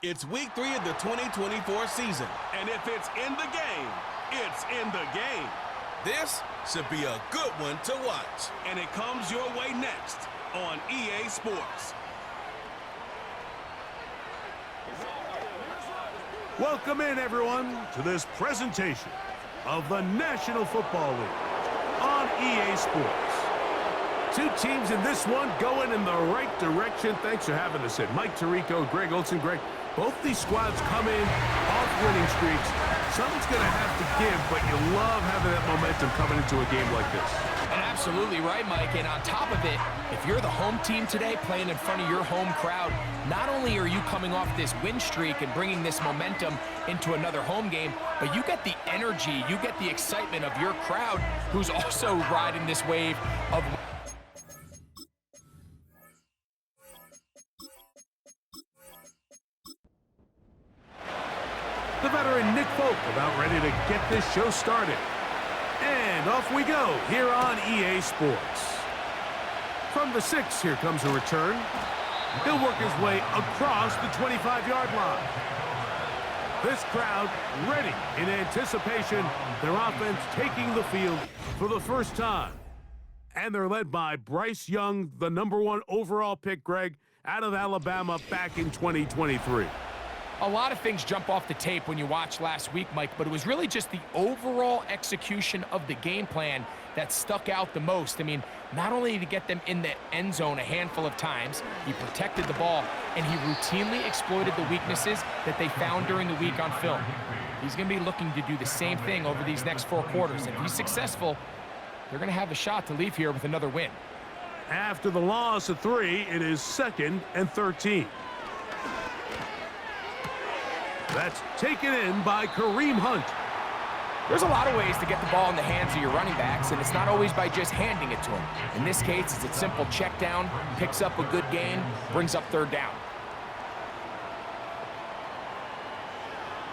It's week 3 of the 2024 season. And if it's in the game, it's in the game. This should be a good one to watch. And it comes your way next on EA Sports. Welcome in, everyone, to this presentation of the National Football League on EA Sports. Two teams in this one going in the right direction. Thanks for having us in. Mike Tirico, Greg Olson. Greg, both these squads come in off winning streaks. Something's going to have to give, but you love having that momentum coming into a game like this. And absolutely right, Mike. And on top of it, if you're the home team today playing in front of your home crowd, not only are you coming off this win streak and bringing this momentum into another home game, but you get the energy, you get the excitement of your crowd who's also riding this wave of... The veteran Nick Folk about ready to get this show started. And off we go here on EA Sports. From the 6, here comes a return. He'll work his way across the 25-yard line. This crowd ready in anticipation, their offense taking the field for the first time. And they're led by Bryce Young, the #1 overall pick, Greg, out of Alabama back in 2023. A lot of things jump off the tape when you watch last week, Mike, but it was really just the overall execution of the game plan that stuck out the most. I mean, not only did he get them in the end zone a handful of times, he protected the ball, and he routinely exploited the weaknesses that they found during the week on film. He's going to be looking to do the same thing over these next 4 quarters. If he's successful, they're going to have a shot to leave here with another win. After the loss of 3, it is 2nd and 13. That's taken in by Kareem Hunt. There's a lot of ways to get the ball in the hands of your running backs, and it's not always by just handing it to them. In this case, it's a simple check down, picks up a good gain, brings up 3rd down.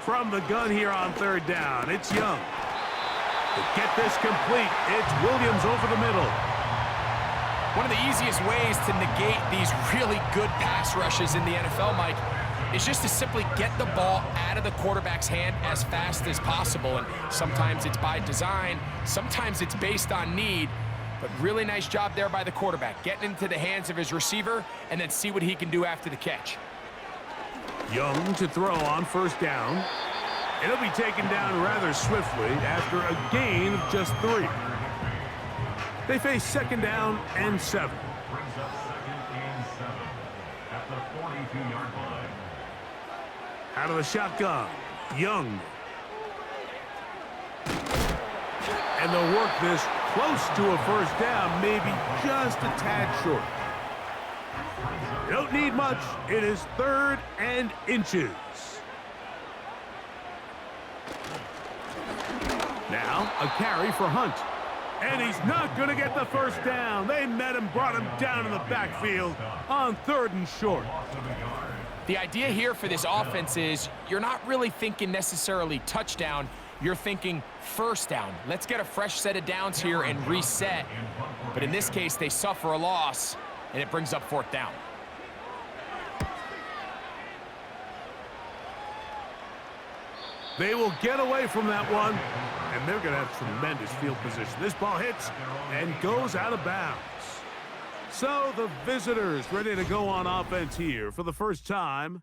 From the gun here on 3rd down, it's Young. To get this complete, it's Williams over the middle. One of the easiest ways to negate these really good pass rushes in the NFL, Mike, is just to simply get the ball out of the quarterback's hand as fast as possible. And sometimes it's by design, sometimes it's based on need, but really nice job there by the quarterback, getting into the hands of his receiver and then see what he can do after the catch. Young to throw on 1st down. It'll be taken down rather swiftly after a gain of just 3. They face 2nd down and 7. Out of the shotgun, Young. And they'll work this close to a 1st down, maybe just a tad short. You don't need much. It is 3rd and inches. Now a carry for Hunt. And he's not going to get the 1st down. They met him, brought him down in the backfield on 3rd and short. The idea here for this offense is you're not really thinking necessarily touchdown. You're thinking 1st down. Let's get a fresh set of downs here and reset. But in this case, they suffer a loss, and it brings up 4th down. They will get away from that one, and they're going to have tremendous field position. This ball hits and goes out of bounds. So the visitors ready to go on offense here for the first time.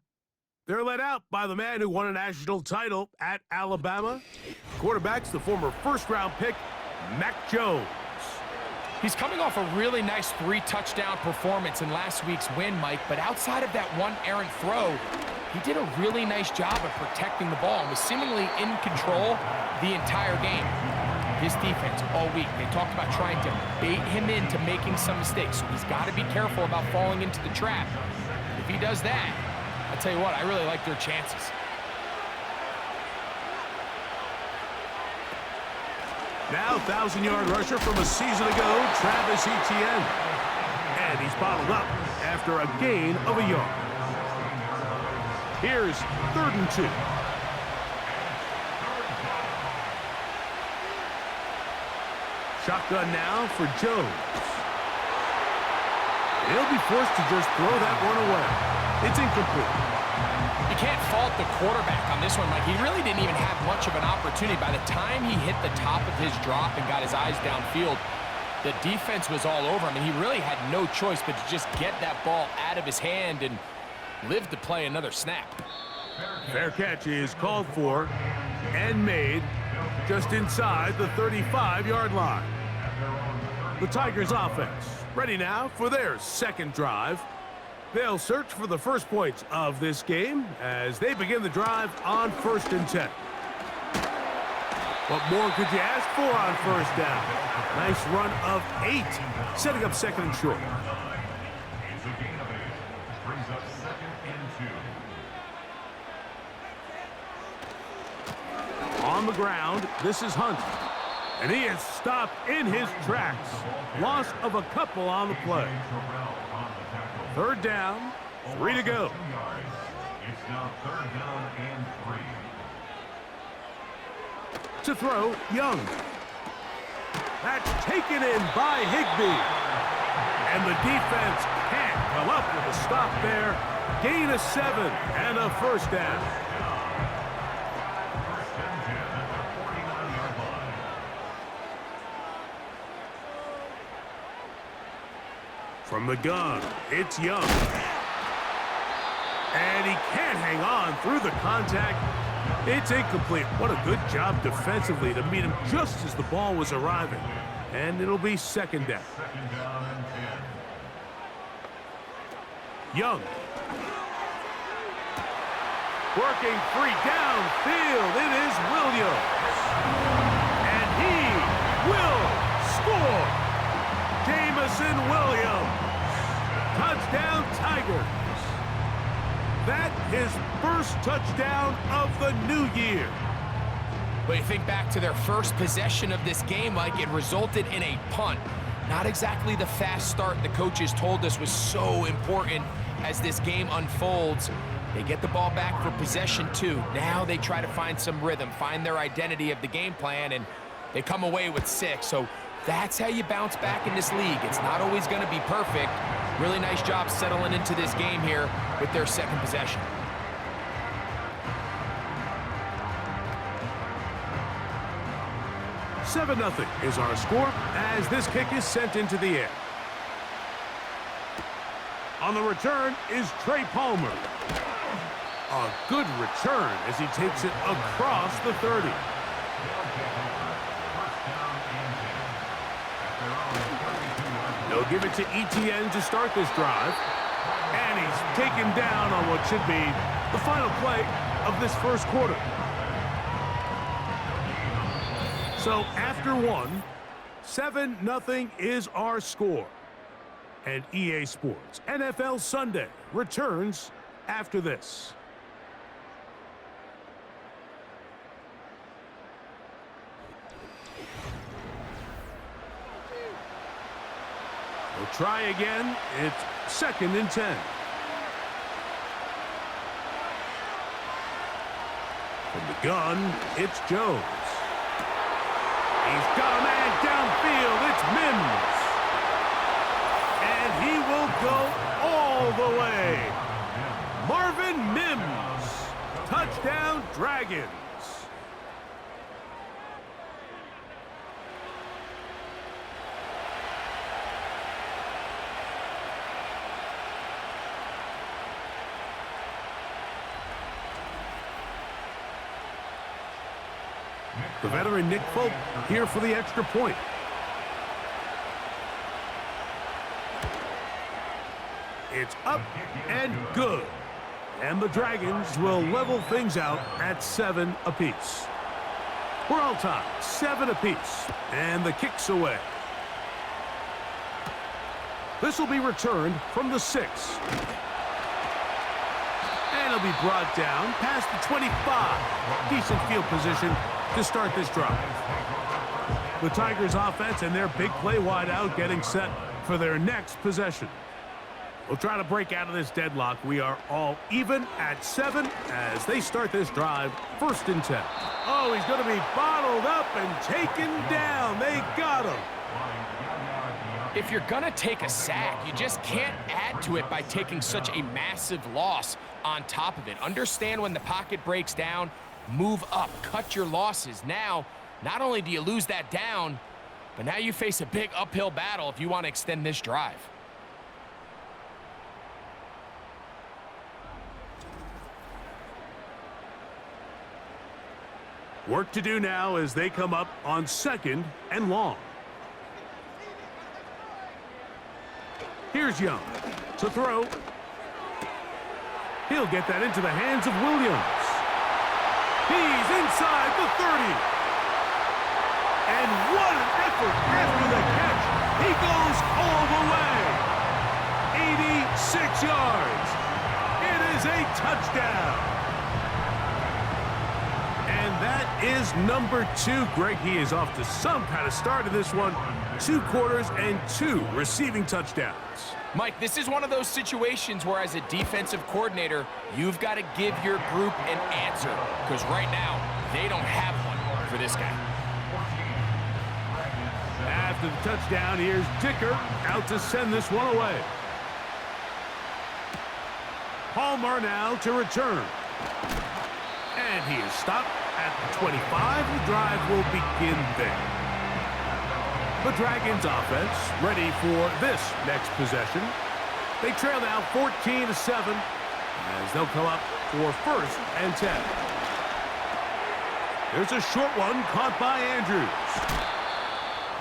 They're led out by the man who won a national title at Alabama. Quarterback's the former 1st-round pick, Mac Jones. He's coming off a really nice 3-touchdown performance in last week's win, Mike, but outside of that one errant throw, he did a really nice job of protecting the ball and was seemingly in control the entire game. His defense all week, they talked about trying to bait him into making some mistakes, so he's got to be careful about falling into the trap. If he does that, I'll tell you what, I really like their chances. Now 1,000-yard rusher from a season ago, Travis Etienne. And he's bottled up after a gain of a yard. Here's 3rd and 2. Shotgun now for Jones. He'll be forced to just throw that one away. It's incomplete. You can't fault the quarterback on this one, Mike. He really didn't even have much of an opportunity. By the time he hit the top of his drop and got his eyes downfield, the defense was all over him, and he really had no choice but to just get that ball out of his hand and live to play another snap. Fair catch is called for and made just inside the 35-yard line. The Tigers offense ready now for their second drive. They'll search for the first points of this game as they begin the drive on 1st and 10. What more could you ask for on first down? Nice run of 8, setting up 2nd and short. On the ground, this is Hunt. And he is stopped in his tracks. Loss of a couple on the play. 3rd down, 3 to go. It's now 3rd down and 3. To throw, Young. That's taken in by Higbee. And the defense can't come up with a stop there. Gain of 7 and a 1st down. From the gun, it's Young. And he can't hang on through the contact. It's incomplete. What a good job defensively to meet him just as the ball was arriving. And it'll be 2nd down. Young. Working free downfield. It is Williams. And he will score. Jamison Williams. Touchdown Tigers. That his first touchdown of the new year. But you think back to their first possession of this game, like it resulted in a punt. Not exactly the fast start the coaches told us was so important as this game unfolds. They get the ball back for possession 2. Now they try to find some rhythm, find their identity of the game plan, and they come away with 6. So that's how you bounce back in this league. It's not always going to be perfect. Really nice job settling into this game here with their 2nd possession. Seven 0 is our score as this kick is sent into the air. On the return is Trey Palmer. A good return as he takes it across the 30. They'll give it to ETN to start this drive. And he's taken down on what should be the final play of this first quarter. So after 1, 7-0 is our score. And EA Sports NFL Sunday returns after this. We'll try again. It's 2nd and 10. From the gun, it's Jones. He's got a man downfield. It's Mims. And he will go all the way. Marvin Mims. Touchdown, Dragons. The veteran Nick Folk here for the extra point. It's up and good. And the Dragons will level things out at 7 apiece. We're all tied, 7 apiece. And the kick's away. This will be returned from the 6. And it'll be brought down past the 25. Decent field position to start this drive. The Tigers offense and their big play wide out getting set for their next possession. We'll try to break out of this deadlock. We are all even at 7 as they start this drive. 1st and 10. Oh, he's going to be bottled up and taken down. They got him. If you're going to take a sack, you just can't add to it by taking such a massive loss on top of it. Understand when the pocket breaks down, move up, cut your losses. Now, not only do you lose that down, but now you face a big uphill battle if you want to extend this drive. Work to do now as they come up on 2nd and long. Here's Young to throw. He'll get that into the hands of Williams. He's inside the 30. And what an effort after the catch. He goes all the way. 86 yards. It is a touchdown. And that is number 2. Greg, he is off to some kind of start in this one. 2 quarters and 2 receiving touchdowns. Mike, this is one of those situations where as a defensive coordinator, you've got to give your group an answer. Because right now, they don't have one for this guy. After the touchdown, here's Dicker out to send this one away. Palmer now to return. And he is stopped at the 25. The drive will begin there. The Dragons offense ready for this next possession. They trail now 14-7 as they'll come up for 1st and 10. There's a short one caught by Andrews.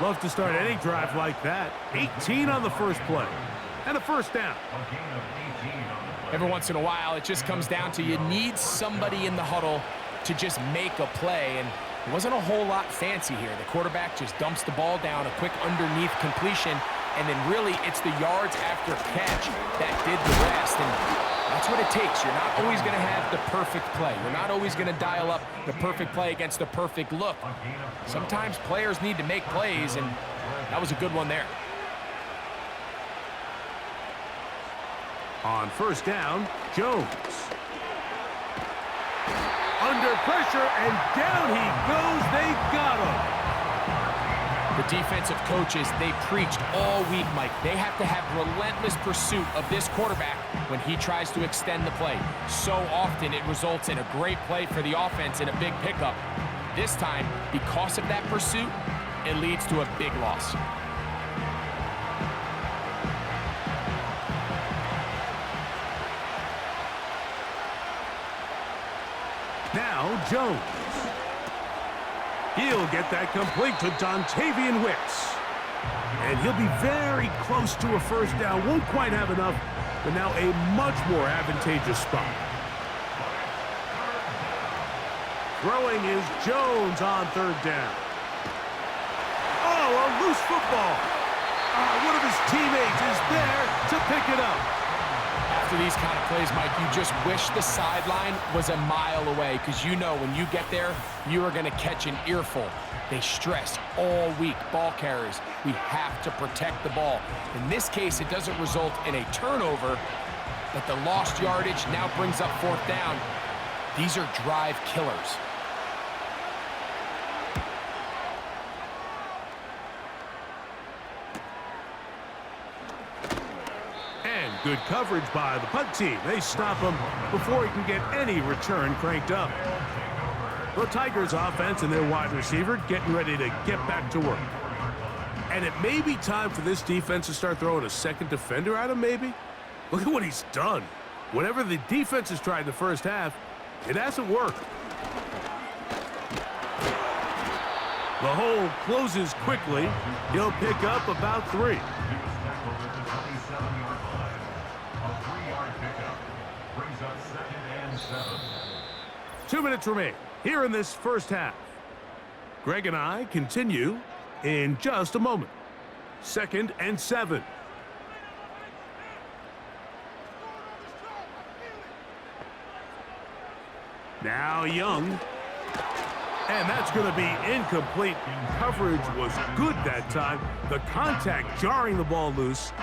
Love to start any drive like that. 18 on the first play. And a 1st down. Every once in a while, it just comes down to you need somebody in the huddle to just make a play. And it wasn't a whole lot fancy here. The quarterback just dumps the ball down, a quick underneath completion, and then really it's the yards after catch that did the rest. And that's what it takes. You're not always going to have the perfect play. You're not always going to dial up the perfect play against the perfect look. Sometimes players need to make plays, and that was a good one there. On 1st down, Jones. Under pressure, and down he goes. They got him. The defensive coaches, they preached all week, Mike. They have to have relentless pursuit of this quarterback when he tries to extend the play. So often it results in a great play for the offense and a big pickup. This time, because of that pursuit, it leads to a big loss. Now Jones. He'll get that complete to Dontavian Wicks. And he'll be very close to a 1st down. Won't quite have enough, but now a much more advantageous spot. Throwing is Jones on 3rd down. Oh, a loose football. One of his teammates is there to pick it up. After these kind of plays, Mike, you just wish the sideline was a mile away because you know when you get there, you are going to catch an earful. They stress all week, ball carriers. We have to protect the ball. In this case, it doesn't result in a turnover, but the lost yardage now brings up 4th down. These are drive killers. Good coverage by the punt team. They stop him before he can get any return cranked up. The Tigers offense and their wide receiver getting ready to get back to work. And it may be time for this defense to start throwing a 2nd defender at him, maybe. Look at what he's done. Whatever the defense has tried in the 1st half, it hasn't worked. The hole closes quickly. He'll pick up about 3. 2 minutes remain here in this 1st half. Greg and I continue in just a moment. 2nd and 7. Now Young. And that's going to be incomplete. Coverage was good that time. The contact jarring the ball loose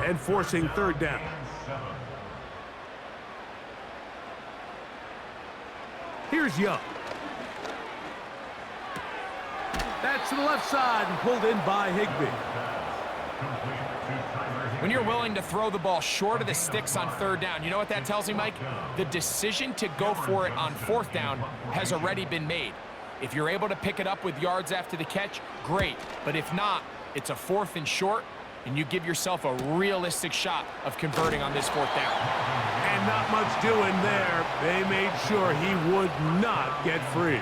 and forcing 3rd down. Here's Young. That's to the left side and pulled in by Higbee. When you're willing to throw the ball short of the sticks on third down, you know what that tells me, Mike? The decision to go for it on fourth down has already been made. If you're able to pick it up with yards after the catch, great. But if not, it's a 4th and short, and you give yourself a realistic shot of converting on this 4th down. And not much doing there. They made sure he would not get free.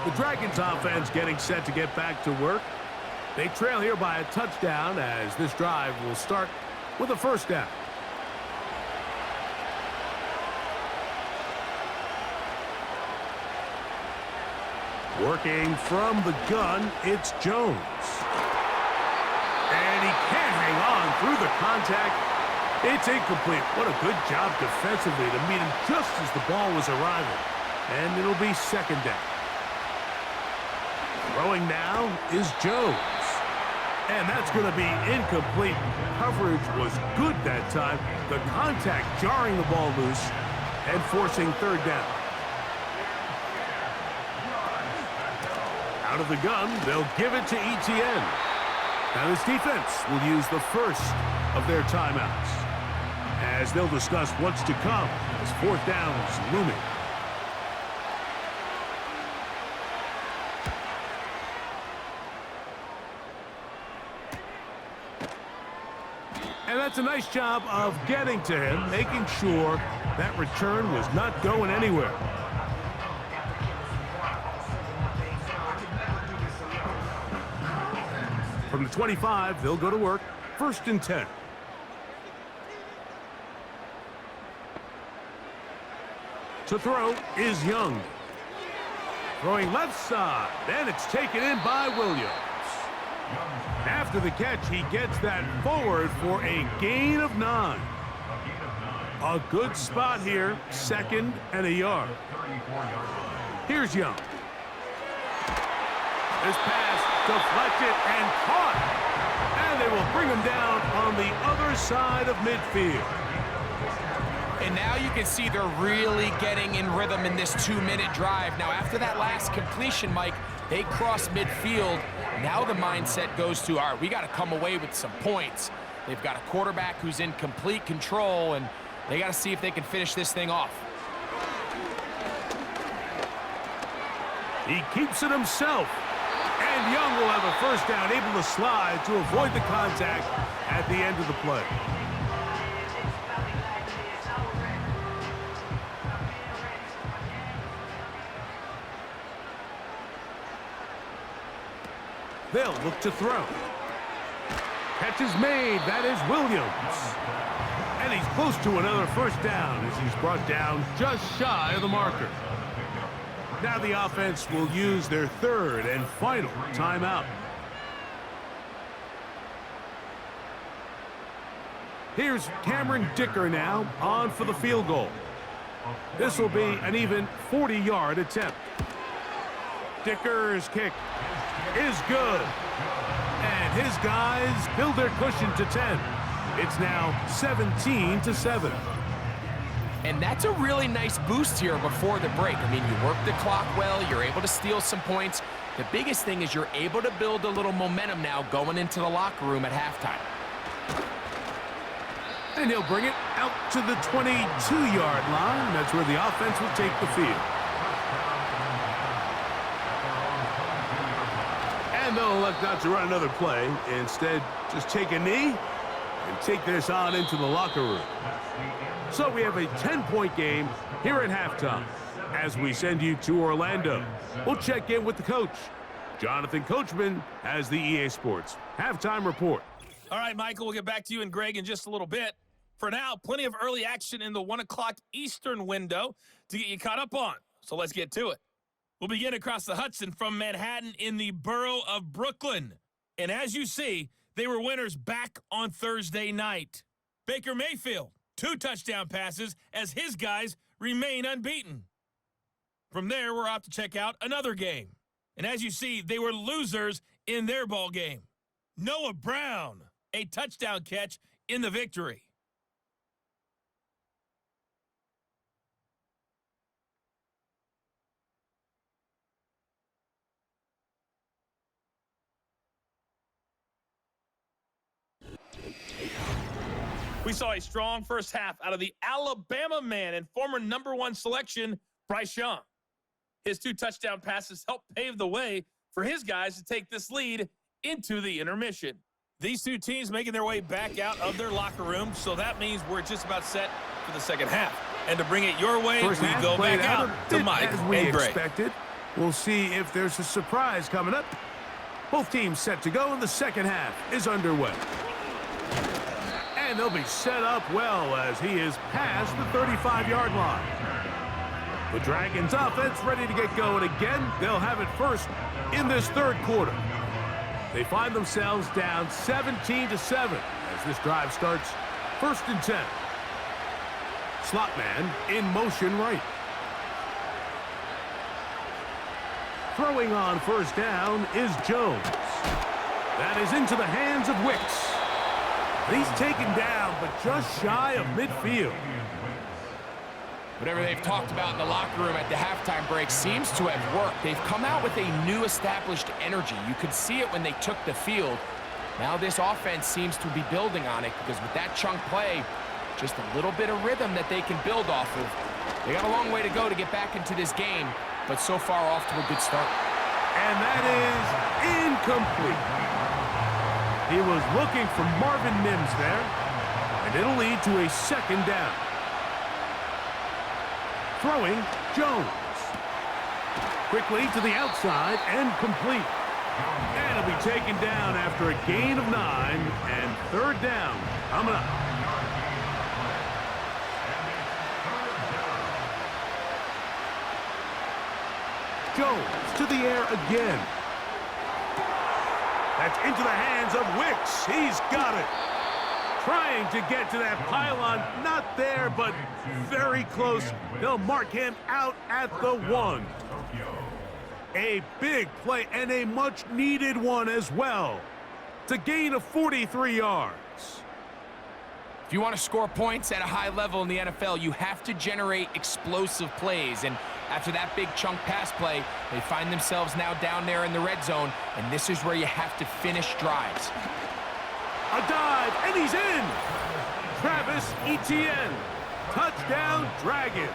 The Dragons offense getting set to get back to work. They trail here by a touchdown as this drive will start with a first down. Working from the gun, it's Jones. And he can't hang on through the contact. It's incomplete. What a good job defensively to meet him just as the ball was arriving. And it'll be second down. Throwing now is Jones. And that's going to be incomplete. Coverage was good that time. The contact jarring the ball loose and forcing third down. Out of the gun, they'll give it to Etienne. Now this defense will use the first of their timeouts, as they'll discuss what's to come as fourth down is looming. And that's a nice job of getting to him, making sure that return was not going anywhere. From the 25, they'll go to work. 1st and 10. To throw is Young. Throwing left side, and it's taken in by Williams. After the catch, he gets that forward for a gain of 9. A good spot here, 2nd and a yard. Here's Young. This pass deflected and caught. And they will bring him down on the other side of midfield. And now you can see they're really getting in rhythm in this 2-minute drive. Now, after that last completion, Mike, they cross midfield. Now the mindset goes to, all right, we got to come away with some points. They've got a quarterback who's in complete control, and they got to see if they can finish this thing off. He keeps it himself. And Young will have a first down, able to slide to avoid the contact at the end of the play. They'll look to throw. Catch is made. That is Williams. And he's close to another first down as he's brought down just shy of the marker. Now the offense will use their 3rd and final timeout. Here's Cameron Dicker now on for the field goal. This will be an even 40-yard attempt. Dicker's kick is good. And his guys build their cushion to 10. It's now 17-7. And that's a really nice boost here before the break. I mean, you work the clock well, you're able to steal some points. The biggest thing is you're able to build a little momentum now going into the locker room at halftime. And he'll bring it out to the 22-yard line. That's where the offense will take the field. And they'll elect not to run another play. Instead, just take a knee and take this on into the locker room. So we have a 10-point game here at halftime. As we send you to Orlando, we'll check in with the coach. Jonathan Coachman has the EA Sports Halftime Report. All right, Michael, we'll get back to you and Greg in just a little bit. For now, plenty of early action in the 1 o'clock Eastern window to get you caught up on. So let's get to it. We'll begin across the Hudson from Manhattan in the borough of Brooklyn. And as you see, they were winners back on Thursday night. Baker Mayfield, 2 touchdown passes as his guys remain unbeaten. From there, we're off to check out another game. And as you see, they were losers in their ball game. Noah Brown, a touchdown catch in the victory. We saw a strong first half out of the Alabama man and former #1 selection, Bryce Young. His 2 touchdown passes helped pave the way for his guys to take this lead into the intermission. These 2 teams making their way back out of their locker room, so that means we're just about set for the second half. And to bring it your way, First we half go back played out to Mike as we and Greg. expected. We'll see if there's a surprise coming up. Both teams set to go, and the second half is underway. And they'll be set up well as he is past the 35-yard line. The Dragons offense ready to get going again. They'll have it first in this third quarter. They find themselves down 17-7 as this drive starts 1st and 10. Slot man in motion right. Throwing on first down is Jones. That is into the hands of Wicks. He's taken down, but just shy of midfield. Whatever they've talked about in the locker room at the halftime break seems to have worked. They've come out with a new established energy. You could see it when they took the field. Now this offense seems to be building on it because with that chunk play, just a little bit of rhythm that they can build off of. They got a long way to go to get back into this game, but so far off to a good start. And that is incomplete. He was looking for Marvin Mims there, and it'll lead to a second down. Throwing, Jones. Quickly to the outside and complete. And it'll be taken down after a gain of 9 and third down coming up. Jones to the air again. That's into the hands of Wicks. He's got it. Trying to get to that pylon. Not there, but very close. They'll mark him out at the 1. A big play and a much-needed one as well. To gain of 43 yards. If you want to score points at a high level in the NFL, you have to generate explosive plays. And after that big chunk pass play, they find themselves now down there in the red zone, and this is where you have to finish drives. A dive, and he's in! Travis Etienne. Touchdown, Dragons.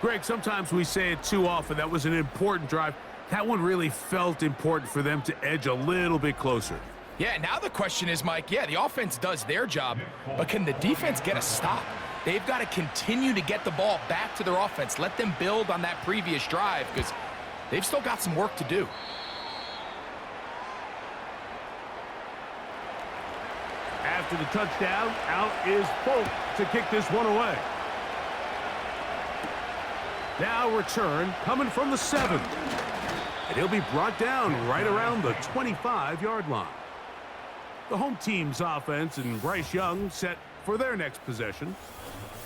Greg, sometimes we say it too often. That was an important drive. That one really felt important for them to edge a little bit closer. Yeah, now the question is, Mike, yeah, the offense does their job, but can the defense get a stop? They've got to continue to get the ball back to their offense. Let them build on that previous drive because they've still got some work to do. After the touchdown, out is Folk to kick this one away. Now return coming from the 7. And he'll be brought down right around the 25-yard line. The home team's offense and Bryce Young set for their next possession.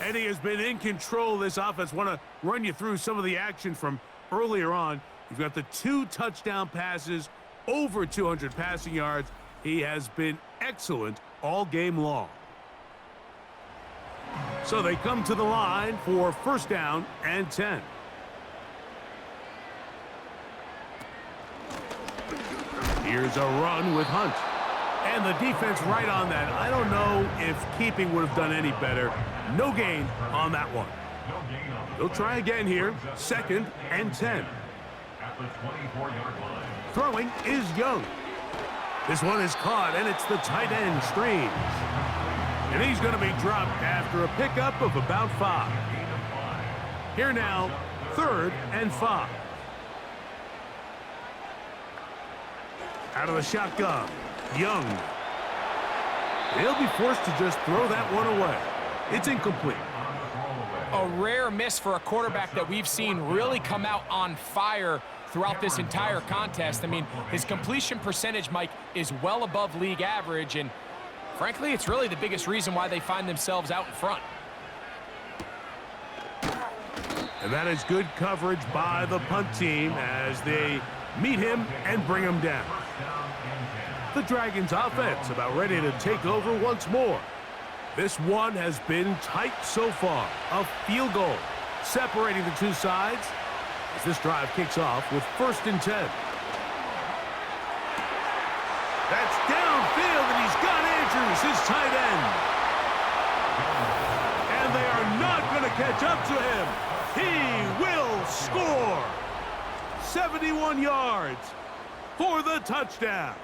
Eddie has been in control of this offense. Want to run you through some of the action from earlier on. You've got the 2 touchdown passes, over 200 passing yards. He has been excellent all game long. So they come to the line for first down and 10. Here's a run with Hunt. And the defense right on that. I don't know if keeping would have done any better. No gain on that one. They'll try again here. 2nd and 10. At the 24-yard line. Throwing is Young. This one is caught, and it's the tight end, Strange. And he's going to be dropped after a pickup of about 5. Here now, 3rd and 5. Out of the shotgun, Young. He'll be forced to just throw that one away. It's incomplete. A rare miss for a quarterback that we've seen really come out on fire throughout this entire contest. I mean, his completion percentage, Mike, is well above league average, and frankly, it's really the biggest reason why they find themselves out in front. And that is good coverage by the punt team as they meet him and bring him down. The Dragons offense about ready to take over once more. This one has been tight so far. A field goal separating the two sides as this drive kicks off with 1st and 10. That's downfield, and he's got Andrews, his tight end. And they are not going to catch up to him. He will score. 71 yards for the touchdown.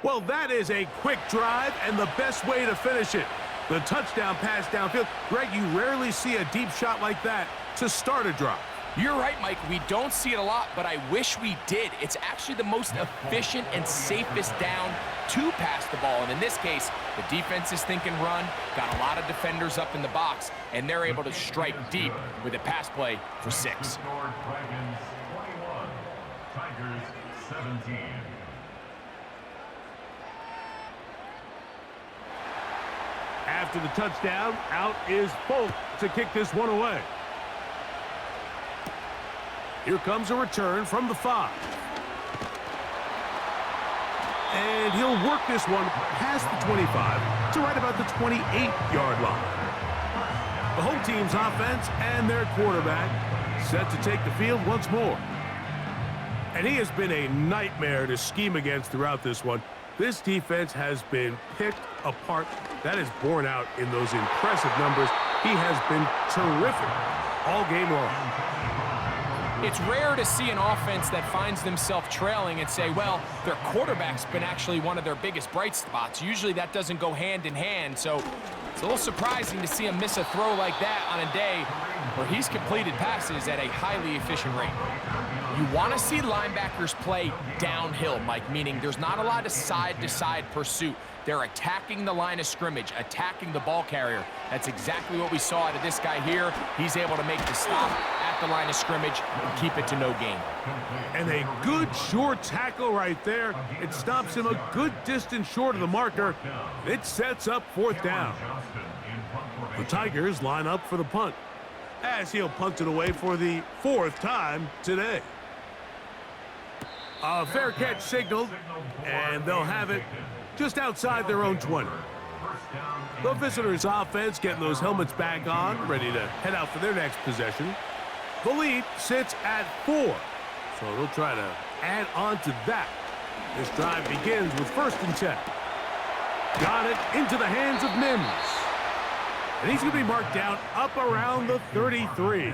Well, that is a quick drive and the best way to finish it. The touchdown pass downfield. Greg, you rarely see a deep shot like that to start a drive. You're right, Mike. We don't see it a lot, but I wish we did. It's actually the most efficient and safest down to pass the ball. And in this case, the defense is thinking run, got a lot of defenders up in the box, and they're able to strike deep with a pass play for 6. Dragons 21, Tigers 17. After the touchdown, out is Folk to kick this one away. Here comes a return from the 5. And he'll work this one past the 25 to right about the 28-yard line. The home team's offense and their quarterback set to take the field once more. And he has been a nightmare to scheme against throughout this one. This defense has been picked apart. That is borne out in those impressive numbers. He has been terrific all game long. It's rare to see an offense that finds themselves trailing and say, well, their quarterback's been actually one of their biggest bright spots. Usually that doesn't go hand in hand, so it's a little surprising to see him miss a throw like that on a day where he's completed passes at a highly efficient rate. You want to see linebackers play downhill, Mike, meaning there's not a lot of side-to-side pursuit. They're attacking the line of scrimmage, attacking the ball carrier. That's exactly what we saw out of this guy here. He's able to make the stop at the line of scrimmage and keep it to no gain. And a good short tackle right there. It stops him a good distance short of the marker. It sets up 4th down. The Tigers line up for the punt, as he'll punt it away for the 4th time today. A fair catch signaled, and they'll have it just outside their own 20. The visitors' offense getting those helmets back on, ready to head out for their next possession. The lead sits at 4, so they'll try to add on to that. This drive begins with 1st and 10. Got it into the hands of Mims. And he's going to be marked down up around the 33.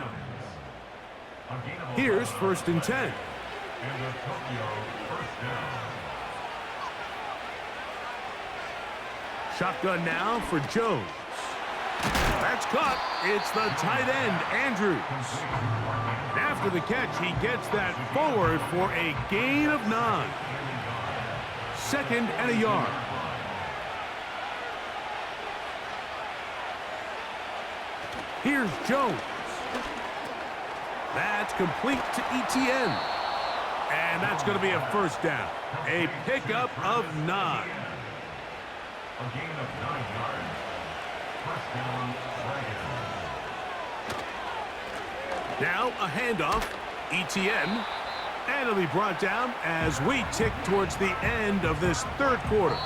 Here's 1st and 10. And the Tokyo first down. Shotgun now for Jones. That's caught. It's the tight end, Andrews. And after the catch, he gets that forward for a gain of 9. 2nd and a yard. Here's Jones. That's complete to ETN. And that's going to be a 1st down. A pickup of 9. A gain of 9 yards. 1st down, Dragons. Now a handoff. ETN. And it'll be brought down as we tick towards the end of this 3rd quarter.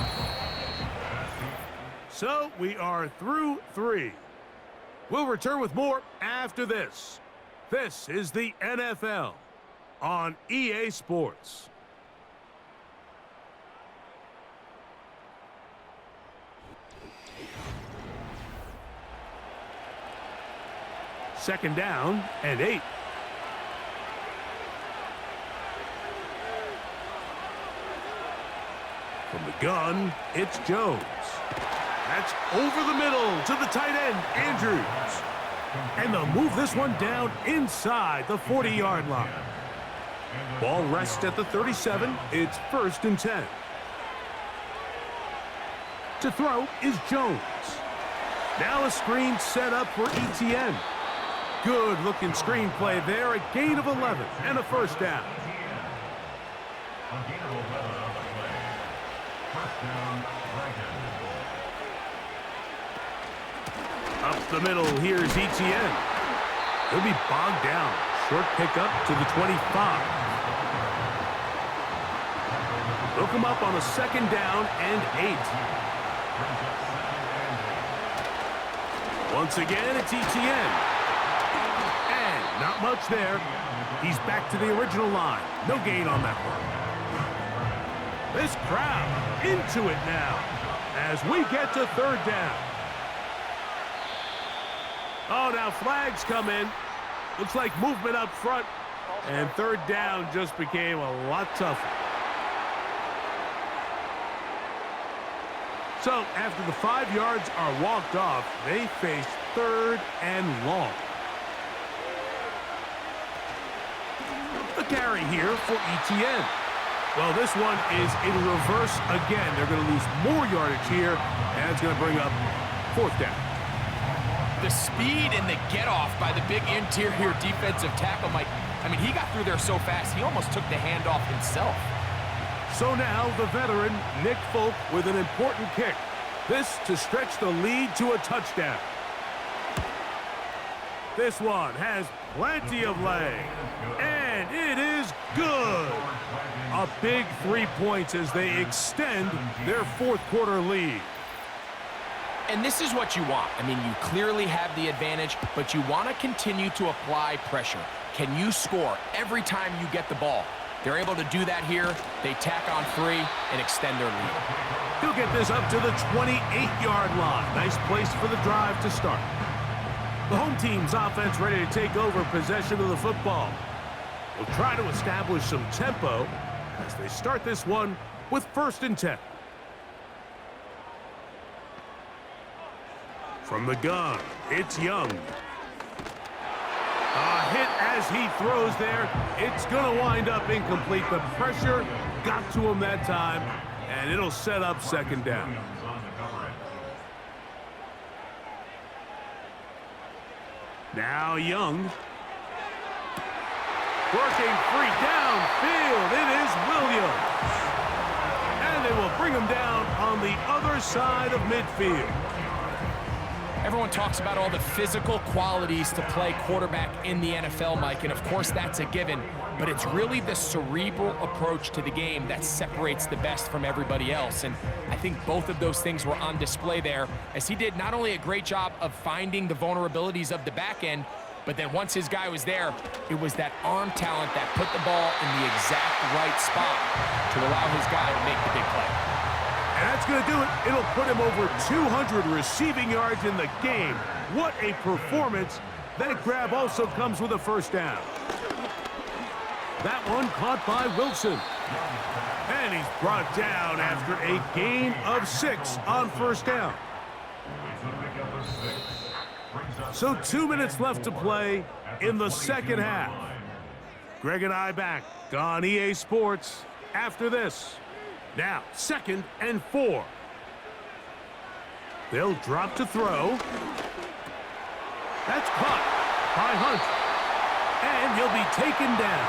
So we are through 3. We'll return with more after this. This is the NFL on EA Sports. Second down and 8. From the gun, it's Jones. That's over the middle to the tight end, Andrews. And they'll move this one down inside the 40-yard line. Ball rests at the 37. It's 1st and 10. To throw is Jones. Now a screen set up for ETN. Good-looking screen play there. A gain of 11 and a 1st down. A gain of 11 on the play. 1st down, Dragons. Up the middle, here's ETN. He'll be bogged down. Short pickup to the 25. They'll come up on a 2nd down and 8. Once again, it's ETN. And not much there. He's back to the original line. No gain on that one. This crowd into it now as we get to third down. Oh, now flags come in. Looks like movement up front. And third down just became a lot tougher. So after the 5 yards are walked off, they face third and long. The carry here for ETN. Well, this one is in reverse again. They're going to lose more yardage here, and it's going to bring up fourth down. The speed and the get-off by the big interior defensive tackle, Mike. I mean, he got through there so fast, he almost took the handoff himself. So now the veteran, Nick Folk, with an important kick. This to stretch the lead to a touchdown. This one has plenty of leg, and it is good. A big 3 points as they extend their fourth quarter lead. And this is what you want. I mean, you clearly have the advantage, but you want to continue to apply pressure. Can you score every time you get the ball? They're able to do that here. They tack on 3 and extend their lead. He'll get this up to the 28-yard line. Nice place for the drive to start. The home team's offense ready to take over possession of the football. Will try to establish some tempo as they start this one with 1st and 10. From the gun, it's Young. A hit as he throws there. It's going to wind up incomplete. The pressure got to him that time, and it'll set up 2nd down. Now Young. Working free downfield. It is Williams. And they will bring him down on the other side of midfield. Everyone talks about all the physical qualities to play quarterback in the NFL, Mike, and of course that's a given, but it's really the cerebral approach to the game that separates the best from everybody else, and I think both of those things were on display there, as he did not only a great job of finding the vulnerabilities of the back end, but then once his guy was there, it was that arm talent that put the ball in the exact right spot to allow his guy to make the big play. And that's going to do it. It'll put him over 200 receiving yards in the game. What a performance. That grab also comes with a 1st down. That one caught by Wilson. And he's brought down after a gain of 6 on 1st down. So 2 minutes left to play in the 2nd half. Greg and I back on EA Sports after this. Now, 2nd and 4. They'll drop to throw. That's caught by Hunt. And he'll be taken down.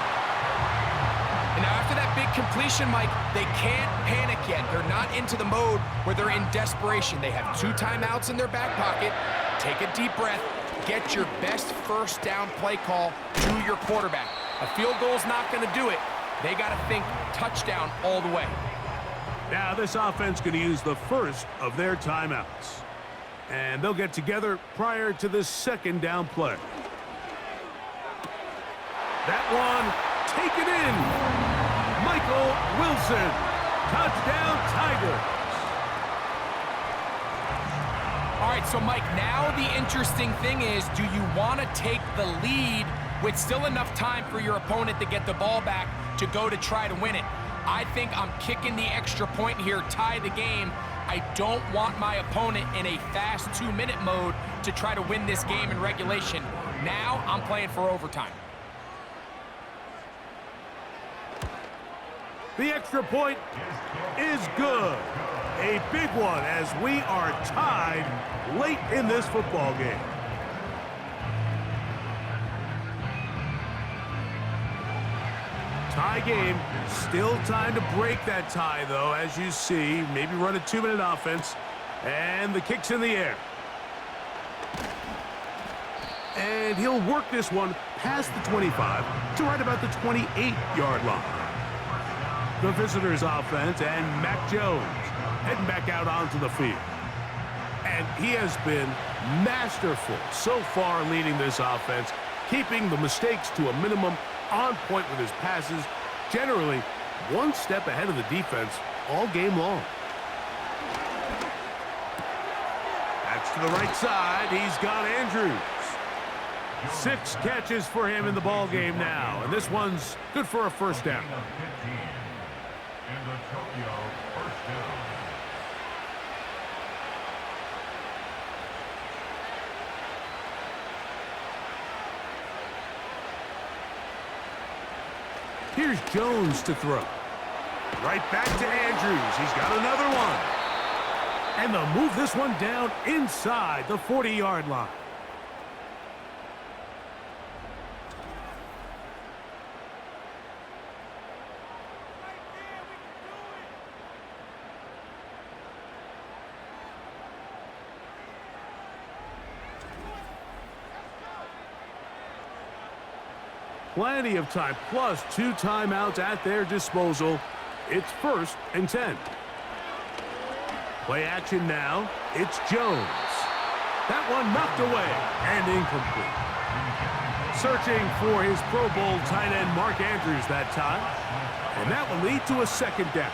And now after that big completion, Mike, they can't panic yet. They're not into the mode where they're in desperation. They have 2 timeouts in their back pocket. Take a deep breath. Get your best 1st down play call to your quarterback. A field goal's not going to do it. They got to think touchdown all the way. Now this offense going to use the 1st of their timeouts. And they'll get together prior to the 2nd down play. That one taken in. Michael Wilson. Touchdown Tigers. All right, so Mike, now the interesting thing is, do you want to take the lead with still enough time for your opponent to get the ball back to go to try to win it? I think I'm kicking the extra point here, tie the game. I don't want my opponent in a fast 2-minute mode to try to win this game in regulation. Now I'm playing for overtime. The extra point is good. A big one as we are tied late in this football game. Tie game. Still time to break that tie, though, as you see. Maybe run a 2-minute offense. And the kick's in the air. And he'll work this one past the 25 to right about the 28-yard line. The visitors' offense and Mac Jones heading back out onto the field. And he has been masterful so far leading this offense, keeping the mistakes to a minimum, on point with his passes, generally one step ahead of the defense all game long. That's to the right side. He's got Andrews. 6 catches for him in the ball game now, and this one's good for a first down. And the Tokyo first down. Here's Jones to throw. Right back to Andrews. He's got another one. And they'll move this one down inside the 40-yard line. Plenty of time, plus 2 timeouts at their disposal. It's 1st and 10. Play action now. It's Jones. That one knocked away and incomplete. Searching for his Pro Bowl tight end Mark Andrews that time. And that will lead to a second down.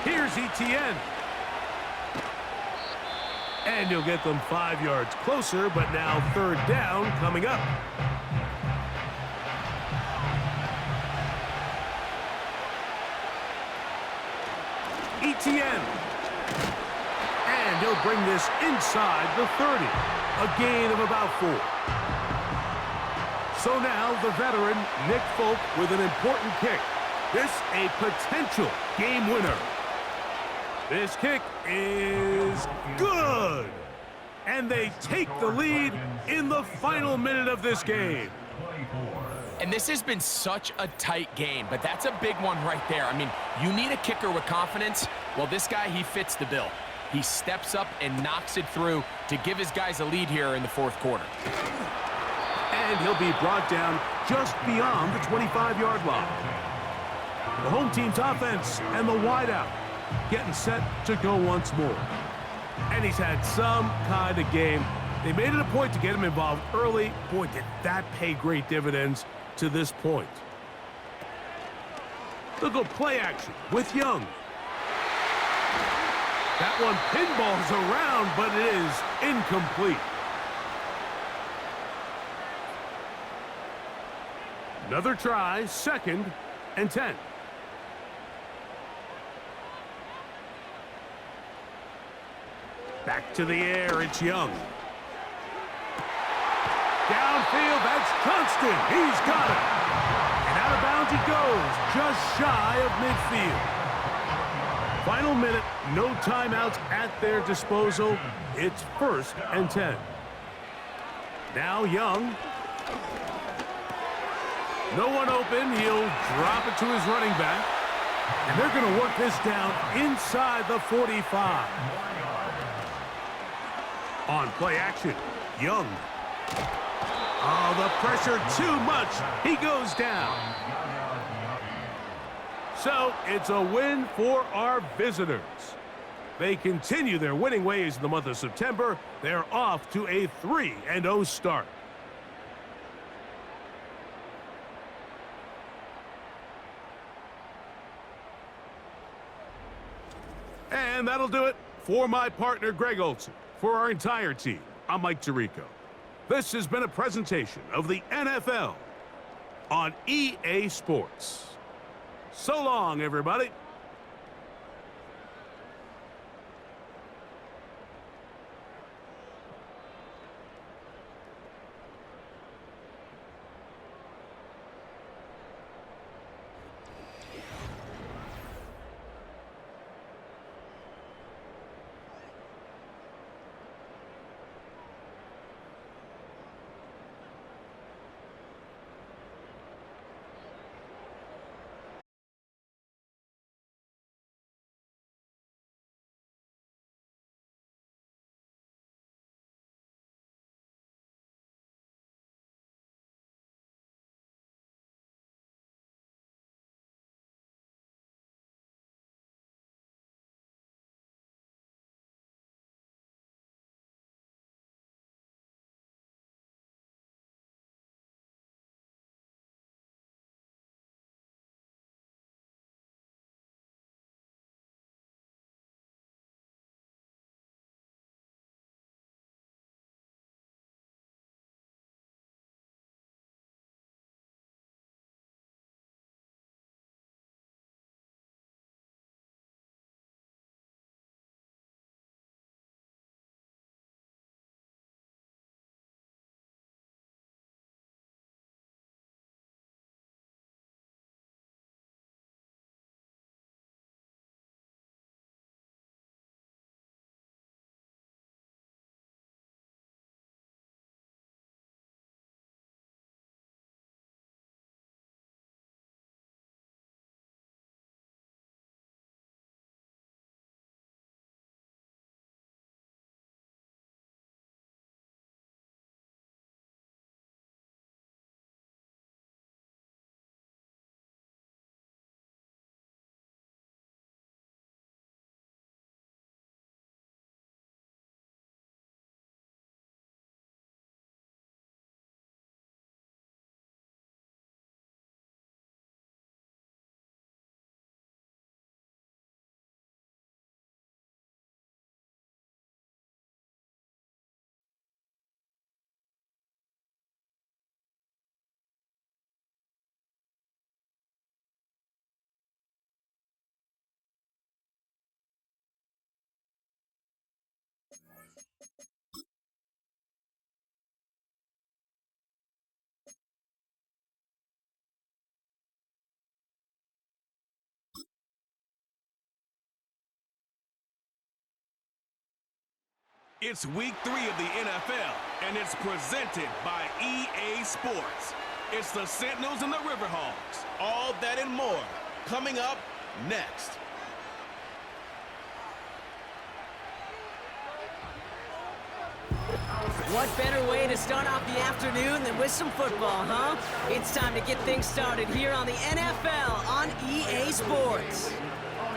Here's Etienne. And you'll get them 5 yards closer, but now 3rd down coming up. Etienne. And he'll bring this inside the 30. A gain of about 4. So now the veteran, Nick Folk, with an important kick. This a potential game winner. This kick is good. And they take the lead in the final minute of this game. And this has been such a tight game, but that's a big one right there. I mean, you need a kicker with confidence. Well, this guy, he fits the bill. He steps up and knocks it through to give his guys a lead here in the 4th quarter. And he'll be brought down just beyond the 25-yard line. The home team's offense and the wideout getting set to go once more. And he's had some kind of game. They made it a point to get him involved early. Boy, did that pay great dividends to this point. They'll go play action with Young. That one pinballs around, but it is incomplete. Another try, 2nd and 10. Back to the air, it's Young. Downfield, that's Johnston. He's got it. And out of bounds he goes, just shy of midfield. Final minute, no timeouts at their disposal. It's 1st and 10. Now Young. No one open. He'll drop it to his running back. And they're going to work this down inside the 45. On play action, Young. Oh, the pressure too much. He goes down. So it's a win for our visitors. They continue their winning ways in the month of September. They're off to a 3-0 start. And that'll do it for my partner, Greg Olson. For our entire team, I'm Mike Tirico. This has been a presentation of the NFL on EA Sports. So long, everybody. It's week 3 of the NFL, and it's presented by EA Sports. It's the Sentinels and the Riverhawks. All that and more coming up next. What better way to start off the afternoon than with some football, huh? It's time to get things started here on the NFL on EA Sports.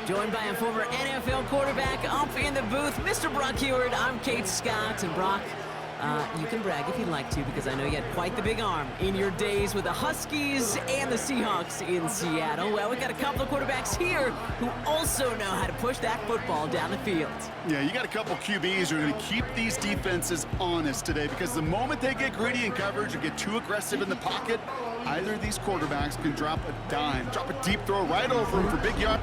Joined by a former NFL quarterback up in the booth, Mr. Brock Heward. I'm Kate Scott, and Brock, you can brag if you'd like to, because I know you had quite the big arm in your days with the Huskies and the Seahawks in Seattle. Well, we got a couple of quarterbacks here who also know how to push that football down the field. Yeah, you got a couple QBs who are going to keep these defenses honest today, because the moment they get greedy in coverage or get too aggressive in the pocket, either of these quarterbacks can drop a dime, drop a deep throw right over them for big yard.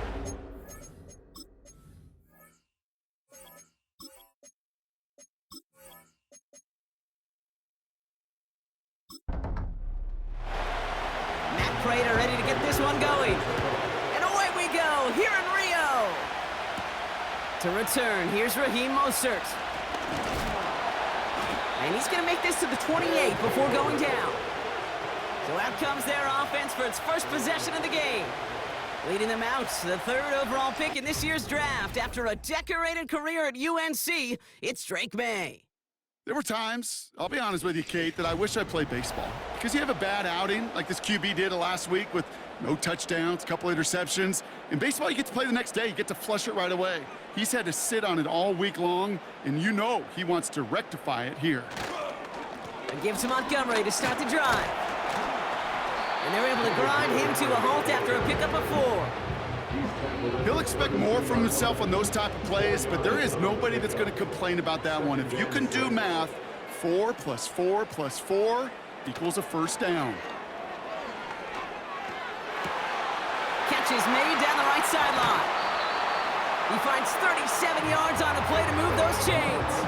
Prater ready to get this one going. And away we go, here in Rio. To return, here's Raheem Mostert. And he's going to make this to the 28 before going down. So out comes their offense for its first possession of the game. Leading them out, the 3rd overall pick in this year's draft. After a decorated career at UNC, it's Drake May. There were times, I'll be honest with you, Kate, that I wish I played baseball. Because you have a bad outing, like this QB did last week with no touchdowns, a couple interceptions. In baseball, you get to play the next day. You get to flush it right away. He's had to sit on it all week long, and you know he wants to rectify it here. And gives to Montgomery to start the drive. And they're able to grind him to a halt after a pickup of 4. He'll expect more from himself on those type of plays, but there is nobody that's going to complain about that one. If you can do math, 4 + 4 + 4 equals a first down. Catch is made down the right sideline. He finds 37 yards on the play to move those chains.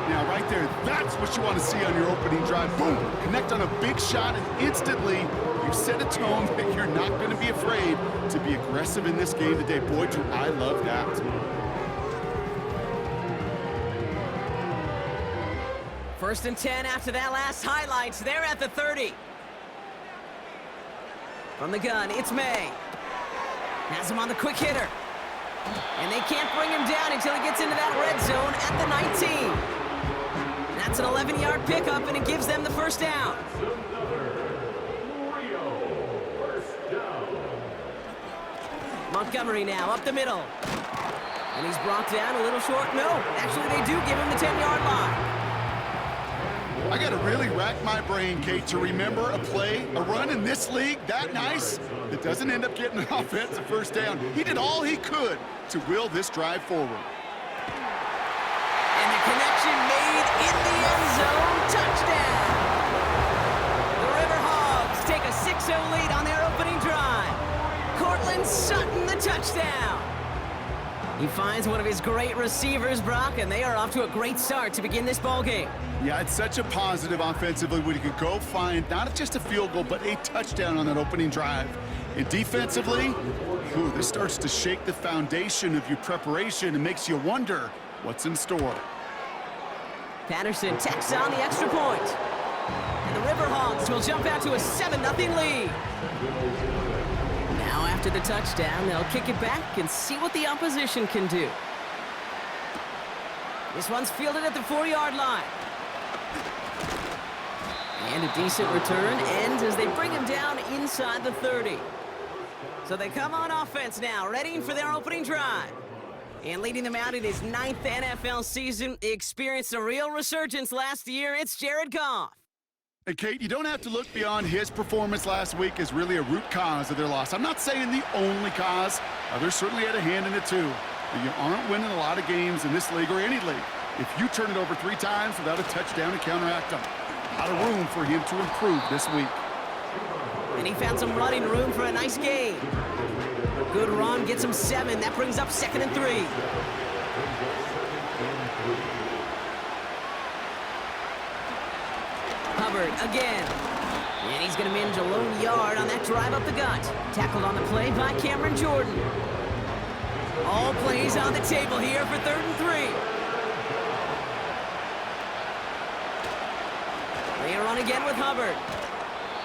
Now, right there, that's what you want to see on your opening drive. Boom! Connect on a big shot, and instantly you set a tone that you're not going to be afraid to be aggressive in this game today. Boy, do I love that. First and 10 after that last highlights. They're at the 30. From the gun, it's May. Has him on the quick hitter. And they can't bring him down until he gets into that red zone at the 19. That's an 11-yard pickup, and it gives them the first down. Montgomery now up the middle. And he's brought down a little short. No, actually they do give him the 10-yard line. I got to really rack my brain, Kate, to remember a play, a run in this league that nice that doesn't end up getting an offensive first down. He did all he could to will this drive forward. And the connection made in the end zone. Touchdown! The Riverhawks take a 6-0 lead on their opening drive. Cortland Sutton, the touchdown. He finds one of his great receivers, Brock, and they are off to a great start to begin this ballgame. Yeah, it's such a positive offensively when you could go find not just a field goal, but a touchdown on that opening drive. And defensively, this starts to shake the foundation of your preparation and makes you wonder what's in store. Patterson tacks on the extra point. And the Riverhawks will jump out to a 7-0 lead. Now after the touchdown, they'll kick it back and see what the opposition can do. This one's fielded at the 4-yard line. And a decent return ends as they bring him down inside the 30. So they come on offense now, ready for their opening drive. And leading them out in his 9th NFL season, he experienced a real resurgence last year. It's Jared Goff. And Kate, you don't have to look beyond his performance last week as really a root cause of their loss. I'm not saying the only cause. Others certainly had a hand in it too. But you aren't winning a lot of games in this league or any league if you turn it over 3 times without a touchdown to counteract them. A lot of room for him to improve this week. And he found some running room for a nice gain. Good run, gets him 7. That brings up 2nd and 3. Hubbard again. And he's going to manage a lone yard on that drive up the gut. Tackled on the play by Cameron Jordan. All plays on the table here for 3rd and 3. again with Hubbard.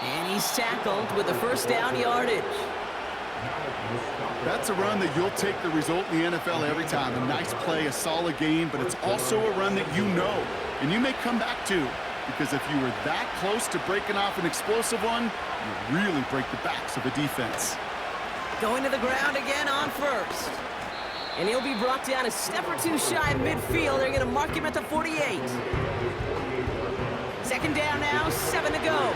And he's tackled with the first down yardage. That's a run that you'll take the result in the NFL every time. A nice play, a solid game, but it's also a run that you know and you may come back to, because if you were that close to breaking off an explosive one, you really break the backs of a defense. Going to the ground again on first. And he'll be brought down a step or two shy of midfield. They're going to mark him at the 48. Second down now, 7 to go.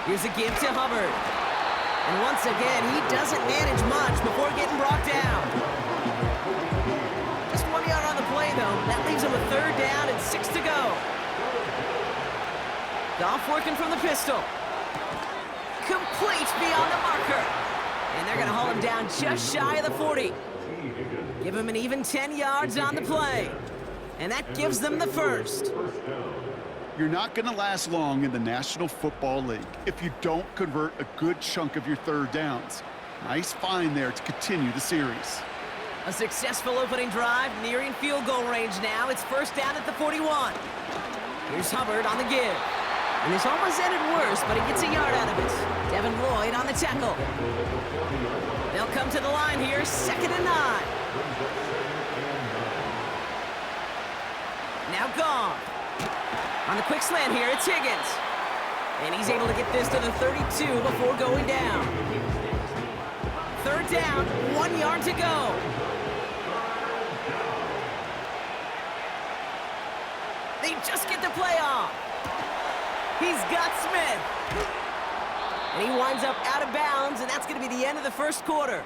Here's a give to Hubbard. And once again, he doesn't manage much before getting brought down. Just 1 yard on the play, though. That leaves him a third down and 6 to go. Goff working from the pistol. Complete beyond the marker. And they're going to haul him down just shy of the 40. Give him an even 10 yards on the play. And that gives them the first. You're not going to last long in the National Football League if you don't convert a good chunk of your third downs. Nice find there to continue the series. A successful opening drive, nearing field goal range now. It's first down at the 41. Here's Hubbard on the give. And this almost ended worse, but he gets a yard out of it. Devin Lloyd on the tackle. They'll come to the line here, 2nd and 9. Now gone. On the quick slant here, it's Higgins. And he's able to get this to the 32 before going down. Third down, 1 yard to go. They just get the play off. He's got Smith. And he winds up out of bounds, and that's going to be the end of the first quarter.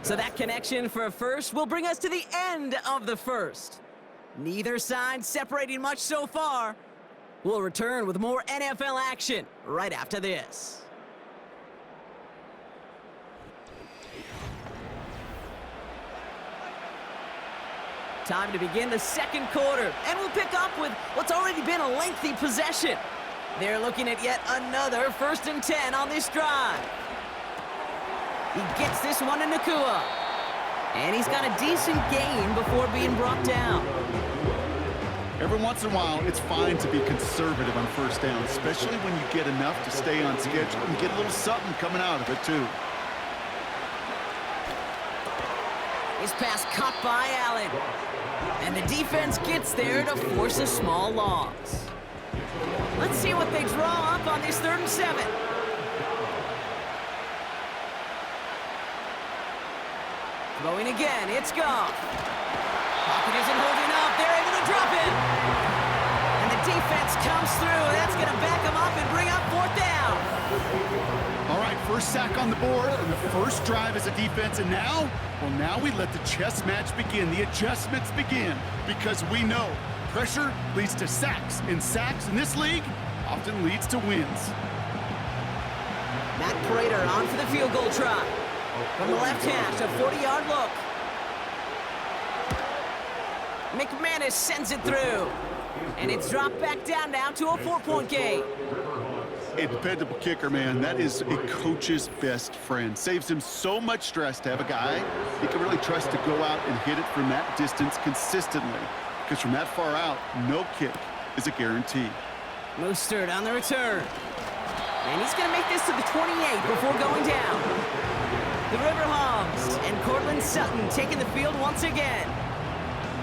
So that connection for a first will bring us to the end of the first. Neither side separating much so far. We'll return with more NFL action right after this. Time to begin the second quarter, and we'll pick up with what's already been a lengthy possession. They're looking at yet another 1st and 10 on this drive. He gets this one to Nakua. And he's got a decent gain before being brought down. Every once in a while, it's fine to be conservative on first down, especially when you get enough to stay on schedule and get a little something coming out of it, too. His pass caught by Allen. And the defense gets there to force a small loss. Let's see what they draw up on this 3rd and 7. Throwing again, it's Goff. Pocket isn't holding up. They're able to drop it. And the defense comes through. That's going to back them up and bring up 4th down. All right, first sack on the board, and the first drive as a defense, and now, well, now we let the chess match begin, the adjustments begin, because we know pressure leads to sacks, and sacks in this league often leads to wins. Matt Prater on for the field goal try. From the left hash, a 40-yard look. McManus sends it through. And it's dropped back down now to a 4-point game. A dependable kicker, man. That is a coach's best friend. Saves him so much stress to have a guy he can really trust to go out and hit it from that distance consistently. Because from that far out, no kick is a guarantee. Mostert on the return. And he's going to make this to the 28 before going down. The Riverhogs and Cortland Sutton taking the field once again.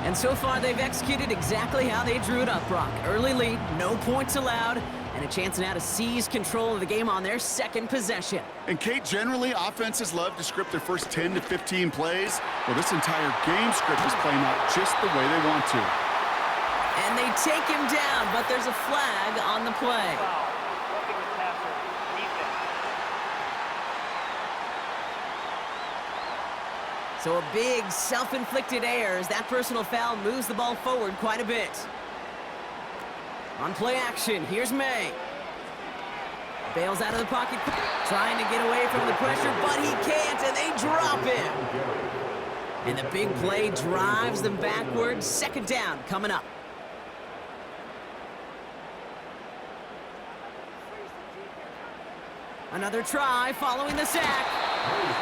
And so far, they've executed exactly how they drew it up, Brock. Early lead, no points allowed, and a chance now to seize control of the game on their second possession. And, Kate, generally, offenses love to script their first 10 to 15 plays. Well, this entire game script is playing out just the way they want to. And they take him down, but there's a flag on the play. So a big self-inflicted error as that personal foul moves the ball forward quite a bit. On play action, here's May. Bails out of the pocket, trying to get away from the pressure, but he can't, and they drop him. And the big play drives them backwards. Second down coming up. Another try following the sack.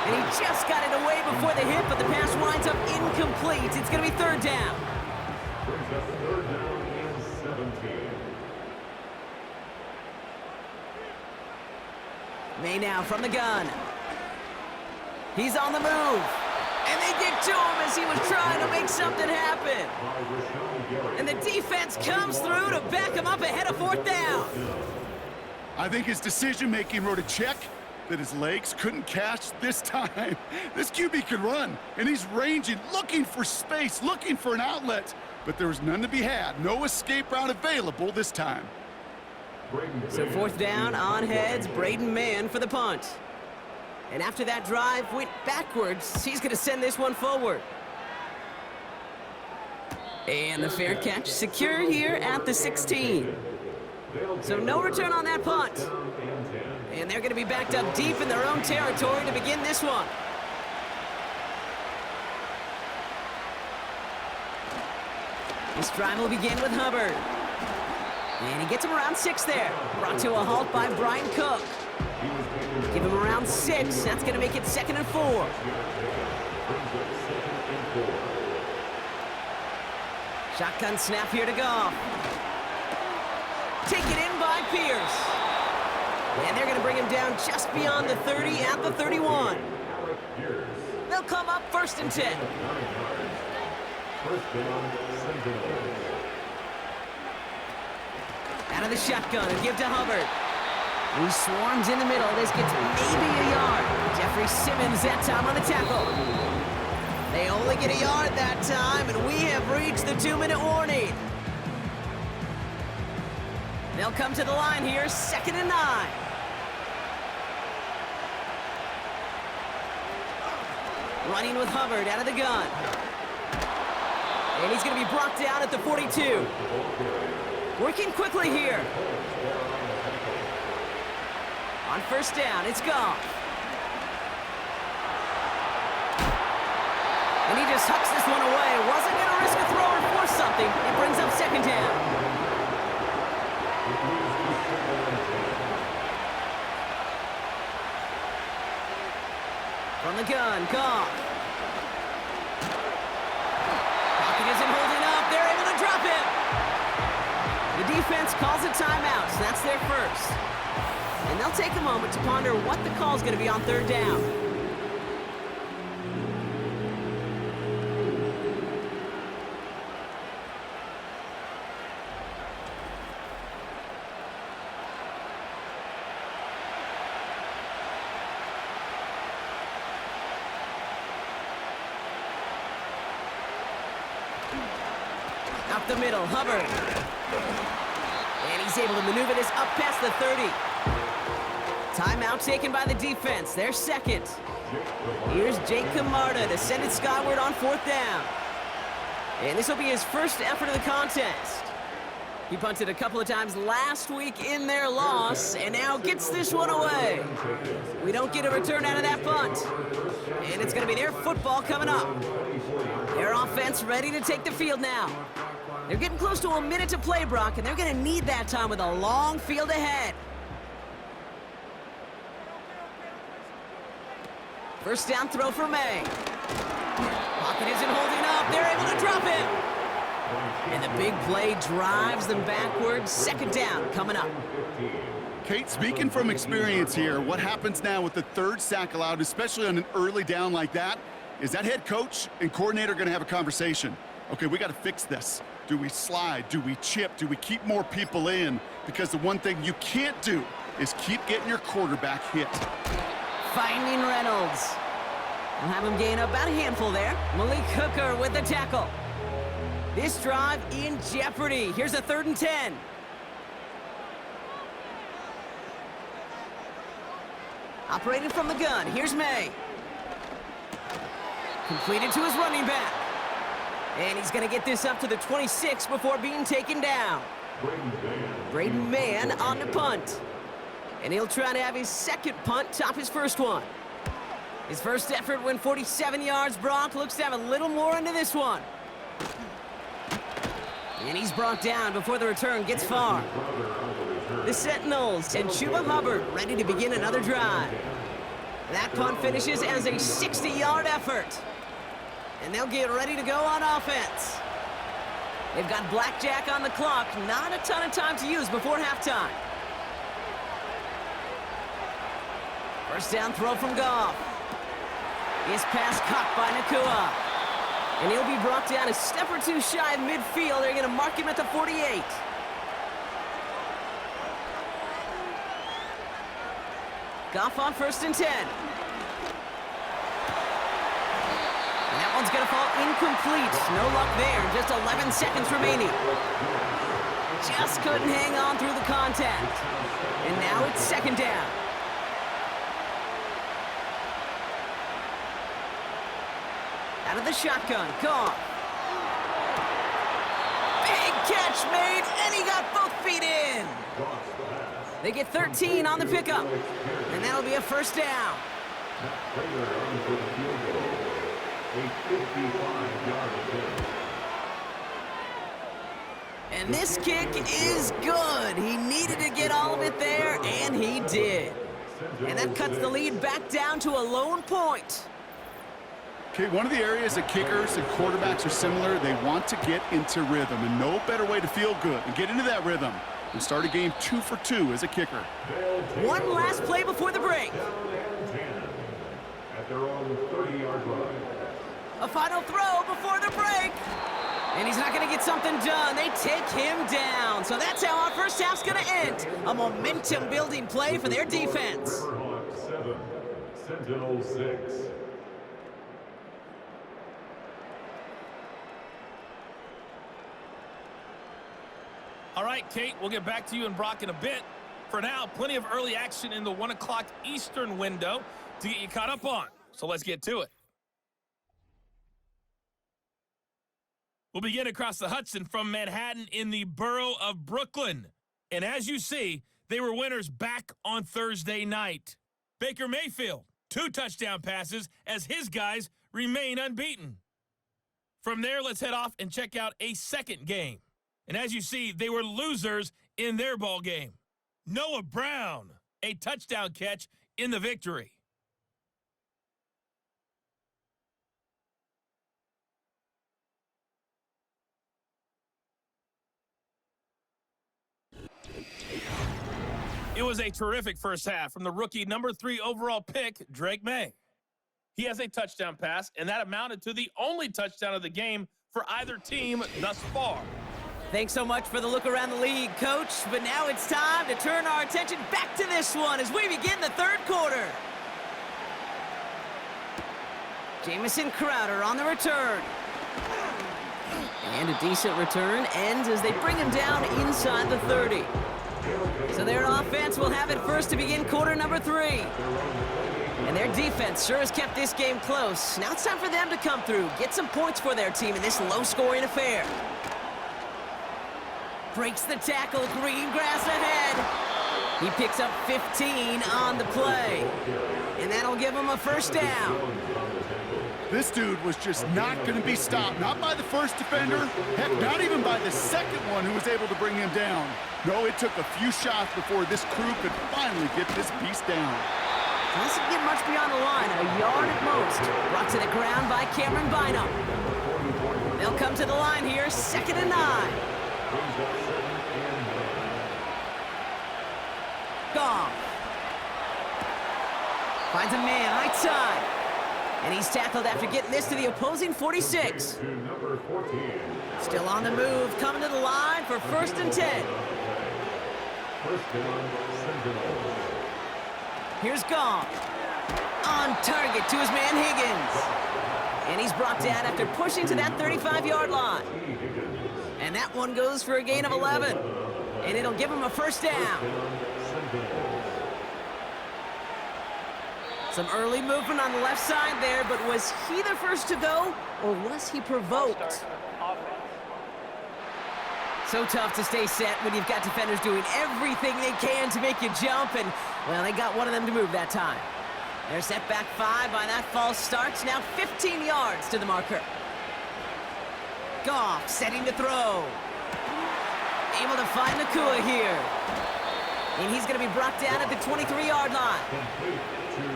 And he just got it away before the hit, but the pass winds up incomplete. It's going to be third down. Brings up third down and 17. May now from the gun. He's on the move. And they get to him as he was trying to make something happen. And the defense comes through to back him up ahead of fourth down. I think his decision-making wrote a check that his legs couldn't catch this time. This QB could run, and he's ranging, looking for space, looking for an outlet. But there was none to be had. No escape route available this time. So fourth down, on heads, Braden Mann for the punt. And after that drive went backwards, he's going to send this one forward. And the fair catch secure here at the 16. So no return on that punt. And they're going to be backed up deep in their own territory to begin this one. This drive will begin with Hubbard. And he gets him around 6 there. Brought to a halt by Brian Cook. Give him around 6. That's going to make it 2nd and 4. Shotgun snap here to Goff. Taken in by Pierce. And they're going to bring him down just beyond the 30 at the 31. They'll come up 1st and 10. Out of the shotgun and give to Hubbard. He swarms in the middle. This gets maybe a yard. Jeffrey Simmons that time on the tackle. They only get a yard that time, and we have reached the 2-minute warning. They'll come to the line here, 2nd and 9. Running with Hubbard out of the gun. And he's going to be brought down at the 42. Working quickly here. On 1st down, it's Goff. And he just hucks this one away. Wasn't going to risk a throw or force something. It brings up 2nd down. From the gun, Goff. Pocket isn't holding up. They're able to drop it. The defense calls a timeout, so that's their first. And they'll take a moment to ponder what the call is going to be on 3rd down. Up the middle, Hubbard. And he's able to maneuver this up past the 30. Timeout taken by the defense. Their 2nd. Here's Jake Camarda to send it skyward on 4th down. And this will be his first effort of the contest. He punted a couple of times last week in their loss, and now gets this one away. We don't get a return out of that punt. And it's going to be their football coming up. Their offense ready to take the field now. They're getting close to a minute to play, Brock, and they're going to need that time with a long field ahead. 1st down throw for May. Pocket isn't holding up. They're able to drop it. And the big play drives them backwards. 2nd down coming up. Kate, speaking from experience here, what happens now with the 3rd sack allowed, especially on an early down like that, is that head coach and coordinator going to have a conversation? Okay, we got to fix this. Do we slide? Do we chip? Do we keep more people in? Because the one thing you can't do is keep getting your quarterback hit. Finding Reynolds. We'll have him gain about a handful there. Malik Hooker with the tackle. This drive in jeopardy. Here's a 3rd and 10. Operating from the gun. Here's May. Completed to his running back. And he's going to get this up to the 26 before being taken down. Braden Mann on the punt. And he'll try to have his 2nd punt top his 1st one. His first effort went 47 yards. Brock looks to have a little more into this one. And he's brought down before the return gets far. The Sentinels and Chuba Hubbard ready to begin another drive. That punt finishes as a 60-yard effort. And they'll get ready to go on offense. They've got blackjack on the clock. Not a ton of time to use before halftime. First down throw from Goff. His pass caught by Nakua. And he'll be brought down a step or two shy of midfield. They're going to mark him at the 48. Goff on 1st and 10. And that one's going to fall incomplete. No luck there. Just 11 seconds remaining. Just couldn't hang on through the contact. And now it's 2nd down. Out of the shotgun, Goff. Big catch made, and he got both feet in. They get 13 on the pickup, and that'll be a 1st down. And this kick is good. He needed to get all of it there, and he did. And that cuts the lead back down to a lone point. Okay, one of the areas that kickers and quarterbacks are similar, they want to get into rhythm, and no better way to feel good and get into that rhythm and start a game 2 for 2 as a kicker. One last play before the break. At their own 30-yard line. A final throw before the break. And he's not going to get something done. They take him down. So that's how our first half's going to end. A momentum-building play for their defense. Riverhawks 7, Sentinel 6. All right, Kate, we'll get back to you and Brock in a bit. For now, plenty of early action in the 1 o'clock Eastern window to get you caught up on. So let's get to it. We'll begin across the Hudson from Manhattan in the borough of Brooklyn. And as you see, they were winners back on Thursday night. Baker Mayfield, 2 touchdown passes as his guys remain unbeaten. From there, let's head off and check out a second game. And as you see, they were losers in their ball game. Noah Brown, a touchdown catch in the victory. It was a terrific first half from the rookie number 3 overall pick, Drake May. He has a touchdown pass, and that amounted to the only touchdown of the game for either team thus far. Thanks so much for the look around the league, Coach. But now it's time to turn our attention back to this one as we begin the 3rd quarter. Jamison Crowder on the return. And a decent return ends as they bring him down inside the 30. So their offense will have it first to begin quarter number 3. And their defense sure has kept this game close. Now it's time for them to come through, get some points for their team in this low-scoring affair. Breaks the tackle, green grass ahead. He picks up 15 on the play. And that'll give him a 1st down. This dude was just not going to be stopped, not by the first defender, heck, not even by the second one who was able to bring him down. No, it took a few shots before this crew could finally get this beast down. Doesn't get much beyond the line, a yard at most. Brought to the ground by Cameron Bynum. They'll come to the line here, 2nd and 9. Goff. Finds a man right side. And he's tackled after getting this to the opposing 46. Still on the move, coming to the line for 1st and 10. Here's Goff. On target to his man Higgins. And he's brought down after pushing to that 35-yard line. And that one goes for a gain of 11. And it'll give him a 1st down. Some early movement on the left side there, but was he the first to go, or was he provoked? So tough to stay set when you've got defenders doing everything they can to make you jump, and, well, they got one of them to move that time. They're set back 5 by that false start, now 15 yards to the marker. Goff setting to throw. Able to find Nakua here. And he's going to be brought down at the 23-yard line.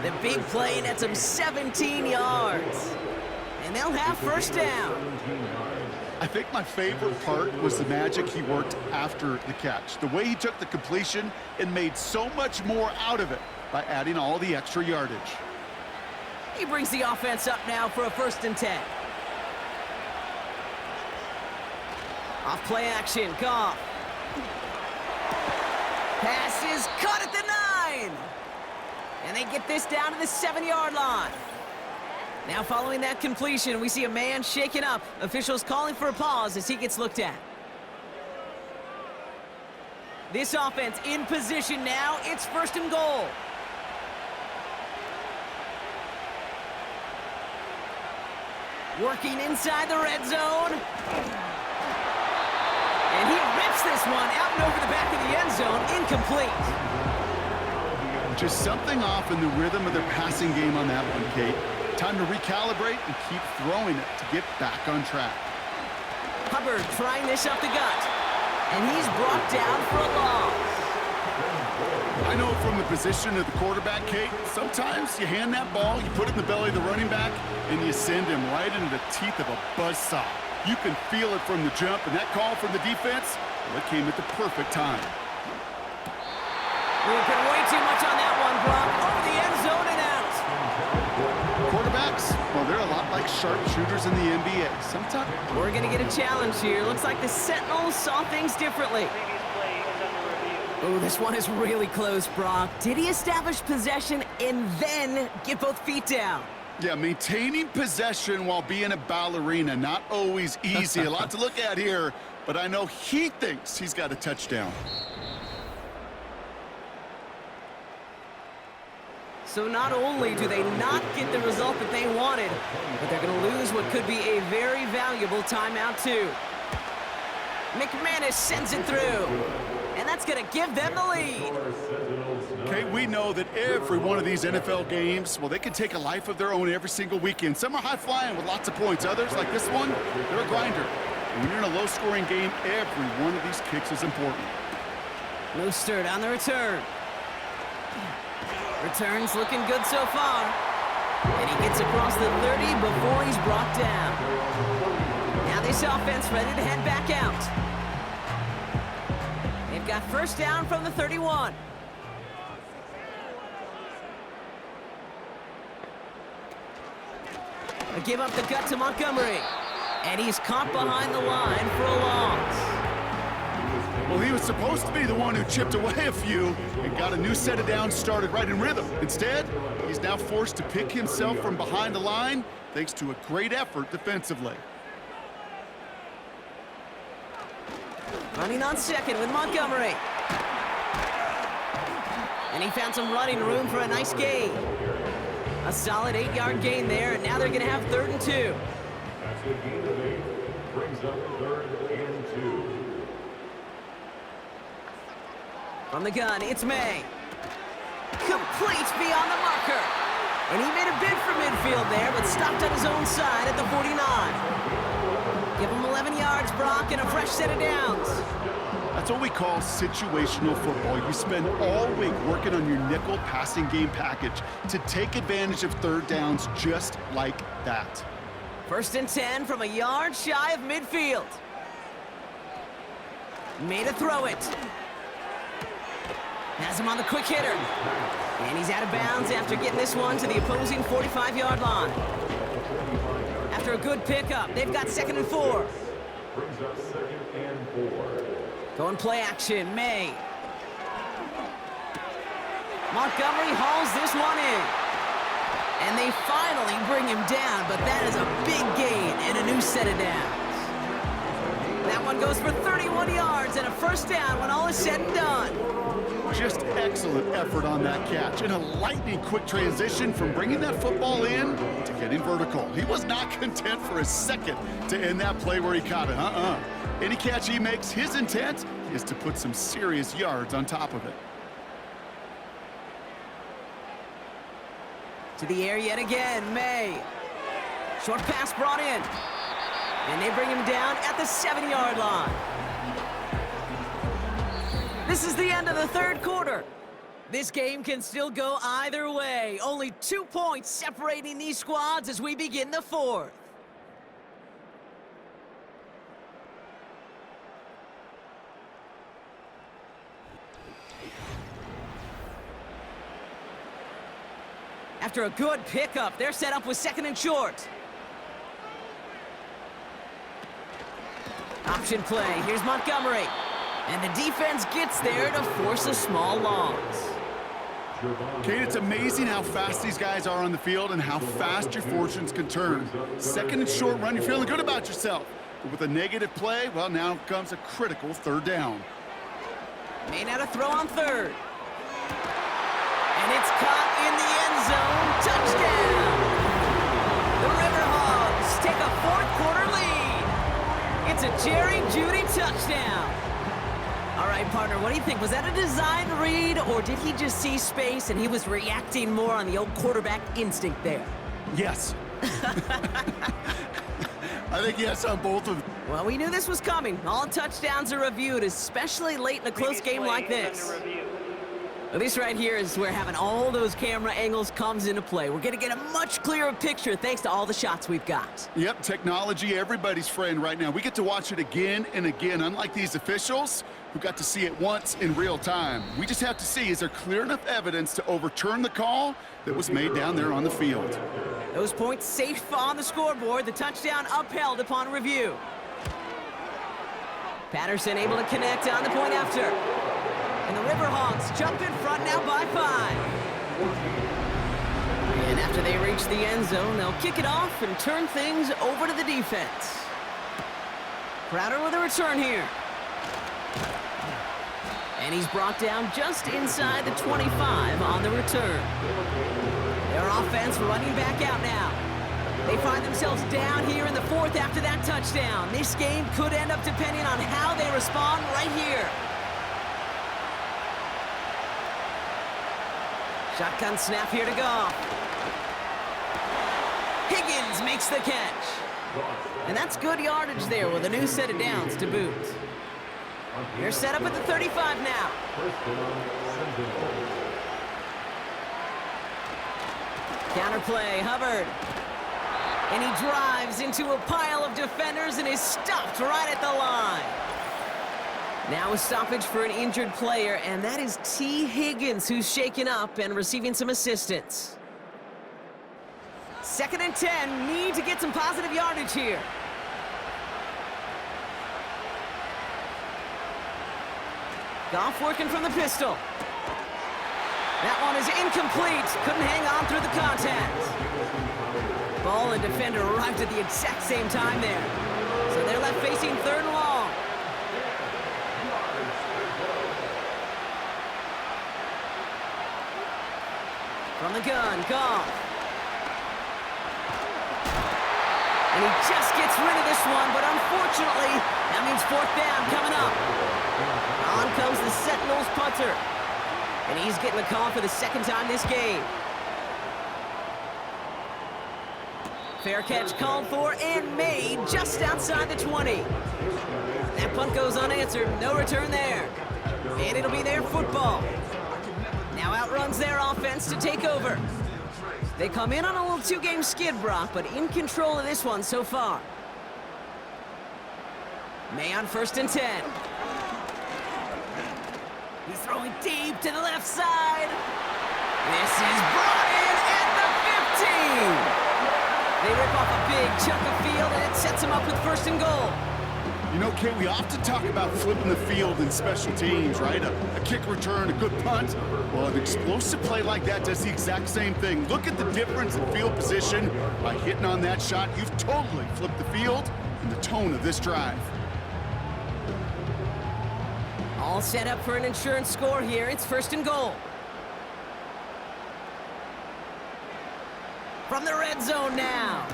The big play nets him 17 yards. and they'll have first down. I think my favorite part was the magic he worked after the catch. The way he took the completion and made so much more out of it by adding all the extra yardage. He brings the offense up now for a 1st and 10. Off play action, Goff. Pass is caught at the 9. And they get this down to the 7-yard line. Now following that completion, we see a man shaken up. Officials calling for a pause as he gets looked at. This offense in position now. It's 1st and goal. Working inside the red zone. And he rips this one out and over the back of the end zone. Incomplete. Just something off in the rhythm of their passing game on that one, Kate. Time to recalibrate and keep throwing it to get back on track. Hubbard trying this up the gut. And he's brought down for a loss. I know from the position of the quarterback, Kate, sometimes you hand that ball, you put it in the belly of the running back, and you send him right into the teeth of a buzzsaw. You can feel it from the jump, and that call from the defense, well, it came at the perfect time. We've been way too much on that one, Brock. Over the end zone and out. Quarterbacks, well, they're a lot like sharpshooters in the NBA. Sometimes We're going to get a challenge here. Looks like the Sentinels saw things differently. Oh, this one is really close, Brock. Did he establish possession and then get both feet down? Yeah, maintaining possession while being a ballerina, not always easy. A lot to look at here, but I know he thinks he's got a touchdown. So not only do they not get the result that they wanted, but they're going to lose what could be a very valuable timeout too. McManus sends it through, and that's going to give them the lead. Okay, we know that every one of these NFL games, well, they can take a life of their own every single weekend. Some are high-flying with lots of points. Others, like this one, they're a grinder. And when you're in a low-scoring game, every one of these kicks is important. Mostert on the return. Return's looking good so far. And he gets across the 30 before he's brought down. Now this offense ready to head back out. They've got first down from the 31. A give up the gut to Montgomery. And he's caught behind the line for a loss. Well, he was supposed to be the one who chipped away a few and got a new set of downs started right in rhythm. Instead, he's now forced to pick himself from behind the line thanks to a great effort defensively. Running on second with Montgomery. And he found some running room for a nice gain. A solid 8-yard gain there, and now they're going to have 3rd and 2. That's a gain of 8. Brings up 3rd and 2. From the gun, it's May. Complete beyond the marker. And he made a bid for midfield there, but stopped on his own side at the 49. Give him 11 yards, Brock, and a fresh set of downs. That's what we call situational football. You spend all week working on your nickel passing game package to take advantage of 3rd downs just like that. 1st and 10 from a yard shy of midfield. Made a throw it. Has him on the quick hitter. And he's out of bounds after getting this one to the opposing 45-yard line. After a good pickup, they've got 2nd and 4. Brings up 2nd and 4. Going play action, May. Montgomery hauls this one in. And they finally bring him down, but that is a big gain and a new set of downs. That one goes for 31 yards and a first down when all is said and done. Just excellent effort on that catch and a lightning quick transition from bringing that football in to getting vertical. He was not content for a second to end that play where he caught it. Any catch he makes, his intent is to put some serious yards on top of it. To the air yet again, May. Short pass brought in. And they bring him down at the 7-yard line. This is the end of the 3rd quarter. This game can still go either way. Only 2 points separating these squads as we begin the 4th. After a good pickup, they're set up with 2nd and short. Option play. Here's Montgomery. And the defense gets there to force a small loss. Kate, it's amazing how fast these guys are on the field and how fast your fortunes can turn. 2nd and short run, you're feeling good about yourself. But with a negative play, well, now comes a critical 3rd down. May not have throw on 3rd. And it's caught in the end zone. Touchdown! The Riverhawks take a 4th quarter lead. It's a Jerry Jeudy touchdown. All right, partner, what do you think? Was that a design read, or did he just see space and he was reacting more on the old quarterback instinct there? Yes. I think yes on both of them. Well, we knew this was coming. All touchdowns are reviewed, especially late in a close game like this. Well, this right here is where having all those camera angles comes into play. We're going to get a much clearer picture thanks to all the shots we've got. Yep, technology, everybody's friend right now. We get to watch it again and again, unlike these officials who got to see it once in real time. We just have to see, is there clear enough evidence to overturn the call that was made down there on the field? Those points safe on the scoreboard. The touchdown upheld upon review. Patterson able to connect on the point after. And the Riverhawks jump in front now by 5. And after they reach the end zone, they'll kick it off and turn things over to the defense. Crowder with a return here. And he's brought down just inside the 25 on the return. Their offense running back out now. They find themselves down here in the 4th after that touchdown. This game could end up depending on how they respond right here. Shotgun snap here to go. Higgins makes the catch. And that's good yardage there with a new set of downs to boot. They're set up at the 35 now. Counterplay, Hubbard. And he drives into a pile of defenders and is stopped right at the line. Now a stoppage for an injured player, and that is T. Higgins, who's shaken up and receiving some assistance. 2nd and 10, need to get some positive yardage here. Goff working from the pistol. That one is incomplete. Couldn't hang on through the contact. Ball and defender arrived at the exact same time there. So they're left facing 3rd and long. From the gun, Goff. And he just gets rid of this one, but unfortunately, that means 4th down coming up. On comes the Sentinels punter. And he's getting the call for the 2nd time this game. Fair catch called for and made just outside the 20. That punt goes unanswered. No return there. And it'll be their football. Now outruns their offense to take over. They come in on a little 2-game skid, Brock, but in control of this one so far. May on 1st and 10. He's throwing deep to the left side. This is brought in at the 15. They rip off a big chunk of field, and it sets them up with 1st and goal. You know, Kate, we often talk about flipping the field in special teams, right? A kick return, a good punt. Well, an explosive play like that does the exact same thing. Look at the difference in field position. By hitting on that shot, you've totally flipped the field and the tone of this drive. All set up for an insurance score here. It's 1st and goal. From the red zone now.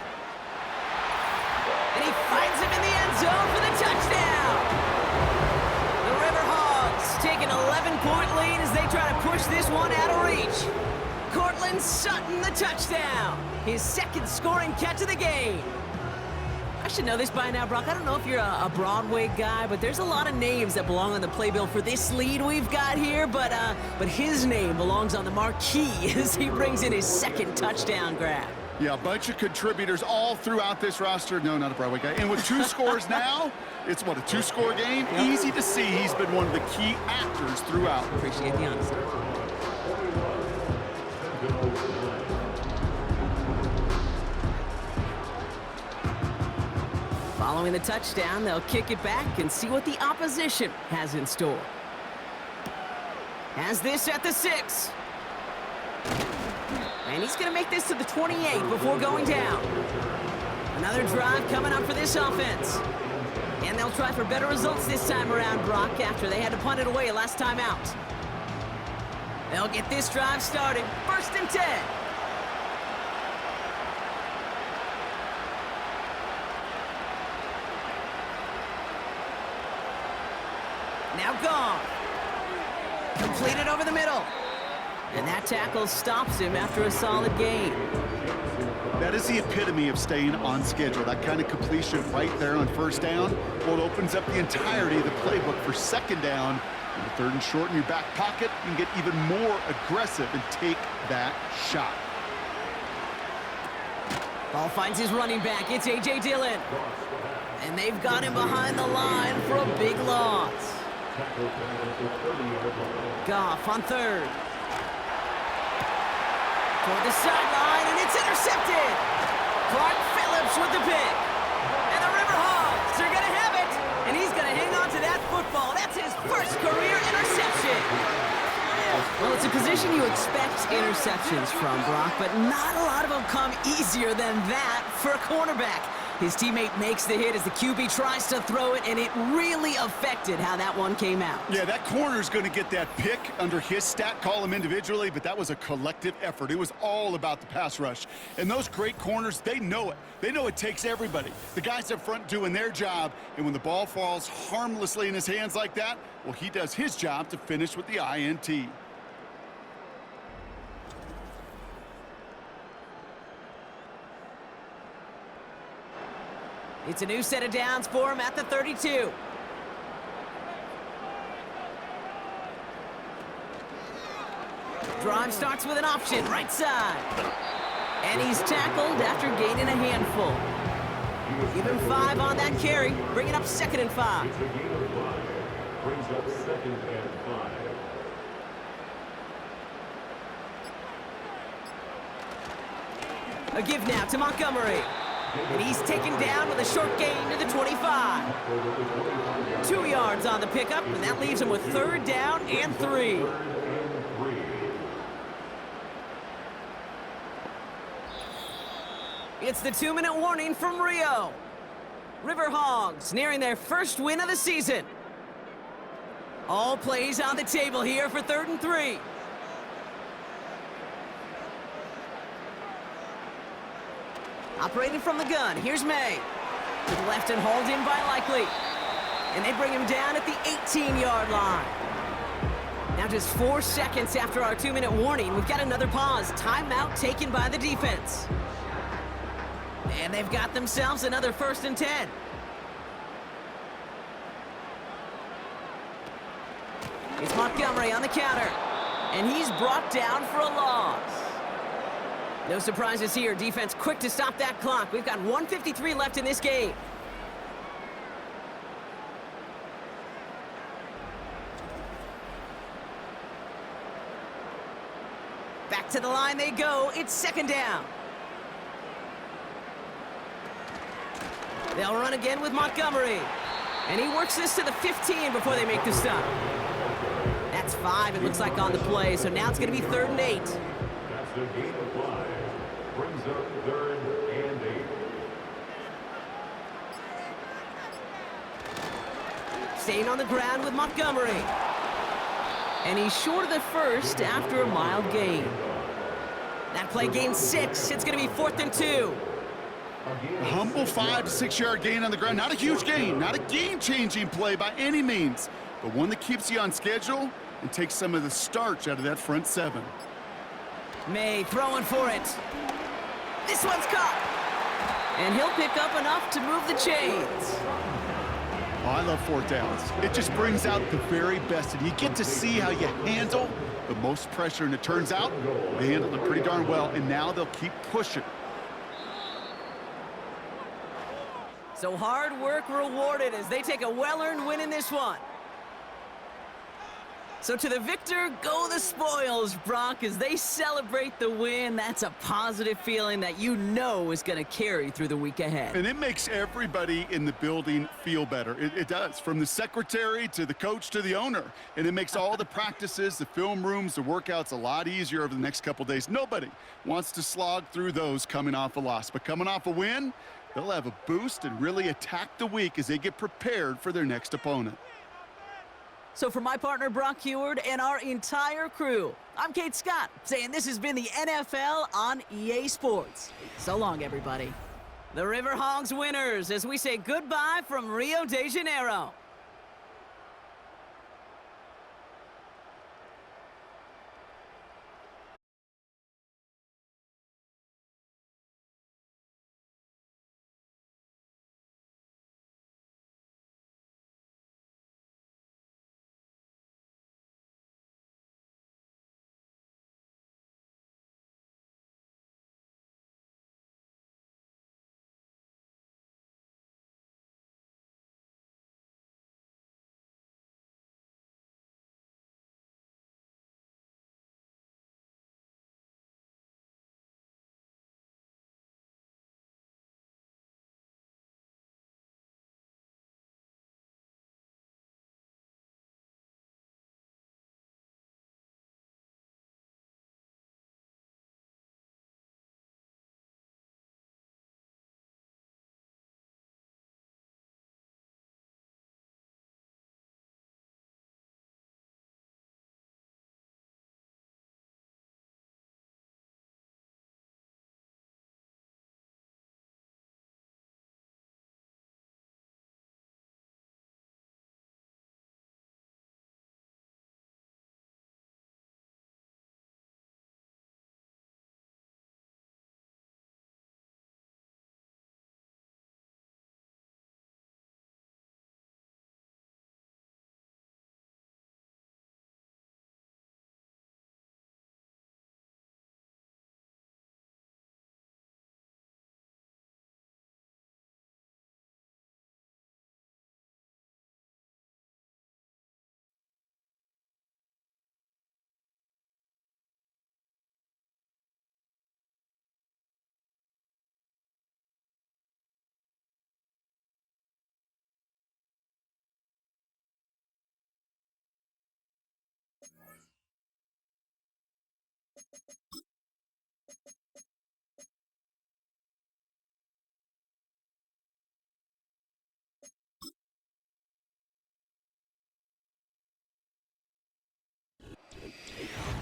And he finds him in the end zone for the touchdown. The Riverhawks take an 11-point lead as they try to push this one out of reach. Cortland Sutton, the touchdown. His 2nd scoring catch of the game. I should know this by now, Brock. I don't know if you're a Broadway guy, but there's a lot of names that belong on the playbill for this lead we've got here, but his name belongs on the marquee as he brings in his 2nd touchdown grab. Yeah, a bunch of contributors all throughout this roster. No, not a Broadway guy. And with 2 scores now, it's what, a 2-score game? Yep. Easy to see he's been one of the key actors throughout. Appreciate the honesty. Following the touchdown, they'll kick it back and see what the opposition has in store. Has this at the 6. And he's going to make this to the 28 before going down. Another drive coming up for this offense. And they'll try for better results this time around, Brock, after they had to punt it away last time out. They'll get this drive started. 1st and 10. Now gone. Completed over the middle. And that tackle stops him after a solid gain. That is the epitome of staying on schedule. That kind of completion right there on 1st down. Well, it opens up the entirety of the playbook for 2nd down. And 3rd and short in your back pocket, you can get even more aggressive and take that shot. Ball finds his running back. It's A.J. Dillon. And they've got him behind the line for a big loss. Goff on 3rd. Toward the sideline, and it's intercepted. Clark Phillips with the pick. And the Riverhawks are going to have it. And he's going to hang on to that football. That's his 1st career interception. Well, it's a position you expect interceptions from, Brock, but not a lot of them come easier than that for a cornerback. His teammate makes the hit as the QB tries to throw it, and it really affected how that one came out. Yeah, that corner's going to get that pick under his stat column individually, but that was a collective effort. It was all about the pass rush. And those great corners, they know it. They know it takes everybody. The guys up front doing their job, and when the ball falls harmlessly in his hands like that, well, he does his job to finish with the INT. It's a new set of downs for him at the 32. Drive starts with an option, right side. And he's tackled after gaining a handful. Give him 5 on that carry, bringing up 2nd and 5. It's a gain of 5. Brings up 2nd and 5. A give now to Montgomery. And he's taken down with a short gain to the 25. 2 yards on the pickup, and that leaves him with 3rd down and 3. It's the 2-minute warning from Rio. Riverhawks nearing their 1st win of the season. All plays on the table here for 3rd and 3. Operating from the gun, here's May. To the left and hauled in by Likely. And they bring him down at the 18-yard line. Now just 4 seconds after our 2-minute warning, we've got another pause. Timeout taken by the defense. And they've got themselves another 1st and 10. It's Montgomery on the counter. And he's brought down for a loss. No surprises here. Defense quick to stop that clock. We've got 1:53 left in this game. Back to the line they go. It's 2nd down. They'll run again with Montgomery. And he works this to the 15 before they make the stop. That's 5, it looks like, on the play. So now it's going to be 3rd and 8. That's the gain of 5. Brings up 3rd and 8. Staying on the ground with Montgomery. And he's short of the 1st after a mild gain. That play gains 6. It's going to be 4th and 2. A humble 5 to 6 yard gain on the ground. Not a huge gain, not a game-changing play by any means, but one that keeps you on schedule and takes some of the starch out of that front 7. May throwing for it. This one's caught. And he'll pick up enough to move the chains. Oh, I love 4th downs. It just brings out the very best, and you get to see how you handle the most pressure, and it turns out they handled it pretty darn well, and now they'll keep pushing. So hard work rewarded as they take a well-earned win in this one. So to the victor, go the spoils, Brock, as they celebrate the win. That's a positive feeling that you know is going to carry through the week ahead. And it makes everybody in the building feel better. It does, from the secretary to the coach to the owner. And it makes all the practices, the film rooms, the workouts a lot easier over the next couple days. Nobody wants to slog through those coming off a loss. But coming off a win, they'll have a boost and really attack the week as they get prepared for their next opponent. So for my partner, Brock Heward, and our entire crew, I'm Kate Scott, saying this has been the NFL on EA Sports. So long, everybody. The Riverhogs winners as we say goodbye from Rio de Janeiro.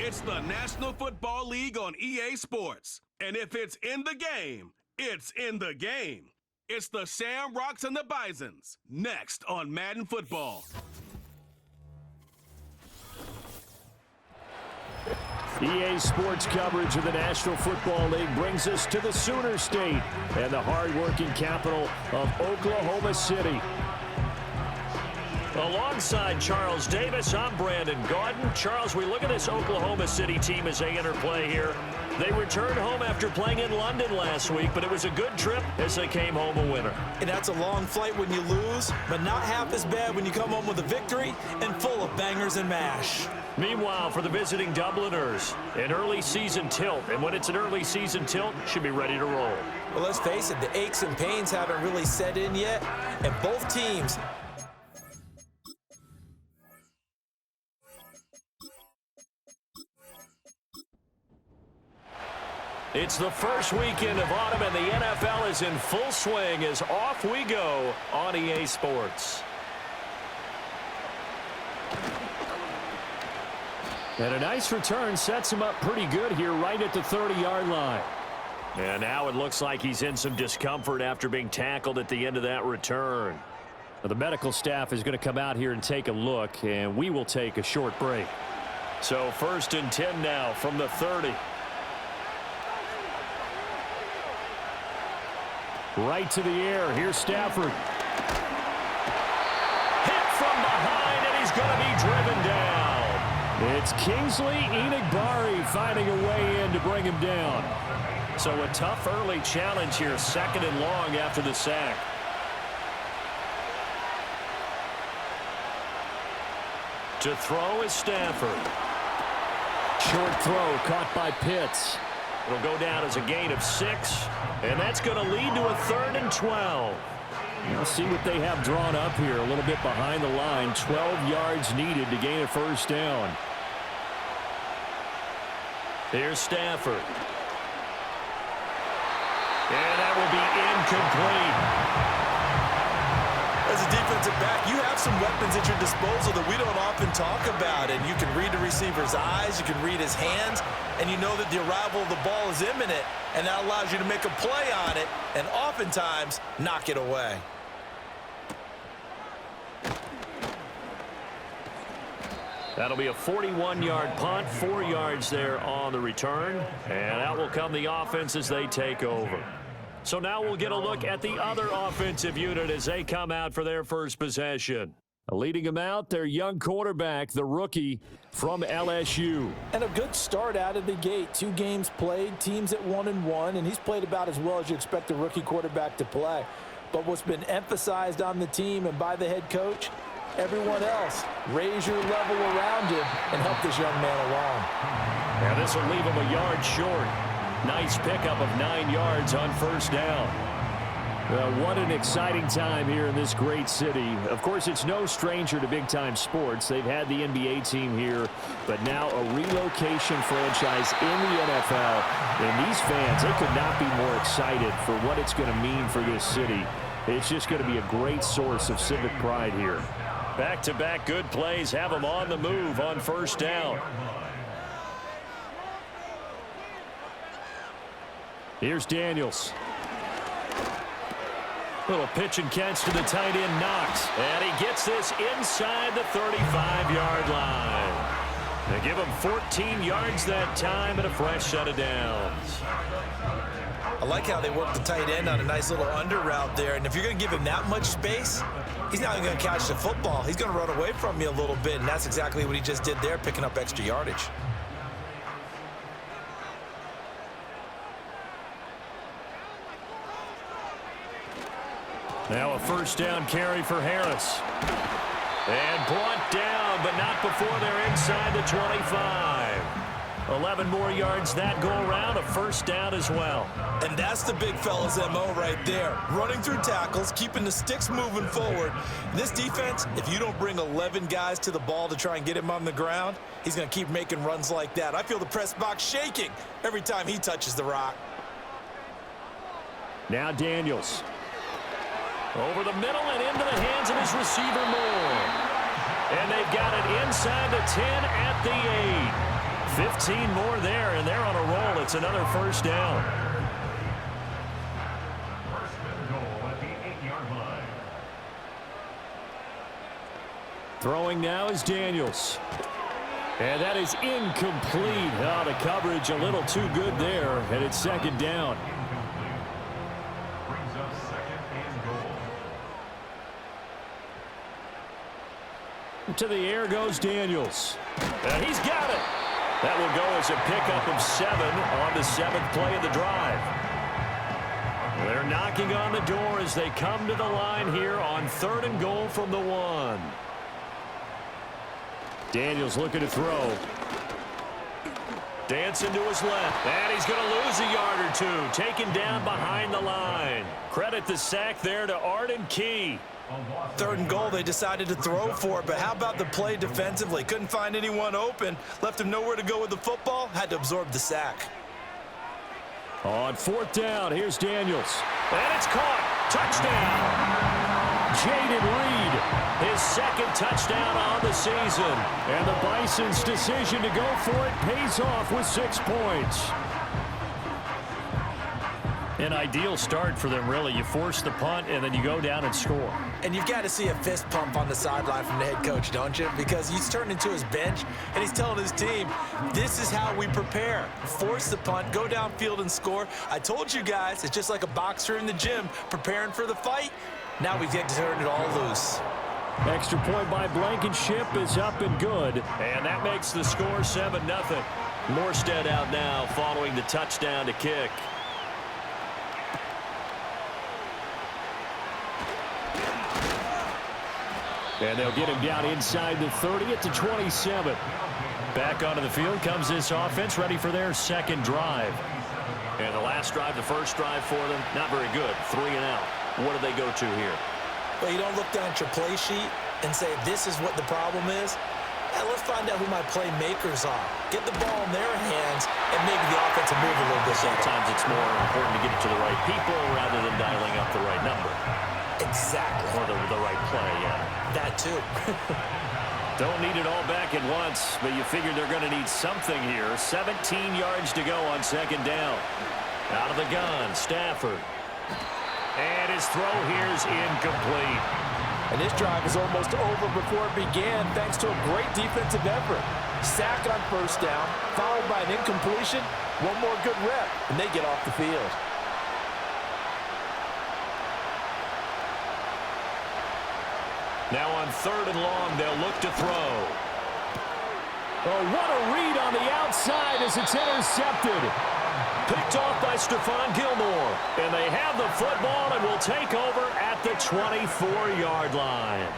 It's the National Football League on EA Sports. And if it's in the game, it's in the game. It's the Shamrocks and the Bisons, next on Madden Football. EA Sports coverage of the National Football League brings us to the Sooner State and the hard-working capital of Oklahoma City. Alongside Charles Davis, I'm Brandon Gaudin. Charles, we look at this Oklahoma City team as they enter play here. They returned home after playing in London last week, but it was a good trip as they came home a winner. And that's a long flight when you lose, but not half as bad when you come home with a victory and full of bangers and mash. Meanwhile, for the visiting Dubliners, an early season tilt. And when it's an early season tilt, should be ready to roll. Well, let's face it, the aches and pains haven't really set in yet, and both teams It's the first weekend of autumn, and the NFL is in full swing as off we go on EA Sports. And a nice return sets him up pretty good here right at the 30-yard line. And now it looks like he's in some discomfort after being tackled at the end of that return. Well, the medical staff is going to come out here and take a look, and we will take a short break. So 1st and 10 now from the 30. Right to the air. Here's Stafford. Hit from behind, and he's going to be driven down. It's Kingsley Enagbari finding a way in to bring him down. So a tough early challenge here, 2nd and long after the sack. To throw is Stafford. Short throw caught by Pitts. It'll go down as a gain of 6, and that's going to lead to a 3rd and 12. We'll see what they have drawn up here. A little bit behind the line. 12 yards needed to gain a first down. Here's Stafford. And that will be incomplete. As a defensive back, you have some weapons at your disposal that we don't often talk about. And you can read the receiver's eyes, you can read his hands, and you know that the arrival of the ball is imminent, and that allows you to make a play on it and oftentimes knock it away. That'll be a 41-yard punt, 4 yards there on the return, and that will come the offense as they take over. So now we'll get a look at the other offensive unit as they come out for their first possession. Leading them out, their young quarterback, the rookie from LSU. And a good start out of the gate. 2 games played, teams at 1-1, and he's played about as well as you expect a rookie quarterback to play. But what's been emphasized on the team and by the head coach, everyone else, raise your level around him and help this young man along. Now this will leave him a yard short. Nice pickup of 9 yards on first down. What an exciting time here in this great city. Of course, it's no stranger to big-time sports. They've had the NBA team here, but now a relocation franchise in the NFL. And these fans, they could not be more excited for what it's going to mean for this city. It's just going to be a great source of civic pride here. Back-to-back good plays have them on the move on first down. Here's Daniels. Little pitch and catch to the tight end, Knox. And he gets this inside the 35-yard line. They give him 14 yards that time and a fresh set of downs. I like how they work the tight end on a nice little under route there. And if you're going to give him that much space, he's not even going to catch the football. He's going to run away from you a little bit, and that's exactly what he just did there, picking up extra yardage. Now a first down carry for Harris. And brought down, but not before they're inside the 25. 11 more yards that go around, a first down as well. And that's the big fella's MO right there. Running through tackles, keeping the sticks moving forward. This defense, if you don't bring 11 guys to the ball to try and get him on the ground, he's going to keep making runs like that. I feel the press box shaking every time he touches the rock. Now Daniels. Over the middle and into the hands of his receiver Moore. And they've got it inside the 10 at the 8. 15 more there, and they're on a roll. It's another first down. First and goal at the 8-yard line. Throwing now is Daniels. And that is incomplete. Oh, the coverage a little too good there, and it's second down. Brings up second and goal. To the air goes Daniels. And he's got it. That will go as a pickup of 7 on the 7th play of the drive. They're knocking on the door as they come to the line here on 3rd and goal from the 1. Daniels looking to throw. Dancing to his left. And he's going to lose a yard or 2. Taken down behind the line. Credit the sack there to Arden Key. 3rd and goal, they decided to throw for it, but how about the play defensively? Couldn't find anyone open, left him nowhere to go with the football, had to absorb the sack. On 4th down, here's Daniels. And it's caught. Touchdown. Jaden Reed, His 2nd touchdown on the season. and the Bison's decision to go for it pays off with 6 points. An ideal start for them, really. You force the punt, and then you go down and score. And you've got to see a fist pump on the sideline from the head coach, don't you? Because he's turned into his bench, and he's telling his team, this is how we prepare. Force the punt, go downfield and score. I told you guys, it's just like a boxer in the gym preparing for the fight. Now we get to turn it all loose. Extra point by Blankenship is up and good. And that makes the score 7-0. Morstead out now following the touchdown to kick. And they'll get him down inside the 30 at the 27. Back onto the field comes this offense, ready for their second drive. And the last drive, the first drive for them, not very good. 3 and out. What do they go to here? Well, you don't look down at your play sheet and say, this is what the problem is. Yeah, let's find out who my playmakers are. Get the ball in their hands and maybe the offense will move a little bit. Sometimes it's more important to get it to the right people rather than dialing up the right number. Exactly. Or the right play, yeah. That too. Don't need it all back at once, but you figure they're going to need something here. 17 yards to go on second down. Out of the gun, Stafford. And his throw here's incomplete. And this drive is almost over before it began thanks to a great defensive effort. Sack on first down, followed by an incompletion. One more good rep, and they get off the field. Now on 3rd and long, they'll look to throw. Oh, what a read on the outside as it's intercepted. Picked off by Stephon Gilmore. And they have the football and will take over at the 24-yard line.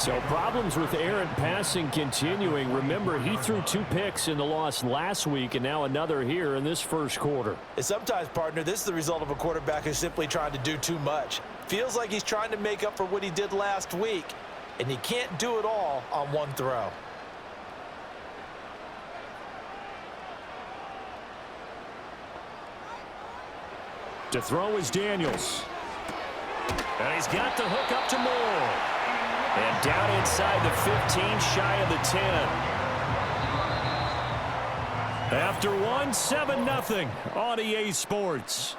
So problems with errant passing continuing. Remember, he threw 2 picks in the loss last week and now another here in this first quarter. And sometimes, partner, this is the result of a quarterback who's simply trying to do too much. Feels like he's trying to make up for what he did last week, and he can't do it all on one throw. To throw is Daniels. And he's got the hook up to Moore. And down inside the 15, shy of the 10. After 1, 7-0 on EA Sports.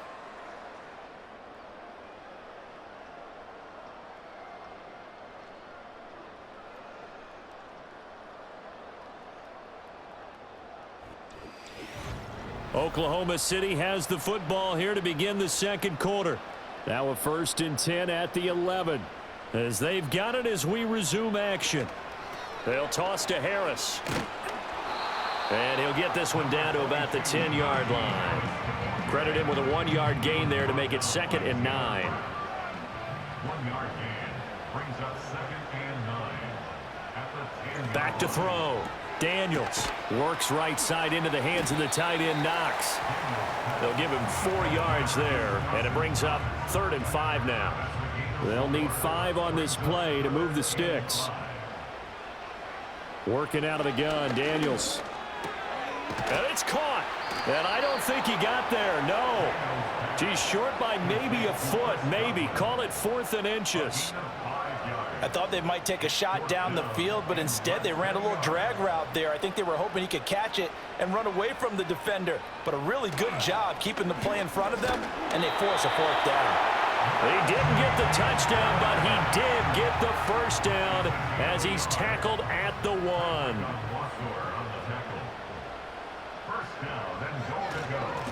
Oklahoma City has the football here to begin the second quarter. Now a 1st and 10 at the 11. As they've got it as we resume action. They'll toss to Harris. And he'll get this one down to about the 10-yard line. Credit him with a 1-yard gain there to make it 2nd and 9. 1-yard gain brings up 2nd and 9. At the 10-yard Back to throw. Daniels works right side into the hands of the tight end Knox. They'll give him 4 yards there, and it brings up 3rd and 5 now. They'll need 5 on this play to move the sticks. Working out of the gun, Daniels. And it's caught. And I don't think he got there, no. He's short by maybe a foot, maybe. Call it 4th and inches. I thought they might take a shot down the field, but instead they ran a little drag route there. I think they were hoping he could catch it and run away from the defender. But a really good job keeping the play in front of them, and they force a 4th down. He didn't get the touchdown, but he did get the first down as he's tackled at the 1.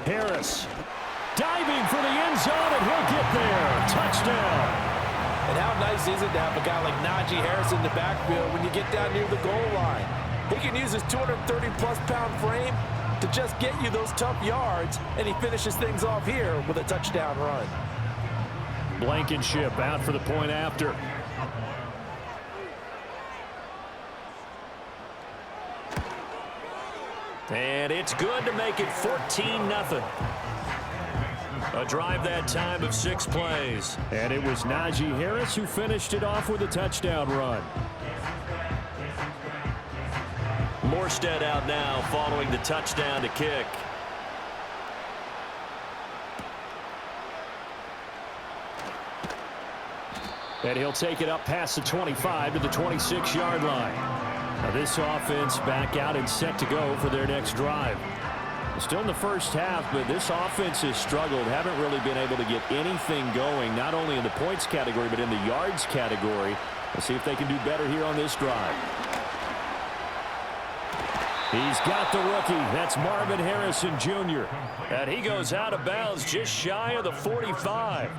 Harris diving for the end zone, and he'll get there. Touchdown. And how nice is it to have a guy like Najee Harris in the backfield when you get down near the goal line? He can use his 230-plus pound frame to just get you those tough yards, and he finishes things off here with a touchdown run. Blankenship out for the point after. And it's good to make it 14-0. A drive that time of 6 plays. And it was Najee Harris who finished it off with a touchdown run. Morstead out now following the touchdown to kick. And he'll take it up past the 25 to the 26-yard line. Now this offense back out and set to go for their next drive. Still in the first half, but this offense has struggled. Haven't really been able to get anything going, not only in the points category, but in the yards category. Let's see if they can do better here on this drive. He's got the rookie. That's Marvin Harrison Jr. And he goes out of bounds just shy of the 45.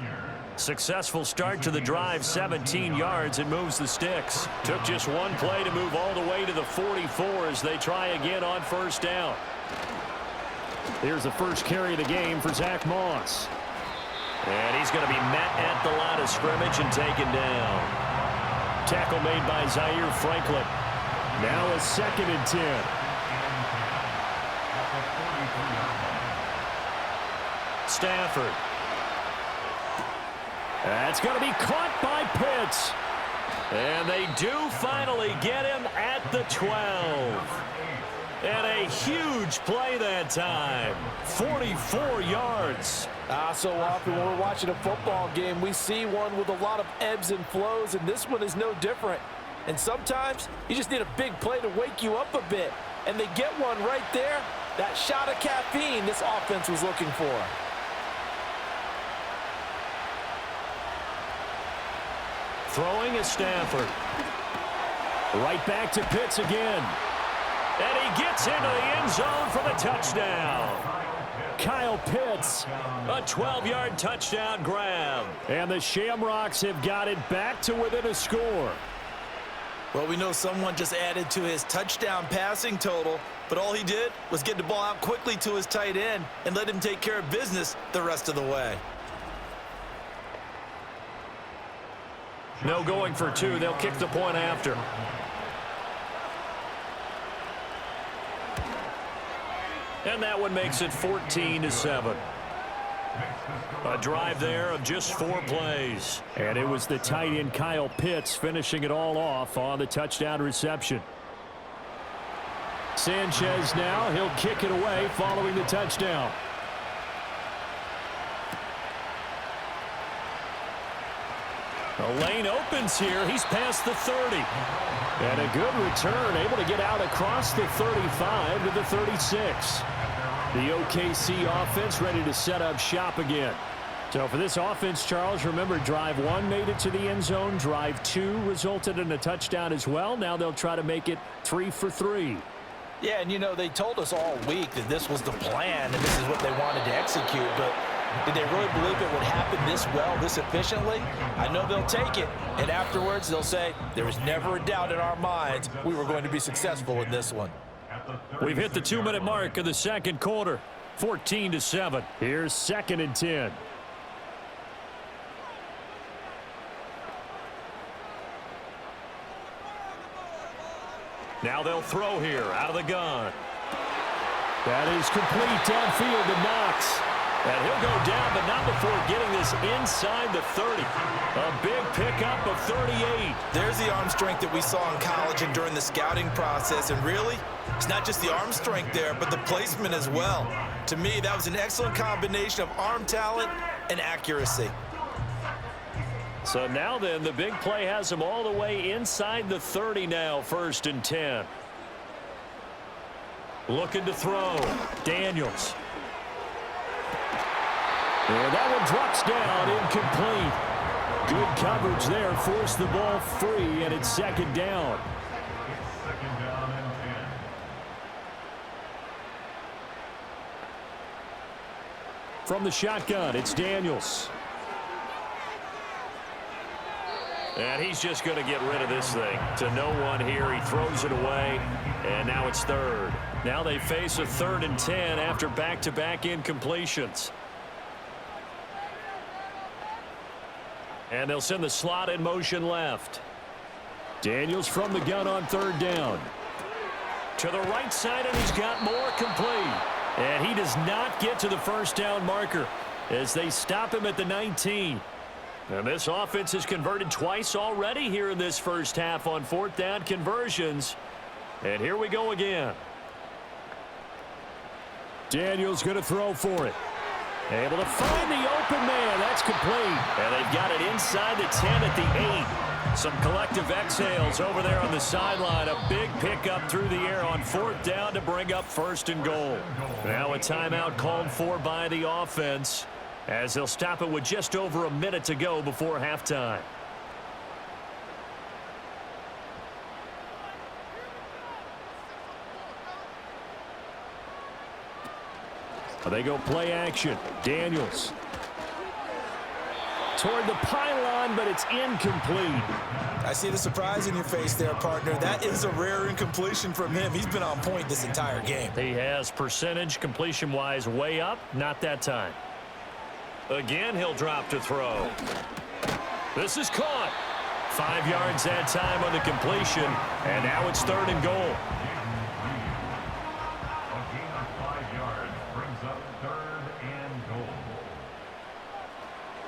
Successful start to the drive, 17 yards, and moves the sticks. Took just one play to move all the way to the 44 as they try again on first down. Here's the first carry of the game for Zach Moss. And he's going to be met at the line of scrimmage and taken down. tackle made by Zaire Franklin. Now a 2nd and 10. Stafford. That's going to be caught by Pitts. And they do finally get him at the 12. And a huge play that time. 44 yards. So often when we're watching a football game, we see one with a lot of ebbs and flows, and this one is no different. And sometimes you just need a big play to wake you up a bit. And they get one right there. That shot of caffeine this offense was looking for. Throwing is Stafford. Right back to Pitts again. And he gets into the end zone for the touchdown. Kyle Pitts, a 12-yard touchdown grab. And the Shamrocks have got it back to within a score. Well, we know someone just added to his touchdown passing total, but all he did was get the ball out quickly to his tight end and let him take care of business the rest of the way. No going for 2. They'll kick the point after. And that one makes it 14-7. A drive there of just 4 plays. And it was the tight end Kyle Pitts finishing it all off on the touchdown reception. Sanchez now, he'll kick it away following the touchdown. The lane opens here. He's past the 30. And a good return, able to get out across the 35 to the 36. The OKC offense ready to set up shop again. So for this offense, Charles, remember, drive 1 made it to the end zone. Drive 2 resulted in a touchdown as well. Now they'll try to make it 3 for 3. Yeah, and you know, they told us all week that this was the plan and this is what they wanted to execute, but did they really believe it would happen this well, this efficiently? I know they'll take it, and afterwards they'll say, there was never a doubt in our minds we were going to be successful in this one. We've hit the 2-minute mark of the second quarter. 14-7. Here's 2nd and 10. Now they'll throw here out of the gun. That is complete downfield to Knox. And he'll go down, but not before getting this inside the 30. A big pickup of 38. There's the arm strength that we saw in college and during the scouting process. And really, it's not just the arm strength there, but the placement as well. To me, that was an excellent combination of arm talent and accuracy. So now then, the big play has him all the way inside the 30 now, 1st and 10. Looking to throw. Daniels. And that one drops down, incomplete. Good coverage there, forced the ball free, and it's 2nd down. From the shotgun, it's Daniels. And he's just going to get rid of this thing. To no one here, he throws it away, and now it's 3rd. Now they face a 3rd and 10 after back-to-back incompletions. And they'll send the slot in motion left. Daniels from the gun on 3rd down. To the right side, and he's got more complete. And he does not get to the 1st down marker as they stop him at the 19. And this offense has converted twice already here in this first half on 4th down conversions. And here we go again. Daniels going to throw for it. Able to find the open man. That's complete. And they've got it inside the 10 at the 8. Some collective exhales over there on the sideline. A big pickup through the air on 4th down to bring up 1st and goal. Now a timeout called for by the offense as they'll stop it with just over a minute to go before halftime. They go play action. Daniels. Toward the pylon, but it's incomplete. I see the surprise in your face there, partner. That is a rare incompletion from him. He's been on point this entire game. He has percentage completion-wise way up. Not that time. Again, he'll drop to throw. This is caught. 5 yards that time on the completion, and now it's 3rd and goal. A gain of 5 yards brings up 3rd and goal.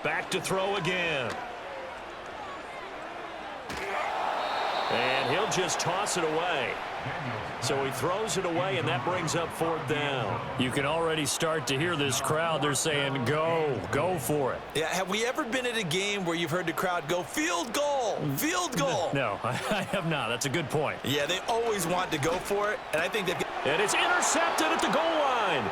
Back to throw again. And he'll just toss it away. So he throws it away, and that brings up 4th down. You can already start to hear this crowd. They're saying, go for it. Yeah, have we ever been at a game where you've heard the crowd go, field goal, field goal? No, I have not. That's a good point. Yeah, they always want to go for it, and I think they've... And it's intercepted at the goal line.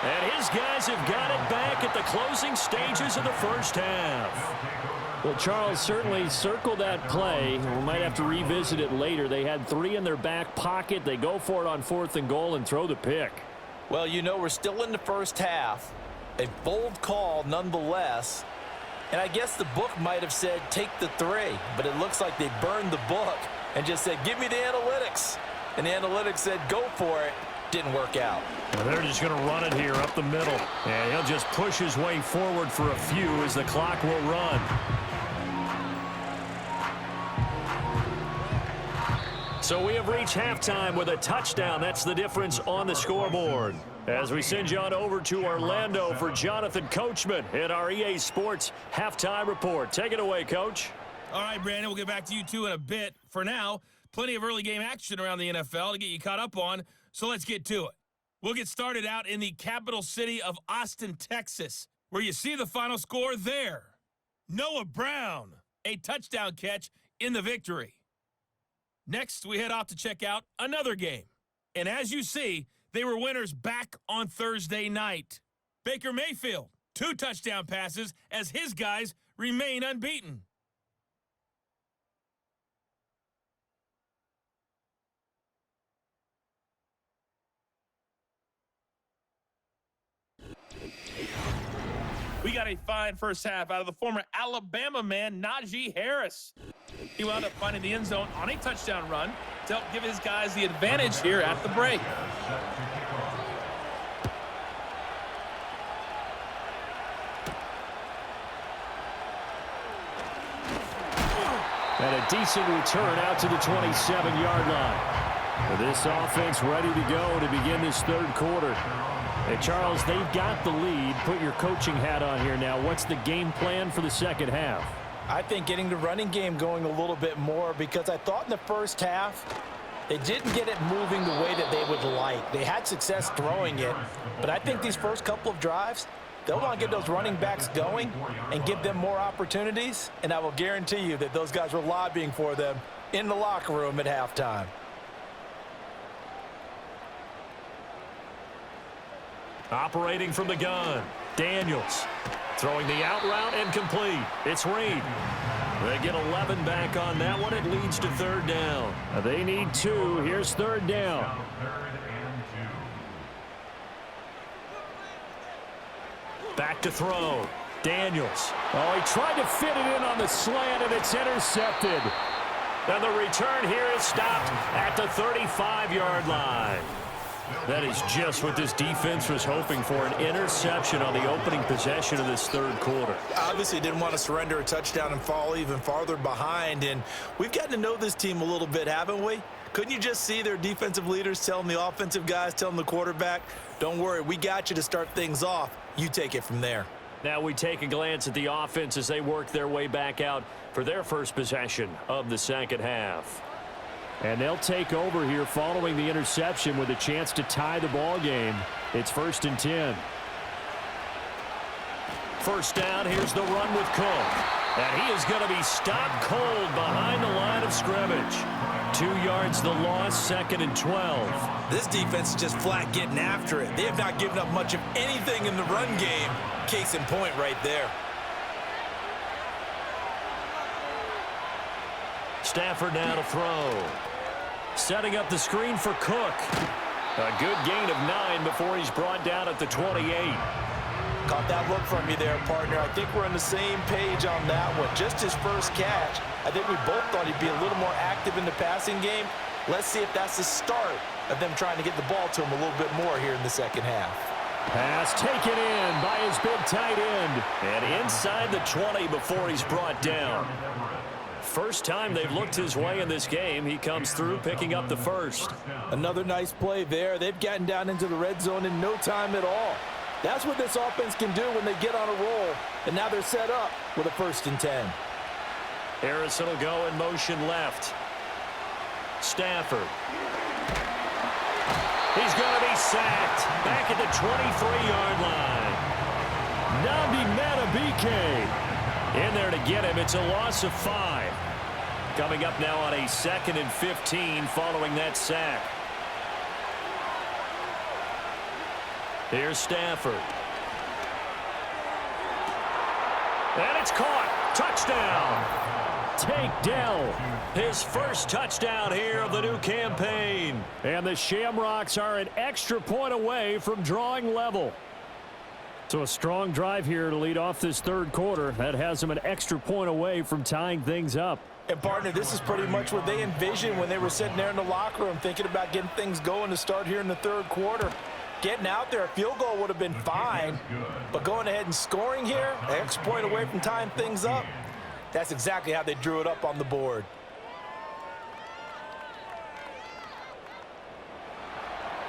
And his guys have got it back at the closing stages of the first half. Well, Charles, certainly circle that play. We might have to revisit it later. They had 3 in their back pocket. They go for it on 4th and goal and throw the pick. Well, you know, we're still in the first half. A bold call nonetheless. And I guess the book might have said take the 3, but it looks like they burned the book and just said, give me the analytics. And the analytics said, go for it. Didn't work out. Well, they're just going to run it here up the middle. And he'll just push his way forward for a few as the clock will run. So we have reached halftime with a touchdown. That's the difference on the scoreboard. As we send you on over to Orlando for Jonathan Coachman in our EA Sports Halftime Report. Take it away, Coach. All right, Brandon, we'll get back to you two in a bit. For now, plenty of early game action around the NFL to get you caught up on, so let's get to it. We'll get started out in the capital city of Austin, Texas, where you see the final score there. Noah Brown, a touchdown catch in the victory. Next, we head off to check out another game. And as you see, they were winners back on Thursday night. Baker Mayfield, 2 touchdown passes as his guys remain unbeaten. We got a fine first half out of the former Alabama man, Najee Harris. He wound up finding the end zone on a touchdown run to help give his guys the advantage here at the break. And a decent return out to the 27-yard line. This offense ready to go to begin this 3rd quarter. Hey, Charles, they've got the lead. Put your coaching hat on here now. What's the game plan for the second half? I think getting the running game going a little bit more, because I thought in the first half they didn't get it moving the way that they would like. They had success throwing it, but I think these first couple of drives, they'll want to get those running backs going and give them more opportunities, and I will guarantee you that those guys were lobbying for them in the locker room at halftime. Operating from the gun, Daniels. Throwing the out route and complete. It's Reed. They get 11 back on that one. It leads to 3rd down. They need 2. Here's 3rd down. Now 3rd and 2. Back to throw. Daniels. Oh, he tried to fit it in on the slant, and it's intercepted. And the return here is stopped at the 35-yard line. That is just what this defense was hoping for, an interception on the opening possession of this 3rd quarter. Obviously didn't want to surrender a touchdown and fall even farther behind, and we've gotten to know this team a little bit, haven't we? Couldn't you just see their defensive leaders telling the offensive guys, telling the quarterback, don't worry, we got you to start things off. You take it from there. Now we take a glance at the offense as they work their way back out for their first possession of the second half. And they'll take over here following the interception with a chance to tie the ball game. It's 1st and 10. First down, here's the run with Cook. And he is going to be stopped cold behind the line of scrimmage. 2 yards the loss, 2nd and 12. This defense is just flat getting after it. They have not given up much of anything in the run game. Case in point right there. Stafford now to throw. Setting up the screen for Cook. A good gain of 9 before he's brought down at the 28. Caught that look from you there, partner. I think we're on the same page on that one. Just his first catch. I think we both thought he'd be a little more active in the passing game. Let's see if that's the start of them trying to get the ball to him a little bit more here in the second half. Pass taken in by his big tight end. And inside the 20 before he's brought down. First time they've looked his way in this game. He comes through picking up the first. Another nice play there. They've gotten down into the red zone in no time at all. That's what this offense can do when they get on a roll. And now they're set up with a 1st and 10. Harrison will go in motion left. Stafford. He's going to be sacked back at the 23-yard line. Nnamdi Madubuike in there to get him. It's a loss of 5. Coming up now on a 2nd and 15 following that sack. Here's Stafford. And it's caught. Touchdown. Tank Dell. His first touchdown here of the new campaign. And the Shamrocks are an extra point away from drawing level. So a strong drive here to lead off this 3rd quarter. That has them an extra point away from tying things up. And, partner, this is pretty much what they envisioned when they were sitting there in the locker room thinking about getting things going to start here in the 3rd quarter. Getting out there, a field goal would have been fine. But going ahead and scoring here, an extra point away from tying things up, that's exactly how they drew it up on the board.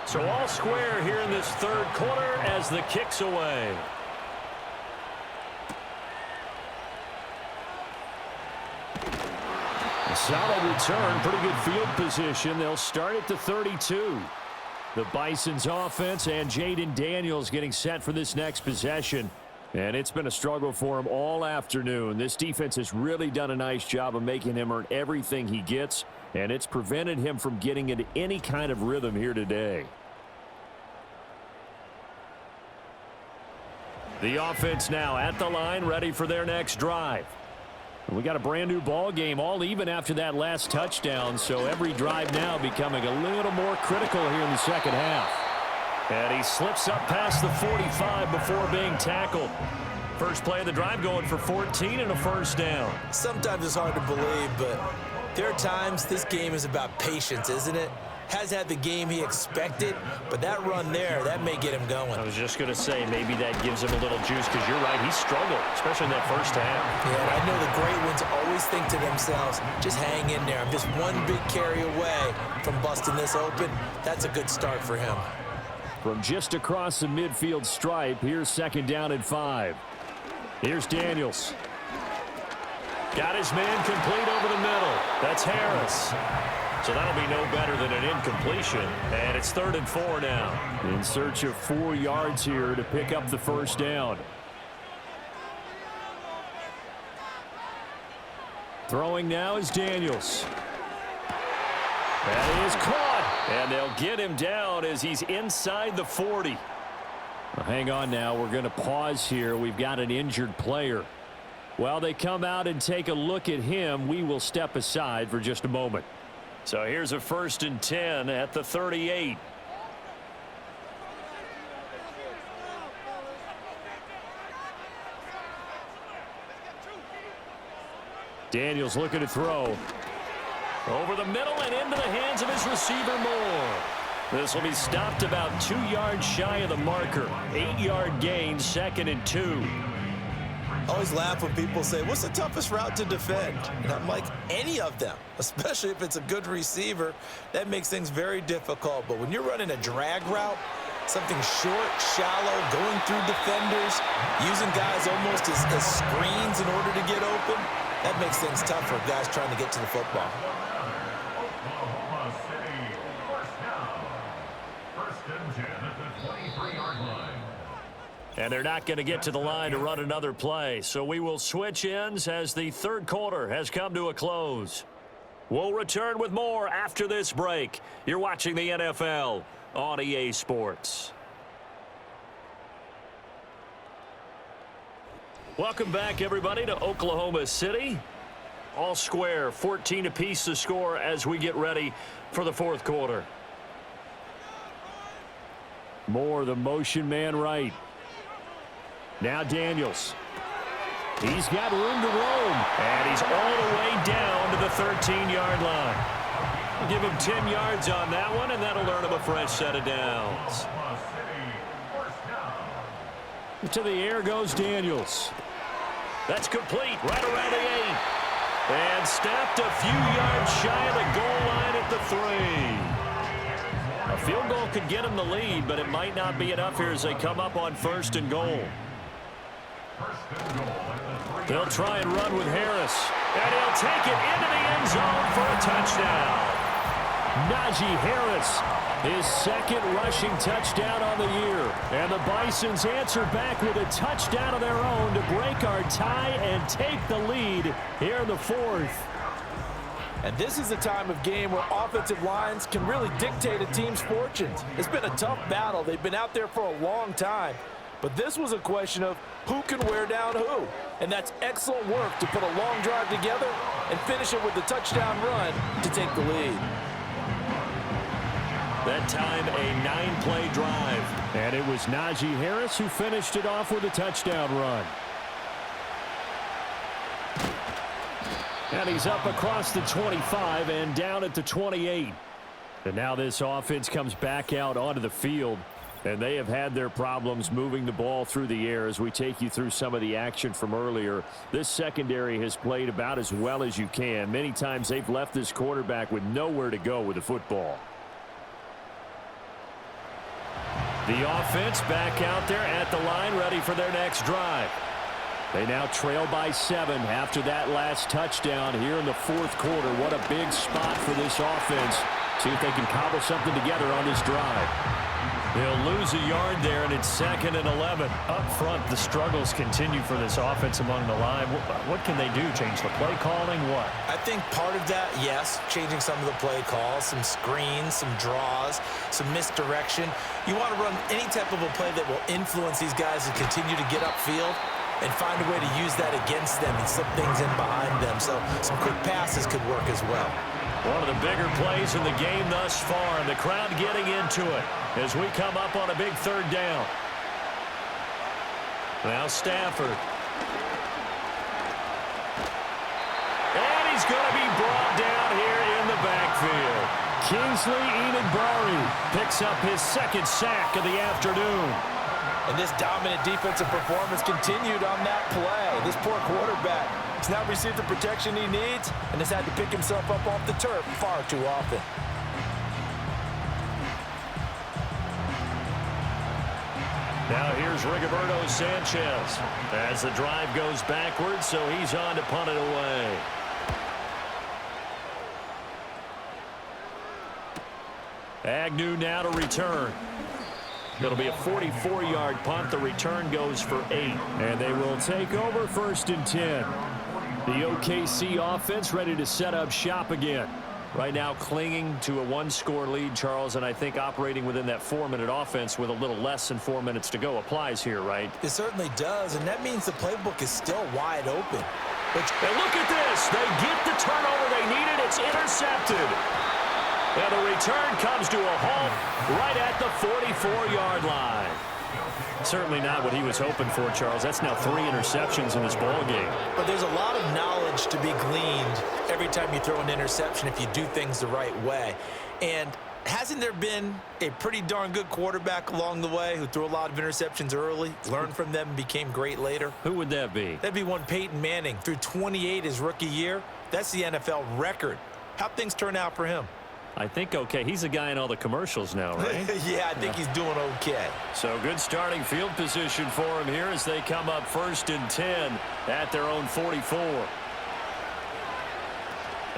So all square here in this 3rd quarter as the kick's away. A solid return, pretty good field position. They'll start at the 32. The Bison's offense and Jaden Daniels getting set for this next possession. And it's been a struggle for him all afternoon. This defense has really done a nice job of making him earn everything he gets, and it's prevented him from getting into any kind of rhythm here today. The offense now at the line, ready for their next drive. We got a brand new ball game, all even after that last touchdown, so every drive now becoming a little more critical here in the 2nd half. And he slips up past the 45 before being tackled. First play of the drive going for 14 and a 1st down. Sometimes it's hard to believe, but there are times this game is about patience, isn't it? Has had the game he expected, but that run there, that may get him going. I was just going to say, maybe that gives him a little juice, because you're right, he struggled, especially in that 1st half. Yeah, and I know the great ones always think to themselves, just hang in there. I'm just one big carry away from busting this open. That's a good start for him. From just across the midfield stripe, here's 2nd down and 5. Here's Daniels. Got his man complete over the middle. That's Harris. So that'll be no better than an incompletion. And it's 3rd and 4 now. In search of 4 yards here to pick up the 1st down. Throwing now is Daniels. That is caught. And they'll get him down as he's inside the 40. Well, hang on now. We're going to pause here. We've got an injured player. While they come out and take a look at him, we will step aside for just a moment. So here's a 1st and 10 at the 38. Daniels looking to throw. Over the middle and into the hands of his receiver Moore. This will be stopped about 2 yards shy of the marker. 8-yard gain, 2nd and 2. I always laugh when people say, what's the toughest route to defend? And I'm like, any of them, especially if it's a good receiver. That makes things very difficult. But when you're running a drag route, something short, shallow, going through defenders, using guys almost as screens in order to get open, that makes things tough for guys trying to get to the football. Oklahoma City, 1st down. 1st and 10 at the 23-yard line. And they're not going to get to the line to run another play. So we will switch ends as the 3rd quarter has come to a close. We'll return with more after this break. You're watching the NFL on EA Sports. Welcome back, everybody, to Oklahoma City. All square, 14 apiece to score as we get ready for the 4th quarter. Moore, the motion man right. Now Daniels. He's got room to roam. And he's all the way down to the 13-yard line. We'll give him 10 yards on that one, and that'll earn him a fresh set of downs. Oklahoma City, 1st down. To the air goes Daniels. That's complete right around the 8. And snapped a few yards shy of the goal line at the 3. A field goal could get him the lead, but it might not be enough here as they come up on 1st and goal. They'll try and run with Harris. And he'll take it into the end zone for a touchdown. Najee Harris, his 2nd rushing touchdown on the year. And the Bisons answer back with a touchdown of their own to break our tie and take the lead here in the 4th. And this is a time of game where offensive lines can really dictate a team's fortunes. It's been a tough battle. They've been out there for a long time. But this was a question of who can wear down who. And that's excellent work to put a long drive together and finish it with the touchdown run to take the lead. That time, a 9-play drive. And it was Najee Harris who finished it off with a touchdown run. And he's up across the 25 and down at the 28. And now this offense comes back out onto the field. And they have had their problems moving the ball through the air as we take you through some of the action from earlier. This secondary has played about as well as you can. Many times they've left this quarterback with nowhere to go with the football. The offense back out there at the line, ready for their next drive. They now trail by 7 after that last touchdown here in the 4th quarter. What a big spot for this offense. See if they can cobble something together on this drive. They'll lose a yard there, and it's 2nd and 11. Up front, the struggles continue for this offense among the line. What can they do? Change the play calling? What? I think part of that, yes, changing some of the play calls, some screens, some draws, some misdirection. You want to run any type of a play that will influence these guys to continue to get upfield and find a way to use that against them and slip things in behind them. So some quick passes could work as well. One of the bigger plays in the game thus far, and the crowd getting into it as we come up on a big 3rd down. Now Stafford. And he's going to be brought down here in the backfield. Kingsley Enagbari picks up his 2nd sack of the afternoon. And this dominant defensive performance continued on that play. This poor quarterback has now received the protection he needs and has had to pick himself up off the turf far too often. Now here's Rigoberto Sanchez as the drive goes backwards, so he's on to punt it away. Agnew now to return. It'll be a 44-yard punt. The return goes for 8. And they will take over 1st and 10. The OKC offense ready to set up shop again. Right now clinging to a 1-score lead, Charles, and I think operating within that 4-minute offense with a little less than 4 minutes to go applies here, right? It certainly does, and that means the playbook is still wide open. And look at this. They get the turnover they needed. It's intercepted. And the return comes to a halt right at the 44-yard line. Certainly not what he was hoping for, Charles. That's now 3 interceptions in this ball game. But there's a lot of knowledge to be gleaned every time you throw an interception if you do things the right way. And hasn't there been a pretty darn good quarterback along the way who threw a lot of interceptions early, learned from them, and became great later? Who would that be? That'd be one Peyton Manning. Threw 28 his rookie year. That's the NFL record. How'd things turn out for him? I think okay. He's a guy in all the commercials now, right? Yeah, I think he's doing okay. So good starting field position for him here as they come up 1st and 10 at their own 44.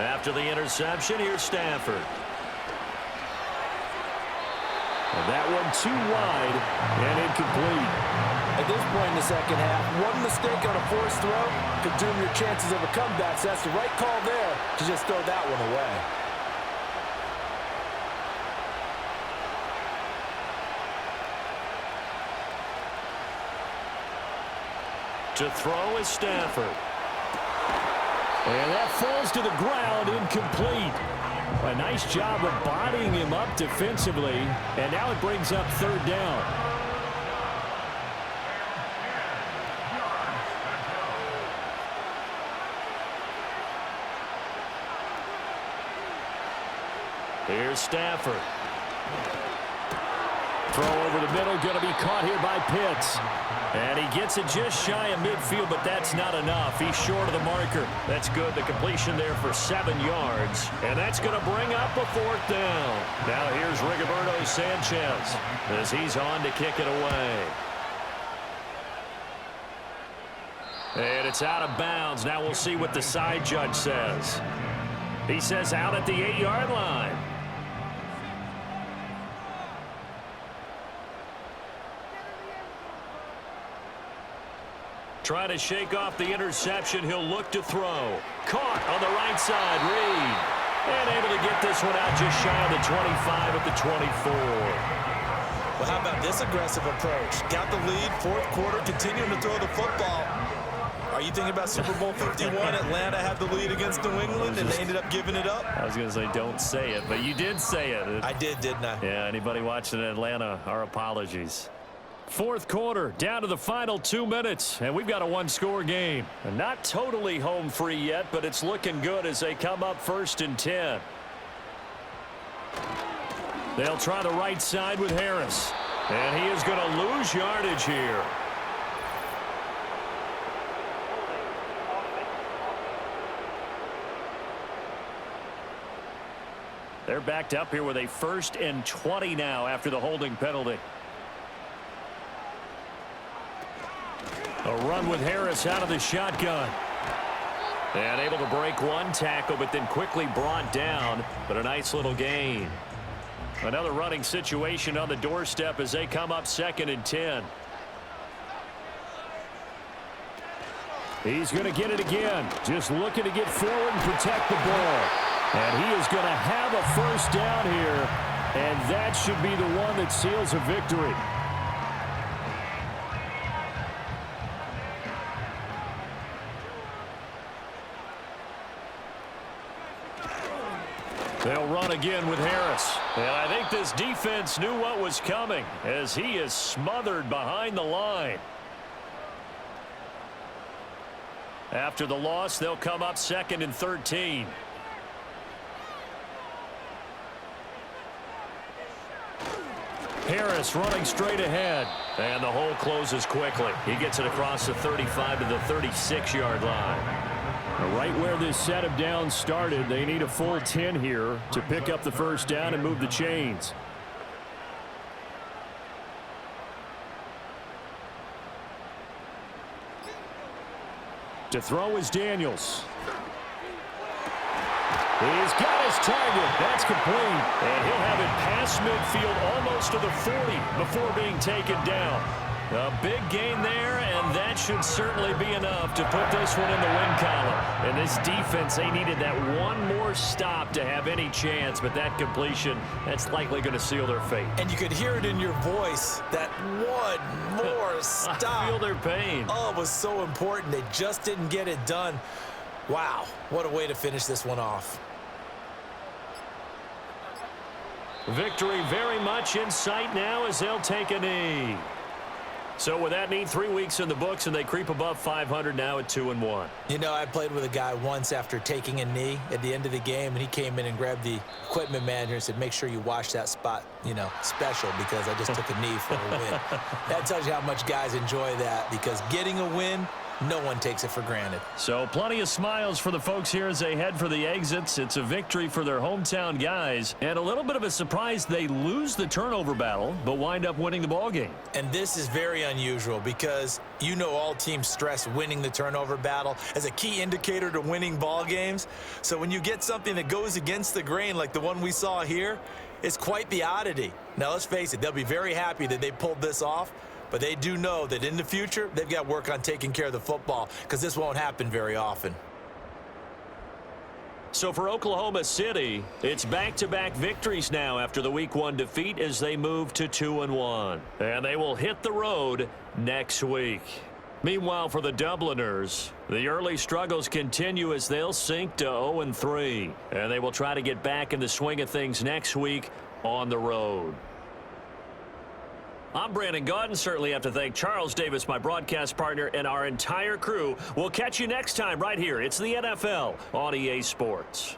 After the interception, here's Stafford. And that one too wide and incomplete. At this point in the second half, one mistake on a forced throw could doom your chances of a comeback. So that's the right call there to just throw that one away. To throw is Stafford. And that falls to the ground, incomplete. A nice job of bodying him up defensively, and now it brings up 3rd down. Here's Stafford. Throw over the middle, going to be caught here by Pitts. And he gets it just shy of midfield, but that's not enough. He's short of the marker. That's good. The completion there for 7 yards. And that's going to bring up a 4th down. Now here's Rigoberto Sanchez as he's on to kick it away. And it's out of bounds. Now we'll see what the side judge says. He says out at the 8-yard line. Trying to shake off the interception. He'll look to throw. Caught on the right side. Reed. And able to get this one out just shy of the 25 at the 24. Well, how about this aggressive approach? Got the lead, 4th quarter, continuing to throw the football. Are you thinking about Super Bowl 51? Atlanta had the lead against New England, and they ended up giving it up? I was going to say don't say it, but you did say it. I did, didn't I? Yeah, anybody watching Atlanta, our apologies. 4th quarter, down to the final 2 minutes, and we've got a 1-score game. And not totally home free yet, but it's looking good as they come up 1st and 10. They'll try the right side with Harris. And he is going to lose yardage here. They're backed up here with a 1st and 20 now after the holding penalty. A run with Harris out of the shotgun. And able to break one tackle, but then quickly brought down. But a nice little gain. Another running situation on the doorstep as they come up 2nd and 10. He's going to get it again. Just looking to get forward and protect the ball. And he is going to have a 1st down here. And that should be the one that seals a victory. They'll run again with Harris. And I think this defense knew what was coming as he is smothered behind the line. After the loss, they'll come up 2nd and 13. Harris running straight ahead. And the hole closes quickly. He gets it across the 35 to the 36-yard line. Right where this set of downs started, they need a full 10 here to pick up the 1st down and move the chains. To throw is Daniels. He's got his target. That's complete. And he'll have it past midfield almost to the 40 before being taken down. A big gain there, and that should certainly be enough to put this one in the win column. And this defense, they needed that one more stop to have any chance, but that completion, that's likely going to seal their fate. And you could hear it in your voice, that one more stop. I feel their pain. Oh, it was so important. They just didn't get it done. Wow, what a way to finish this one off. Victory very much in sight now as they'll take a knee. So with that knee, 3 weeks in the books, and they creep above 500 now at 2-1. You know, I played with a guy once after taking a knee at the end of the game, and he came in and grabbed the equipment manager and said, make sure you wash that spot, you know, special, because I just took a knee for a win. That tells you how much guys enjoy that, because getting a win, no one takes it for granted. So plenty of smiles for the folks here as they head for the exits. It's a victory for their hometown guys, and a little bit of a surprise they lose the turnover battle but wind up winning the ball game. And this is very unusual because you know all teams stress winning the turnover battle as a key indicator to winning ball games. So when you get something that goes against the grain like the one we saw here, it's quite the oddity. Now let's face it, they'll be very happy that they pulled this off. But they do know that in the future, they've got to work on taking care of the football because this won't happen very often. So for Oklahoma City, it's back-to-back victories now after the Week 1 defeat as they move to 2-1. And they will hit the road next week. Meanwhile, for the Dubliners, the early struggles continue as they'll sink to 0-3. And they will try to get back in the swing of things next week on the road. I'm Brandon Gaudin. Certainly have to thank Charles Davis, my broadcast partner, and our entire crew. We'll catch you next time right here. It's the NFL on EA Sports.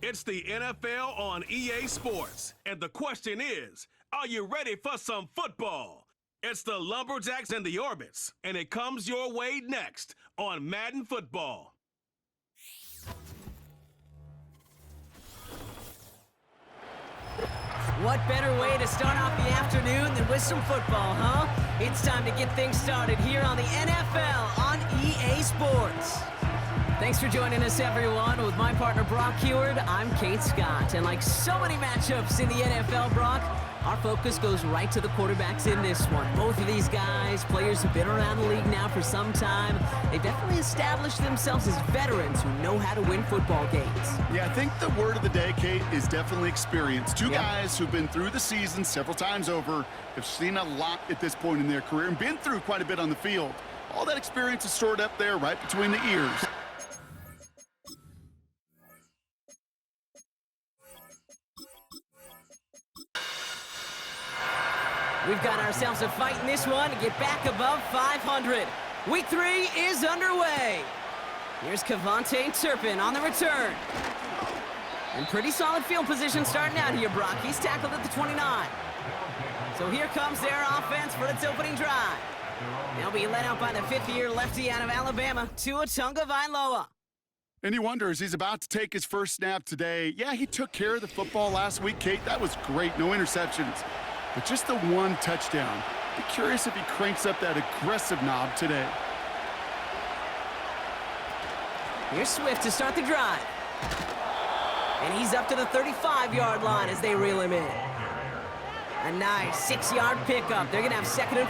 It's the NFL on EA Sports. And the question is, are you ready for some football? It's the Lumberjacks and the Orbits, and it comes your way next on Madden Football. What better way to start off the afternoon than with some football, huh? It's time to get things started here on the NFL on EA Sports. Thanks for joining us, everyone. With my partner, Brock Heward, I'm Kate Scott. And like so many matchups in the NFL, Brock, our focus goes right to the quarterbacks in this one. Both of these guys, players who've been around the league now for some time, they've definitely established themselves as veterans who know how to win football games. Yeah, I think the word of the day, Kate, is definitely experience. Two guys who've been through the season several times over, have seen a lot at this point in their career, and been through quite a bit on the field. All that experience is stored up there right between the ears. We've got ourselves a fight in this one to get back above 500. Week 3 is underway. Here's Kevontae Turpin on the return. And pretty solid field position starting out here, Brock. He's tackled at the 29. So here comes their offense for its opening drive. They'll be led out by the fifth-year lefty out of Alabama, Tua Tagovailoa. And he wonders, he's about to take his first snap today. Yeah, he took care of the football last week, Kate. That was great. No interceptions. But just the one touchdown. Be curious if he cranks up that aggressive knob today. Here's Swift to start the drive. And he's up to the 35-yard line as they reel him in. A nice 6-yard pickup. They're going to have 2nd and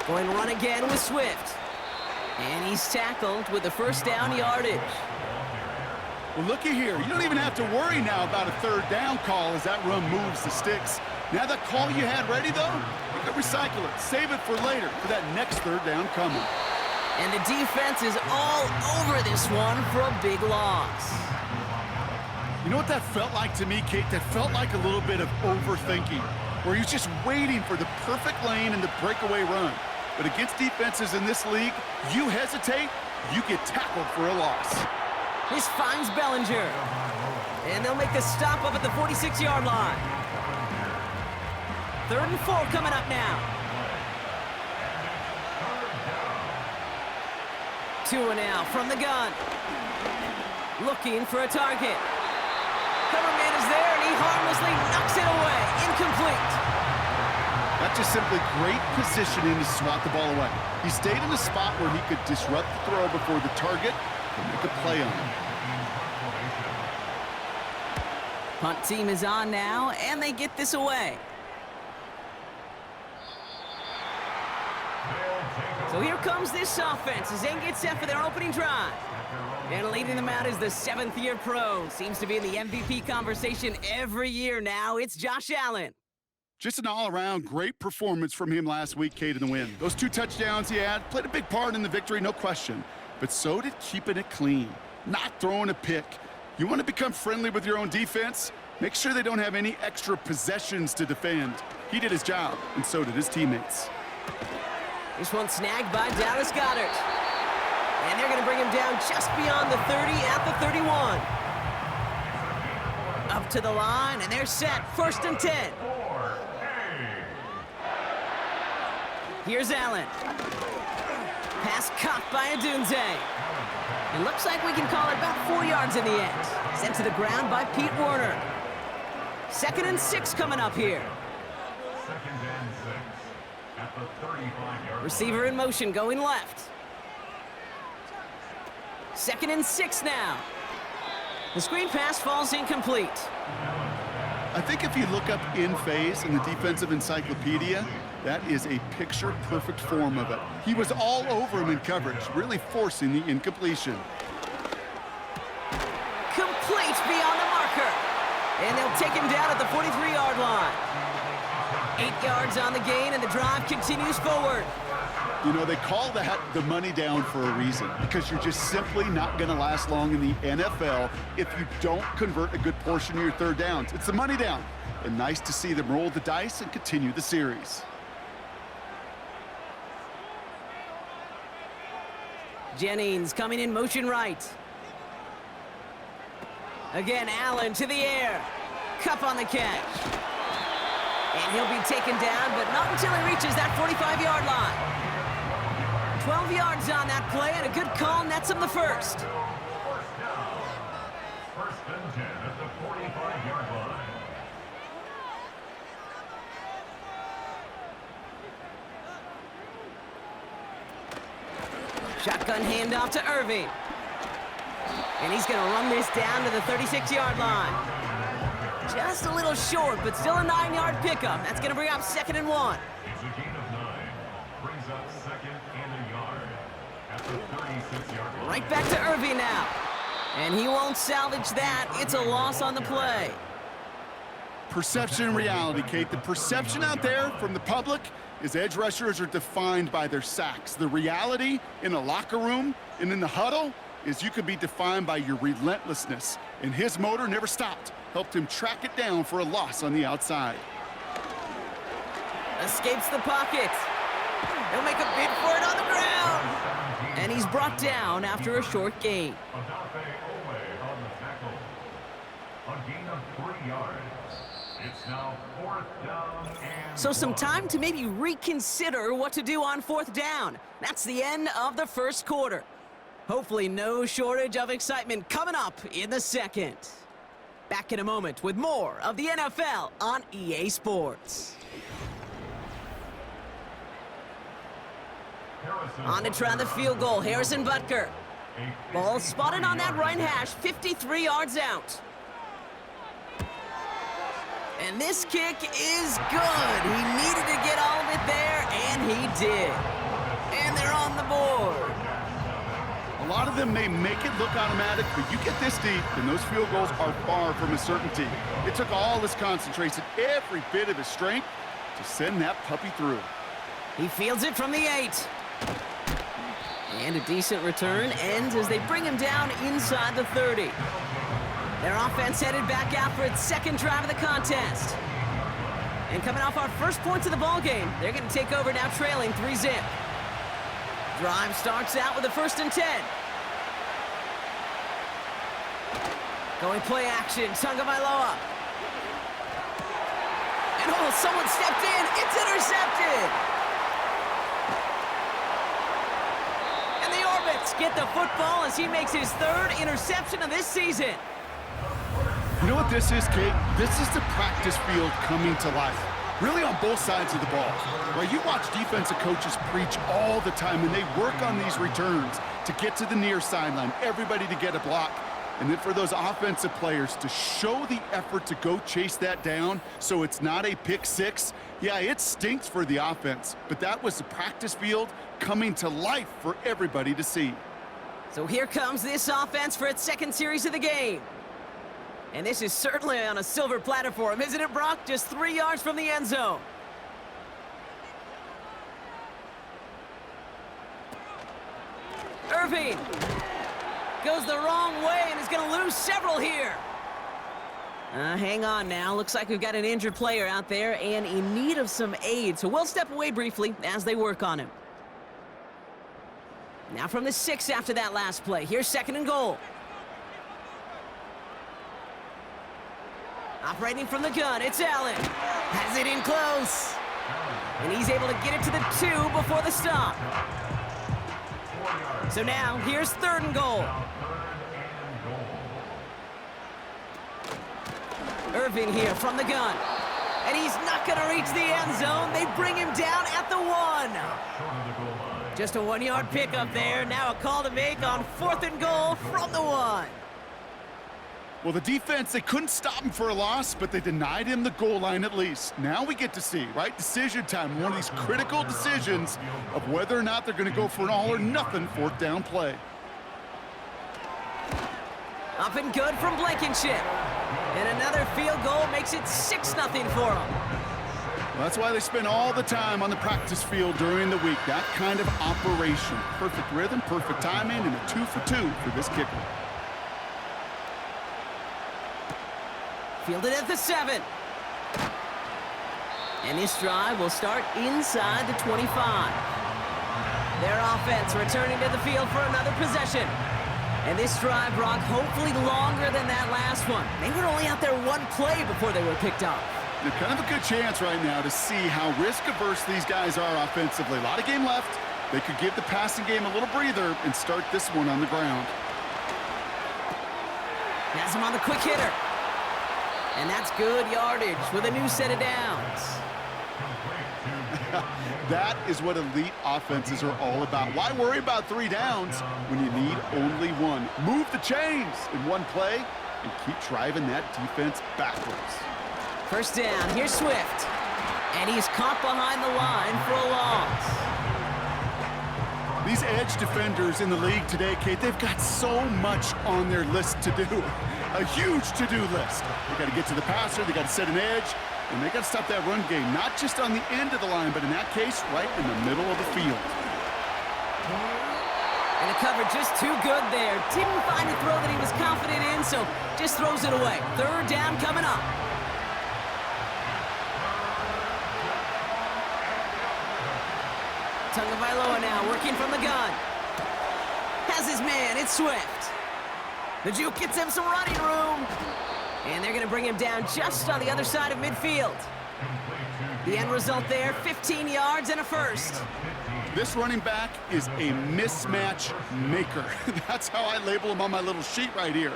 4. Going to run again with Swift. And he's tackled with the first down yardage. Well, looky here. You don't even have to worry now about a third down call as that run moves the sticks. Now that call you had ready, though, you can recycle it. Save it for later for that next third down coming. And the defense is all over this one for a big loss. You know what that felt like to me, Kate? That felt like a little bit of overthinking, where he's just waiting for the perfect lane and the breakaway run. But against defenses in this league, you hesitate, you get tackled for a loss. This finds Bellinger. And they'll make the stop up at the 46-yard line. 3rd and 4 coming up now. Tua now from the gun. Looking for a target. Cover man is there, and he harmlessly knocks it away. Incomplete. That's just simply great positioning to swat the ball away. He stayed in a spot where he could disrupt the throw before the target and make a play on him. Punt team is on now, and they get this away. So here comes this offense as they get set for their opening drive. And leading them out is the 7th-year pro. Seems to be in the MVP conversation every year now. It's Josh Allen. Just an all-around great performance from him last week, Kate, in the win. Those 2 touchdowns he had played a big part in the victory, no question. But so did keeping it clean, not throwing a pick. You want to become friendly with your own defense? Make sure they don't have any extra possessions to defend. He did his job, and so did his teammates. This one snagged by Dallas Goedert. And they're going to bring him down just beyond the 30 at the 31. Up to the line, and they're set. 1st and 10. Here's Allen. Pass caught by Adunze. It looks like we can call it about 4 yards in the end. Sent to the ground by Pete Werner. 2nd and 6 coming up here. 2nd and 6 at the 35-yard. Receiver in motion going left. 2nd and 6 now. The screen pass falls incomplete. I think if you look up in phase in the defensive encyclopedia, that is a picture-perfect form of it. He was all over him in coverage, really forcing the incompletion. Complete beyond the marker. And they'll take him down at the 43-yard line. 8 yards on the gain, and the drive continues forward. You know, they call that the money down for a reason, because you're just simply not going to last long in the NFL if you don't convert a good portion of your third downs. It's the money down. And nice to see them roll the dice and continue the series. Jennings coming in motion right. Again, Allen to the air. Cup on the catch. And he'll be taken down, but not until he reaches that 45-yard line. 12 yards on that play, and a good call nets him the first. First down. First and 10 at the 45-yard line. Shotgun handoff to Irving. And he's going to run this down to the 36-yard line. Just a little short, but still a 9-yard pickup. That's going to bring up 2nd and 1. It's a gain of 9. Brings up 2nd and a yard at the 36-yard line. Right back to Irving now. And he won't salvage that. It's a loss on the play. Perception and reality, Kate. The perception out there from the public is edge rushers are defined by their sacks. The reality in a locker room and in the huddle is you could be defined by your relentlessness. And his motor never stopped. Helped him track it down for a loss on the outside. Escapes the pocket. He'll make a bid for it on the ground. And he's brought down after a short gain. On the tackle. A gain of 3 yards. It's now 4th down and So some time to maybe reconsider what to do on 4th down. That's the end of the first quarter. Hopefully no shortage of excitement coming up in the second. Back in a moment with more of the NFL on EA Sports. On to try the field goal, Harrison Butker. Ball spotted on that right hash, 53 yards out. And this kick is good. He needed to get all of it there, and he did. And they're on the board. A lot of them may make it look automatic, but you get this deep, and those field goals are far from a certainty. It took all his concentration, every bit of his strength, to send that puppy through. He fields it from the 8. And a decent return ends as they bring him down inside the 30. Their offense headed back out for its second drive of the contest. And coming off our first points of the ball game, they're going to take over now trailing 3-zip. Drive starts out with a 1st and 10. Going play action, Tagovailoa. And oh, someone stepped in. It's intercepted. And the Orbits get the football as he makes his 3rd interception of this season. You know what this is, Kate? This is the practice field coming to life. Really on both sides of the ball. Right, you watch defensive coaches preach all the time, and they work on these returns to get to the near sideline, everybody to get a block. And then for those offensive players to show the effort to go chase that down so it's not a pick six. Yeah, it stinks for the offense, but that was the practice field coming to life for everybody to see. So here comes this offense for its 2nd series of the game. And this is certainly on a silver platter for him, isn't it, Brock? Just 3 yards from the end zone. Irving goes the wrong way and is going to lose several here. Hang on now. Looks like we've got an injured player out there and in need of some aid. So we'll step away briefly as they work on him. Now from the 6 after that last play. Here's 2nd and goal. Operating from the gun, it's Allen. Has it in close. And he's able to get it to the 2 before the stop. So now, here's 3rd and goal. Irving here from the gun. And he's not going to reach the end zone. They bring him down at the 1. Just a 1-yard pickup there. Now a call to make on 4th and goal from the 1. Well, the defense, they couldn't stop him for a loss, but they denied him the goal line at least. Now we get to see, right? Decision time, one of these critical decisions of whether or not they're going to go for an all-or-nothing 4th down play. Up and good from Blankenship. And another field goal makes it 6-0 for them. Well, that's why they spend all the time on the practice field during the week. That kind of operation. Perfect rhythm, perfect timing, and a 2-for-2 for this kicker. Fielded at the 7. And this drive will start inside the 25. Their offense returning to the field for another possession. And this drive, Brock, hopefully longer than that last one. They were only out there one play before they were picked off. They're kind of a good chance right now to see how risk-averse these guys are offensively. A lot of game left. They could give the passing game a little breather and start this one on the ground. Has him on the quick hitter. And that's good yardage with a new set of downs. That is what elite offenses are all about. Why worry about 3 downs when you need only one? Move the chains in one play and keep driving that defense backwards. First down, here's Swift. And he's caught behind the line for a loss. These edge defenders in the league today, Kate, they've got so much on their list to do. A huge to-do list. They got to get to the passer, they got to set an edge, and they got to stop that run game, not just on the end of the line, but in that case, right in the middle of the field. And the cover just too good there. Didn't find a throw that he was confident in, so just throws it away. Third down coming up. Tagovailoa now working from the gun. Has his man, it's Swift. The juke gets him some running room. And they're going to bring him down just on the other side of midfield. The end result there, 15 yards and a first. This running back is a mismatch maker. That's how I label him on my little sheet right here.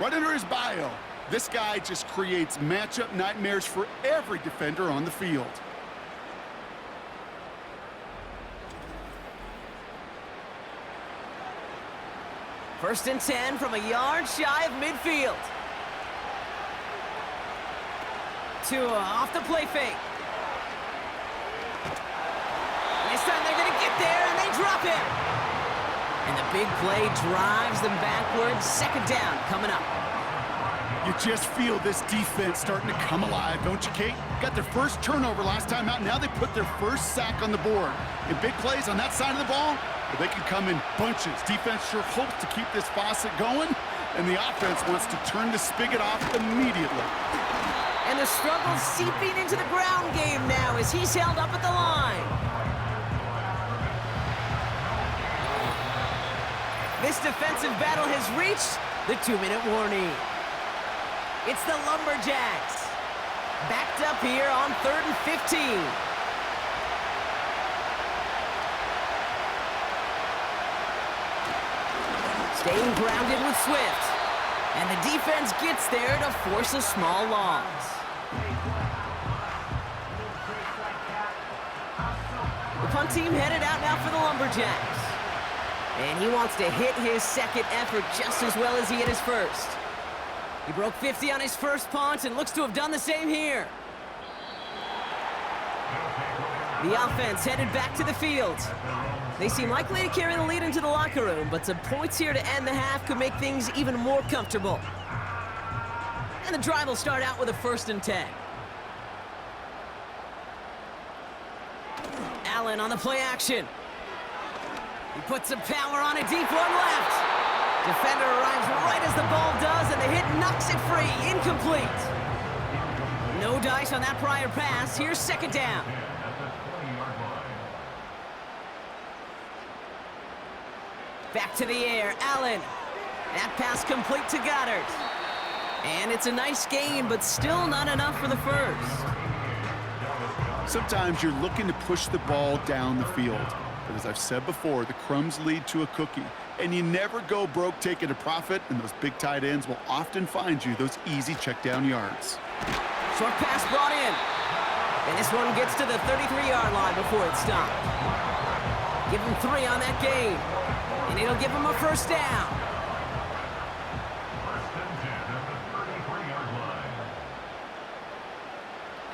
Right under his bio, this guy just creates matchup nightmares for every defender on the field. First and 10 from a yard shy of midfield. Tua off the play fake. This time they're going to get there, and they drop him. And the big play drives them backwards. Second down coming up. You just feel this defense starting to come alive, don't you, Kate? Got their first turnover last time out. Now they put their first sack on the board. And big plays on that side of the ball, but they can come in bunches. Defense sure hopes to keep this faucet going, and the offense wants to turn the spigot off immediately. And the struggle seeping into the ground game now as he's held up at the line. This defensive battle has reached the 2-minute warning. It's the Lumberjacks. Backed up here on 3rd and 15. Staying grounded with Swift. And the defense gets there to force a small loss. The punt team headed out now for the Lumberjacks. And he wants to hit his second effort just as well as he hit his first. He broke 50 on his first punt and looks to have done the same here. The offense headed back to the field. They seem likely to carry the lead into the locker room, but some points here to end the half could make things even more comfortable. And the drive will start out with a 1st and 10. Allen on the play action. He puts some power on a deep one left. Defender arrives right as the ball does, and the hit knocks it free. Incomplete. No dice on that prior pass. Here's second down. Back to the air, Allen. That pass complete to Goddard. And it's a nice gain, but still not enough for the first. Sometimes you're looking to push the ball down the field. But as I've said before, the crumbs lead to a cookie. And you never go broke taking a profit, and those big tight ends will often find you those easy check down yards. Short pass brought in. And this one gets to the 33-yard line before it's stopped. Give him 3 on that game. And it'll give him a first down.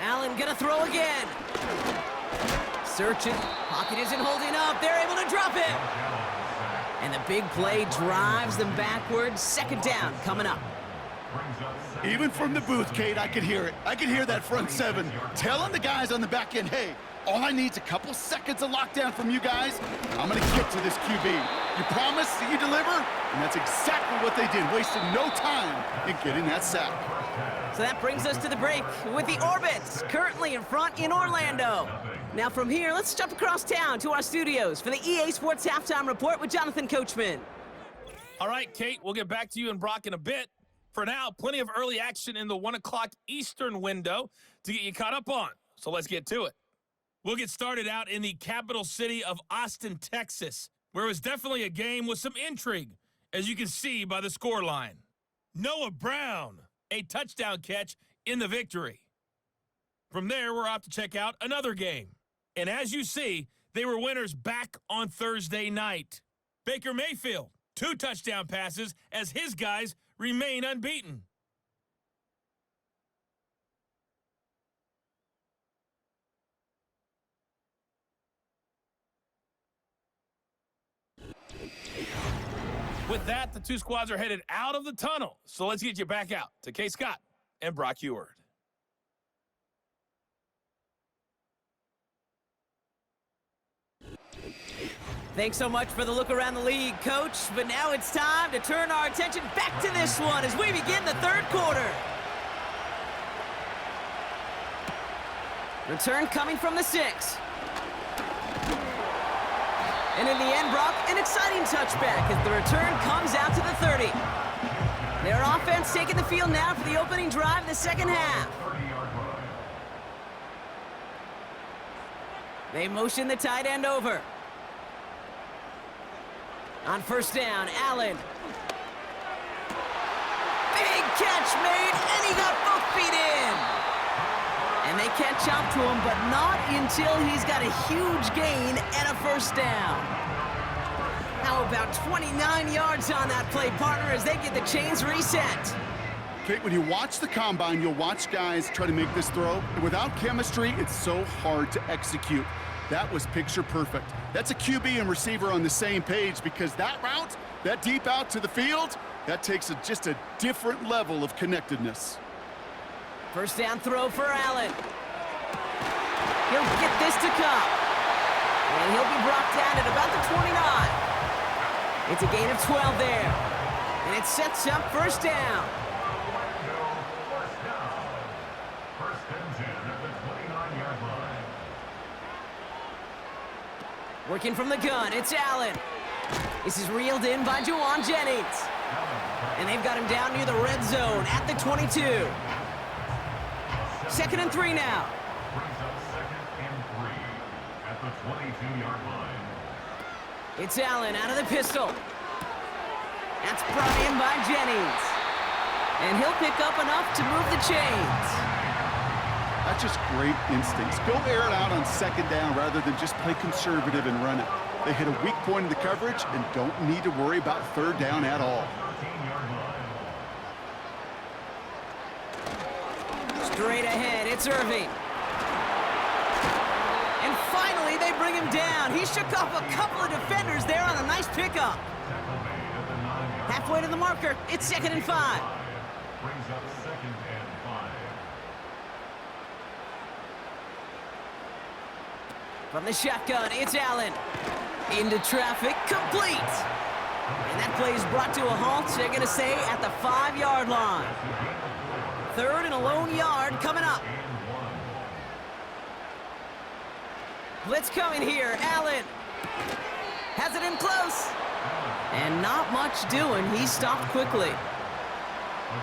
Allen gonna throw again. Searching. Pocket isn't holding up. They're able to drop it. And the big play drives them backwards. Second down coming up. Even from the booth, Kate, I could hear it. I could hear that front 7 telling the guys on the back end, hey, all I need is a couple seconds of lockdown from you guys. I'm going to get to this QB. You promise that you deliver? And that's exactly what they did, wasting no time in getting that sack. So that brings us to the break with the Orbits currently in front in Orlando. Now from here, let's jump across town to our studios for the EA Sports Halftime Report with Jonathan Coachman. All right, Kate, we'll get back to you and Brock in a bit. For now, plenty of early action in the 1 o'clock Eastern window to get you caught up on. So let's get to it. We'll get started out in the capital city of Austin, Texas, where it was definitely a game with some intrigue, as you can see by the scoreline. Noah Brown, a touchdown catch in the victory. From there, we're off to check out another game. And as you see, they were winners back on Thursday night. Baker Mayfield, 2 touchdown passes as his guys remain unbeaten. With that, the 2 squads are headed out of the tunnel. So let's get you back out to Kay Scott and Brock Eward. Thanks so much for the look around the league, Coach. But now it's time to turn our attention back to this one as we begin the third quarter. Return coming from the 6. And in the end, Brock, an exciting touchback as the return comes out to the 30. Their offense taking the field now for the opening drive of the second half. They motion the tight end over. On first down, Allen. Big catch made, and he got both feet in. And they catch up to him, but not until he's got a huge gain and a first down. How about 29 yards on that play, partner, as they get the chains reset. Kate, when you watch the combine, you'll watch guys try to make this throw, and without chemistry, it's so hard to execute. That was picture perfect. That's a QB and receiver on the same page because that route, that deep out to the field, that takes just a different level of connectedness. First down throw for Allen. He'll get this to Cup. And he'll be brought down at about the 29. It's a gain of 12 there. And it sets up first down. First and 10 at the 29-yard line. Working from the gun, it's Allen. This is reeled in by Juwan Jennings. And they've got him down near the red zone at the 22. Second and 3 now. Brings up second and 3 at the 22-yard line. It's Allen out of the pistol. That's brought in by Jennings. And he'll pick up enough to move the chains. That's just great instincts. Go air it out on second down rather than just play conservative and run it. They hit a weak point in the coverage and don't need to worry about third down at all. 13-yard line. Straight ahead, it's Irving. And finally, they bring him down. He shook off a couple of defenders there on a nice pickup. Halfway to the marker, it's second and 5. Brings up second and 5. From the shotgun, it's Allen. Into traffic, complete. And that play is brought to a halt, they're going to say, at the 5-yard line. Third and a lone yard coming up. Blitz coming here. Allen has it in close. And not much doing. He stopped quickly.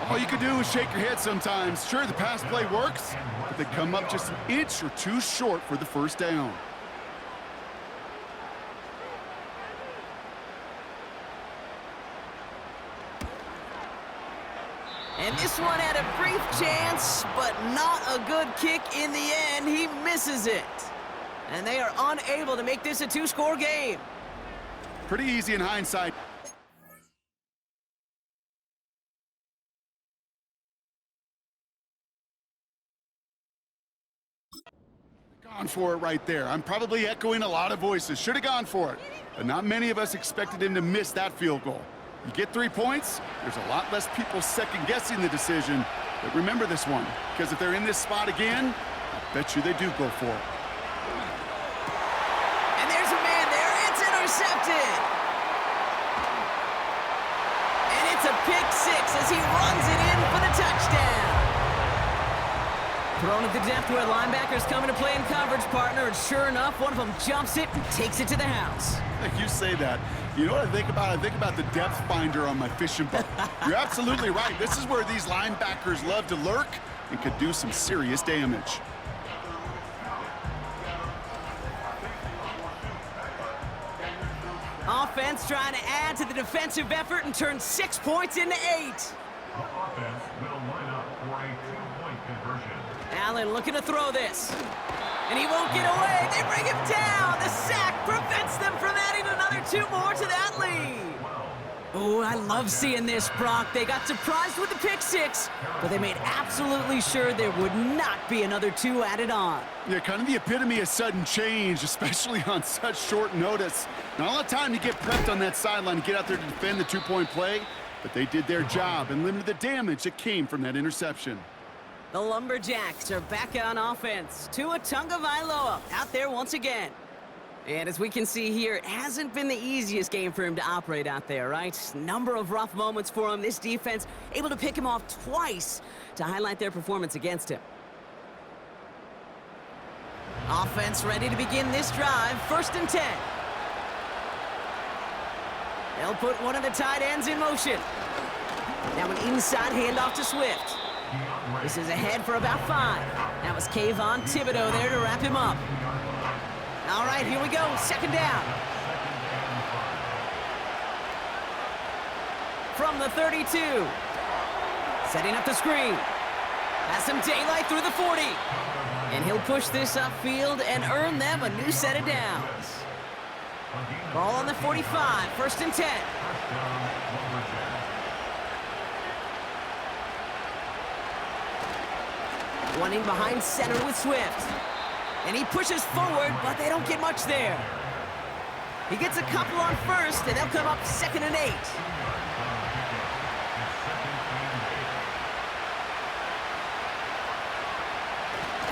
All you can do is shake your head sometimes. Sure, the pass play works, but they come up just an inch or two short for the first down. And this one had a brief chance, but not a good kick in the end. He misses it. And they are unable to make this a 2-score game. Pretty easy in hindsight. Gone for it right there. I'm probably echoing a lot of voices. Should have gone for it. But not many of us expected him to miss that field goal. You get 3 points, there's a lot less people second-guessing the decision. But remember this one, because if they're in this spot again, I bet you they do go for it. And there's a man there. It's intercepted. And it's a pick 6 as he runs it in for the touchdown. Thrown at the depth where linebackers coming to play in coverage, partner, and sure enough, one of them jumps it and takes it to the house. You say that. You know what I think about? I think about the depth finder on my fishing boat. You're absolutely right. This is where these linebackers love to lurk and could do some serious damage. Offense trying to add to the defensive effort and turn 6 points into 8. The offense will line up for a 2-point conversion. Allen looking to throw this. And he won't get away. They bring him down. The sack prevents them from adding another 2 more to that lead. Oh, I love seeing this, Brock. They got surprised with the pick 6, but they made absolutely sure there would not be another 2 added on. Yeah, kind of the epitome of sudden change, especially on such short notice. Not a lot of time to get prepped on that sideline to get out there to defend the 2-point play, but they did their job and limited the damage that came from that interception. The Lumberjacks are back on offense. Tua Tagovailoa out there once again. And as we can see here, it hasn't been the easiest game for him to operate out there, right? Number of rough moments for him. This defense able to pick him off twice to highlight their performance against him. Offense ready to begin this drive. 1st and 10. They'll put one of the tight ends in motion. Now an inside handoff to Swift. This is ahead for about 5. That was Kayvon Thibodeau there to wrap him up. All right, here we go. 2nd down. From the 32. Setting up the screen. Has some daylight through the 40. And he'll push this upfield and earn them a new set of downs. Ball on the 45. 1st and 10. Running behind center with Swift. And he pushes forward, but they don't get much there. He gets a couple on 1st, and they'll come up 2nd and 8.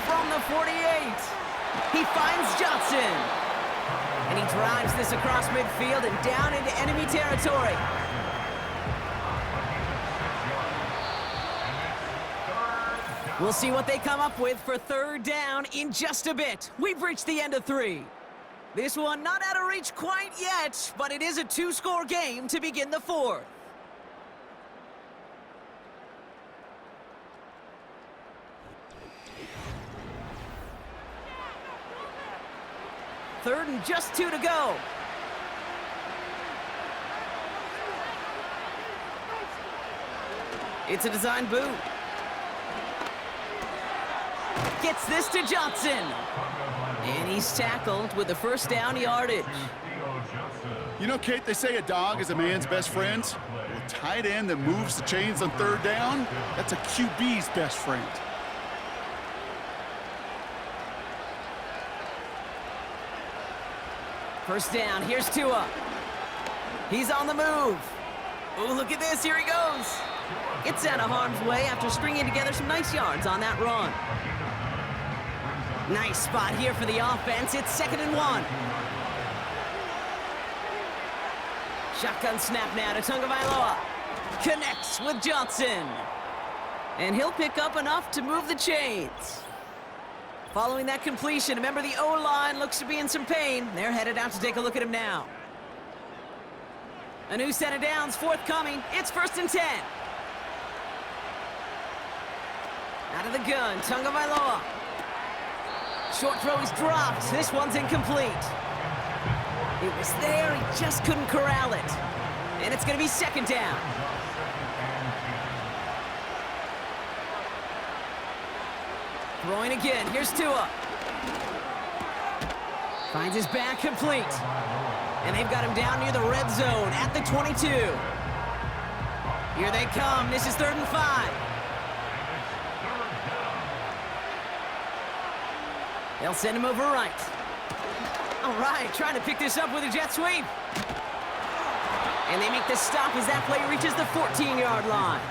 From the 48, he finds Johnson. And he drives this across midfield and down into enemy territory. We'll see what they come up with for 3rd down in just a bit. We've reached the end of 3. This one not out of reach quite yet, but it is a 2-score game to begin the 4th. Third and just 2 to go. It's a design boot. Gets this to Johnson. And he's tackled with the 1st down yardage. You know, Kate, they say a dog is a man's best friend. Well, a tight end that moves the chains on 3rd down, that's a QB's best friend. First down, here's Tua. He's on the move. Oh, look at this, here he goes. Gets out of harm's way after stringing together some nice yards on that run. Nice spot here for the offense. It's 2nd and 1. Shotgun snap now to Tagovailoa. Connects with Johnson. And he'll pick up enough to move the chains. Following that completion, remember the O-line looks to be in some pain. They're headed out to take a look at him now. A new set of downs forthcoming. It's 1st and 10. Out of the gun, Tagovailoa. Short throw is dropped. This one's incomplete. It was there, he just couldn't corral it. And it's going to be 2nd down. Throwing again, here's Tua. Finds his back complete. And they've got him down near the red zone at the 22. Here they come, this is 3rd and 5. They'll send him over right. All right, trying to pick this up with a jet sweep. And they make the stop as that play reaches the 14-yard line.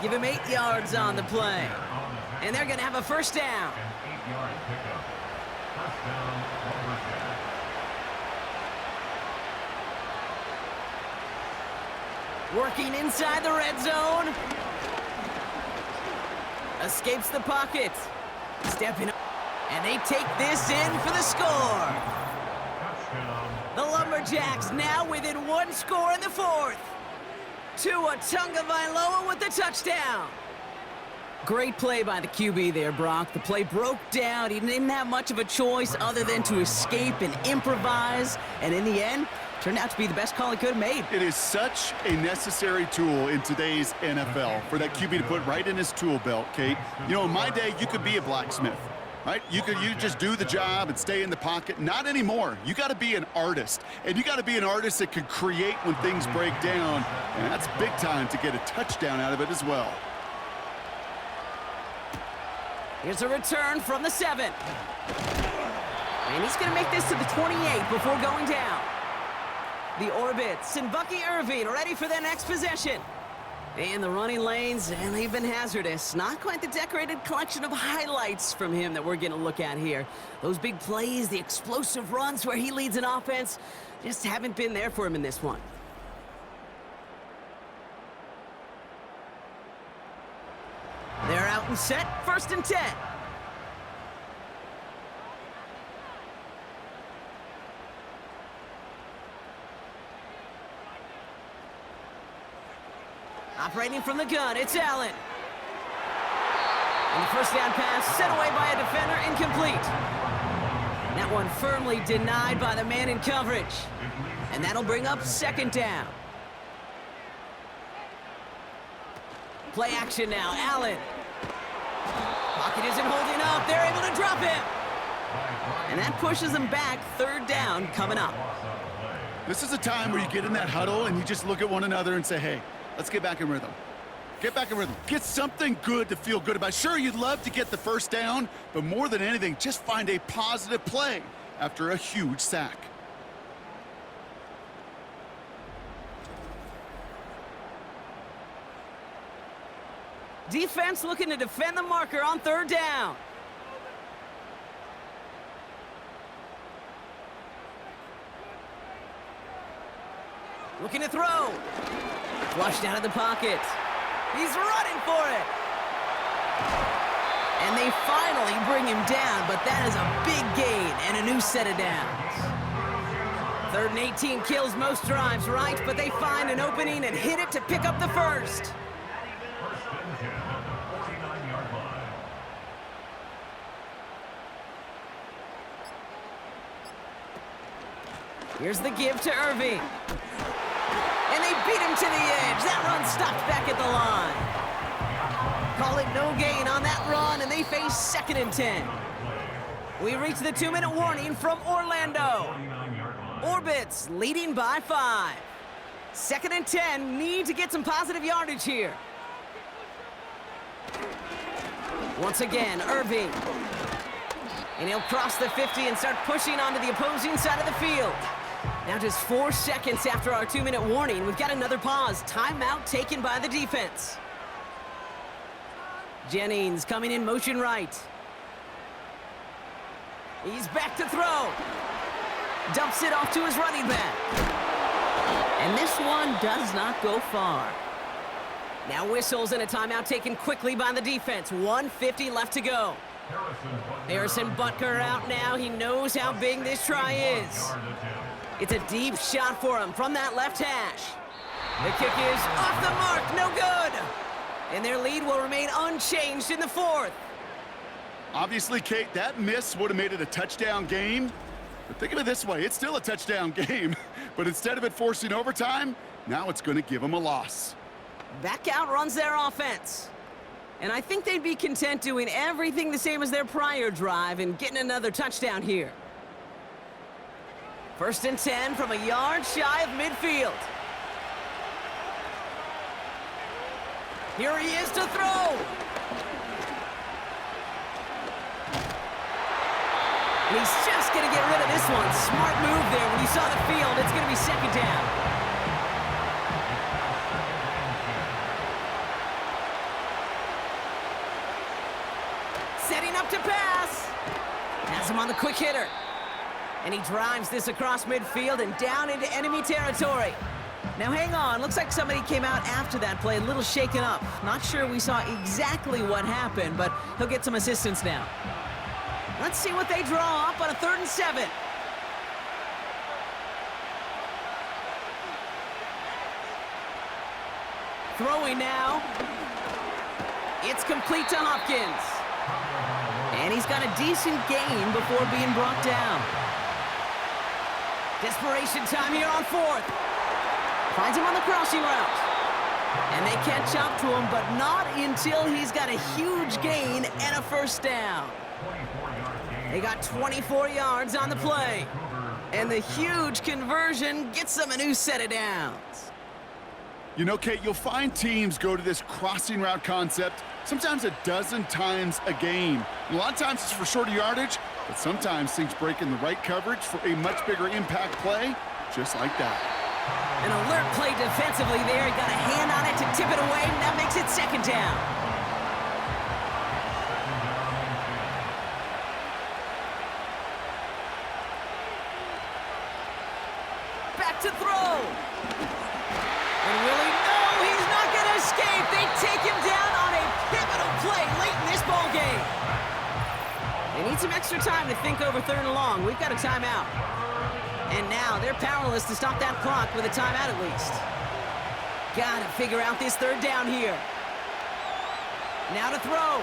Give him 8 yards on the play. And they're going to have a 1st down. Working inside the red zone. Escapes the pocket. Stepping up. And they take this in for the score. The Lumberjacks now within one score in the fourth. Tua Tagovailoa with the touchdown. Great play by the QB there, Brock. The play broke down. He didn't have much of a choice other than to escape and improvise. And in the end, turned out to be the best call he could have made. It is such a necessary tool in today's NFL for that QB to put right in his tool belt, Kate. You know, in my day, you could be a blacksmith, right? You just do the job and stay in the pocket. Not anymore. You got to be an artist. And you got to be an artist that can create when things break down. And that's big time to get a touchdown out of it as well. Here's a return from the 7. And he's going to make this to the 28 before going down. The Orbits and Bucky Irving ready for their next possession. And the running lanes, and they've been hazardous. Not quite the decorated collection of highlights from him that we're going to look at here. Those big plays, the explosive runs where he leads an offense, just haven't been there for him in this one. They're out and set, 1st and 10. Operating from the gun, it's Allen. And the first down pass set away by a defender, incomplete. That one firmly denied by the man in coverage. And that'll bring up 2nd down. Play action now, Allen. Pocket isn't holding up, they're able to drop him. And that pushes them back, 3rd down coming up. This is a time where you get in that huddle and you just look at one another and say, hey, let's get back in rhythm. Get back in rhythm. Get something good to feel good about. Sure, you'd love to get the 1st down, but more than anything, just find a positive play after a huge sack. Defense looking to defend the marker on 3rd down. Looking to throw. Flushed out of the pocket. He's running for it. And they finally bring him down, but that is a big gain and a new set of downs. 3rd and 18 kills most drives, right? But they find an opening and hit it to pick up the 1st. Here's the give to Irving. And they beat him to the edge. That run stopped back at the line. Call it no gain on that run, and they face 2nd and 10. We reach the 2-minute warning from Orlando. Orbits leading by 5. 2nd and 10, need to get some positive yardage here. Once again, Irving. And he'll cross the 50 and start pushing onto the opposing side of the field. Now just 4 seconds after our 2-minute warning, we've got another pause. Timeout taken by the defense. Jennings coming in motion right. He's back to throw. Dumps it off to his running back. And this one does not go far. Now whistles and a timeout taken quickly by the defense. 1:50 left to go. Harrison Butker out now. He knows how big this try is. It's a deep shot for him from that left hash. The kick is off the mark, no good. And their lead will remain unchanged in the 4th. Obviously, Kate, that miss would have made it a touchdown game. But think of it this way, it's still a touchdown game. But instead of it forcing overtime, now it's going to give them a loss. Back out runs their offense. And I think they'd be content doing everything the same as their prior drive and getting another touchdown here. 1st and 10 from a yard shy of midfield. Here he is to throw. And he's just going to get rid of this one. Smart move there. When you saw the field, it's going to be 2nd down. Setting up to pass. Has him on the quick hitter. And he drives this across midfield and down into enemy territory. Now hang on, looks like somebody came out after that play, a little shaken up. Not sure we saw exactly what happened, but he'll get some assistance now. Let's see what they draw up on a 3rd and 7. Throwing now. It's complete to Hopkins. And he's got a decent gain before being brought down. Desperation time here on 4th. Finds him on the crossing route. And they catch up to him, but not until he's got a huge gain and a 1st down. They got 24 yards on the play. And the huge conversion gets them a new set of downs. You know, Kate, you'll find teams go to this crossing route concept sometimes a dozen times a game. A lot of times it's for shorter yardage, but sometimes things break in the right coverage for a much bigger impact play, just like that. An alert play defensively there. He got a hand on it to tip it away, and that makes it 2nd down. Back to throw. And will he? No, he's not going to escape. They take him down on a pivotal play late in this ball game. They need some extra time to think over 3rd and long. We've got a timeout. And now they're powerless to stop that clock with a timeout at least. Got to figure out this 3rd down here. Now to throw.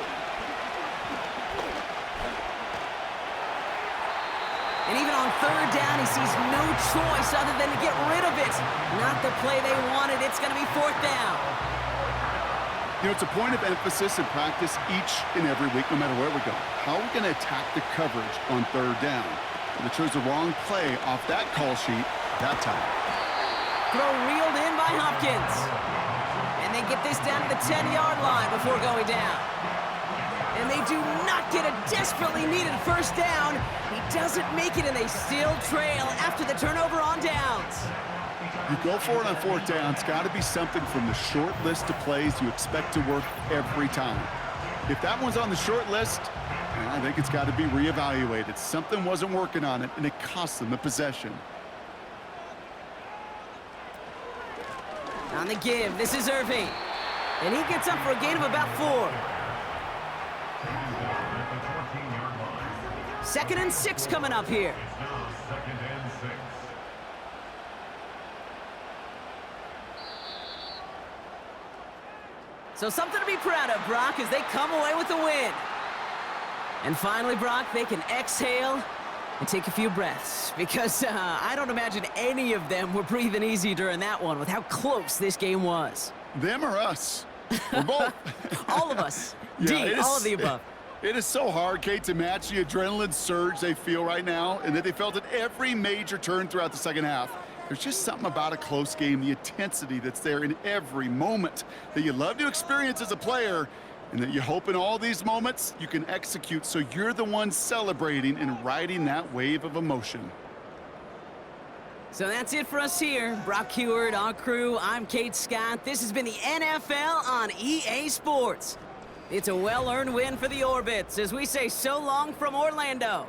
And even on 3rd down, he sees no choice other than to get rid of it. Not the play they wanted. It's going to be 4th down. You know, it's a point of emphasis in practice each and every week, no matter where we go. How are we going to attack the coverage on 3rd down? They chose the wrong play off that call sheet that time. Throw reeled in by Hopkins. And they get this down to the 10-yard line before going down. And they do not get a desperately needed 1st down. He doesn't make it, and they still trail after the turnover on downs. You go for it on 4th down. It's got to be something from the short list of plays you expect to work every time. If that one's on the short list, I think it's got to be reevaluated. Something wasn't working on it, and it cost them the possession. On the give, this is Irving. And he gets up for a gain of about 4. 2nd and 6 coming up here. So something to be proud of, Brock, as they come away with the win. And finally, Brock, they can exhale and take a few breaths, because I don't imagine any of them were breathing easy during that one with how close this game was. Them or us? We're both. All of us. Yeah, D, all of the above. It is so hard, Kate, to match the adrenaline surge they feel right now, and that they felt at every major turn throughout the 2nd half. There's just something about a close game, the intensity that's there in every moment that you love to experience as a player, and that you hope in all these moments you can execute so you're the one celebrating and riding that wave of emotion. So that's it for us here. Brock Heward, our crew, I'm Kate Scott. This has been the NFL on EA Sports. It's a well-earned win for the Orbits as we say so long from Orlando.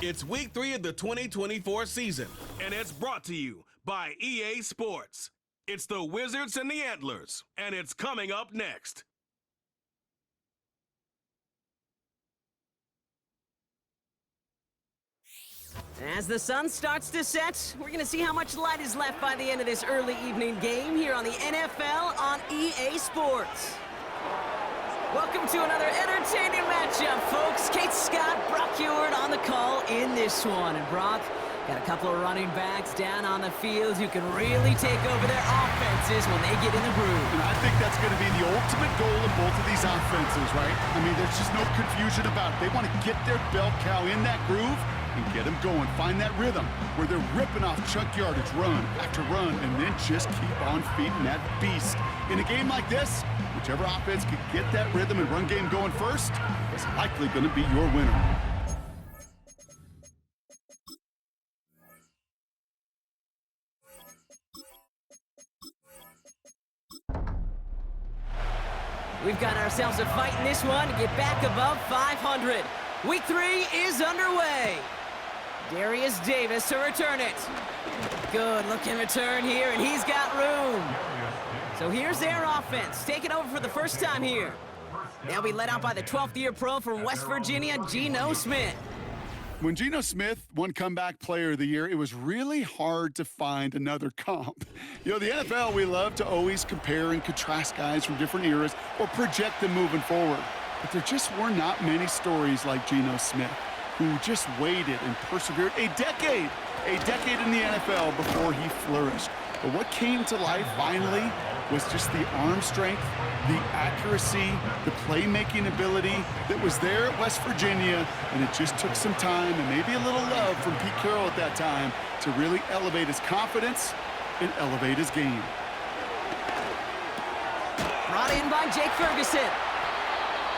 It's week 3 of the 2024 season, and it's brought to you by EA Sports. It's the Wizards and the Antlers, and it's coming up next. As the sun starts to set, we're going to see how much light is left by the end of this early evening game here on the NFL on EA Sports. Welcome to another entertaining matchup, folks. Kate Scott, Brock Heward on the call in this one. And Brock, got a couple of running backs down on the field who can really take over their offenses when they get in the groove. And I think that's going to be the ultimate goal of both of these offenses, right? I mean, there's just no confusion about it. They want to get their bell cow in that groove and get them going. Find that rhythm where they're ripping off chunk yardage, run after run, and then just keep on feeding that beast. In a game like this, whichever offense could get that rhythm and run game going first is likely going to be your winner. We've got ourselves a fight in this one to get back above 500. Week 3 is underway. Darius Davis to return it. Good looking return here, and he's got room. So here's their offense, taking over for the first time here. They'll be led out by the 12th-year pro from West Virginia, Geno Smith. When Geno Smith won Comeback Player of the Year, it was really hard to find another comp. You know, the NFL, we love to always compare and contrast guys from different eras or project them moving forward. But there just were not many stories like Geno Smith, who just waited and persevered a decade in the NFL before he flourished. But what came to life finally was just the arm strength, the accuracy, the playmaking ability that was there at West Virginia, and it just took some time and maybe a little love from Pete Carroll at that time to really elevate his confidence and elevate his game. Brought in by Jake Ferguson.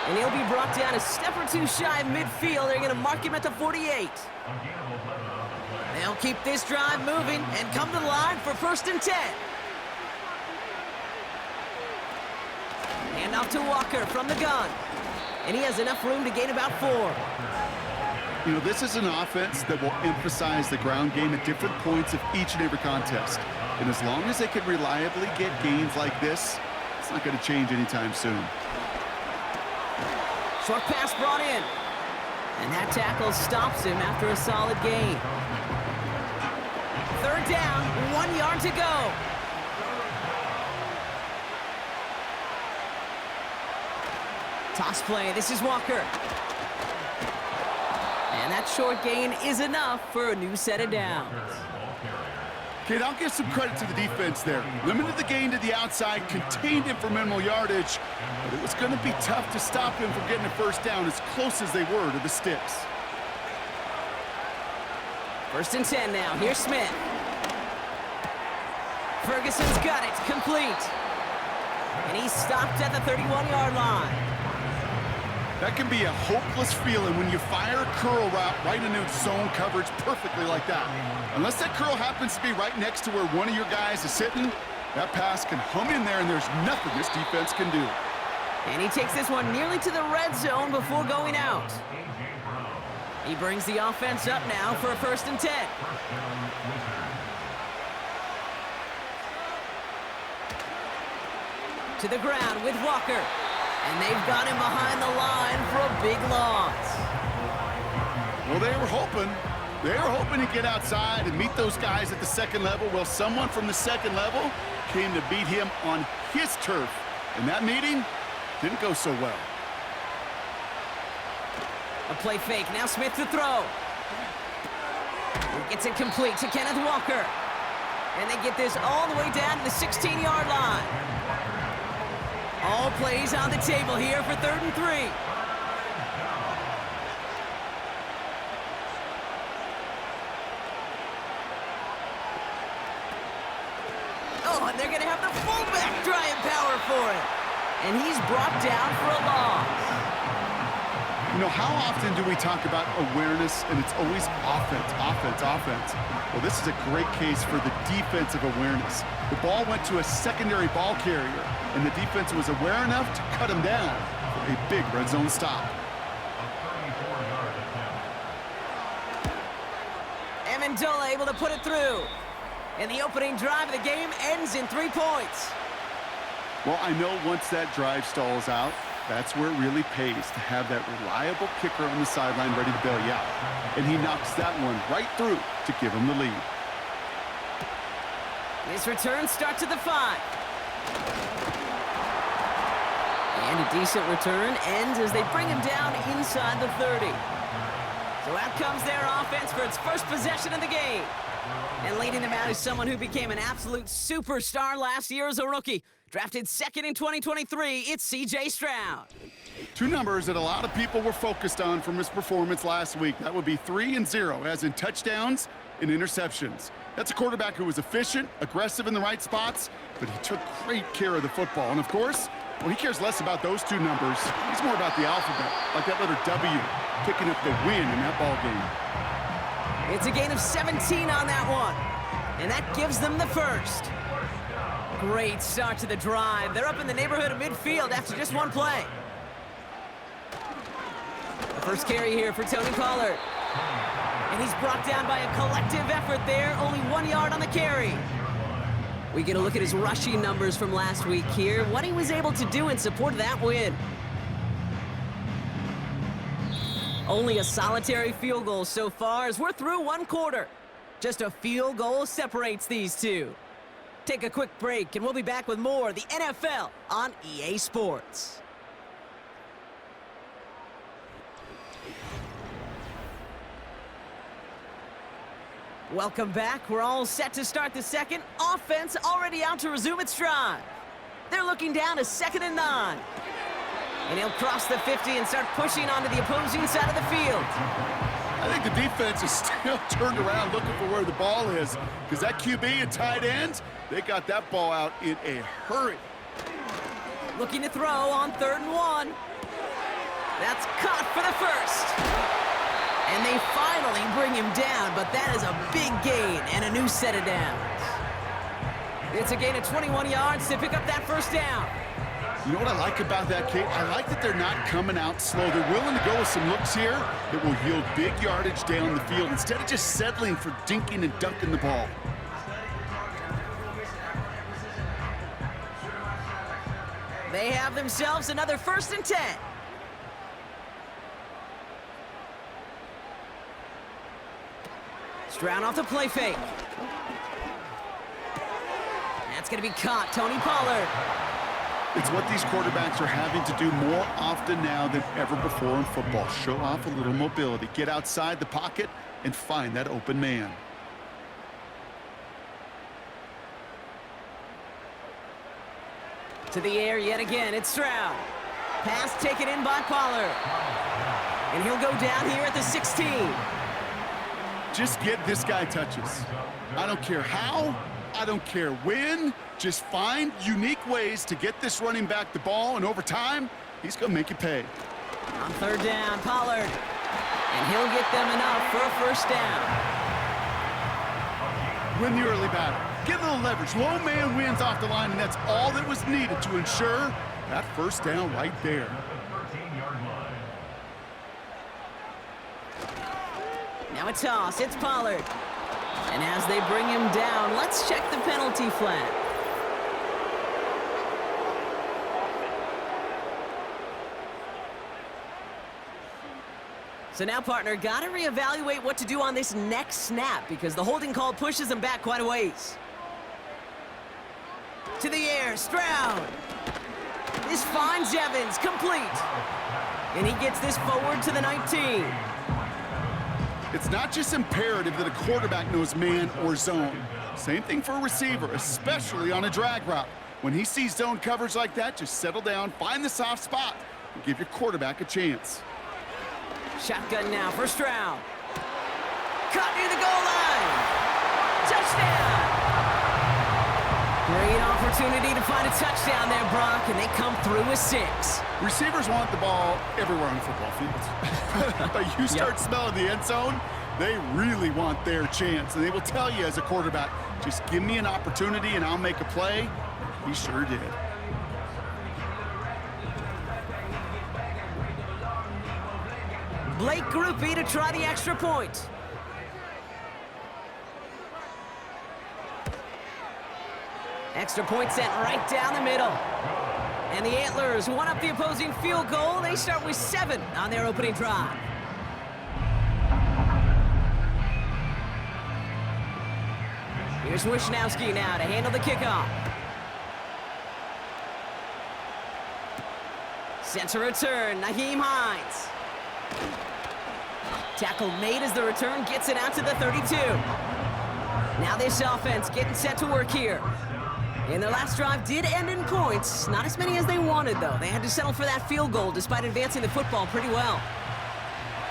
And he'll be brought down a step or two shy of midfield. They're going to mark him at the 48. They'll keep this drive moving and come to the line for 1st and 10. Hand off to Walker from the gun. And he has enough room to gain about 4. You know, this is an offense that will emphasize the ground game at different points of each and every contest. And as long as they can reliably get gains like this, it's not going to change anytime soon. Short pass brought in. And that tackle stops him after a solid gain. 3rd down, 1 yard to go. Toss play, this is Walker. And that short gain is enough for a new set of downs. Kate, I'll give some credit to the defense there. Limited the gain to the outside, contained him for minimal yardage, but it was going to be tough to stop him from getting a 1st down as close as they were to the sticks. 1st and 10 now. Here's Smith. Ferguson's got it. Complete. And he's stopped at the 31-yard line. That can be a hopeless feeling when you fire a curl route right into zone coverage perfectly like that. Unless that curl happens to be right next to where one of your guys is sitting, that pass can hum in there and there's nothing this defense can do. And he takes this one nearly to the red zone before going out. He brings the offense up now for a 1st and 10. To the ground with Walker. And they've got him behind the line for a big loss. Well, they were hoping to get outside and meet those guys at the 2nd level. Well, someone from the 2nd level came to beat him on his turf. And that meeting didn't go so well. A play fake, now Smith to throw. He gets it complete to Kenneth Walker. And they get this all the way down to the 16-yard line. All plays on the table here for 3rd and 3. Oh, and they're going to have the fullback drawing power for it. And he's brought down for a loss. You know, how often do we talk about awareness and it's always offense, offense, offense? Well, this is a great case for the defensive awareness. The ball went to a secondary ball carrier, and the defense was aware enough to cut him down for a big red zone stop. Amendola able to put it through. And the opening drive of the game ends in 3 points. Well, I know once that drive stalls out, that's where it really pays to have that reliable kicker on the sideline ready to bail you out. And he knocks that one right through to give him the lead. This return starts at the 5. And a decent return ends as they bring him down inside the 30. So out comes their offense for its first possession of the game. And leading them out is someone who became an absolute superstar last year as a rookie. Drafted second in 2023, it's C.J. Stroud. 2 numbers that a lot of people were focused on from his performance last week. That would be 3 and 0, as in touchdowns and interceptions. That's a quarterback who was efficient, aggressive in the right spots, but he took great care of the football. And of course, well, he cares less about those 2 numbers. He's more about the alphabet, like that letter W, picking up the win in that ball game. It's a gain of 17 on that one, and that gives them the first. Great start to the drive. They're up in the neighborhood of midfield after just 1 play. The first carry here for Tony Pollard. And he's brought down by a collective effort there, only 1 yard on the carry. We get a look at his rushing numbers from last week here, what he was able to do in support of that win. Only a solitary field goal so far as we're through 1 quarter. Just a field goal separates these two. Take a quick break, and we'll be back with more of the NFL on EA Sports. Welcome back. We're all set to start the second. Offense already out to resume its drive. They're looking down to 2nd and 9. And he'll cross the 50 and start pushing onto the opposing side of the field. I think the defense is still turned around looking for where the ball is, because that QB and tight end, they got that ball out in a hurry. Looking to throw on 3rd and 1. That's caught for the first. And they finally bring him down, but that is a big gain and a new set of downs. It's a gain of 21 yards to pick up that first down. You know what I like about that, Kate? I like that they're not coming out slow. They're willing to go with some looks here that will yield big yardage down the field instead of just settling for dinking and dunking the ball. They have themselves another 1st and 10. Stroud off the play fake. That's going to be caught. Tony Pollard. It's what these quarterbacks are having to do more often now than ever before in football. Show off a little mobility. Get outside the pocket and find that open man. To the air yet again. It's Stroud. Pass taken in by Pollard. And he'll go down here at the 16. Just get this guy touches. I don't care how. I don't care when. Just find unique ways to get this running back the ball, and over time, he's going to make you pay. On 3rd down, Pollard. And he'll get them enough for a 1st down. Win the early battle. Get a little leverage. Low man wins off the line, and that's all that was needed to ensure that 1st down right there. Now a toss. It's Pollard. And as they bring him down, let's check the penalty flag. So now, partner, got to reevaluate what to do on this next snap because the holding call pushes him back quite a ways. To the air, Stroud. This finds Evans, complete. And he gets this forward to the 19. It's not just imperative that a quarterback knows man or zone. Same thing for a receiver, especially on a drag route. When he sees zone coverage like that, just settle down, find the soft spot, and give your quarterback a chance. Shotgun now for Stroud. Caught near the goal line. Touchdown! Great opportunity to find a touchdown there, Brock, and they come through with 6. Receivers want the ball everywhere on the football field. But you start smelling the end zone, they really want their chance. And they will tell you as a quarterback, just give me an opportunity and I'll make a play. He sure did. Blake Groupie to try the extra point. Extra point sent right down the middle. And the Antlers won up the opposing field goal. They start with 7 on their opening drive. Here's Wishnowski now to handle the kickoff. Sent to return, Nyheim Hines. Tackle made as the return gets it out to the 32. Now this offense getting set to work here. And their last drive did end in points. Not as many as they wanted, though. They had to settle for that field goal despite advancing the football pretty well.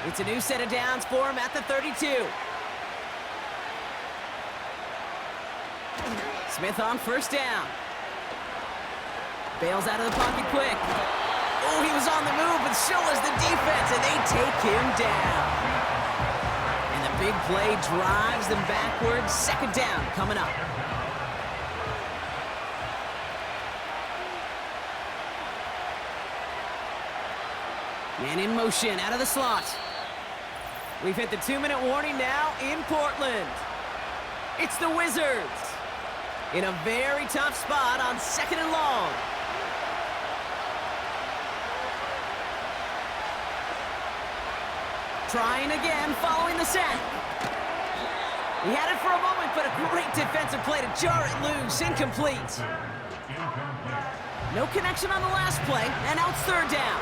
It's a new set of downs for them at the 32. Smith on first down. Bails out of the pocket quick. Oh, he was on the move, but so was the defense, and they take him down. And the big play drives them backwards. Second down coming up. Man in motion out of the slot. We've hit the 2-minute warning now in Portland. It's the Wizards in a very tough spot on 2nd and long. Trying again following the sack. He had it for a moment, but a great defensive play to jar it loose. Incomplete. No connection on the last play, and now it's 3rd down.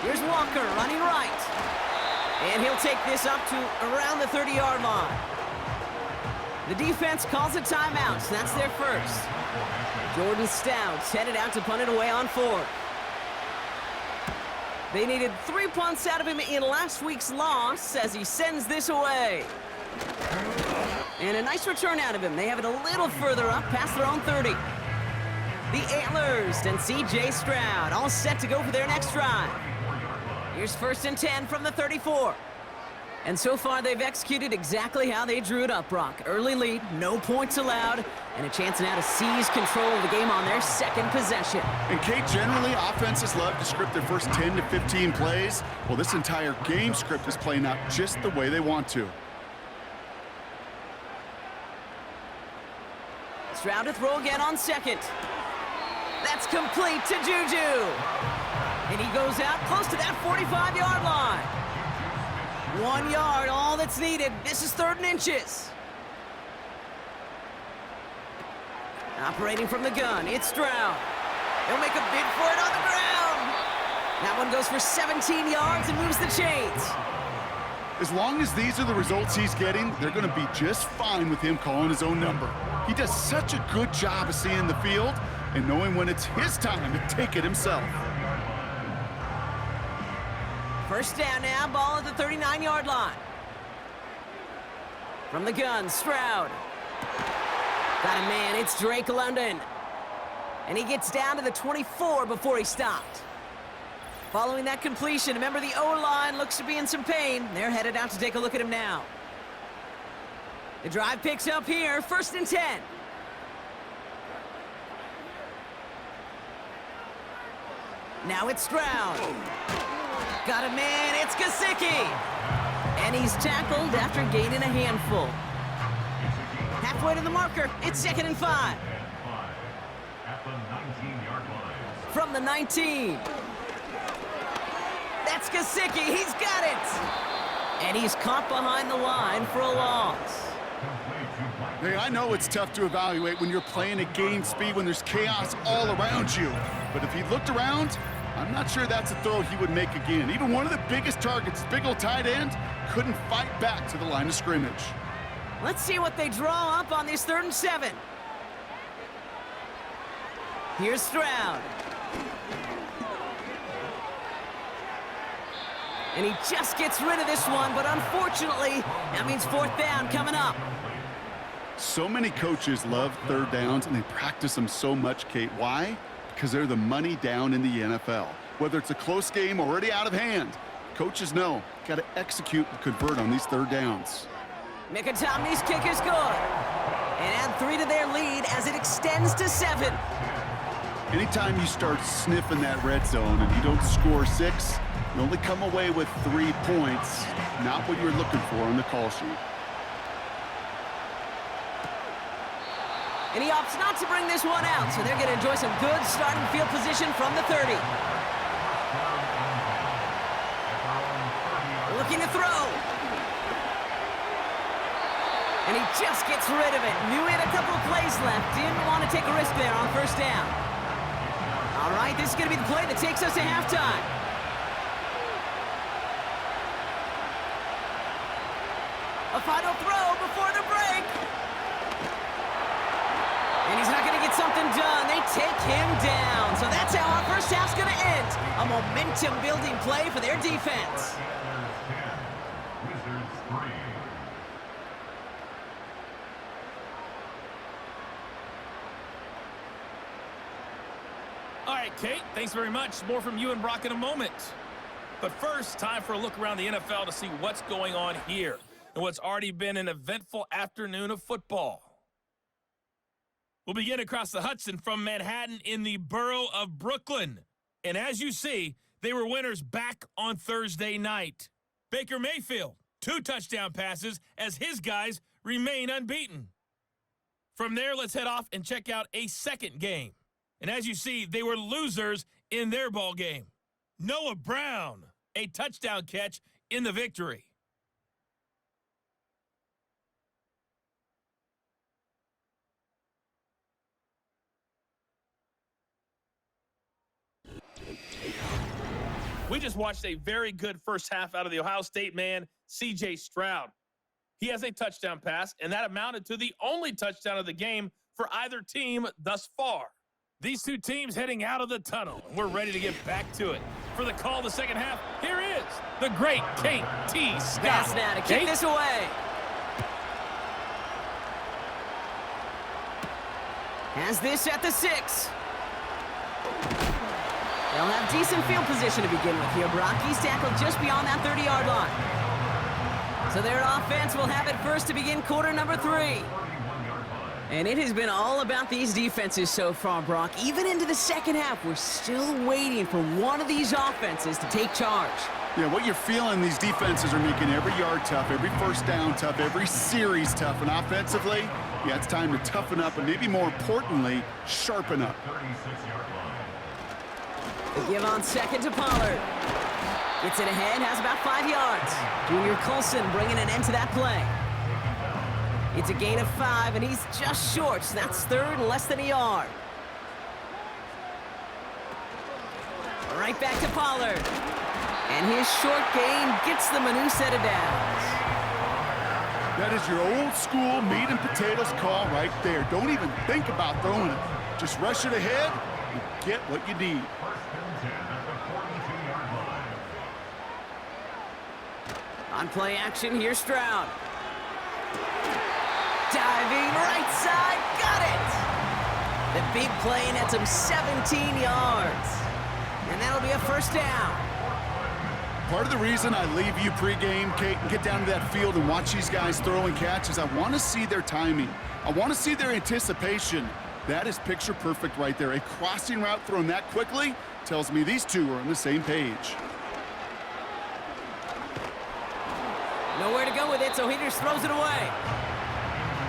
Here's Walker running right. And he'll take this up to around the 30-yard line. The defense calls a timeout, so that's their first. Jordan Stout's headed out to punt it away on 4th. They needed 3 punts out of him in last week's loss as he sends this away. And a nice return out of him. They have it a little further up past their own 30. The Antlers and C.J. Stroud all set to go for their next drive. Here's 1st and 10 from the 34. And so far, they've executed exactly how they drew it up, Brock. Early lead, no points allowed, and a chance now to seize control of the game on their 2nd possession. And, Kate, generally, offenses love to script their first 10 to 15 plays. Well, this entire game script is playing out just the way they want to. Stroud to throw again on 2nd. That's complete to Juju. And he goes out close to that 45-yard line. 1 yard, all that's needed. This is 3rd and inches. Operating from the gun, it's Stroud. He'll make a bid for it on the ground. That one goes for 17 yards and moves the chains. As long as these are the results he's getting, they're going to be just fine with him calling his own number. He does such a good job of seeing the field and knowing when it's his time to take it himself. First down now, ball at the 39-yard line. From the gun, Stroud. Got a man, it's Drake London. And he gets down to the 24 before he stopped. Following that completion, remember the O-line looks to be in some pain. They're headed out to take a look at him now. The drive picks up here, 1st and 10. Now it's Stroud. Got a man, it's Gesicki. And he's tackled after gaining a handful. Halfway to the marker, it's 2nd and 5. At the 19-yard line. From the 19. That's Gesicki, he's got it. And he's caught behind the line for a loss. Hey, I know it's tough to evaluate when you're playing at game speed when there's chaos all around you. But if he looked around, I'm not sure that's a throw he would make again. Even one of the biggest targets, big old tight end, couldn't fight back to the line of scrimmage. Let's see what they draw up on this 3rd and 7. Here's Stroud. And he just gets rid of this one, but unfortunately, that means 4th down coming up. So many coaches love 3rd downs, and they practice them so much, Kate. Why? Because they're the money down in the NFL. Whether it's a close game already out of hand, coaches know, got to execute and convert on these 3rd downs. Mickatommy's kick is good. And add 3 to their lead as it extends to 7. Anytime you start sniffing that red zone and you don't score 6, you only come away with 3 points, not what you're looking for on the call sheet. And he opts not to bring this one out, so they're going to enjoy some good starting field position from the 30. Looking to throw. And he just gets rid of it. Knew he had a couple of plays left. Didn't want to take a risk there on first down. All right, this is going to be the play that takes us to halftime. A final throw before the break. And he's not going to get something done. They take him down. So that's how our first half's going to end. A momentum-building play for their defense. All right, Kate, thanks very much. More from you and Brock in a moment. But first, time for a look around the NFL to see what's going on here and what's already been an eventful afternoon of football. We'll begin across the Hudson from Manhattan in the borough of Brooklyn. And as you see, they were winners back on Thursday night. Baker Mayfield, 2 touchdown passes as his guys remain unbeaten. From there, let's head off and check out a second game. And as you see, they were losers in their ball game. Noah Brown, a touchdown catch in the victory. We just watched a very good first half out of the Ohio State man, C.J. Stroud. He has a touchdown pass, and that amounted to the only touchdown of the game for either team thus far. These two teams heading out of the tunnel, and we're ready to get back to it. For the call of the second half, here is the great Kate T. Scott. Pass now to kick this away. Has this at the 6. They'll have decent field position to begin with here. Brock, he's tackled just beyond that 30-yard line. So their offense will have it first to begin quarter number 3. And it has been all about these defenses so far, Brock. Even into the second half, we're still waiting for one of these offenses to take charge. Yeah, what you're feeling, these defenses are making every yard tough, every first down tough, every series tough. And offensively, yeah, it's time to toughen up and maybe more importantly, sharpen up. The give on second to Pollard. Gets it ahead, has about 5 yards. Junior Colson bringing an end to that play. It's a gain of 5, and he's just short. So that's third and less than a yard. Right back to Pollard. And his short gain gets them a new set of downs. That is your old school meat and potatoes call right there. Don't even think about throwing it. Just rush it ahead and get what you need. On play action, here's Stroud. Diving right side, got it! The big play nets him 17 yards. And that'll be a first down. Part of the reason I leave you pregame, Kate, and get down to that field and watch these guys throw and catch is I want to see their timing. I want to see their anticipation. That is picture perfect right there. A crossing route thrown that quickly tells me these two are on the same page. Nowhere to go with it, so he just throws it away.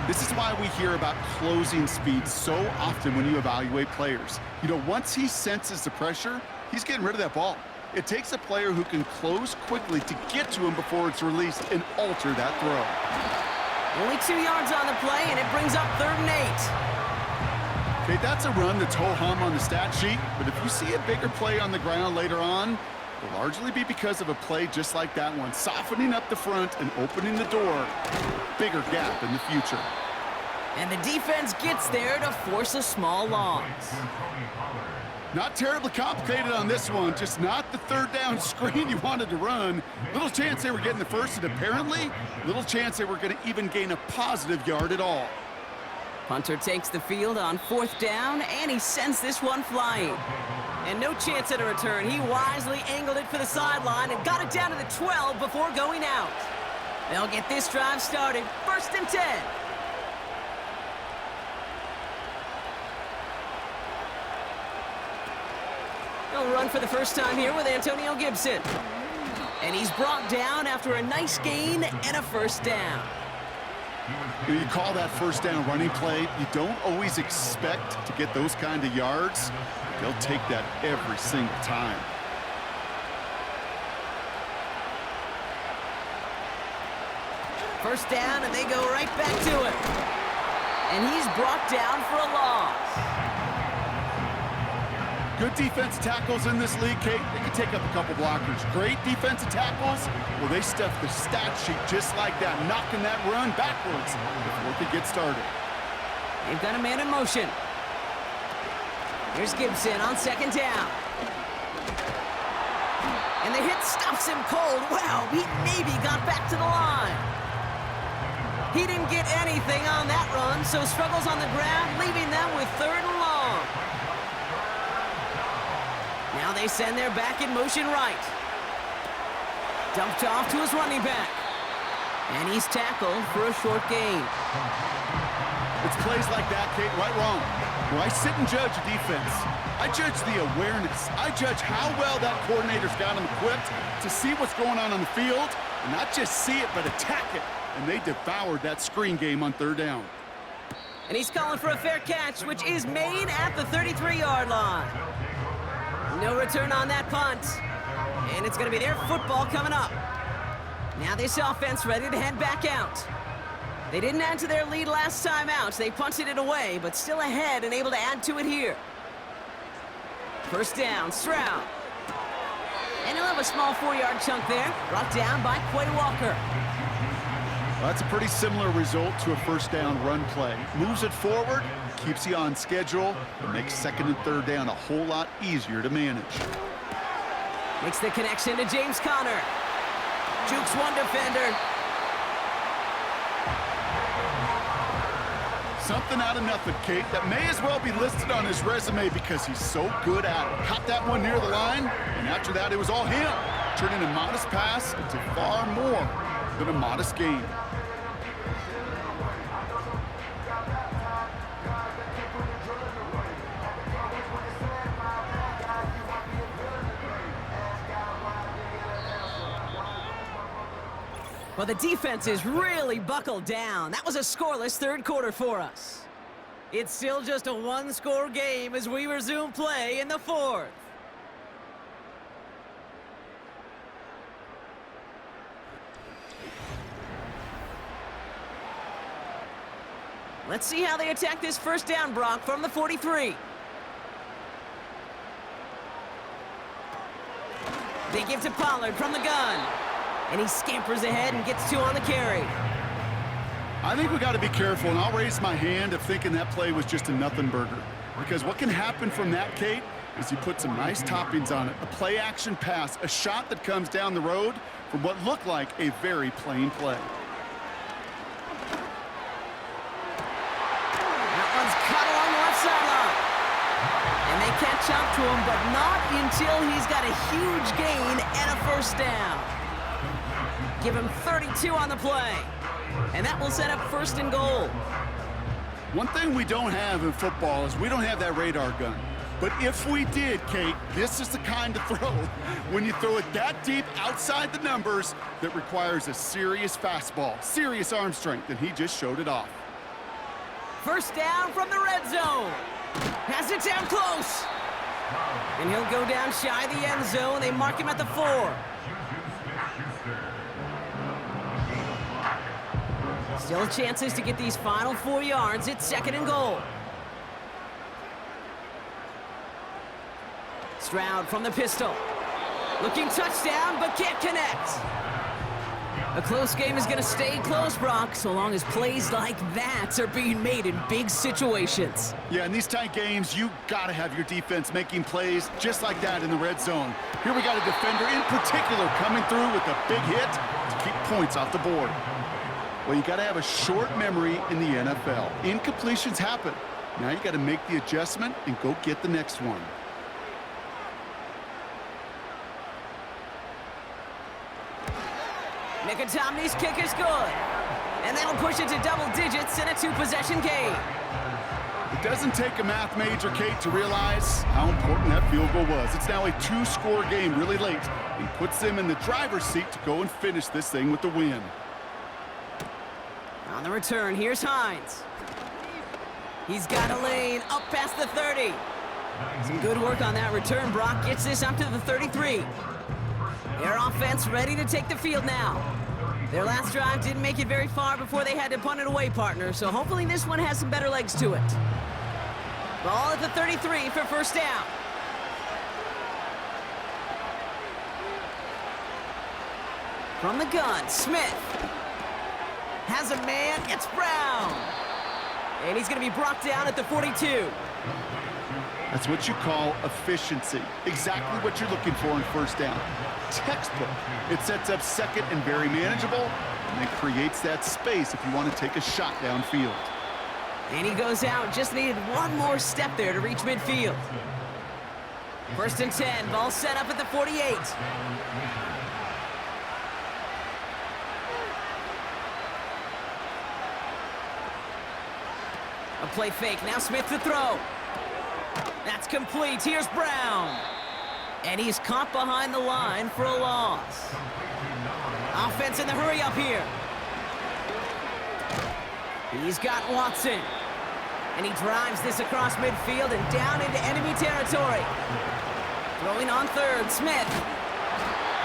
This is why we hear about closing speed so often when you evaluate players. You know, once he senses the pressure, he's getting rid of that ball. It takes a player who can close quickly to get to him before it's released and alter that throw. Only 2 yards on the play, and it brings up 3rd and 8. Okay, that's a run that's ho-hum on the stat sheet, but if you see a bigger play on the ground later on, it'll largely be because of a play just like that one, softening up the front and opening the door. Bigger gap in the future. And the defense gets there to force a small loss. Not terribly complicated on this one, just not the 3rd down screen you wanted to run. Little chance they were getting the first, and apparently, little chance they were going to even gain a positive yard at all. Punter takes the field on 4th down, and he sends this one flying. And no chance at a return. He wisely angled it for the sideline and got it down to the 12 before going out. They'll get this drive started. 1st and 10. They'll run for the first time here with Antonio Gibson. And he's brought down after a nice gain and a first down. You call that first down running play. You don't always expect to get those kind of yards. They'll take that every single time. First down, and they go right back to it. And he's brought down for a loss. Good defensive tackles in this league, Kate. They can take up a couple blockers. Great defensive tackles, well, they stuff the stat sheet just like that, knocking that run backwards before it could get started. They've got a man in motion. Here's Gibson on second down. And the hit stops him cold. Wow, he maybe got back to the line. He didn't get anything on that run, so struggles on the ground, leaving them with third and long. Now they send their back in motion right. Dumped off to his running back. And he's tackled for a short gain. It's plays like that, Kate, right, wrong. Where I sit and judge a defense. I judge the awareness. I judge how well that coordinator's got them equipped to see what's going on the field, and not just see it, but attack it. And they devoured that screen game on third down. And he's calling for a fair catch, which is made at the 33-yard line. No return on that punt. And it's going to be their football coming up. Now this offense ready to head back out. They didn't add to their lead last time out. They punted it away, but still ahead and able to add to it here. First down, Stroud. And he'll have a small 4-yard chunk there, brought down by Quay Walker. Well, that's a pretty similar result to a first down run play. Moves it forward, keeps you on schedule, and makes second and third down a whole lot easier to manage. Makes the connection to James Conner. Jukes one defender. Something out of nothing, Kate, that may as well be listed on his resume because he's so good at it. Caught that one near the line, and after that, it was all him. Turning a modest pass into far more than a modest gain. Well, the defense is really buckled down. That was a scoreless third quarter for us. It's still just a one-score game as we resume play in the fourth. Let's see how they attack this first down, Brock, from the 43. They give to Pollard from the gun. And he scampers ahead and gets 2 on the carry. I think we got to be careful, and I'll raise my hand of thinking that play was just a nothing burger. Because what can happen from that, Kate, is you put some nice toppings on it. A play-action pass, a shot that comes down the road from what looked like a very plain play. That one's cut along the left sideline. And they catch up to him, but not until he's got a huge gain and a first down. Give him 32 on the play. And that will set up first and goal. One thing we don't have in football is we don't have that radar gun. But if we did, Kate, this is the kind of throw when you throw it that deep outside the numbers that requires a serious fastball, serious arm strength, and he just showed it off. First down from the red zone. Has it down close. And he'll go down shy of the end zone. They mark him at the 4. Still chances to get these final 4 yards. It's second and goal. Stroud from the pistol. Looking touchdown, but can't connect. A close game is going to stay close, Brock, so long as plays like that are being made in big situations. Yeah, in these tight games, you got to have your defense making plays just like that in the red zone. Here we got a defender in particular coming through with a big hit to keep points off the board. Well, you got to have a short memory in the NFL. Incompletions happen. Now you got to make the adjustment and go get the next one. Nicotomny's kick is good. And that'll push it to double digits in a 2-possession game. It doesn't take a math major, Kate, to realize how important that field goal was. It's now a 2-score game really late and puts them in the driver's seat to go and finish this thing with the win. On the return, here's Hines. He's got a lane up past the 30. Some good work on that return. Brock gets this up to the 33. Their offense ready to take the field now. Their last drive didn't make it very far before they had to punt it away, partner, so hopefully this one has some better legs to it. Ball at the 33 for first down. From the gun, Smith has a man, it's Brown. And he's going to be brought down at the 42. That's what you call efficiency. Exactly what you're looking for in first down. Textbook. It sets up second and very manageable, and it creates that space if you want to take a shot downfield. And he goes out, just needed one more step there to reach midfield. First and 10, ball set up at the 48. A play fake, now Smith to throw. That's complete, here's Brown. And he's caught behind the line for a loss. Offense in the hurry up here. He's got Watson. And he drives this across midfield and down into enemy territory. Throwing on third, Smith.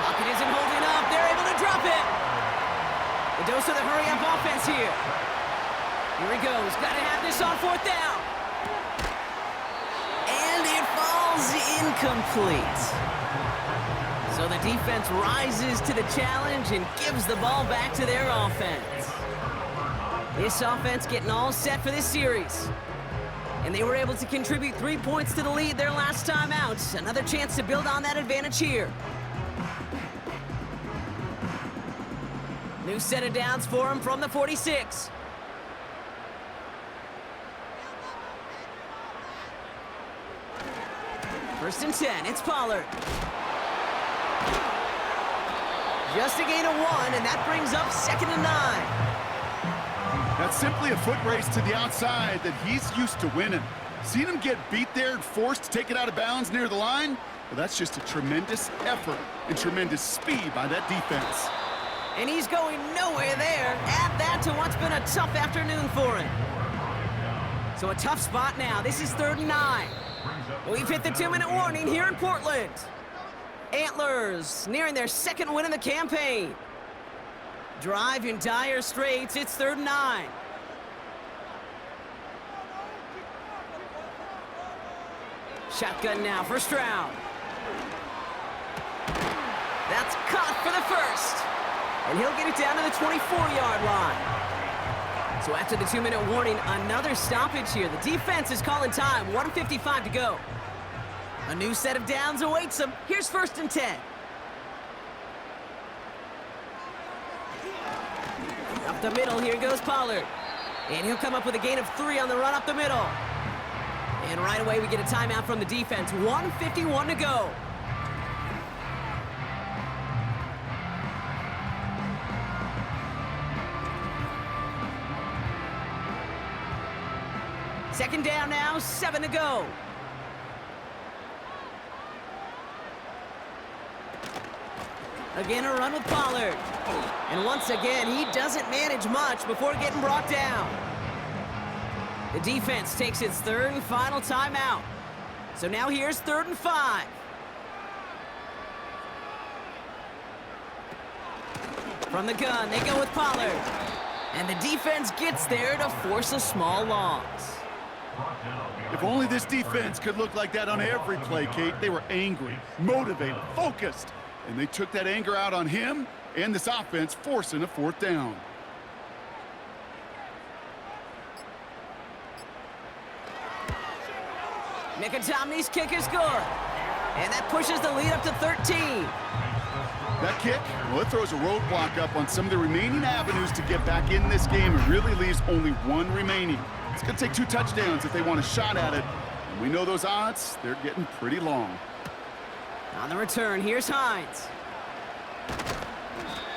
Pocket isn't holding up, they're able to drop it. The dose of the hurry up offense here. Here he goes, gotta have this on fourth down. And it falls incomplete. So the defense rises to the challenge and gives the ball back to their offense. This offense getting all set for this series. And they were able to contribute 3 points to the lead their last time out. Another chance to build on that advantage here. New set of downs for him from the 46. First and 10, it's Pollard. Just a gain of 1, and that brings up second and 9. That's simply a foot race to the outside that he's used to winning. Seen him get beat there and forced to take it out of bounds near the line? Well, that's just a tremendous effort and tremendous speed by that defense. And he's going nowhere there. Add that to what's been a tough afternoon for him. So a tough spot now. This is 3rd and 9. We've hit the 2-minute warning here in Portland. Antlers nearing their second win in the campaign. Drive in dire straits. It's 3rd and 9. Shotgun now for Stroud. That's caught for the first. And he'll get it down to the 24-yard line. So after the 2-minute warning, another stoppage here. The defense is calling time. 1:55 to go. A new set of downs awaits them. Here's 1st and 10. Up the middle, here goes Pollard. And he'll come up with a gain of 3 on the run up the middle. And right away, we get a timeout from the defense. 1:51 to go. Second down now, 7 to go. Again, a run with Pollard. And once again, he doesn't manage much before getting brought down. The defense takes its 3rd and final timeout. So now here's 3rd and 5. From the gun, they go with Pollard. And the defense gets there to force a small loss. If only this defense could look like that on every play, Kate. They were angry, motivated, focused. And they took that anger out on him and this offense, forcing a 4th down. Nicotomny's kick is good. And that pushes the lead up to 13. That kick, well, it throws a roadblock up on some of the remaining avenues to get back in this game and really leaves only 1 remaining. It's going to take 2 touchdowns if they want a shot at it. And we know those odds, they're getting pretty long. On the return, here's Hines.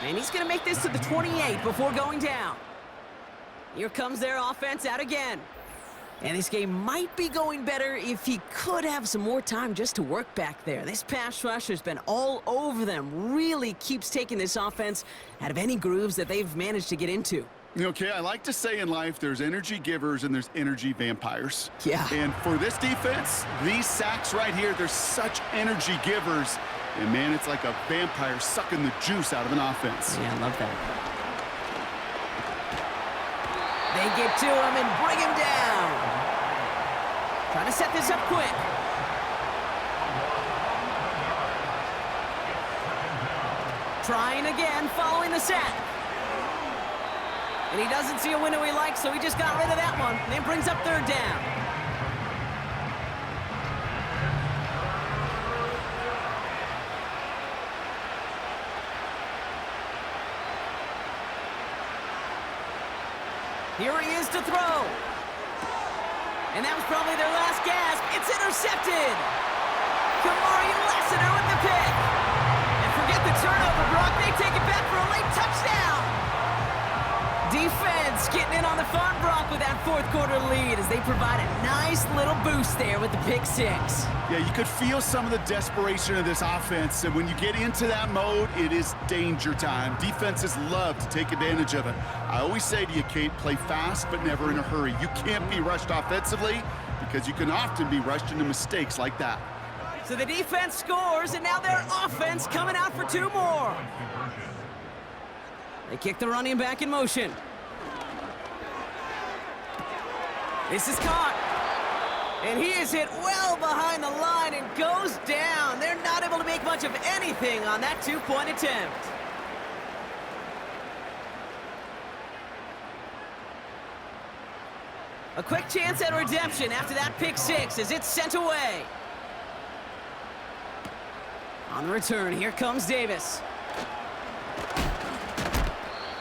And he's going to make this to the 28 before going down. Here comes their offense out again. And this game might be going better if he could have some more time just to work back there. This pass rush has been all over them. Really keeps taking this offense out of any grooves that they've managed to get into. Okay, I like to say in life there's energy givers and there's energy vampires. Yeah. And for this defense, these sacks right here, they're such energy givers. And, man, it's like a vampire sucking the juice out of an offense. Yeah, I love that. They get to him and bring him down. Trying to set this up quick. Trying again, following the sack. And he doesn't see a window he likes, so he just got rid of that one. And then brings up third down. Here he is to throw. And that was probably their last gasp. It's intercepted. Kamari Lassiter with the pick. And forget the turnover, Brock. They take it back for a late touchdown. Defense getting in on the fun, Brock, with that fourth quarter lead as they provide a nice little boost there with the pick six. Yeah, you could feel some of the desperation of this offense, and when you get into that mode, it is danger time. Defenses love to take advantage of it. I always say to you, Kate, play fast but never in a hurry. You can't be rushed offensively because you can often be rushed into mistakes like that. So the defense scores, and now their offense coming out for two more. They kick the running back in motion. This is caught. And he is hit well behind the line and goes down. They're not able to make much of anything on that two-point attempt. A quick chance at redemption after that pick six as it's sent away. On the return, here comes Davis.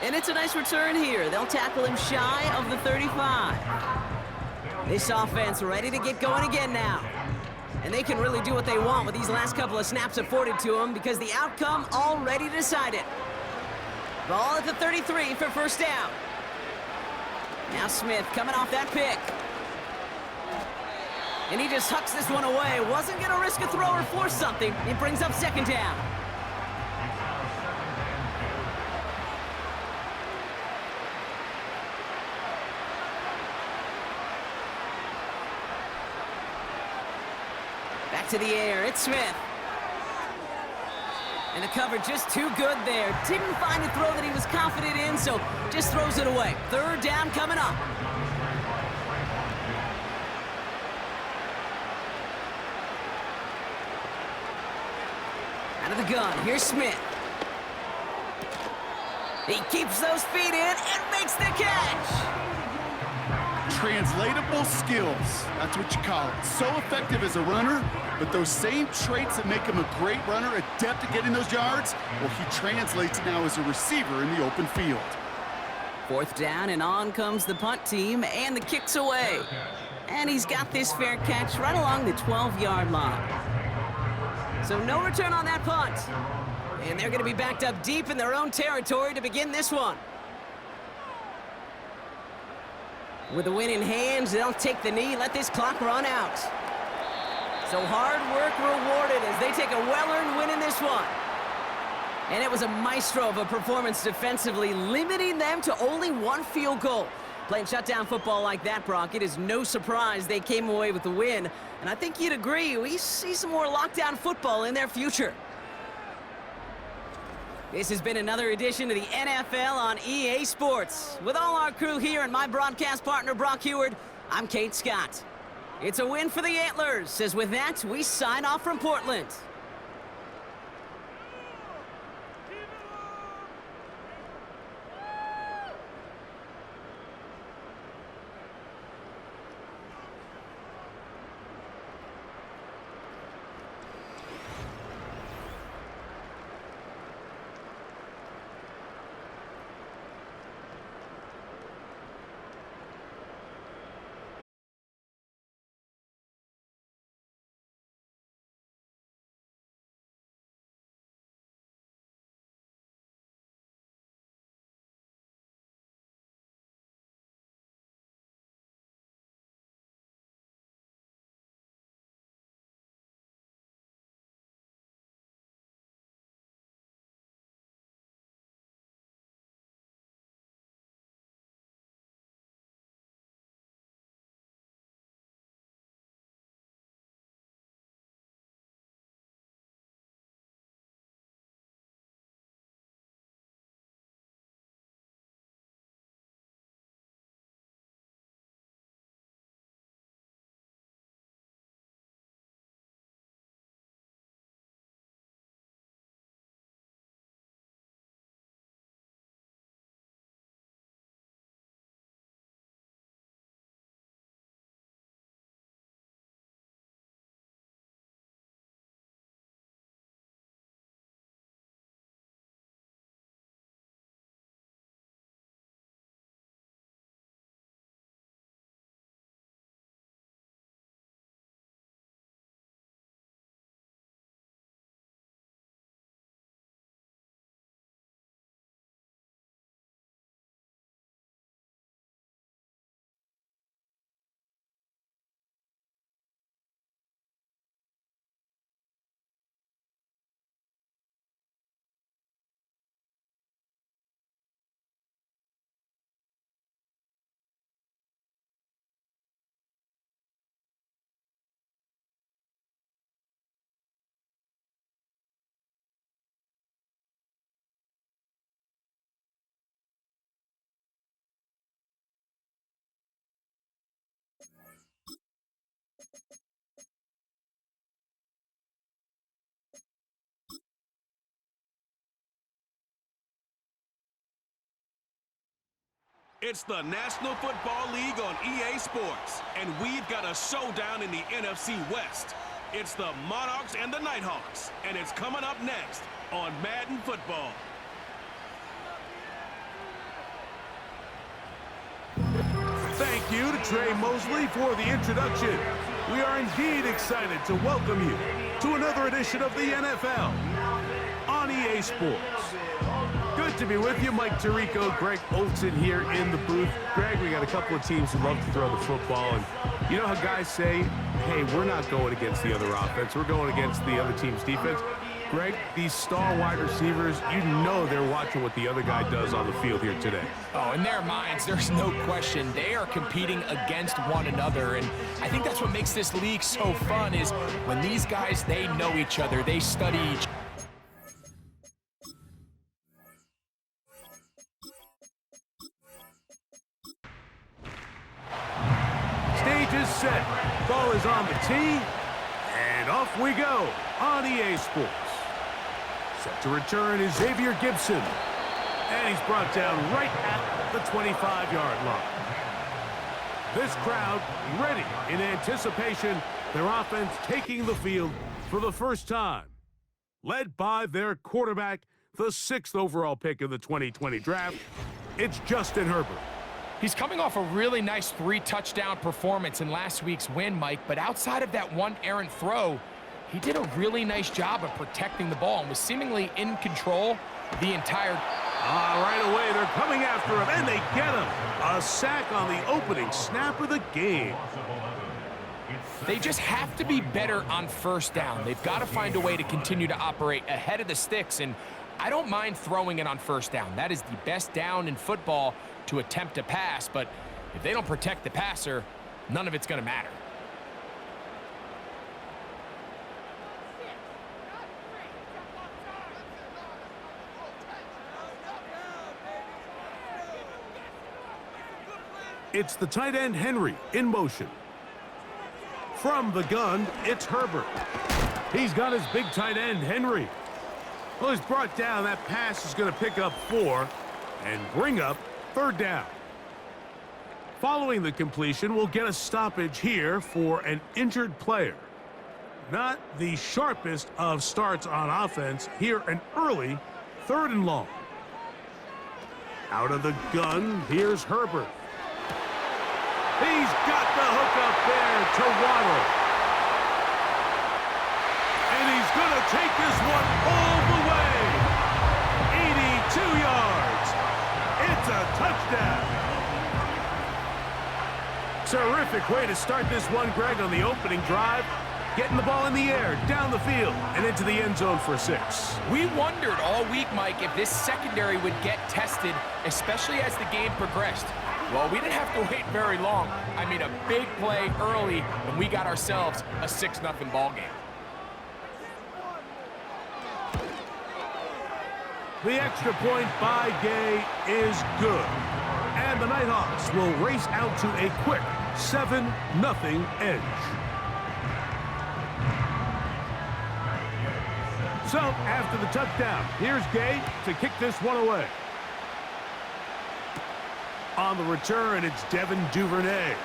And it's a nice return here. They'll tackle him shy of the 35. This offense ready to get going again now. And they can really do what they want with these last couple of snaps afforded to them because the outcome already decided. Ball at the 33 for first down. Now Smith coming off that pick. And he just hucks this one away. Wasn't going to risk a throw or force something. It brings up second down. Back to the air, it's Smith. And the cover just too good there. Didn't find a throw that he was confident in, so just throws it away. Third down coming up. Out of the gun, here's Smith. He keeps those feet in and makes the catch. Translatable skills, that's what you call it. So effective as a runner, but those same traits that make him a great runner, adept at getting those yards, well, he translates now as a receiver in the open field. Fourth down, and on comes the punt team, and the kick's away. And he's got this fair catch right along the 12-yard line. So no return on that punt. And they're going to be backed up deep in their own territory to begin this one. With the win in hand, they'll take the knee, let this clock run out. So hard work rewarded as they take a well-earned win in this one. And it was a maestro of a performance defensively, limiting them to only one field goal. Playing shutdown football like that, Brock, it is no surprise they came away with the win. And I think you'd agree, we see some more lockdown football in their future. This has been another edition of the NFL on EA Sports. With all our crew here and my broadcast partner, Brock Heward, I'm Kate Scott. It's a win for the Antlers, as with that, we sign off from Portland. It's the National Football League on EA Sports, and we've got a showdown in the NFC West. It's the Monarchs and the Nighthawks, and it's coming up next on Madden Football. Thank you to Trey Mosley for the introduction. We are indeed excited to welcome you to another edition of the NFL on EA Sports. Good to be with you. Mike Tirico, Greg Olson here in the booth. Greg, we got a couple of teams who love to throw the football, and you know how guys say, hey, we're not going against the other offense, we're going against the other team's defense. Greg, these star wide receivers, you know they're watching what the other guy does on the field here today. Oh, in their minds, there's no question. They are competing against one another, and I think that's what makes this league so fun is when these guys, they know each other, they study each other. Stage is set. Ball is on the tee, and off we go on EA Sports. Set to return is Xavier Gibson, and he's brought down right at the 25-yard line. This crowd ready in anticipation, their offense taking the field for the first time. Led by their quarterback, the 6th overall pick in the 2020 draft, it's Justin Herbert. He's coming off a really nice 3-touchdown performance in last week's win, Mike, but outside of that one errant throw, he did a really nice job of protecting the ball and was seemingly in control the entire... Right away, they're coming after him, and they get him. A sack on the opening snap of the game. They just have to be better on first down. They've got to find a way to continue to operate ahead of the sticks, and I don't mind throwing it on first down. That is the best down in football to attempt to pass, but if they don't protect the passer, none of it's going to matter. It's the tight end Henry in motion. From the gun, it's Herbert. He's got his big tight end, Henry. Well, he's brought down. That pass is going to pick up 4 and bring up 3rd down. Following the completion, we'll get a stoppage here for an injured player. Not the sharpest of starts on offense. Here, an early 3rd and long. Out of the gun, here's Herbert. He's got the hook up there to Waddle. And he's going to take this one all the way. 82 yards. It's a touchdown. Terrific way to start this one, Greg, on the opening drive. Getting the ball in the air, down the field, and into the end zone for 6. We wondered all week, Mike, if this secondary would get tested, especially as the game progressed. Well, we didn't have to wait very long. I mean, a big play early, and we got ourselves a 6-0 ball game. The extra point by Gay is good. And the Nighthawks will race out to a quick 7-0 edge. So, after the touchdown, here's Gay to kick this one away. On the return, it's Devin Duvernay.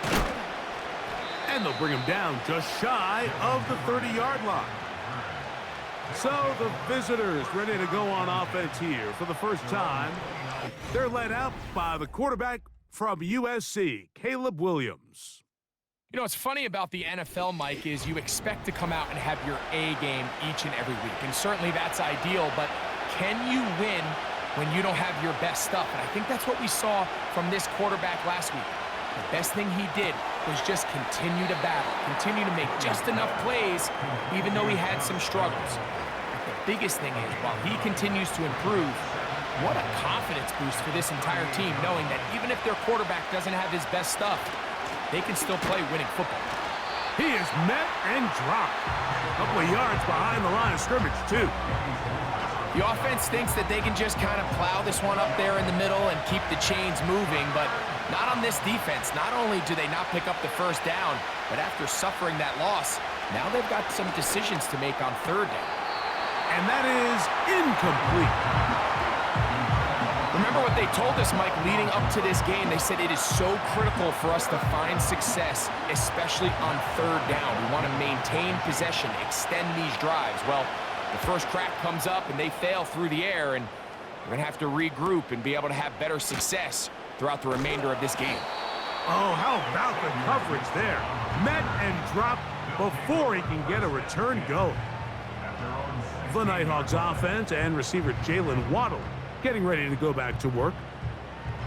And they'll bring him down just shy of the 30-yard line. So the visitors ready to go on offense here for the first time. They're led out by the quarterback from USC, Caleb Williams. You know, what's funny about the NFL, Mike, is you expect to come out and have your A game each and every week. And certainly that's ideal, but can you win when you don't have your best stuff? And I think that's what we saw from this quarterback last week. The best thing he did was just continue to battle, continue to make just enough plays, even though he had some struggles. But the biggest thing is, while he continues to improve, what a confidence boost for this entire team, knowing that even if their quarterback doesn't have his best stuff, they can still play winning football. He is met and dropped. A couple of yards behind the line of scrimmage, too. The offense thinks that they can just kind of plow this one up there in the middle and keep the chains moving, but not on this defense. Not only do they not pick up the first down, but after suffering that loss, now they've got some decisions to make on 3rd down. And that is incomplete. Remember what they told us, Mike, leading up to this game. They said it is so critical for us to find success, especially on third down. We want to maintain possession, extend these drives. Well, the first crack comes up and they fail through the air, and we're going to have to regroup and be able to have better success throughout the remainder of this game. Oh, how about the coverage there? Met and dropped before he can get a return going. The Nighthawks offense and receiver Jalen Waddle getting ready to go back to work.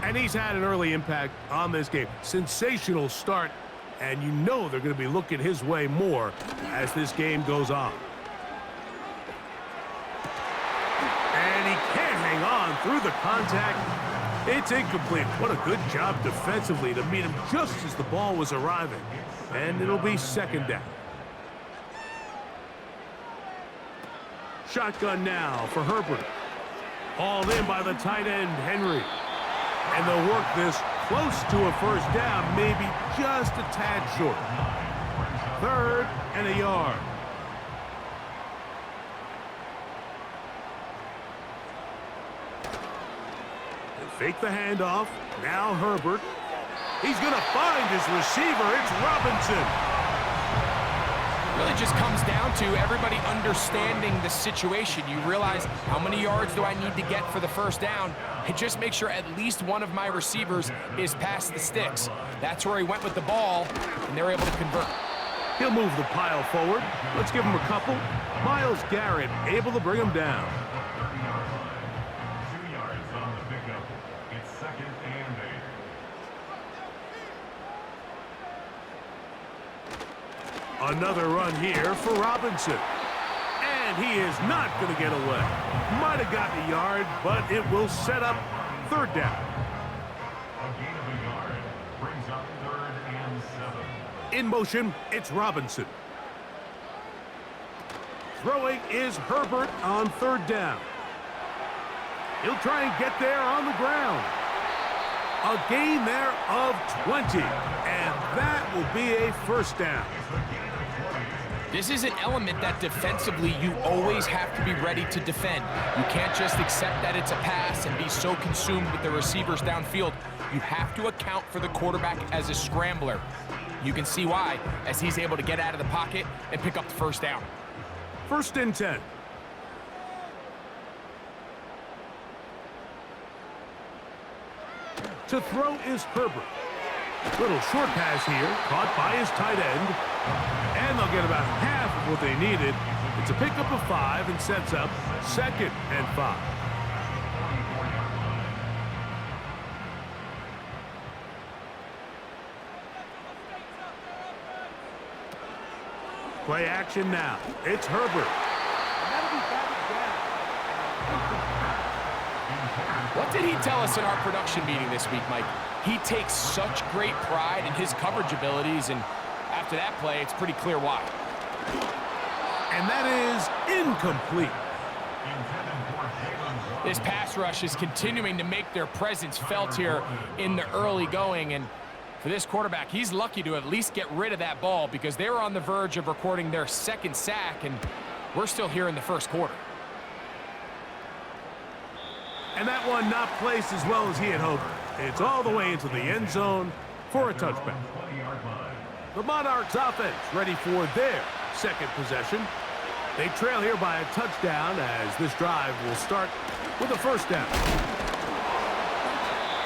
And he's had an early impact on this game. Sensational start, and you know they're going to be looking his way more as this game goes on. And he can't hang on through the contact. It's incomplete. What a good job defensively to meet him just as the ball was arriving. And it'll be second down. Shotgun now for Herbert. Hauled in by the tight end, Henry. And they'll work this close to a first down, maybe just a tad short. 3rd and a yard. They fake the handoff. Now Herbert. He's going to find his receiver. It's Robinson. Really just comes down to everybody understanding the situation. You realize how many yards do I need to get for the first down, and just make sure at least one of my receivers is past the sticks. That's where he went with the ball, and they're able to convert. He'll move the pile forward. Let's give him a couple. Myles Garrett able to bring him down. 2 yards on the pickup. It's 2nd and 8. Another run here for Robinson. And he is not going to get away. Might have gotten a yard, but it will set up 3rd down. A gain of a yard brings up 3rd and 7. In motion, it's Robinson. Throwing is Herbert on 3rd down. He'll try and get there on the ground. A gain there of 20. And that will be a first down. This is an element that defensively you always have to be ready to defend. You can't just accept that it's a pass and be so consumed with the receivers downfield. You have to account for the quarterback as a scrambler. You can see why, as he's able to get out of the pocket and pick up the first down. 1st and 10. To throw is Herbert. Little short pass here, caught by his tight end. And they'll get about half of what they needed. It's a pickup of 5 and sets up 2nd and 5. Play action now. It's Herbert. What did he tell us in our production meeting this week, Mike? He takes such great pride in his coverage abilities, and after that play, it's pretty clear why. And that is incomplete. This pass rush is continuing to make their presence felt here in the early going, and for this quarterback, he's lucky to at least get rid of that ball because they were on the verge of recording their 2nd sack, and we're still here in the 1st quarter. And that one not placed as well as he had hoped. It's all the way into the end zone for a touchback. The Monarchs offense ready for their 2nd possession. They trail here by a touchdown as this drive will start with a first down.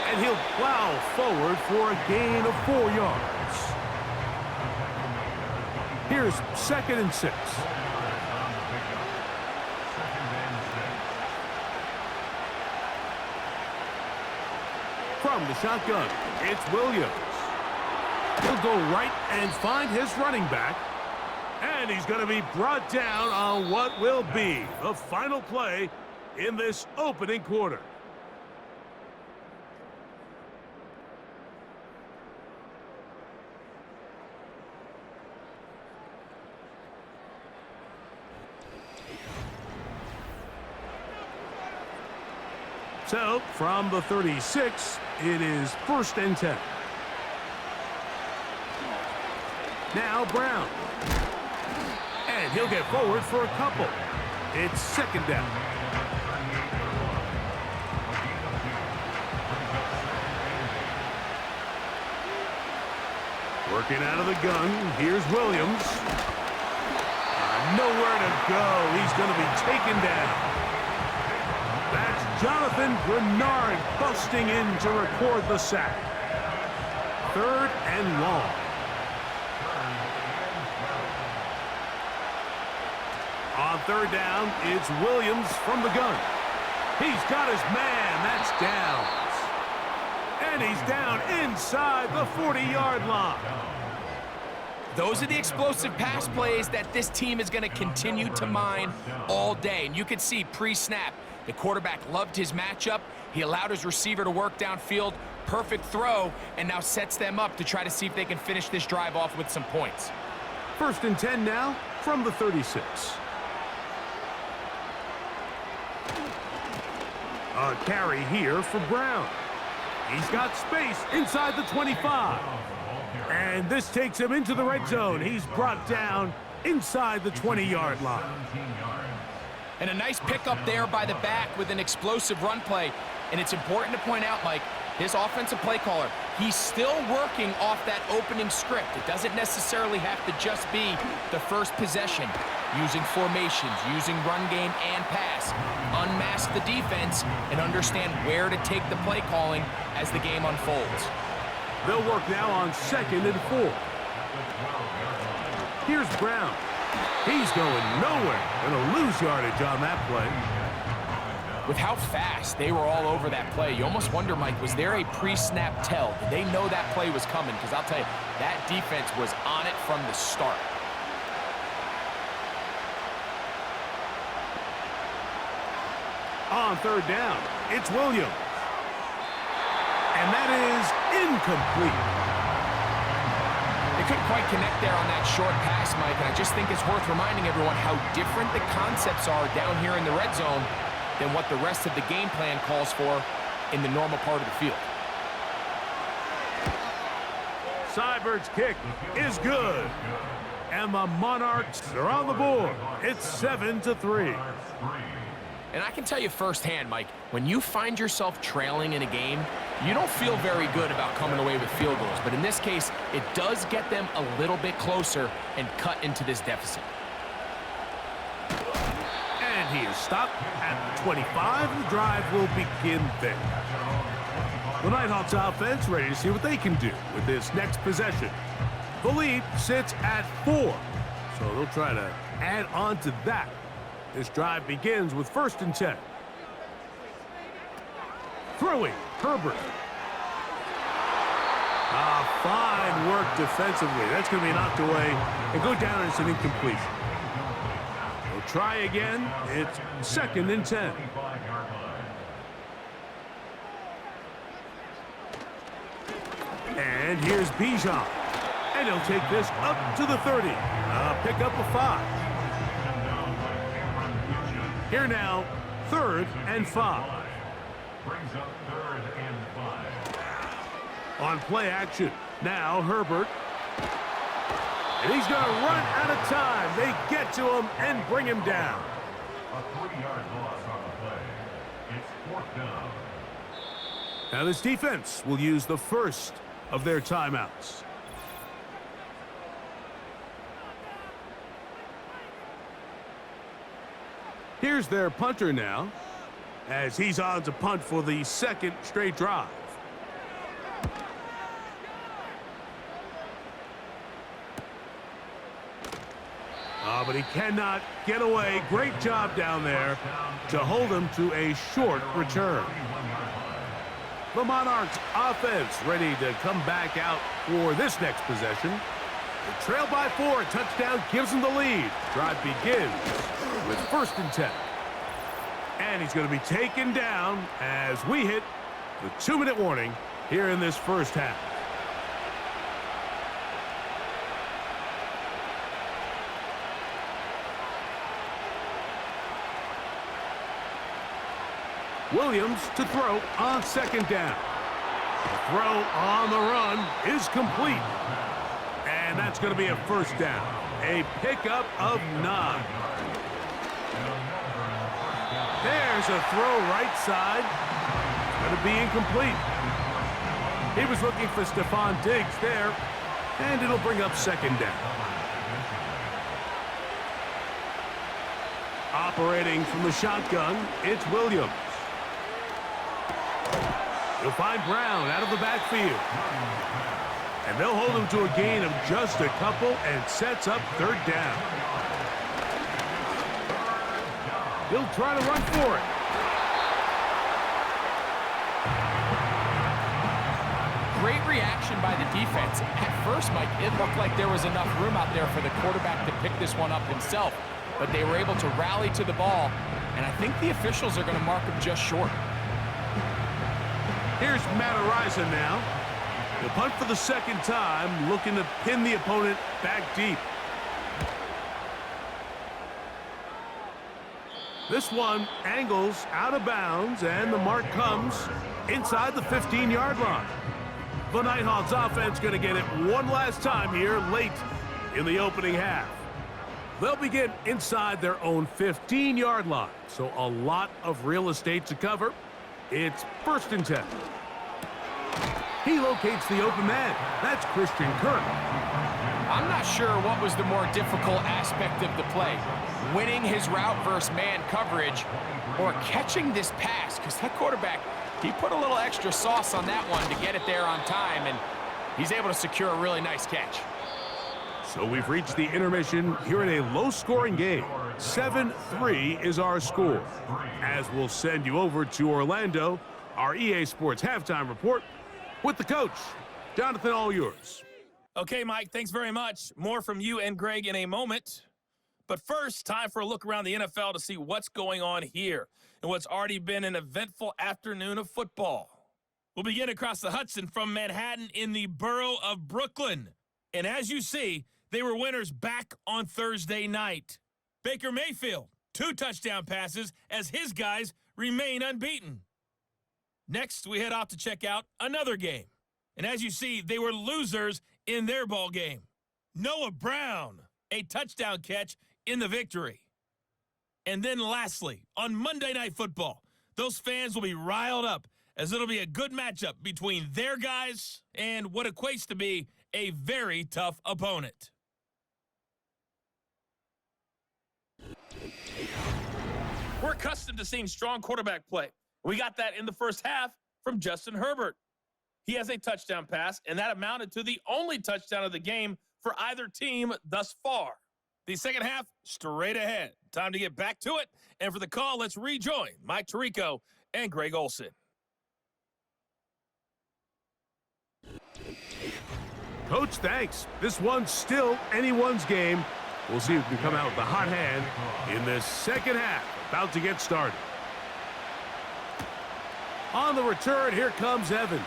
And he'll plow forward for a gain of 4 yards. Here's 2nd and 6. From the shotgun, it's Williams. He'll go right and find his running back. And he's going to be brought down on what will be the final play in this opening quarter. So, from the 36, it is 1st and 10. Now Brown. And he'll get forward for a couple. It's 2nd down. Working out of the gun. Here's Williams. Nowhere to go. He's going to be taken down. That's Jonathan Bernard busting in to record the sack. 3rd and long. On 3rd down, it's Williams from the gun. He's got his man. That's Downs. And he's down inside the 40-yard line. Those are the explosive pass plays that this team is going to continue to mine all day. And you can see pre-snap, the quarterback loved his matchup. He allowed his receiver to work downfield. Perfect throw, and now sets them up to try to see if they can finish this drive off with some points. 1st and 10 now from the 36. A carry here for Brown. He's got space inside the 25. And this takes him into the red zone. He's brought down inside the 20-yard line. And a nice pickup there by the back with an explosive run play. And it's important to point out, Mike, his offensive play caller, he's still working off that opening script. It doesn't necessarily have to just be the first possession. Using formations, using run game and pass. Unmask the defense and understand where to take the play calling as the game unfolds. They'll work now on 2nd and 4. Here's Brown. He's going nowhere. Gonna lose yardage on that play. With how fast they were all over that play, you almost wonder, Mike, was there a pre-snap tell? Did they know that play was coming? Because I'll tell you, that defense was on it from the start. On 3rd down, it's Williams. And that is incomplete. They couldn't quite connect there on that short pass, Mike, and I just think it's worth reminding everyone how different the concepts are down here in the red zone than what the rest of the game plan calls for in the normal part of the field. Seibert's kick is good. And the Monarchs are on the board. It's 7-3. And I can tell you firsthand, Mike, when you find yourself trailing in a game, you don't feel very good about coming away with field goals. But in this case, it does get them a little bit closer and cut into this deficit. And he is stopped at the 25. The drive will begin there. The Nighthawks offense ready to see what they can do with this next possession. The lead sits at 4, so they'll try to add on to that. This drive begins with 1st and 10. Throwing, Herbert. Fine work defensively. That's going to be knocked away and go down as an incompletion. They'll try again. It's 2nd and 10. And here's Bijan. And he'll take this up to the 30. Pick up a 5. Here now, 3rd and 5. Brings up 3rd and 5. On play action, now Herbert. And he's going to run out of time. They get to him and bring him down. A 3-yard loss on the play. It's 4th down. Now this defense will use the first of their timeouts. Here's their punter now, as he's on to punt for the 2nd straight drive. But he cannot get away. Great job down there to hold him to a short return. The Monarchs offense ready to come back out for this next possession. They trail by 4. A touchdown gives them the lead. Drive begins with 1st and 10. And he's going to be taken down as we hit the 2-minute warning here in this first half. Williams to throw on 2nd down. The throw on the run is complete. And that's going to be a 1st down. A pickup of 9. There's a throw right side. It's going to be incomplete. He was looking for Stephon Diggs there. And it'll bring up second down. Operating from the shotgun, it's Williams. He'll find Brown out of the backfield. And they'll hold him to a gain of just a couple and sets up third down. He'll try to run for it. Great reaction by the defense. At first, Mike, it looked like there was enough room out there for the quarterback to pick this one up himself. But they were able to rally to the ball, and I think the officials are going to mark him just short. Here's Matt Araiza now. The punt for the second time, looking to pin the opponent back deep. This one angles out of bounds, and the mark comes inside the 15-yard line. The Nighthawks offense going to get it one last time here late in the opening half. They'll begin inside their own 15-yard line, so a lot of real estate to cover. It's 1st and 10. He locates the open man. That's Christian Kirk. I'm not sure what was the more difficult aspect of the play, winning his route versus man coverage or catching this pass, because that quarterback, he put a little extra sauce on that one to get it there on time, and he's able to secure a really nice catch. So we've reached the intermission here in a low-scoring game. 7-3 is our score. As we'll send you over to Orlando, our EA Sports halftime report with the coach. Jonathan, all yours. Okay, Mike, thanks very much. More from you and Greg in a moment. But first, time for a look around the NFL to see what's going on here and what's already been an eventful afternoon of football. We'll begin across the Hudson from Manhattan in the borough of Brooklyn. And as you see, they were winners back on Thursday night. Baker Mayfield, 2 touchdown passes as his guys remain unbeaten. Next, we head off to check out another game. And as you see, they were losers in their ball game. Noah Brown, a touchdown catch in the victory. And then lastly, on Monday Night Football, those fans will be riled up as it'll be a good matchup between their guys and what equates to be a very tough opponent. We're accustomed to seeing strong quarterback play. We got that in the first half from Justin Herbert. He has a touchdown pass, and that amounted to the only touchdown of the game for either team thus far. The second half, straight ahead. Time to get back to it. And for the call, let's rejoin Mike Tirico and Greg Olson. Coach, thanks. This one's still anyone's game. We'll see who can come out with the hot hand in this second half. About to get started. On the return, here comes Evans.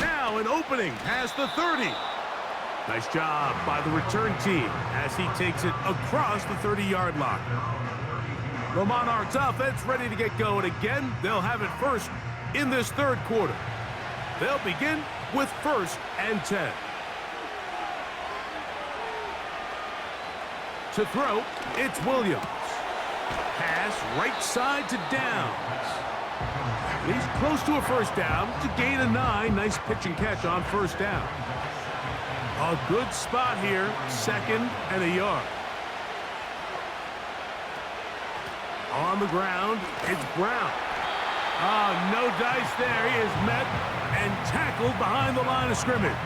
Now an opening past the 30. Nice job by the return team as he takes it across the 30-yard line. The Monarchs offense ready to get going again. They'll have it first in this third quarter. They'll begin with 1st and 10. To throw, it's Williams. Pass right side to Downs. He's close to a first down to gain a 9. Nice pitch and catch on first down. A good spot here, 2nd and a yard. On the ground, it's Brown. No dice there. He is met and tackled behind the line of scrimmage.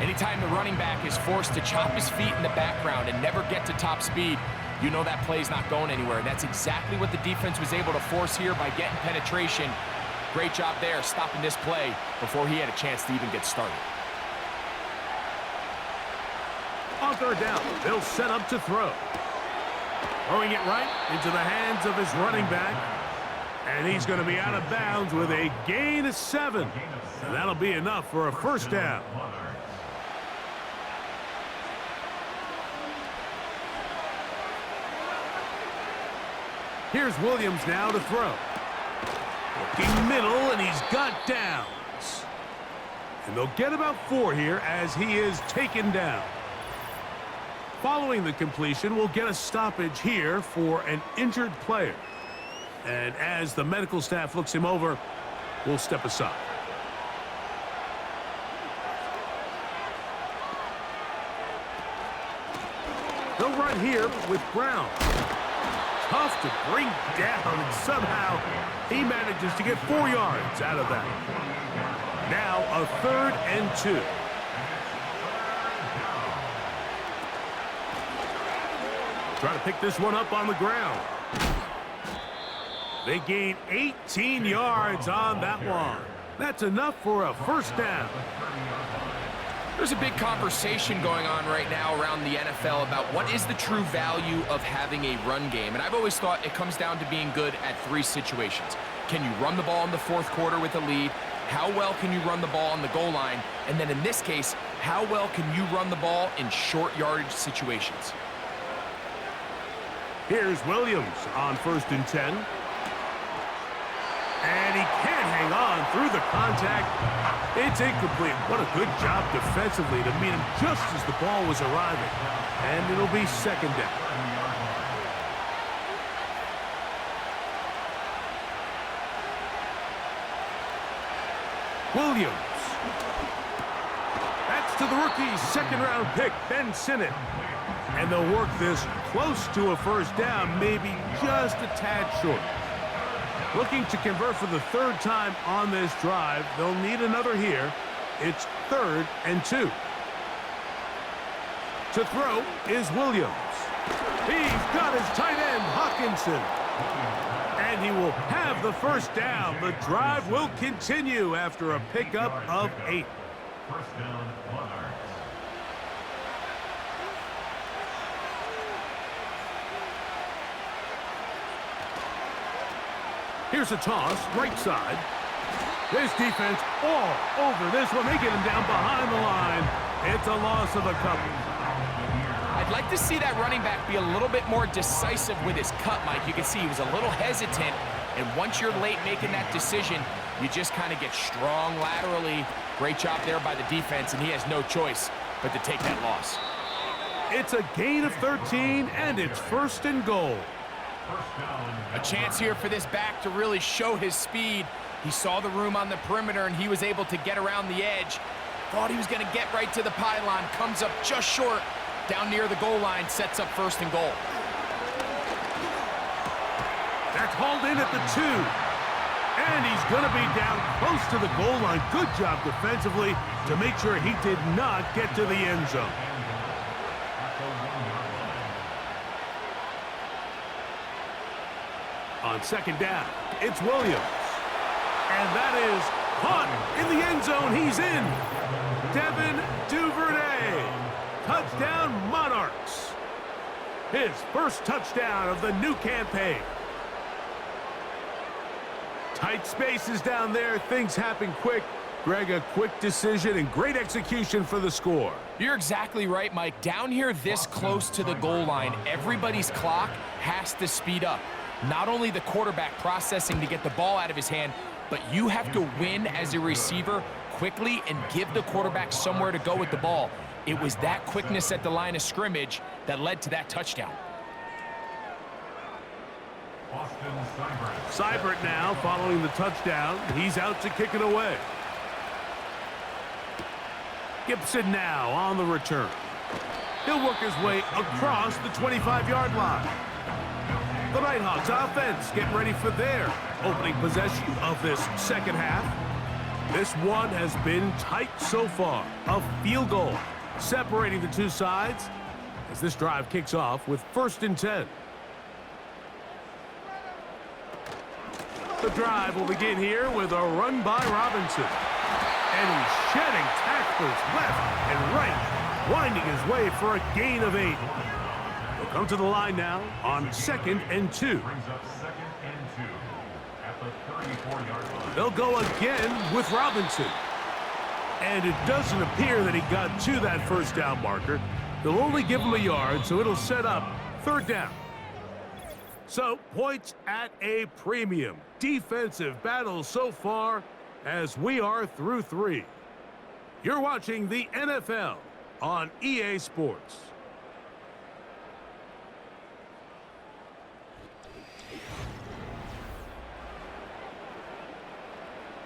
Anytime the running back is forced to chop his feet in the background and never get to top speed, you know that play's not going anywhere. And that's exactly what the defense was able to force here by getting penetration. Great job there, stopping this play before he had a chance to even get started. On third down, they'll set up to throw. Throwing it right into the hands of his running back. And he's going to be out of bounds with a gain of 7. And that'll be enough for a first down. Here's Williams now to throw. Looking middle, and he's got Downs. And they'll get about 4 here as he is taken down. Following the completion, we'll get a stoppage here for an injured player. And as the medical staff looks him over, we'll step aside. front here with Brown. Tough to bring down, and somehow he manages to get 4 yards out of that. Now a 3rd and 2. Trying to pick this one up on the ground. They gain 18 yards on that one. That's enough for a first down. There's a big conversation going on right now around the NFL about what is the true value of having a run game. And I've always thought it comes down to being good at 3 situations. Can you run the ball in the 4th quarter with a lead? How well can you run the ball on the goal line? And then in this case, how well can you run the ball in short yardage situations? Here's Williams on 1st and 10. And he can't hang on through the contact. It's incomplete. What a good job defensively to meet him just as the ball was arriving. And it'll be 2nd down. Williams. That's to the rookie's 2nd-round pick, Ben Sinnott. And they'll work this close to a first down, maybe just a tad short. Looking to convert for the 3rd time on this drive. They'll need another here. It's 3rd and 2. To throw is Williams. He's got his tight end, Hawkinson. And he will have the first down. The drive will continue after a pickup of 8. First down, Monarchs. Here's a toss, right side. This defense all over this one. They get him down behind the line. It's a loss of a couple. I'd like to see that running back be a little bit more decisive with his cut, Mike. You can see he was a little hesitant, and once you're late making that decision, you just kind of get strong laterally. Great job there by the defense, and he has no choice but to take that loss. It's a gain of 13, and it's 1st and goal. A chance here for this back to really show his speed. He saw the room on the perimeter, and he was able to get around the edge. Thought he was going to get right to the pylon. Comes up just short. Down near the goal line, sets up 1st and goal. That's hauled in at the 2. And he's going to be down close to the goal line. Good job defensively to make sure he did not get to the end zone. On 2nd down, it's Williams. And that is caught in the end zone. He's in. Devin Duvernay. Touchdown, Monarchs. His 1st touchdown of the new campaign. Tight spaces down there. Things happen quick. Greg, a quick decision and great execution for the score. You're exactly right, Mike. Down here this close to the goal line, everybody's clock has to speed up. Not only the quarterback processing to get the ball out of his hand, but you have to win as a receiver quickly and give the quarterback somewhere to go with the ball. It was that quickness at the line of scrimmage that led to that touchdown. Seibert now following the touchdown. He's out to kick it away. Gibson now on the return. He'll work his way across the 25-yard line. The Nighthawks offense getting ready for their opening possession of this 2nd half. This one has been tight so far. A field goal separating the two sides as this drive kicks off with 1st and 10. The drive will begin here with a run by Robinson. And he's shedding tacklers left and right, winding his way for a gain of 8. He'll come to the line now on 2nd and 2. They'll go again with Robinson. And it doesn't appear that he got to that first down marker. They'll only give him a yard, so it'll set up 3rd down. So, points at a premium. Defensive battle so far as we are through 3. You're watching the NFL on EA Sports.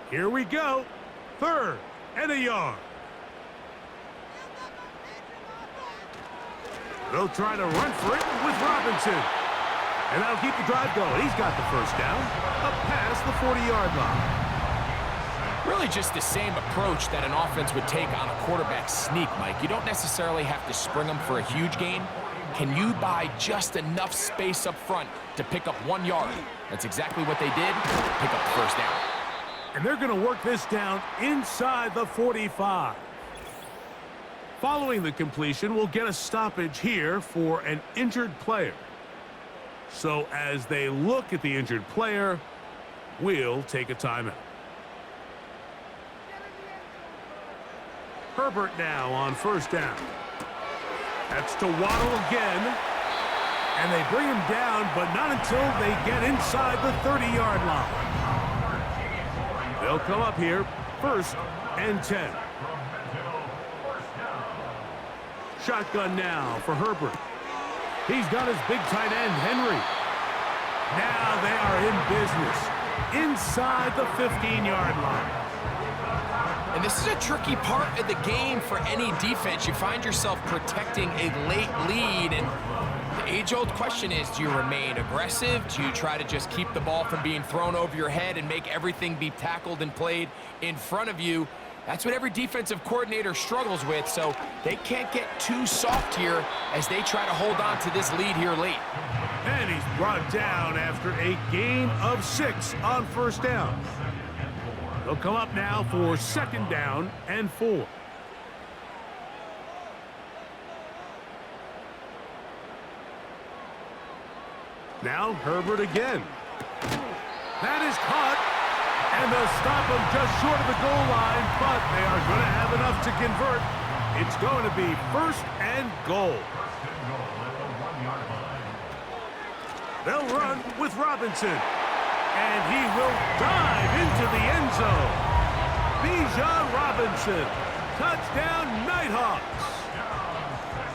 Here we go. 3rd and a yard. They'll try to run for it with Robinson. And that'll keep the drive going. He's got the first down. Up past the 40-yard line. Really just the same approach that an offense would take on a quarterback sneak, Mike. You don't necessarily have to spring them for a huge gain. Can you buy just enough space up front to pick up 1 yard? That's exactly what they did. Pick up the first down. And they're going to work this down inside the 45. Following the completion, we'll get a stoppage here for an injured player. So as they look at the injured player, we'll take a timeout. Herbert now on first down. That's to Waddle again. And they bring him down, but not until they get inside the 30-yard line. They'll come up here, 1st and 10. Shotgun now for Herbert. He's got his big tight end, Henry. Now they are in business inside the 15-yard line. And this is a tricky part of the game for any defense. You find yourself protecting a late lead, and the age-old question is, do you remain aggressive? Do you try to just keep the ball from being thrown over your head and make everything be tackled and played in front of you? That's what every defensive coordinator struggles with, so they can't get too soft here as they try to hold on to this lead here late. And he's brought down after a gain of 6 on first down. They'll come up now for 2nd down and 4. Now Herbert again. That is caught. And they'll stop him just short of the goal line, but they are going to have enough to convert. It's going to be 1st and goal. They'll run with Robinson. And he will dive into the end zone. Bijan Robinson. Touchdown, Nighthawks.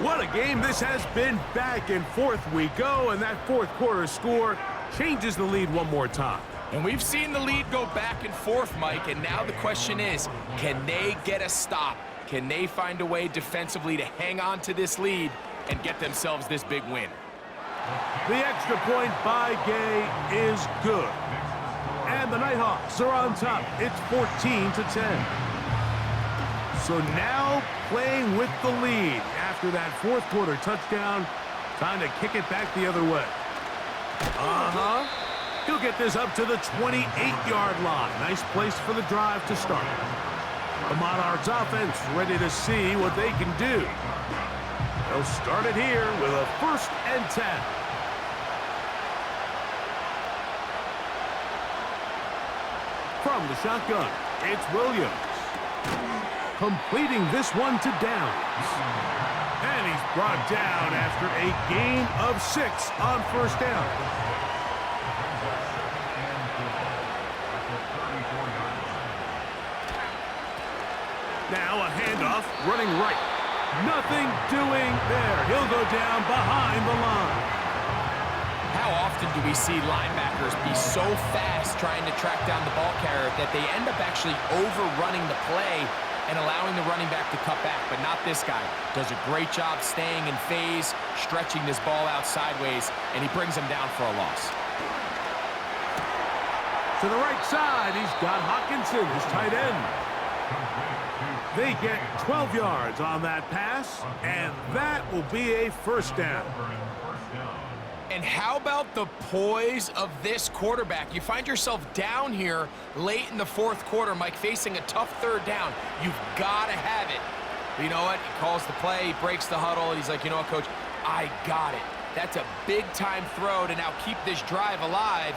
What a game this has been. Back and forth we go, and that 4th quarter score changes the lead one more time. And we've seen the lead go back and forth, Mike, and now the question is, can they get a stop? Can they find a way defensively to hang on to this lead and get themselves this big win? The extra point by Gay is good. And the Nighthawks are on top. It's 14-10. So now playing with the lead after that 4th quarter touchdown, time to kick it back the other way. He'll get this up to the 28-yard line. Nice place for the drive to start. The Monarchs offense ready to see what they can do. They'll start it here with a 1st and 10. From the shotgun, it's Williams. Completing this one to Downs. And he's brought down after a gain of 6 on first down. Now a handoff, running right. Nothing doing there. He'll go down behind the line. How often do we see linebackers be so fast trying to track down the ball carrier that they end up actually overrunning the play and allowing the running back to cut back? But not this guy. Does a great job staying in phase, stretching this ball out sideways, and he brings him down for a loss. To the right side, he's got Hockenson, his tight end. They get 12 yards on that pass, and that will be a 1st down. And how about the poise of this quarterback? You find yourself down here late in the 4th quarter, Mike, facing a tough 3rd down. You've got to have it. But you know what? He calls the play, he breaks the huddle, and he's like, you know what, Coach? I got it. That's a big-time throw to now keep this drive alive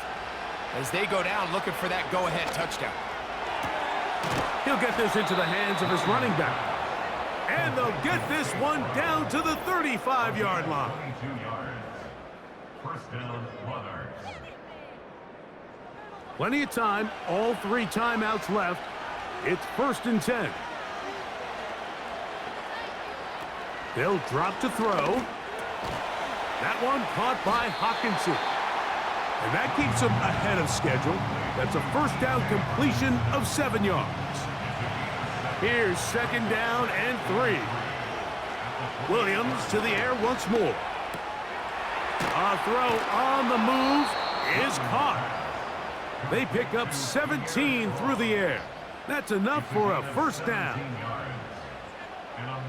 as they go down looking for that go-ahead touchdown. He'll get this into the hands of his running back. And they'll get this one down to the 35-yard line. 22 yards. 1st down, Monarchs. Plenty of time. All 3 timeouts left. It's 1st and 10. They'll drop to throw. That one caught by Hockenson. And that keeps them ahead of schedule. That's a 1st down completion of 7 yards. Here's 2nd down and 3. Williams to the air once more. A throw on the move is caught. They pick up 17 through the air. That's enough for a first down.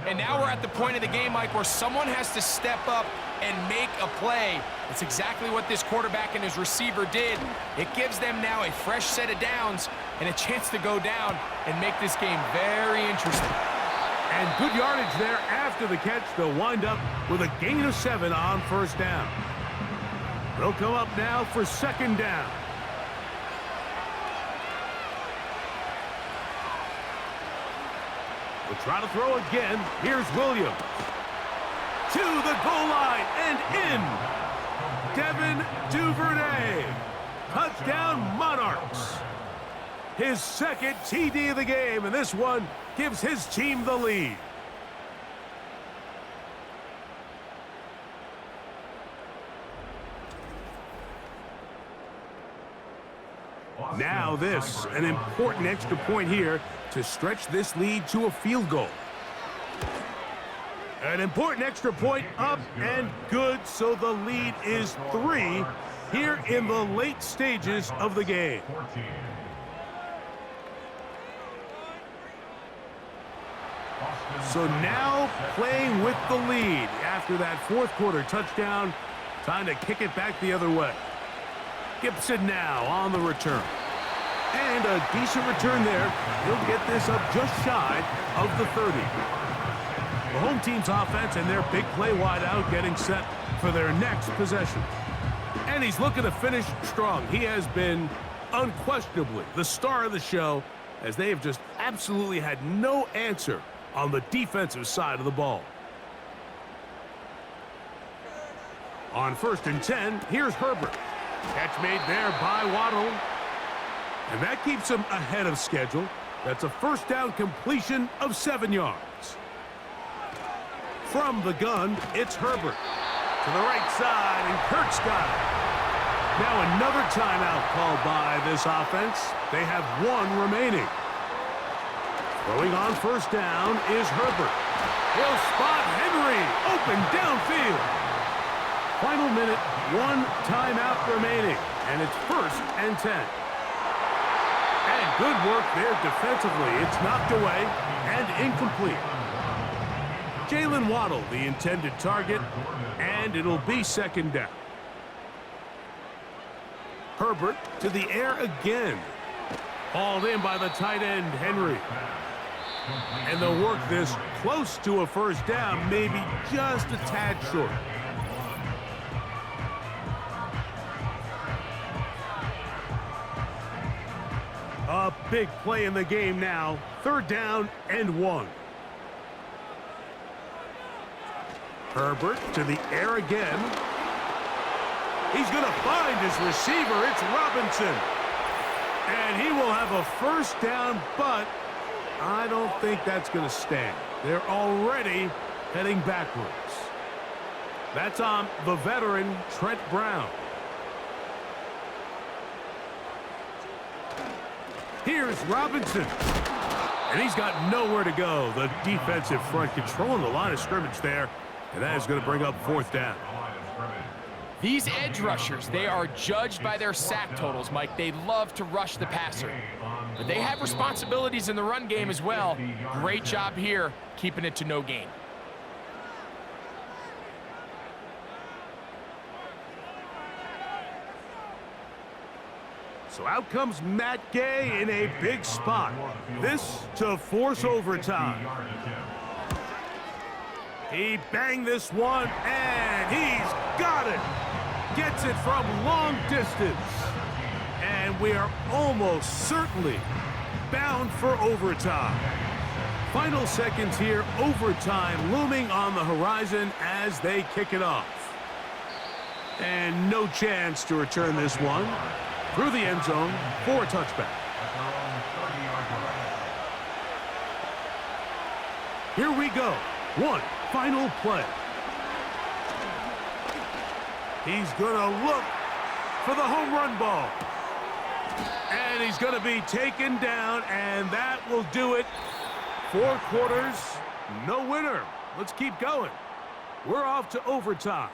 And now we're at the point of the game, Mike, where someone has to step up and make a play. It's exactly what this quarterback and his receiver did. It gives them now a fresh set of downs and a chance to go down and make this game very interesting. And good yardage there after the catch. They'll wind up with a gain of 7 on first down. They'll come up now for second down. We'll try to throw again. Here's Williams. To the goal line and in. Devin Duvernay. Touchdown Monarchs. His second TD of the game, and this one gives his team the lead. Now this, an important extra point here to stretch this lead to a field goal. An important extra point up and good, so the lead is 3 here in the late stages of the game. So now playing with the lead after that fourth quarter touchdown, time to kick it back the other way. Gibson now on the return. And a decent return there. He'll get this up just shy of the 30. The home team's offense and their big play wideout getting set for their next possession. And he's looking to finish strong. He has been unquestionably the star of the show, as they have just absolutely had no answer on the defensive side of the ball. On 1st and 10, here's Herbert. Catch made there by Waddle. And that keeps him ahead of schedule. That's a first down completion of 7 yards. From the gun, it's Herbert. To the right side, and Kurt's got it. Now another timeout called by this offense. They have 1 remaining. Throwing on first down is Herbert. He'll spot Henry open downfield. Final minute, 1 timeout remaining, and it's 1st and 10. And good work there defensively. It's knocked away and incomplete. Jalen Waddle, the intended target, and it'll be 2nd down. Herbert to the air again. Hauled in by the tight end, Henry. And they'll work this close to a first down, maybe just a tad short. A big play in the game now. 3rd down and 1. Herbert to the air again. He's going to find his receiver. It's Robinson. And he will have a first down, but I don't think that's going to stand. They're already heading backwards. That's on the veteran, Trent Brown. Here's Robinson. And he's got nowhere to go. The defensive front controlling the line of scrimmage there. And that is going to bring up 4th down. These edge rushers, they are judged by their sack totals, Mike. They love to rush the passer. But they have responsibilities in the run game as well. Great job here, keeping it to no gain. So out comes Matt Gay in a big spot. This to force overtime. He banged this one, and he's got it. Gets it from long distance. And we are almost certainly bound for overtime. Final seconds here, overtime looming on the horizon as they kick it off. And no chance to return this one. Through the end zone for a touchback. Here we go. One final play. He's going to look for the home run ball. And he's going to be taken down, and that will do it. 4 quarters, no winner. let's keep going. We're off to overtime.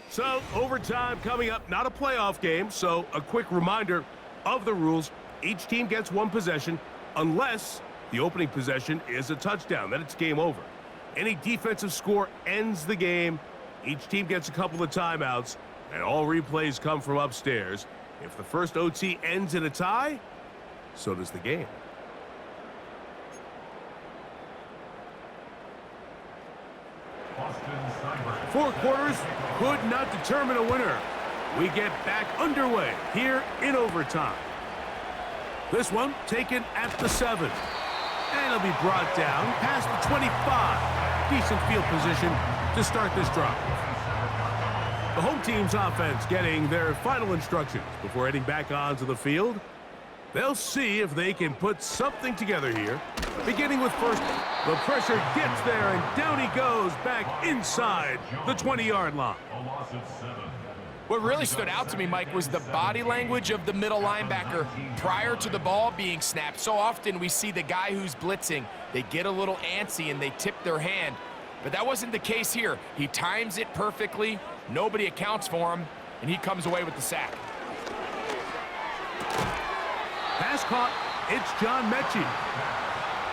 So, overtime coming up, not a playoff game, so a quick reminder of the rules. Each team gets one possession unless the opening possession is a touchdown. Then it's game over. Any defensive score ends the game. Each team gets a couple of timeouts, and all replays come from upstairs. If the first OT ends in a tie, so does the game. Four quarters could not determine a winner. We get back underway here in overtime. This one taken at the 7. And it'll be brought down past the 25. Decent field position to start this drive. The home team's offense getting their final instructions before heading back onto the field. They'll see if they can put something together here. Beginning with first, the pressure gets there, and down he goes back inside the 20-yard line. What really stood out to me, Mike, was the body language of the middle linebacker prior to the ball being snapped. So often we see the guy who's blitzing, they get a little antsy and they tip their hand. But that wasn't the case here. He times it perfectly, nobody accounts for him, and he comes away with the sack. Pass caught, it's John Mechie.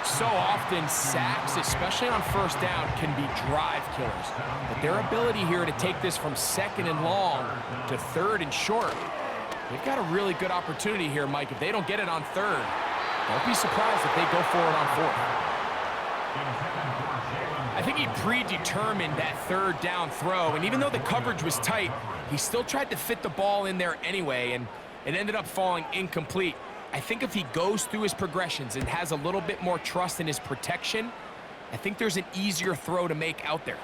So often sacks, especially on first down, can be drive killers. But their ability here to take this from 2nd and long to 3rd and short, they've got a really good opportunity here, Mike. If they don't get it on 3rd, don't be surprised if they go for it on 4th. I think he predetermined that 3rd down throw, and even though the coverage was tight, he still tried to fit the ball in there anyway, and it ended up falling incomplete. I think if he goes through his progressions and has a little bit more trust in his protection, I think there's an easier throw to make out there.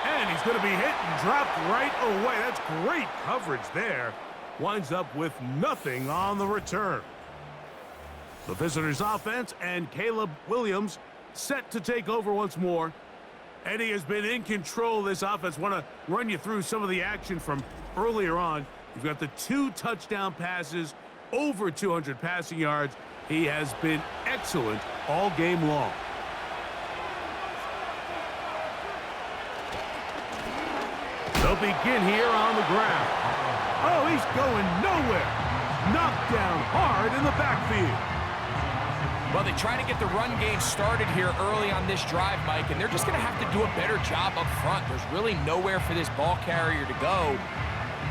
And he's going to be hit and dropped right away. That's great coverage there. Winds up with nothing on the return. The visitors' offense and Caleb Williams set to take over once more. And he has been in control of this offense. Want to run you through some of the action from earlier on. You've got the 2 touchdown passes, over 200 passing yards. He has been excellent all game long. They'll begin here on the ground. Oh, he's going nowhere. Knocked down hard in the backfield. Well, they try to get the run game started here early on this drive, Mike, and they're just going to have to do a better job up front. There's really nowhere for this ball carrier to go.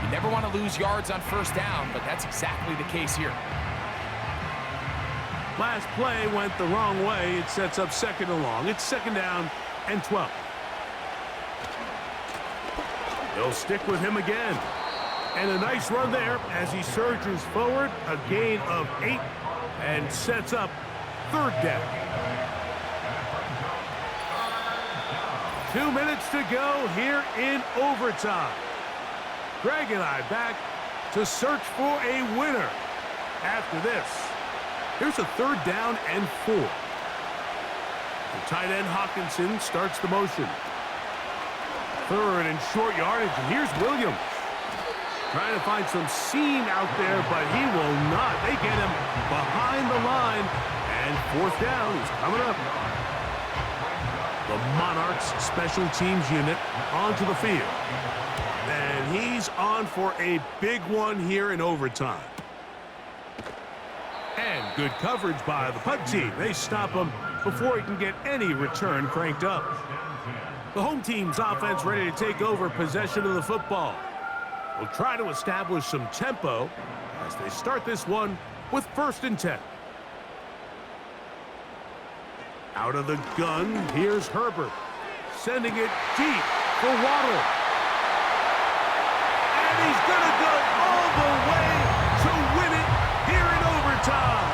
You never want to lose yards on first down, but that's exactly the case here. Last play went the wrong way. It sets up 2nd and long. It's 2nd down and 12. They'll stick with him again. And a nice run there as he surges forward. A gain of 8 and sets up 3rd down. 2 minutes to go here in overtime. Greg and I back to search for a winner after this. Here's a 3rd down and 4. The tight end Hawkinson starts the motion. 3rd and short yardage, and here's Williams. Trying to find some seam out there, but he will not. They get him behind the line, and 4th down is coming up. The Monarchs special teams unit onto the field. And he's on for a big one here in overtime. And good coverage by the punt team. They stop him before he can get any return cranked up. The home team's offense ready to take over possession of the football. We'll try to establish some tempo as they start this one with 1st and 10. Out of the gun, here's Herbert. Sending it deep for Waddle. He's going to go all the way to win it here in overtime.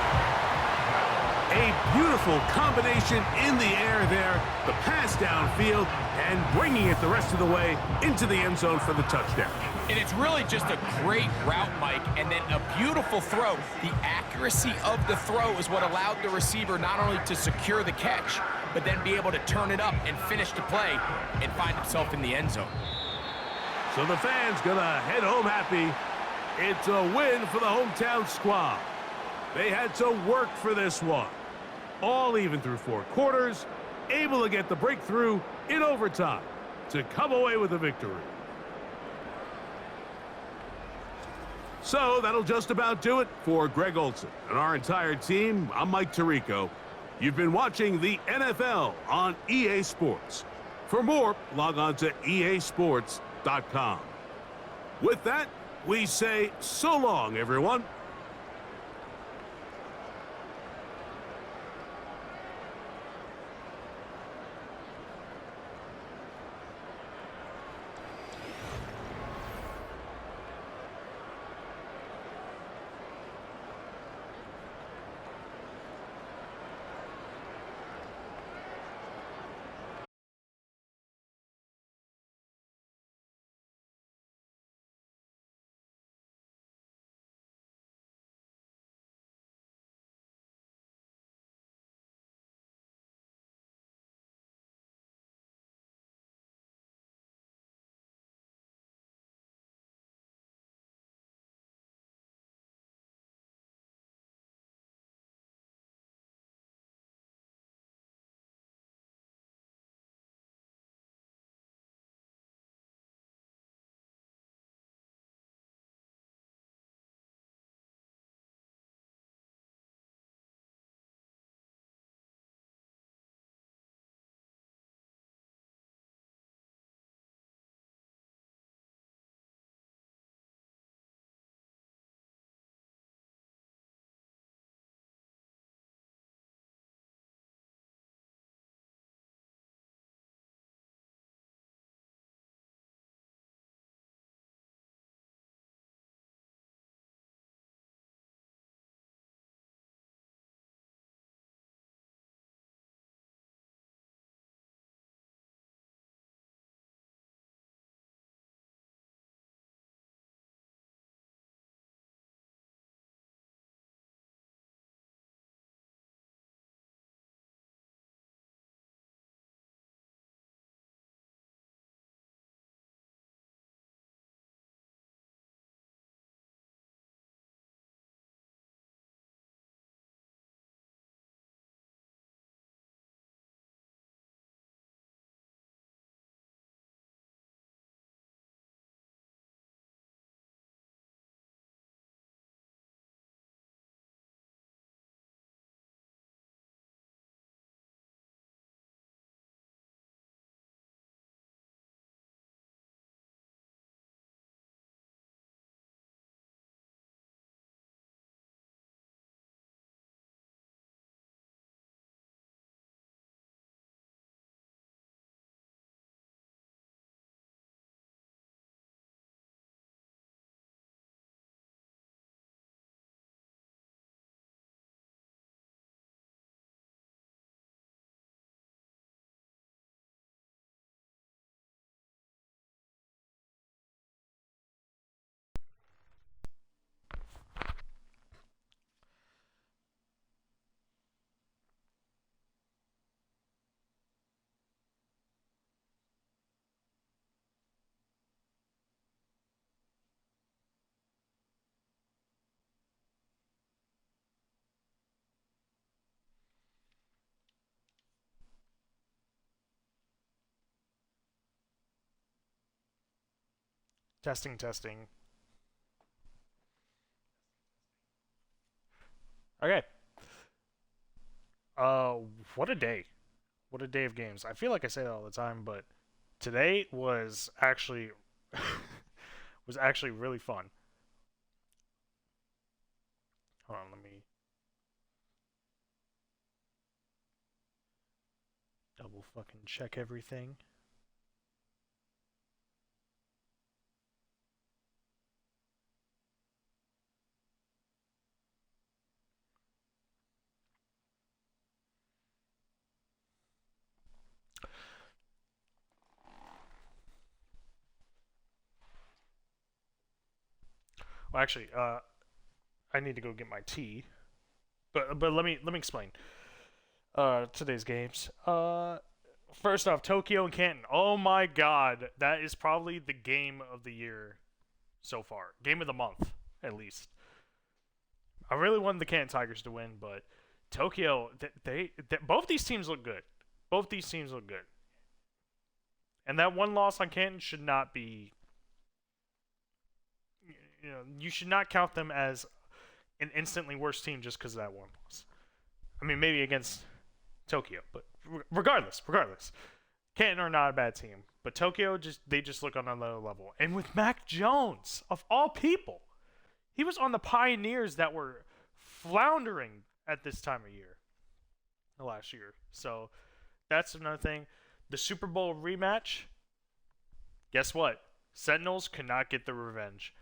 A beautiful combination in the air there. The pass downfield and bringing it the rest of the way into the end zone for the touchdown. And it's really just a great route, Mike, and then a beautiful throw. The accuracy of the throw is what allowed the receiver not only to secure the catch, but then be able to turn it up and finish the play and find himself in the end zone. So the fans gonna head home happy. It's a win for the hometown squad. They had to work for this one. All even through 4 quarters, able to get the breakthrough in overtime to come away with a victory. So that'll just about do it for Greg Olson and our entire team. I'm Mike Tirico. You've been watching the NFL on EA Sports. For more, log on to easports.com. With that, we say so long, everyone. Testing, testing. Okay. Uh, what a day. What a day of games. I feel like I say that all the time, but today was actually was actually really fun. Hold on, let me double fucking check everything. Well, actually, I need to go get my tea. But let me explain. Today's games. First off, Tokyo and Canton. Oh my God, that is probably the game of the year so far. Game of the month, at least. I really wanted the Canton Tigers to win, but Tokyo, both these teams look good. Both these teams look good. And that one loss on Canton should not be, you should not count them as an instantly worse team just because of that one loss. I mean, maybe against Tokyo, but regardless, Canton are not a bad team. But Tokyo, they just look on another level. And with Mac Jones, of all people, he was on the Pioneers that were floundering at this time of year last year. So that's another thing. The Super Bowl rematch, guess what? Sentinels could not get the revenge.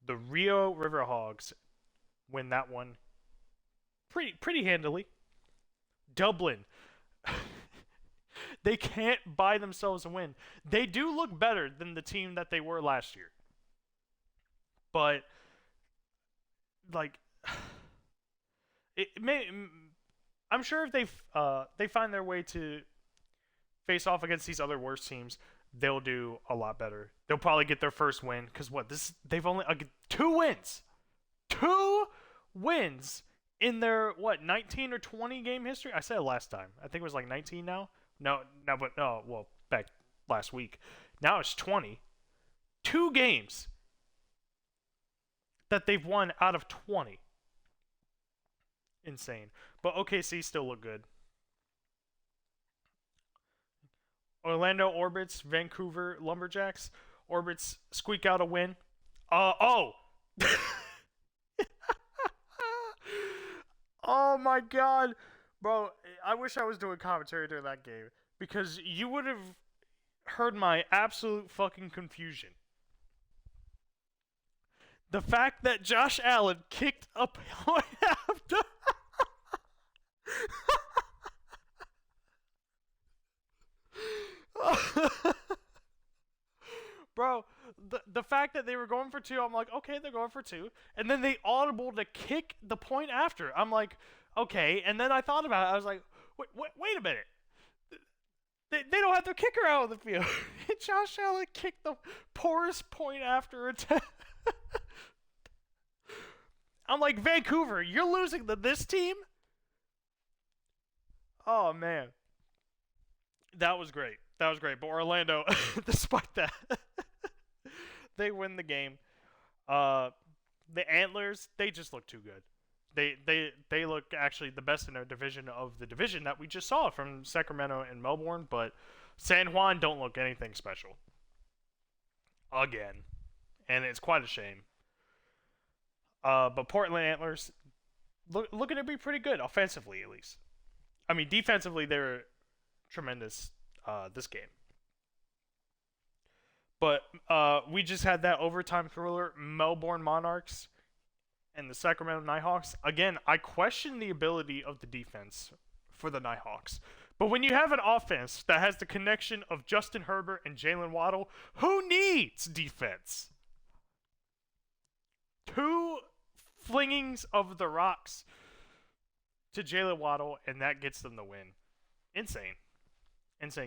The Rio Riverhogs win that one pretty handily. Dublin, they can't buy themselves a win. They do look better than the team that they were last year. But, like, I'm sure if they find their way to face off against these other worse teams, they'll do a lot better. They'll probably get their first win because they've only 2 wins. 2 wins in their 19 or 20 game history. I said it last time. I think it was like 19 now. Back last week. Now it's 20. 2 games that they've won out of 20. Insane. But OKC still look good. Orlando Orbits, Vancouver Lumberjacks. Orbits squeak out a win. Oh my God. Bro, I wish I was doing commentary during that game because you would have heard my absolute fucking confusion. The fact that Josh Allen kicked a point after Bro, the fact that they were going for 2, I'm like, okay, they're going for 2. And then they audible to kick the point after. I'm like, okay. And then I thought about it. I was like, wait a minute. They don't have their kicker out of the field. Josh Allen kicked the poorest point after attempt. I'm like, Vancouver, you're losing to this team? Oh, man. That was great. But Orlando, despite that, they win the game. The Antlers, they just look too good. They look actually the best in their division of the division that we just saw from Sacramento and Melbourne, but San Juan don't look anything special. Again. And it's quite a shame. But Portland Antlers looking to be pretty good, offensively at least. I mean, defensively, they're tremendous this game. But we just had that overtime thriller, Melbourne Monarchs and the Sacramento Nighthawks. Again, I question the ability of the defense for the Nighthawks. But when you have an offense that has the connection of Justin Herbert and Jalen Waddle, who needs defense? 2 flingings of the rocks to Jalen Waddle, and that gets them the win. Insane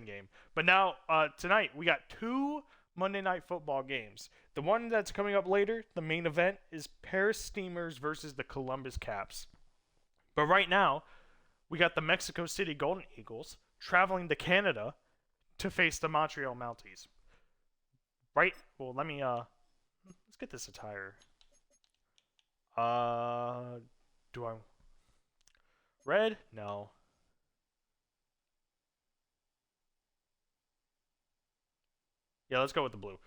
game. But now, tonight, we got 2 Monday Night Football games. The one that's coming up later, the main event, is Paris Steamers versus the Columbus Caps. But right now, we got the Mexico City Golden Eagles traveling to Canada to face the Montreal Mounties. Right? Well, let me, let's get this attire. Do I... Red? No. Yeah, let's go with the blue.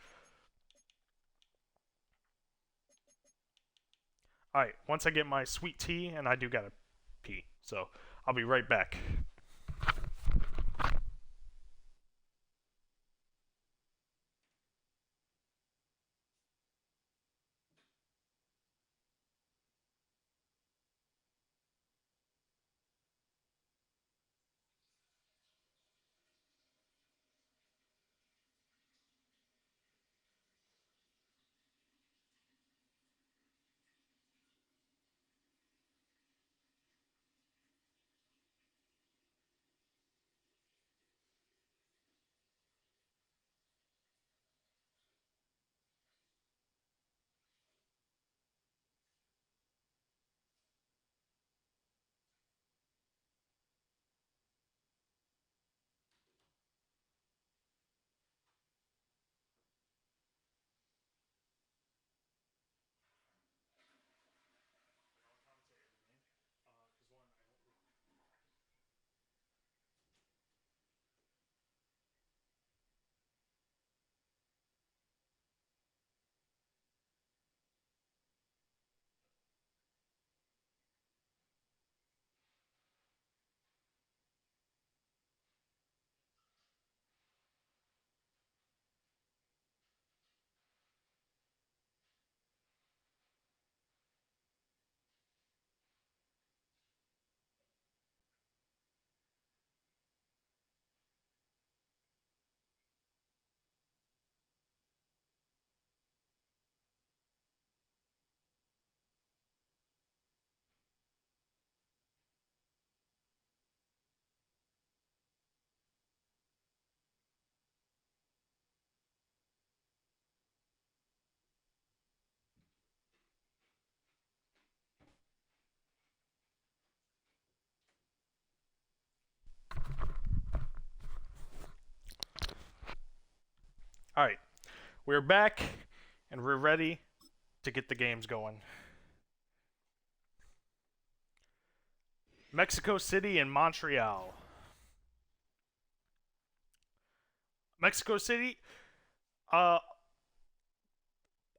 Alright, once I get my sweet tea, and I do gotta pee, so I'll be right back. All right, we're back, and we're ready to get the games going. Mexico City and Montreal. Mexico City,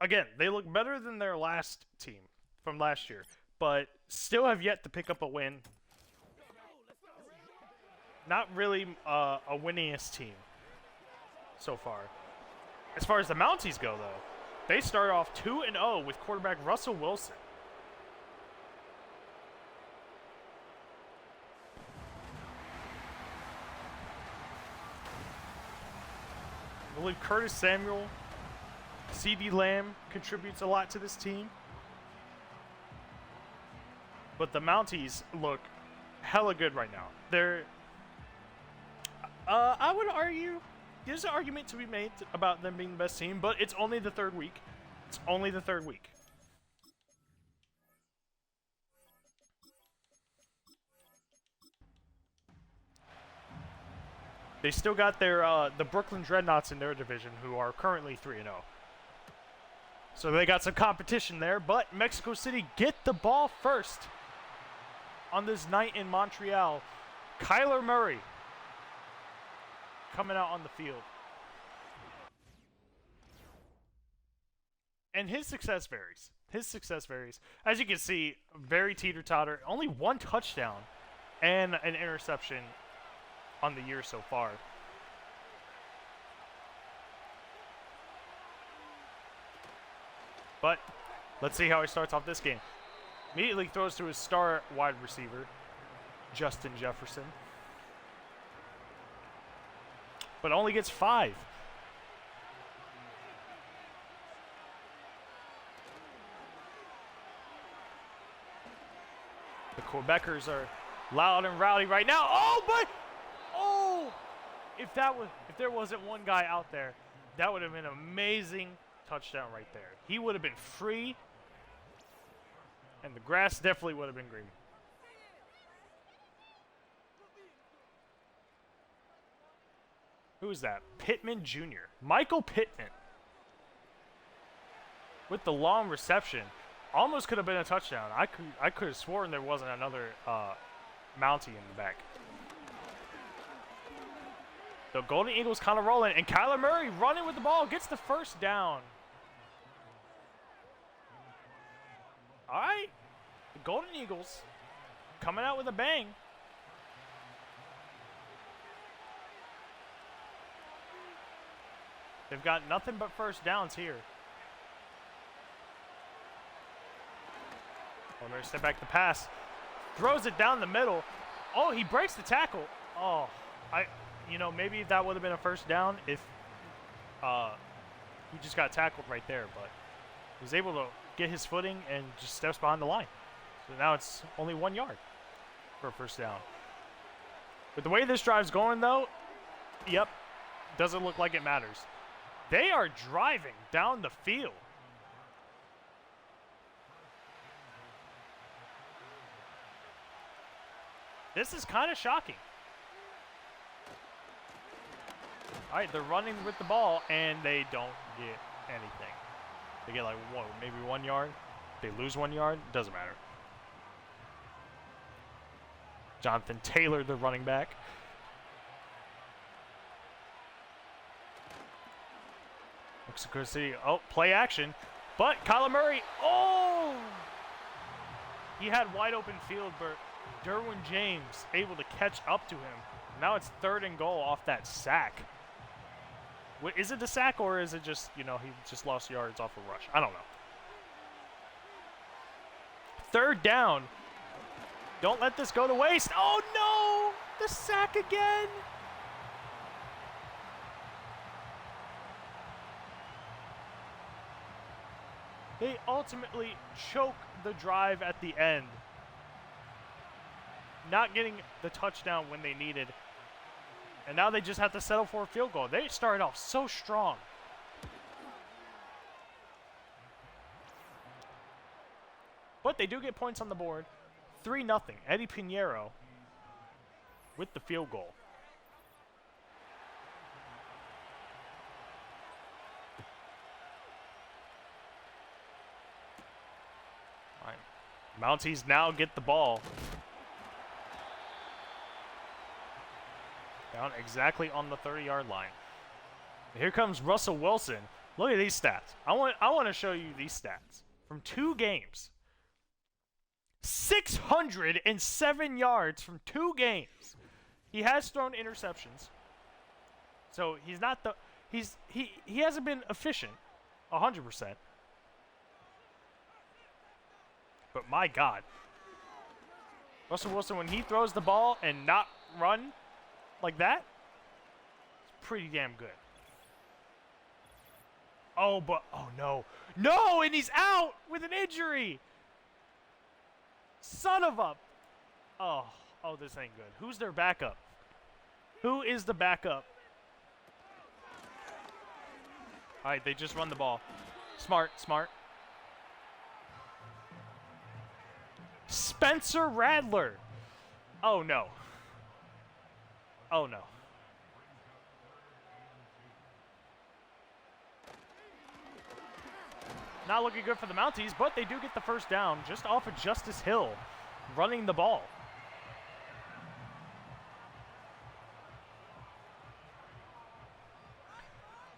again, they look better than their last team from last year, but still have yet to pick up a win. Not really a winningest team so far. As far as the Mounties go, though, they start off 2-0 with quarterback Russell Wilson. I believe Curtis Samuel, C.D. Lamb contributes a lot to this team. But the Mounties look hella good right now. They're, I would argue, there's an argument to be made about them being the best team, but it's only the third week. It's only the third week. They still got their the Brooklyn Dreadnoughts in their division, who are currently 3-0. So they got some competition there, but Mexico City get the ball first on this night in Montreal. Kyler Murray coming out on the field. And his success varies. His success varies. As you can see, very teeter-totter. Only one touchdown and an interception on the year so far. But let's see how he starts off this game. Immediately throws to his star wide receiver, Justin Jefferson. But only gets 5. The Quebecers are loud and rowdy right now. Oh, but if there wasn't one guy out there, that would have been an amazing touchdown right there. He would have been free, and the grass definitely would have been green. Who is that? Pittman Jr. Michael Pittman with the long reception. Almost could have been a touchdown. I could have sworn there wasn't another Mountie in the back. The Golden Eagles kind of rolling, and Kyler Murray running with the ball gets the first down. All right, the Golden Eagles coming out with a bang. They've got nothing but first downs here. Murray step back to pass, throws it down the middle. Oh, he breaks the tackle. Oh, maybe that would have been a first down if he just got tackled right there, but he was able to get his footing and just steps behind the line. So now it's only 1 yard for a first down. With the way this drive's going, though, yep, doesn't look like it matters. They are driving down the field. This is kind of shocking. All right, they're running with the ball, and they don't get anything. They get like, whoa, maybe 1 yard. They lose 1 yard. Doesn't matter. Jonathan Taylor, the running back. Mexico City, play action. But Kyler Murray, he had wide open field, but Derwin James able to catch up to him. Now it's 3rd and goal off that sack. Is it the sack, or is it just, he just lost yards off a rush? I don't know. 3rd down. Don't let this go to waste. Oh, no! The sack again. They ultimately choke the drive at the end. Not getting the touchdown when they needed. And now they just have to settle for a field goal. They started off so strong. But they do get points on the board. 3-0. Eddie Pinheiro with the field goal. Mounties now get the ball. Down exactly on the 30-yard line. Here comes Russell Wilson. Look at these stats. I want to show you these stats from 2 games. 607 yards from 2 games. He has thrown interceptions. So he's not the he hasn't been efficient 100%. But my God. Russell Wilson, when he throws the ball and not run like that, it's pretty damn good. Oh no. No, and he's out with an injury. Son of a. Oh, this ain't good. Who's their backup? Who is the backup? All right, they just run the ball. Smart. Spencer Rattler. Oh, no. Not looking good for the Mounties, but they do get the first down just off of Justice Hill running the ball.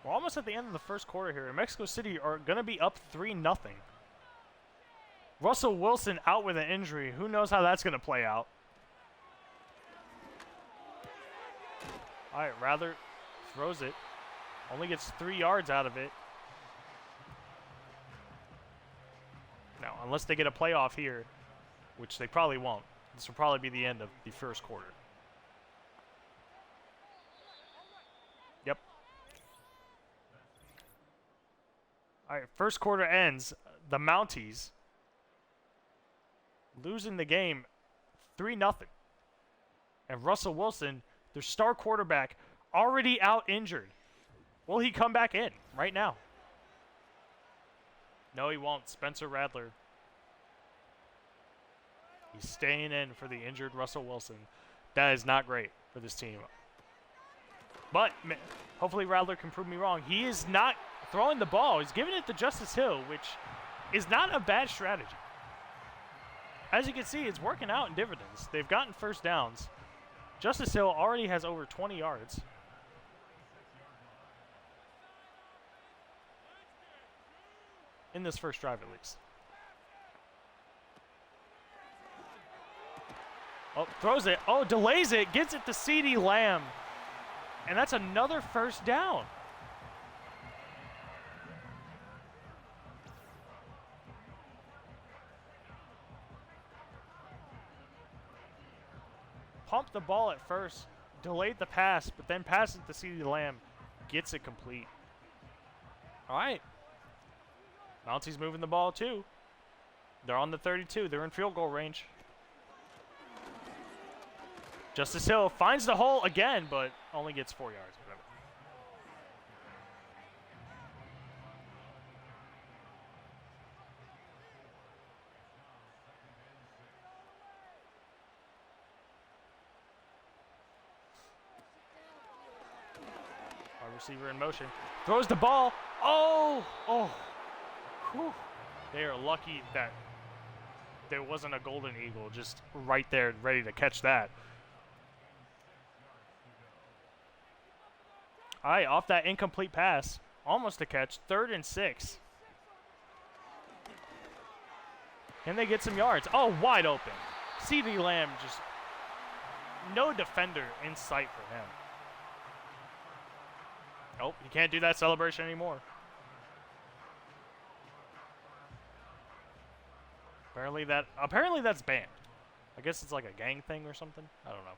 We're almost at the end of the first quarter here. Mexico City are going to be up 3-0. Russell Wilson out with an injury. Who knows how that's going to play out? All right, Rattler throws it. Only gets 3 yards out of it. Now, unless they get a playoff here, which they probably won't, this will probably be the end of the first quarter. Yep. All right, first quarter ends. The Mounties losing the game 3-0. And Russell Wilson, their star quarterback, already out injured. Will he come back in right now? No, he won't. Spencer Rattler. He's staying in for the injured Russell Wilson. That is not great for this team. But hopefully Rattler can prove me wrong. He is not throwing the ball. He's giving it to Justice Hill, which is not a bad strategy. As you can see, it's working out in dividends. They've gotten first downs. Justice Hill already has over 20 yards. In this first drive, at least. Oh, throws it. Oh, delays it. Gets it to CeeDee Lamb. And that's another first down. Pumped the ball at first. Delayed the pass, but then passed it to CeeDee Lamb. Gets it complete. All right. Mounties moving the ball too. They're on the 32. They're in field goal range. Justice Hill finds the hole again, but only gets 4 yards. Whatever. Our receiver in motion. Throws the ball. Oh! Whew. They are lucky that there wasn't a golden eagle just right there ready to catch that. All right, off that incomplete pass, almost a catch, 3rd and 6. Can they get some yards? Oh, wide open. CeeDee Lamb, just no defender in sight for him. Nope, you can't do that celebration anymore. Apparently that's banned. I guess it's like a gang thing or something. I don't know.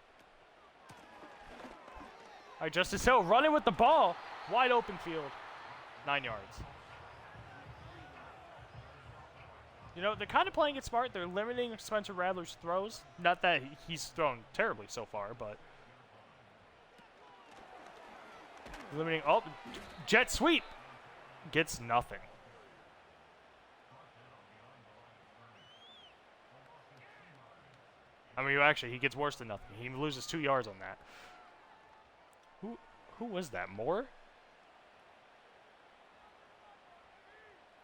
All right, Justice Hill running with the ball. Wide open field. 9 yards. You know, they're kind of playing it smart. They're limiting Spencer Rattler's throws. Not that he's thrown terribly so far, but limiting. Oh, jet sweep. Gets nothing. I mean, actually, he gets worse than nothing. He loses 2 yards on that. Who was that? Moore?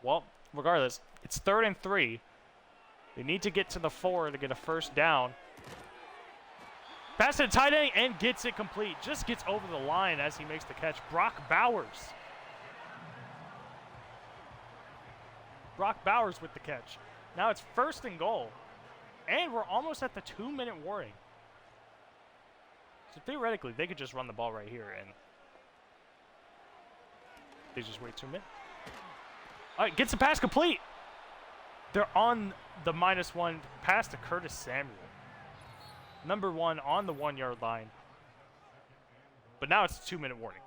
Well, regardless, it's 3rd and 3. They need to get to the 4 to get a first down. Pass to the tight end and gets it complete. Just gets over the line as he makes the catch. Brock Bowers. Brock Bowers with the catch. Now it's 1st and goal. And we're almost at the 2-minute warning. So theoretically, they could just run the ball right here and they just wait 2 minutes. All right, gets the pass complete. They're on the -1 pass to Curtis Samuel. Number 1 on the 1-yard line. But now it's a 2-minute warning.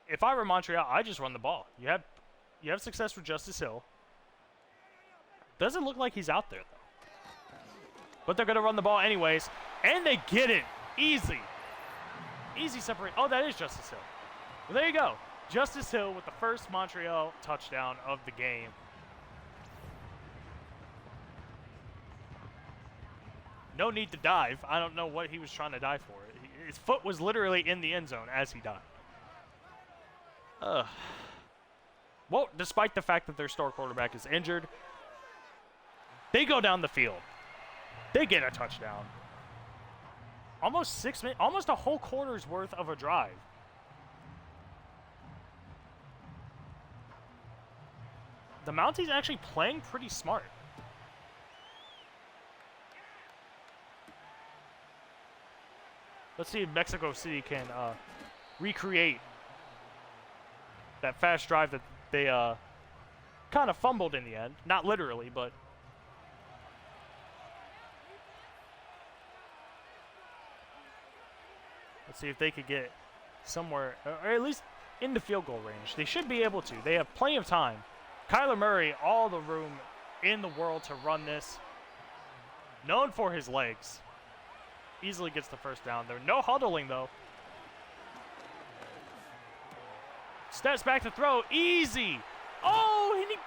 If I were Montreal, I just run the ball. You have success with Justice Hill. Doesn't look like he's out there though. But they're gonna run the ball anyways, and they get it easy. Easy separate. Oh, that is Justice Hill. Well, there you go. Justice Hill with the first Montreal touchdown of the game. No need to dive. I don't know what he was trying to dive for. His foot was literally in the end zone as he dived. Well, despite the fact that their star quarterback is injured, they go down the field. They get a touchdown. Almost 6 minutes, almost a whole quarter's worth of a drive. The Mounties actually playing pretty smart. Let's see if Mexico City can recreate that fast drive that they kind of fumbled in the end. Not literally, but let's see if they could get somewhere, or at least into field goal range. They should be able to. They have plenty of time. Kyler Murray, all the room in the world to run this. Known for his legs. Easily gets the first down there. No huddling, though. Steps back to throw. Easy. Oh, and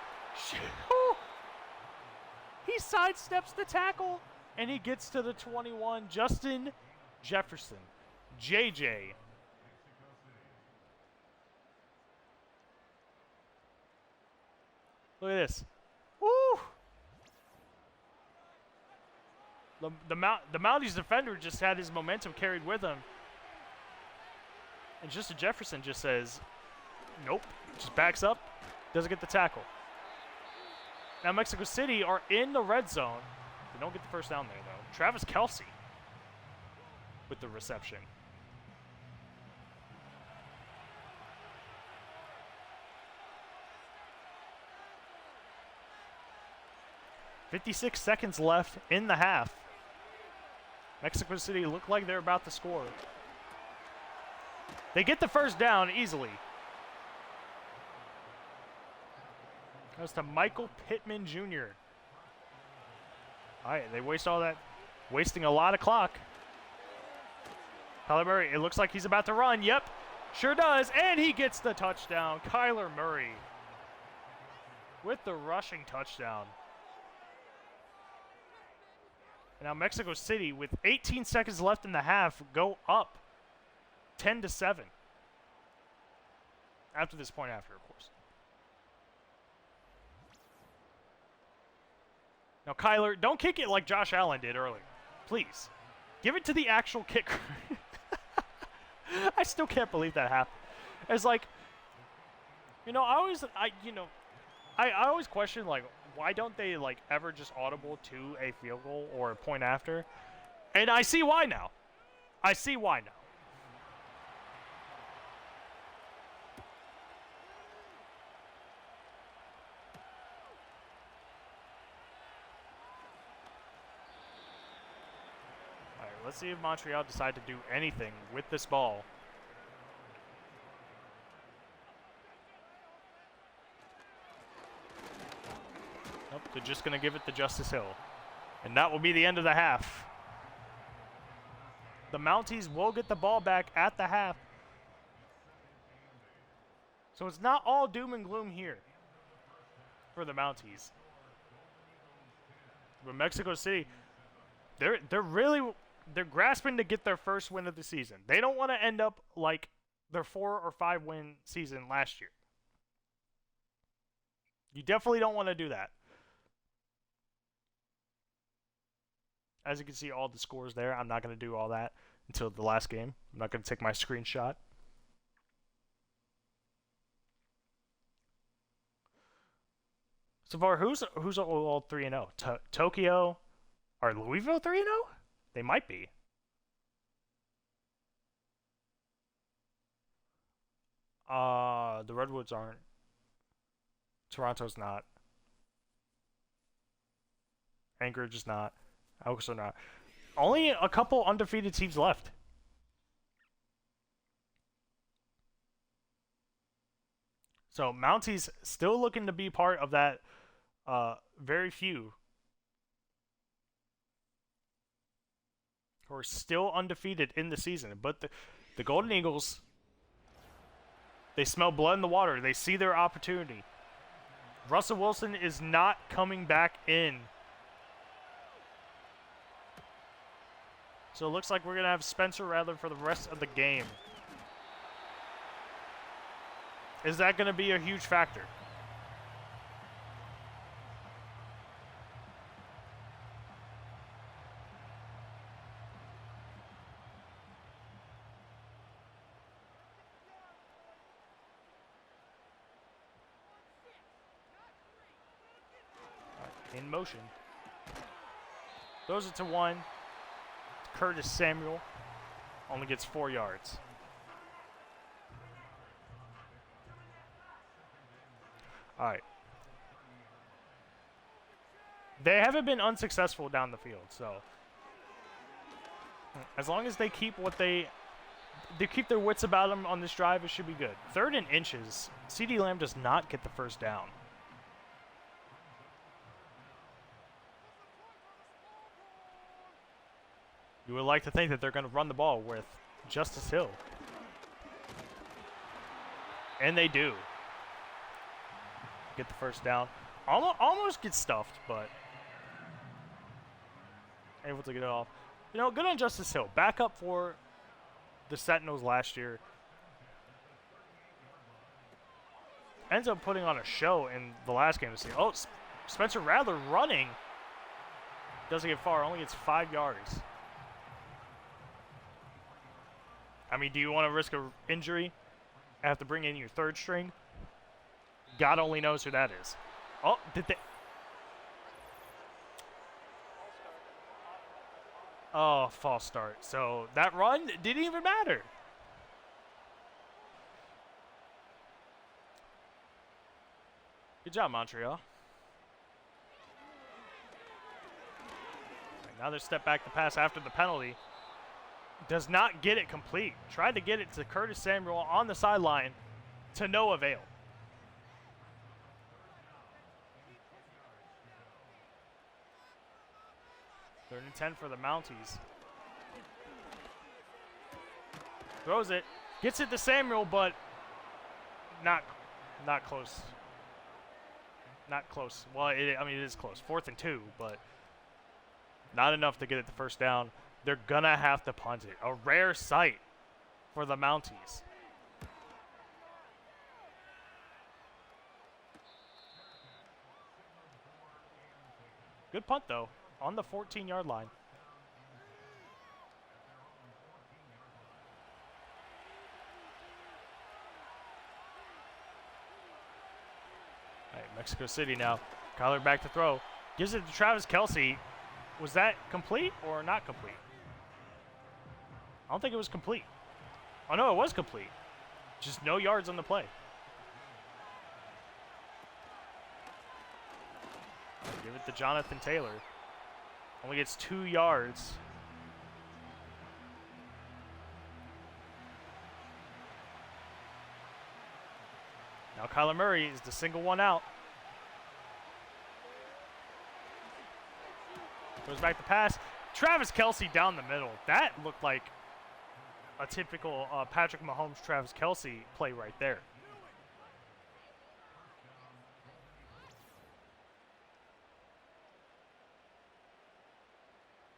he sidesteps the tackle, and he gets to the 21. Justin Jefferson. JJ. Look at this. Woo! The Mounties defender just had his momentum carried with him. And Justin Jefferson just says, nope. Just backs up. Doesn't get the tackle. Now Mexico City are in the red zone. They don't get the first down there, though. Travis Kelce with the reception. .56 seconds left in the half. Mexico City look like they're about to score. They get the first down easily. Goes to Michael Pittman Jr. All right, they waste all that, wasting a lot of clock. Kyler Murray, it looks like he's about to run. Yep, sure does, and he gets the touchdown. Kyler Murray with the rushing touchdown. And now Mexico City, with 18 seconds left in the half, go up 10-7. After this point after, of course. Now, Kyler, don't kick it like Josh Allen did earlier. Please. Give it to the actual kicker. I still can't believe that happened. It's like, you know, I always question, like, why don't they, like, ever just audible to a field goal or a point after? And I see why now. I see why now. All right, let's see if Montreal decide to do anything with this ball. Nope, they're just going to give it to Justice Hill. And that will be the end of the half. The Mounties will get the ball back at the half. So it's not all doom and gloom here for the Mounties. But Mexico City, they're grasping to get their first win of the season. They don't want to end up like their 4 or 5 win season last year. You definitely don't want to do that. As you can see, all the scores there. I'm not going to do all that until the last game. I'm not going to take my screenshot. So far, who's all 3-0? Tokyo, are Louisville 3-0? They might be. The Redwoods aren't. Toronto's not. Anchorage is not. Elks are not. Only a couple undefeated teams left. So Mounties still looking to be part of that very few who are still undefeated in the season. But the Golden Eagles, they smell blood in the water. They see their opportunity. Russell Wilson is not coming back in. So it looks like we're going to have Spencer Rattler for the rest of the game. Is that going to be a huge factor? In motion. Throws it to one. Curtis Samuel only gets 4 yards. All right. They haven't been unsuccessful down the field, so as long as they keep they keep their wits about them on this drive, it should be good. 3rd and inches. CeeDee Lamb does not get the first down. You would like to think that they're going to run the ball with Justice Hill. And they do. Get the first down. Almost get stuffed, but able to get it off. You know, good on Justice Hill. Back up for the Sentinels last year. Ends up putting on a show in the last game. Oh, Spencer Rattler running. Doesn't get far. Only gets 5 yards. I mean, do you want to risk an injury? Have to bring in your 3rd string? God only knows who that is. Oh, did they? Oh, false start. So that run didn't even matter. Good job, Montreal. Another step back to pass after the penalty. Does not get it complete. Tried to get it to Curtis Samuel on the sideline to no avail. Third and 10 for the Mounties. Throws it. Gets it to Samuel, but not close. Not close. Well, it is close. 4th and 2, but not enough to get it the first down. They're going to have to punt it. A rare sight for the Mounties. Good punt, though, on the 14-yard line. All right, Mexico City now. Kyler back to throw. Gives it to Travis Kelce. Was that complete or not complete? I don't think it was complete. Oh, no, it was complete. Just no yards on the play. Give it to Jonathan Taylor. Only gets 2 yards. Now Kyler Murray is the single one out. Goes back to pass. Travis Kelce down the middle. That looked like a typical Patrick Mahomes, Travis Kelce play right there.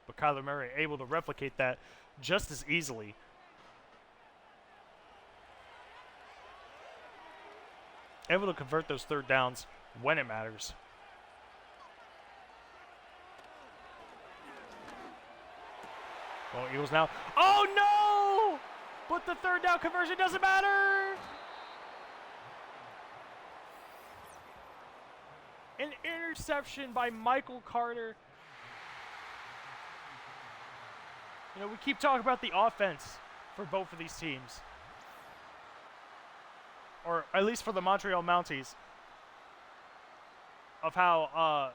But Kyler Murray able to replicate that just as easily. Able to convert those 3rd downs when it matters. Well, Eagles now. Oh, no! But the third down conversion doesn't matter. An interception by Michael Carter. You know, we keep talking about the offense for both of these teams. Or at least for the Montreal Mounties. Of how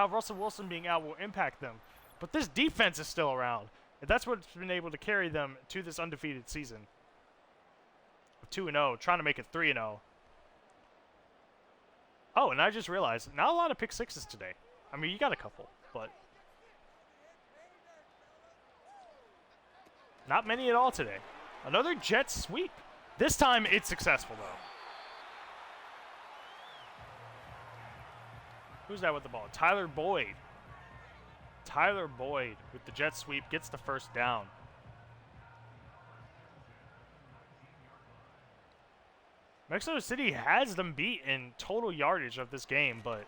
Russell Wilson being out will impact them. But this defense is still around. And that's what's been able to carry them to this undefeated season. 2-0, trying to make it 3-0. Oh, and I just realized, not a lot of pick sixes today. I mean, you got a couple, but not many at all today. Another jet sweep. This time, it's successful, though. Who's that with the ball? Tyler Boyd. Tyler Boyd with the jet sweep gets the first down. Mexico City has them beat in total yardage of this game, but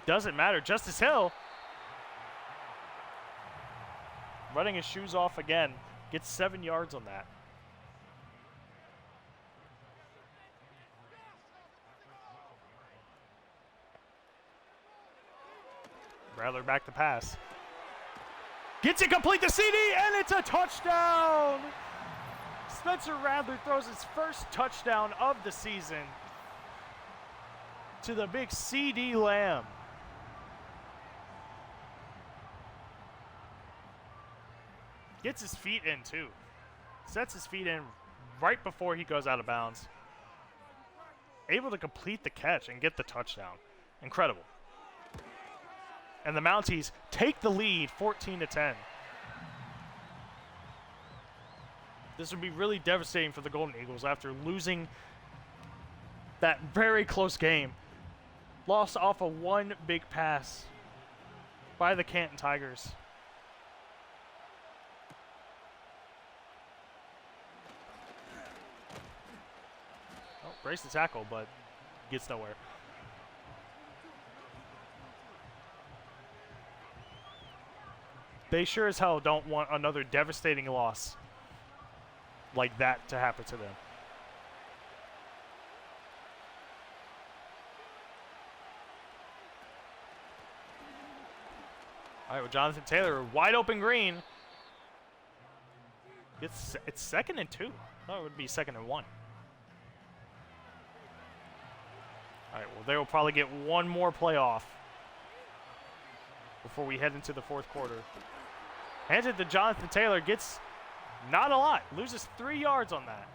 doesn't matter. Justice Hill running his shoes off again. Gets 7 yards on that. Rattler back to pass. Gets it complete to CD, and it's a touchdown! Spencer Rattler throws his first touchdown of the season to the big CD Lamb. Gets his feet in, too. Sets his feet in right before he goes out of bounds. Able to complete the catch and get the touchdown. Incredible. And the Mounties take the lead 14-10. This would be really devastating for the Golden Eagles after losing that very close game. Lost off of one big pass by the Canton Tigers. Oh, brace the tackle, but gets nowhere. They sure as hell don't want another devastating loss like that to happen to them. All right, well, Jonathan Taylor, wide open green. It's 2nd and 2. No, it would be 2nd and 1. All right, well, they will probably get one more playoff before we head into the fourth quarter. Hands it to Jonathan Taylor, gets not a lot, loses 3 yards on that.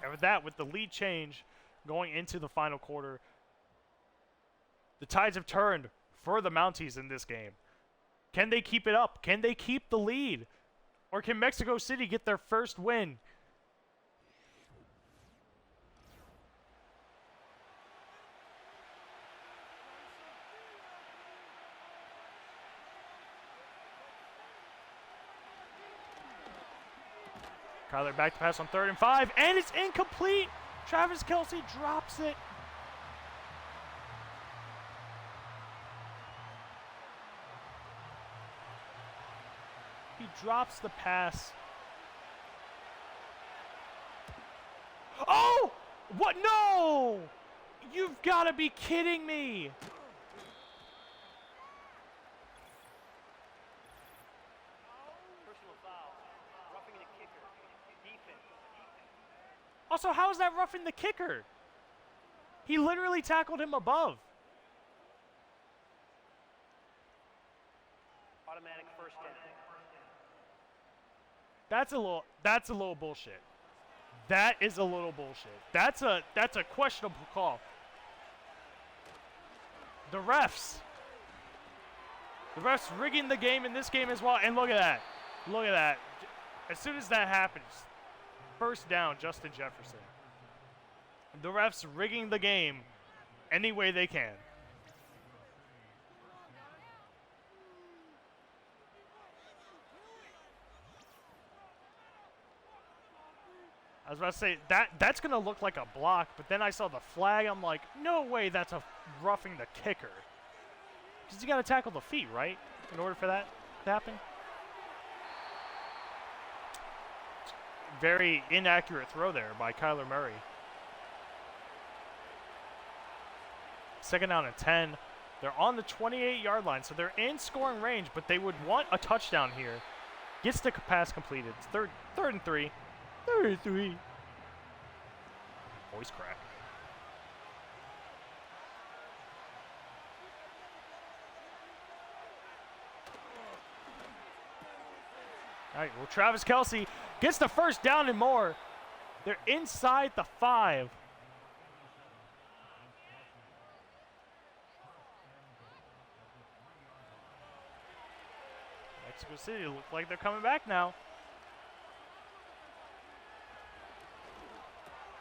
And with that, with the lead change going into the final quarter, the tides have turned for the Mounties in this game. Can they keep it up? Can they keep the lead? Or can Mexico City get their first win? Kyler back to pass on 3rd and 5, and it's incomplete. Travis Kelce drops it. He drops the pass. Oh! What? No! You've got to be kidding me. Also, how is that roughing the kicker? He literally tackled him above. Automatic first down. That's a little bullshit. That is a little bullshit. That's a questionable call. The refs rigging the game in this game as well. And look at that. Look at that. As soon as that happens, first down, Justin Jefferson. The refs rigging the game any way they can. was about to say, that's going to look like a block, but then I saw the flag. I'm like, no way that's a roughing the kicker. Because you got to tackle the feet, right, in order for that to happen? Very inaccurate throw there by Kyler Murray. Second down and 10. They're on the 28-yard line, so they're in scoring range, but they would want a touchdown here. Gets the pass completed. It's third and 3. Third and 3. Voice crack. All right, well, Travis Kelce gets the first down and more. They're inside the 5. Mexico City look like they're coming back now.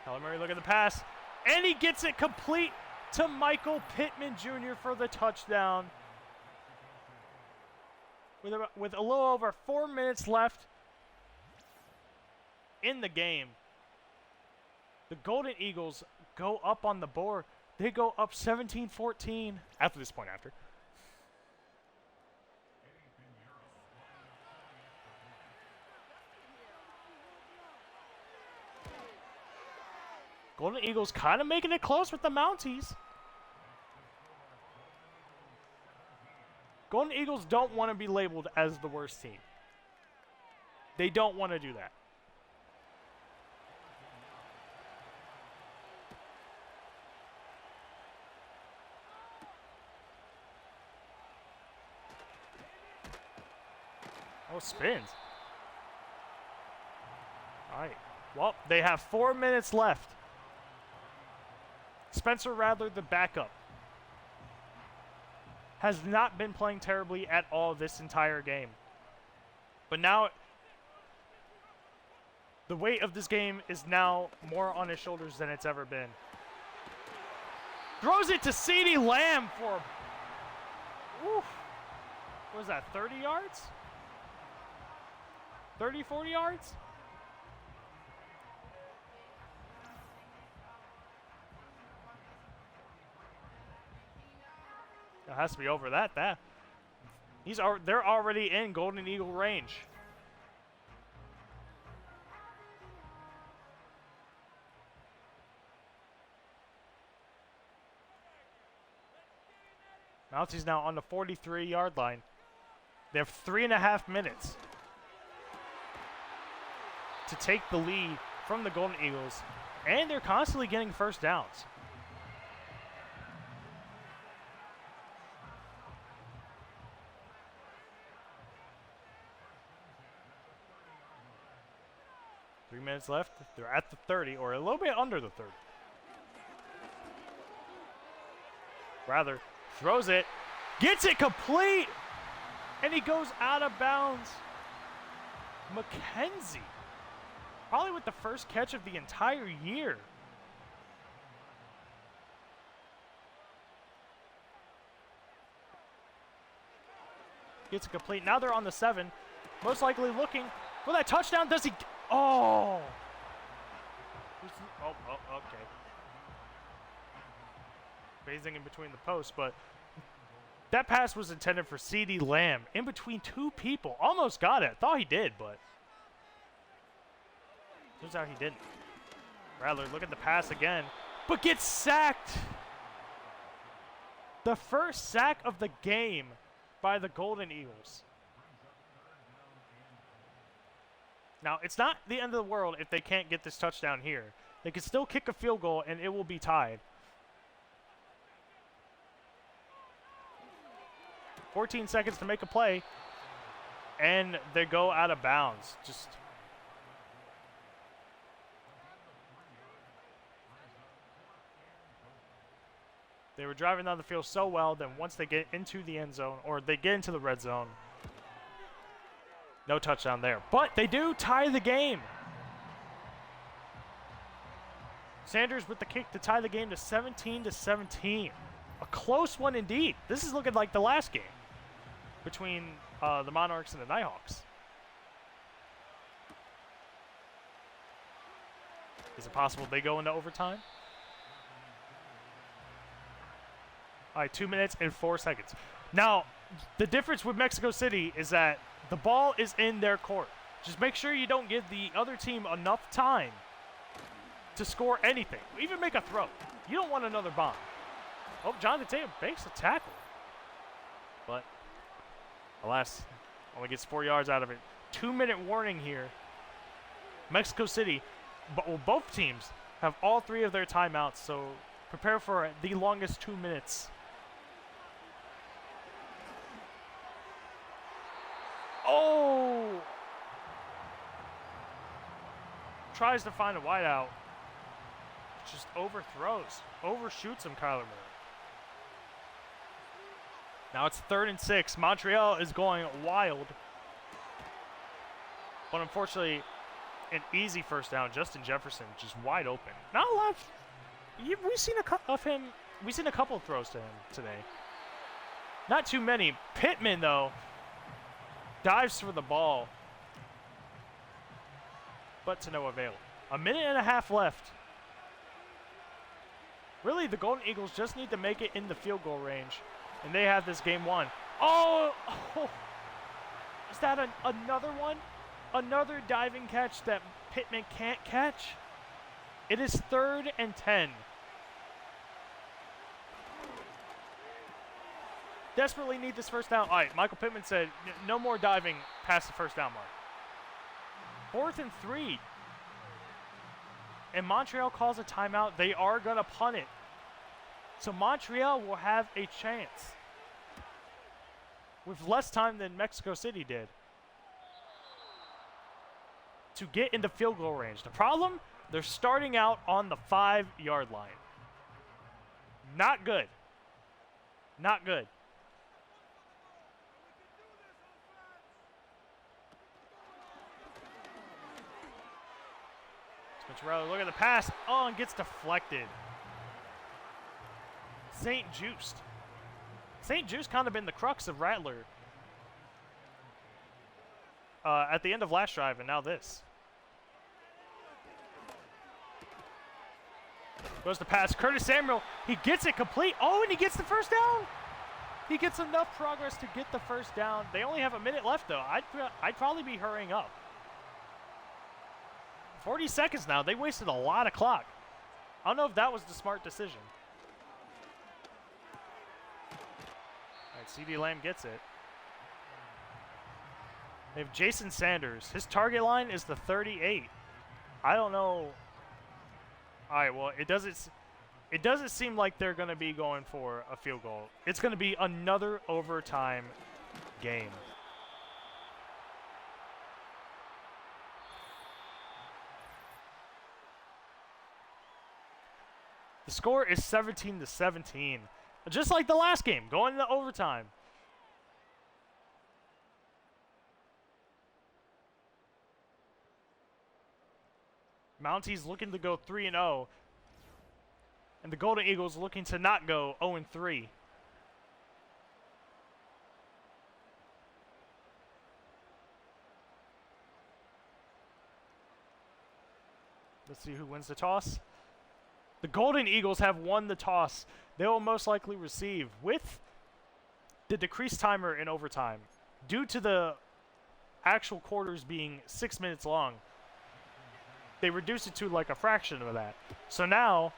Kyler Murray, look at the pass. And he gets it complete to Michael Pittman Jr. for the touchdown. With a little over 4 minutes left in the game, the Golden Eagles go up on the board. They go up 17-14 after this point after. Golden Eagles kind of making it close with the Mounties. Golden Eagles don't want to be labeled as the worst team. They don't want to do that. Oh, spins. All right. Well, they have 4 minutes left. Spencer Rattler, the backup, has not been playing terribly at all this entire game. But now, the weight of this game is now more on his shoulders than it's ever been. Throws it to CeeDee Lamb for, what was that, 30 yards? 30, 40 yards? It has to be over that. They're already in Golden Eagle range. Mounties now on the 43-yard line. They have 3.5 minutes to take the lead from the Golden Eagles, and they're constantly getting first downs. Minutes left. They're at the 30, or a little bit under the 30. Rather, throws it, gets it complete, and he goes out of bounds. McKenzie, probably with the first catch of the entire year. Gets it complete. Now they're on the 7. Most likely looking for that touchdown. Does he? Oh, okay. Phasing in between the posts, but that pass was intended for CeeDee Lamb in between two people. Almost got it. Thought he did, but turns out he didn't. Rattler, look at the pass again, but gets sacked. The first sack of the game by the Golden Eagles. Now, it's not the end of the world if they can't get this touchdown here. They can still kick a field goal, and it will be tied. 14 seconds to make a play, and they go out of bounds. They were driving down the field so well that once they get into the end zone, or they get into the red zone, no touchdown there. But they do tie the game. Sanders with the kick to tie the game to 17-17. A close one indeed. This is looking like the last game between the Monarchs and the Nighthawks. Is it possible they go into overtime? All right, 2 minutes and 4 seconds. Now, the difference with Mexico City is that the ball is in their court. Just make sure you don't give the other team enough time to score anything, even make a throw. You don't want another bomb. Oh, Jonathan Tatum makes a tackle. But, alas, only gets 4 yards out of it. 2-minute warning here. Mexico City, both teams have all 3 of their timeouts, so prepare for the longest 2 minutes. Oh! Tries to find a wideout. Just overshoots him, Kyler Murray. Now it's 3rd and 6. Montreal is going wild. But unfortunately, an easy first down. Justin Jefferson just wide open. Not a lot. We've seen a couple of throws to him today. Not too many. Pittman, though, dives for the ball. But to no avail. 1.5 minutes left. Really, the Golden Eagles just need to make it in the field goal range. And they have this game won. Oh! Is that another one? Another diving catch that Pittman can't catch? It is 3rd and 10. Desperately need this first down. All right, Michael Pittman said no more diving past the first down mark. 4th and 3. And Montreal calls a timeout. They are going to punt it. So Montreal will have a chance with less time than Mexico City did to get into field goal range. The problem, they're starting out on the 5-yard line. Not good. Not good. Spinarelli, look at the pass. Oh, and gets deflected. St. Just. St. Just kind of been the crux of Rattler at the end of last drive, and now this. Goes to pass. Curtis Samuel, he gets it complete. Oh, and he gets the first down. He gets enough progress to get the first down. They only have a minute left, though. I'd probably be hurrying up. 40 seconds now. They wasted a lot of clock. I don't know if that was the smart decision. All right, CD Lamb gets it. They have Jason Sanders. His target line is the 38. I don't know. All right, well, it doesn't seem like they're going to be going for a field goal. It's going to be another overtime game. The score is 17-17. Just like the last game, going into overtime. Mounties looking to go 3-0. And the Golden Eagles looking to not go 0-3. Let's see who wins the toss. The Golden Eagles have won the toss. They will most likely receive with the decreased timer in overtime. Due to the actual quarters being 6 minutes long, they reduced it to like a fraction of that. So now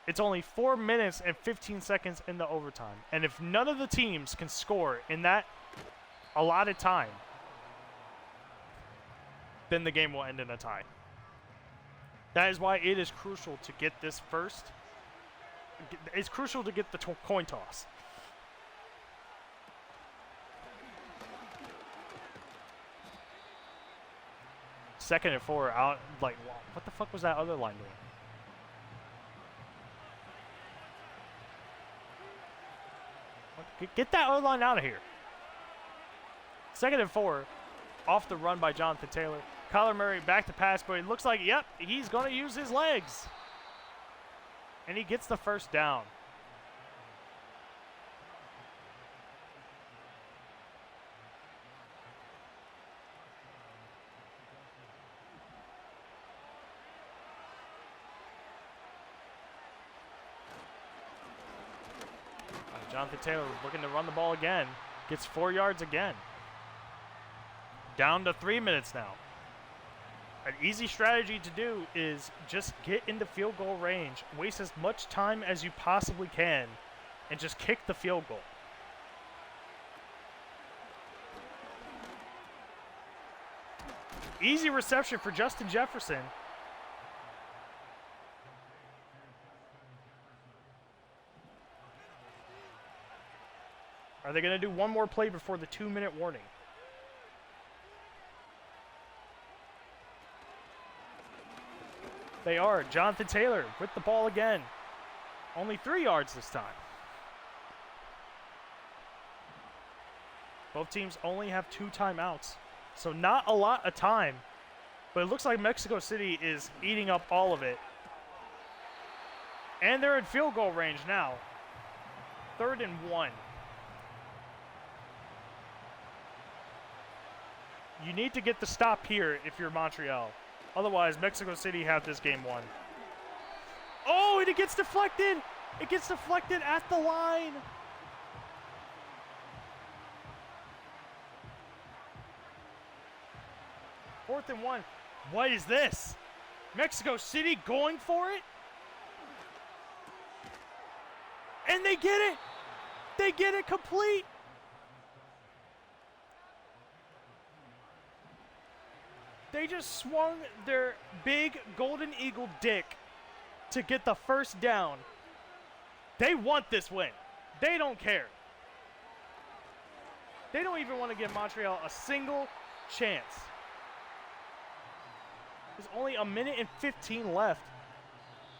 it's only 4 minutes and 15 seconds in the overtime. And if none of the teams can score in that allotted time, then the game will end in a tie. That is why it is crucial to get this first. It's crucial to get the coin toss. Second and 4 out. Like, what the fuck was that other line doing? Get that other line out of here. Second and 4. Off the run by Jonathan Taylor. Kyler Murray back to pass, but it looks like, yep, he's going to use his legs. And he gets the first down. Jonathan Taylor looking to run the ball again. Gets 4 yards again. Down to 3 minutes now. An easy strategy to do is just get into field goal range, waste as much time as you possibly can, and just kick the field goal. Easy reception for Justin Jefferson. Are they going to do one more play before the 2-minute warning? They are. Jonathan Taylor with the ball again. Only 3 yards this time. Both teams only have 2 timeouts. So not a lot of time. But it looks like Mexico City is eating up all of it. And they're in field goal range now. 3rd and 1. You need to get the stop here if you're Montreal. Otherwise, Mexico City have this game won. Oh, and it gets deflected. It gets deflected at the line. Fourth and 1. What is this? Mexico City going for it? And they get it. They get it complete. They just swung their big Golden Eagle dick to get the first down. They want this win. They don't care. They don't even want to give Montreal a single chance. There's only 1 minute and 15 left.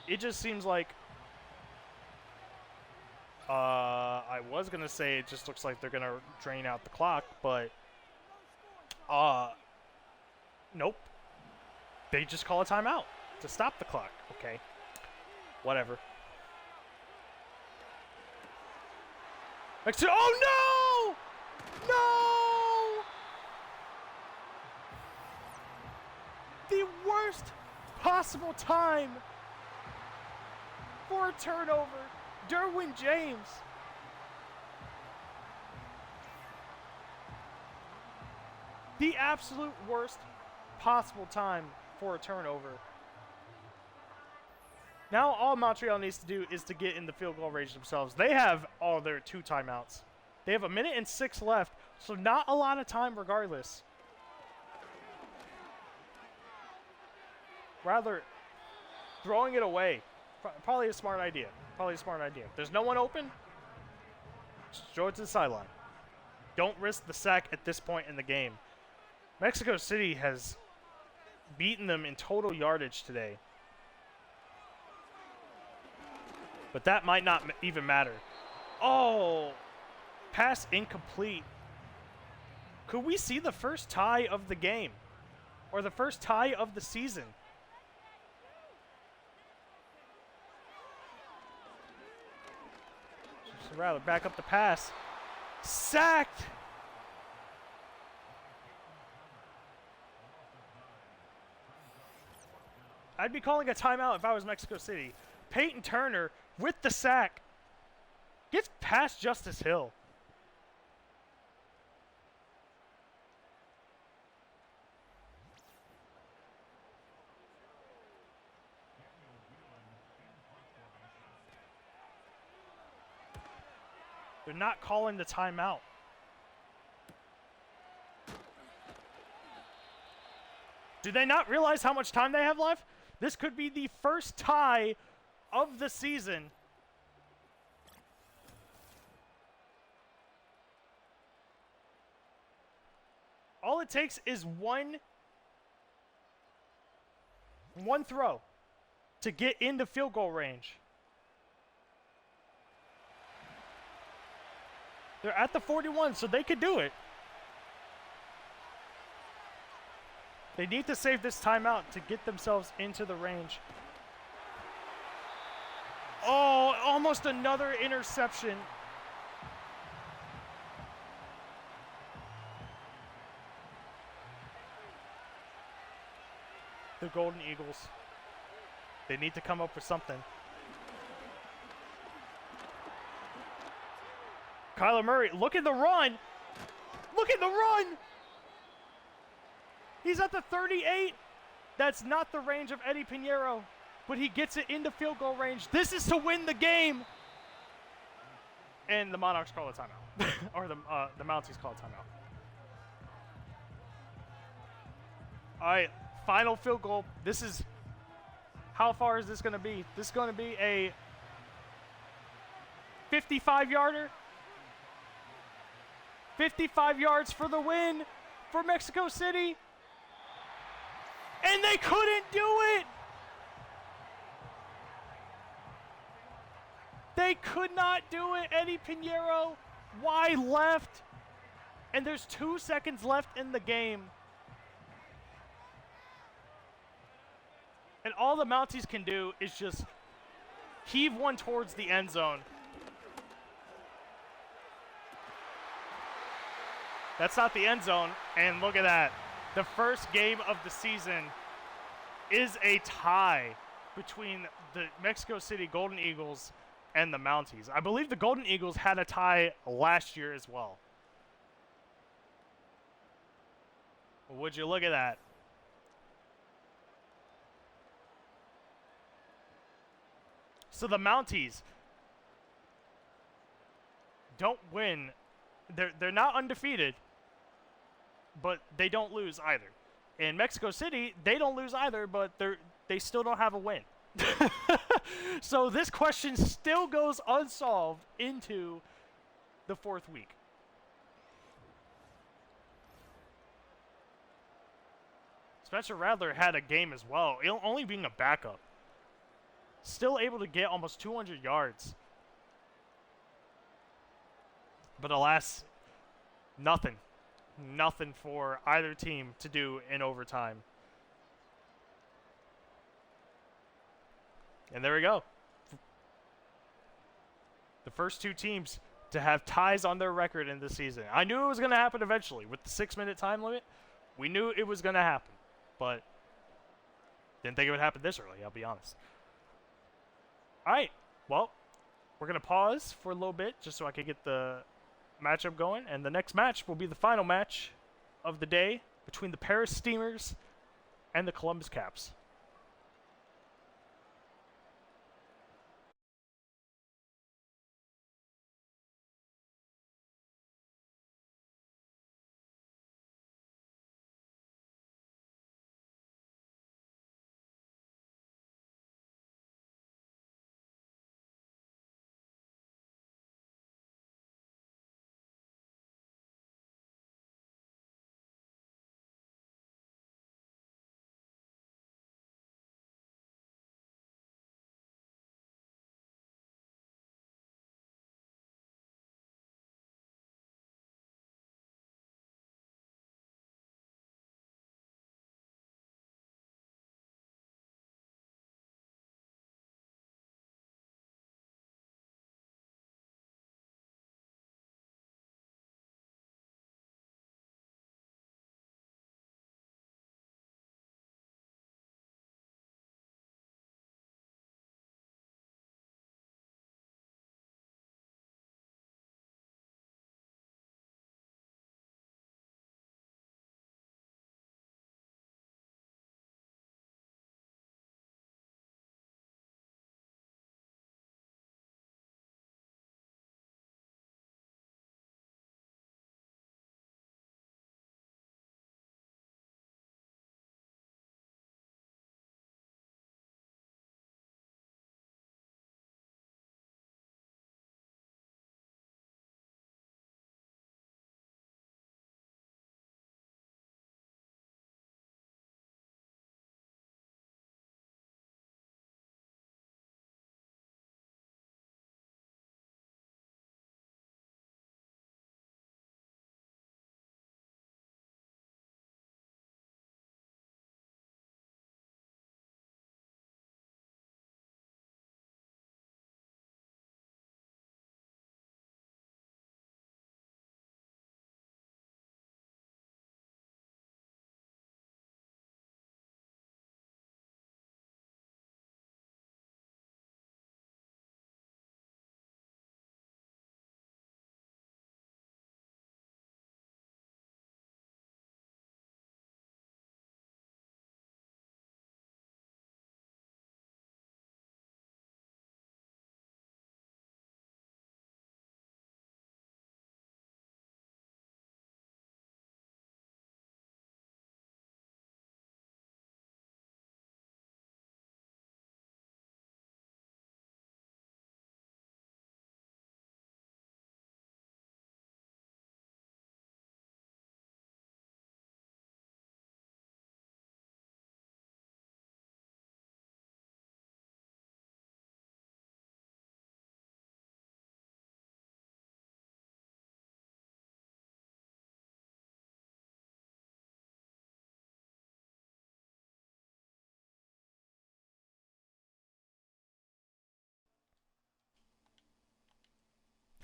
It just seems like... I was going to say it just looks like they're going to drain out the clock, but... Nope. They just call a timeout to stop the clock. Okay. Whatever. Oh, no! No! The worst possible time for a turnover. Derwin James. The absolute worst possible time for a turnover. Now all Montreal needs to do is to get in the field goal range themselves. They have all their 2 timeouts. They have 1 minute and 6 left, so not a lot of time regardless. Rather, throwing it away, probably a smart idea. Probably a smart idea. If there's no one open, just throw it to the sideline. Don't risk the sack at this point in the game. Mexico City has beaten them in total yardage today. But that might not even matter. Oh, pass incomplete. Could we see the first tie of the game? Or the first tie of the season? Just rather back up the pass. Sacked! I'd be calling a timeout if I was Mexico City. Peyton Turner with the sack gets past Justice Hill. They're not calling the timeout. Do they not realize how much time they have left? This could be the first tie of the season. All it takes is one throw to get into field goal range. They're at the 41, so they could do it. They need to save this timeout to get themselves into the range. Oh, almost another interception. The Golden Eagles. They need to come up with something. Kyler Murray, look at the run. Look at the run. He's at the 38. That's not the range of Eddie Pinheiro, but he gets it into field goal range. This is to win the game. And the Monarchs call a timeout. Or the Mounties call a timeout. All right, final field goal. This is, how far is this going to be? This is going to be a 55-yarder. 55 yards for the win for Mexico City. And they couldn't do it. They could not do it. Eddie Pinheiro, wide left. And there's 2 seconds left in the game. And all the Mounties can do is just heave one towards the end zone. That's not the end zone. And look at that. The first game of the season is a tie between the Mexico City Golden Eagles and the Mounties. I believe the Golden Eagles had a tie last year as well. Would you look at that? So the Mounties don't win. They're not undefeated, but they don't lose either. In Mexico City, they don't lose either, but they still don't have a win. So this question still goes unsolved into the 4th week. Spencer Rattler had a game as well, only being a backup. Still able to get almost 200 yards. But alas, nothing. Nothing for either team to do in overtime. And there we go. The first 2 teams to have ties on their record in this season. I knew it was going to happen eventually. With the 6-minute time limit, we knew it was going to happen. But didn't think it would happen this early, I'll be honest. All right, well, we're going to pause for a little bit just so I can get the matchup going. And the next match will be the final match of the day between the Paris Steamers and the Columbus Caps.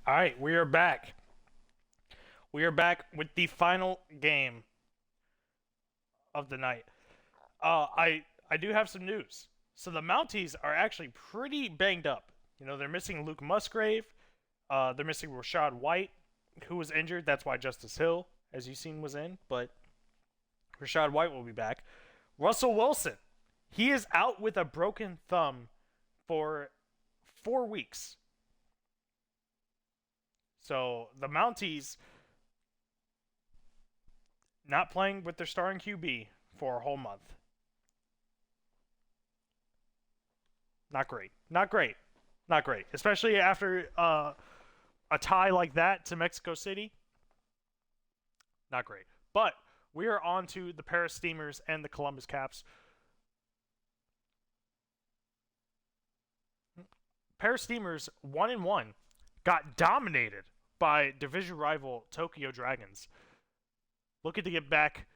All right, we are back. We are back with the final game of the night. I do have some news. So the Mounties are actually pretty banged up. You know, they're missing Luke Musgrave. They're missing Rashad White, who was injured. That's why Justice Hill, as you've seen, was in. But Rashad White will be back. Russell Wilson, he is out with a broken thumb for 4 weeks. So the Mounties not playing with their starting QB for a whole month. Not great. Not great. Not great. Especially after a tie like that to Mexico City. Not great. But we are on to the Paris Steamers and the Columbus Caps. Paris Steamers 1-1 got dominated by division rival Tokyo Dragons. Looking to get back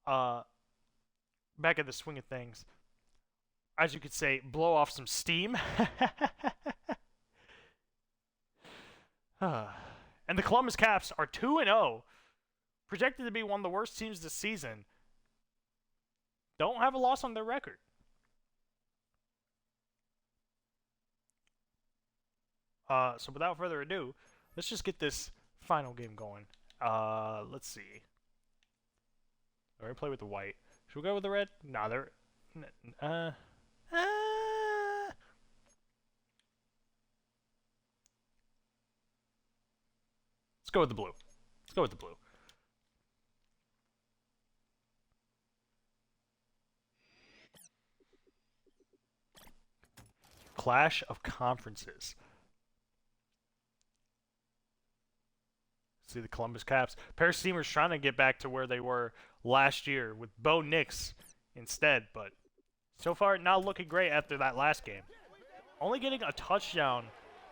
in the swing of things. As you could say, blow off some steam. And the Columbus Caps are 2-0, projected to be one of the worst teams this season. Don't have a loss on their record. So without further ado, let's just get this final game going. Let's see. All right, play with the white. Should we go with the red? Nah, they're... Let's go with the blue. Let's go with the blue. Clash of Conferences. See the Columbus Caps. Paris Steamers trying to get back to where they were last year with Bo Nix instead, but so far not looking great after that last game. Only getting a touchdown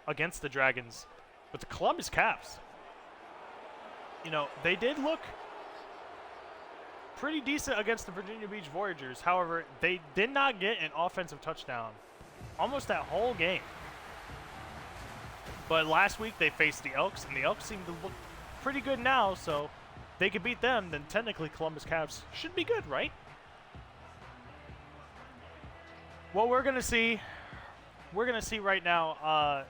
against the Dragons, but the Columbus Caps, you know, they did look pretty decent against the Virginia Beach Voyagers. However, they did not get an offensive touchdown almost that whole game. But last week they faced the Elks, and the Elks seem to look pretty good now, so they could beat them, then technically Columbus Caps should be good, right? What we're going to see right now,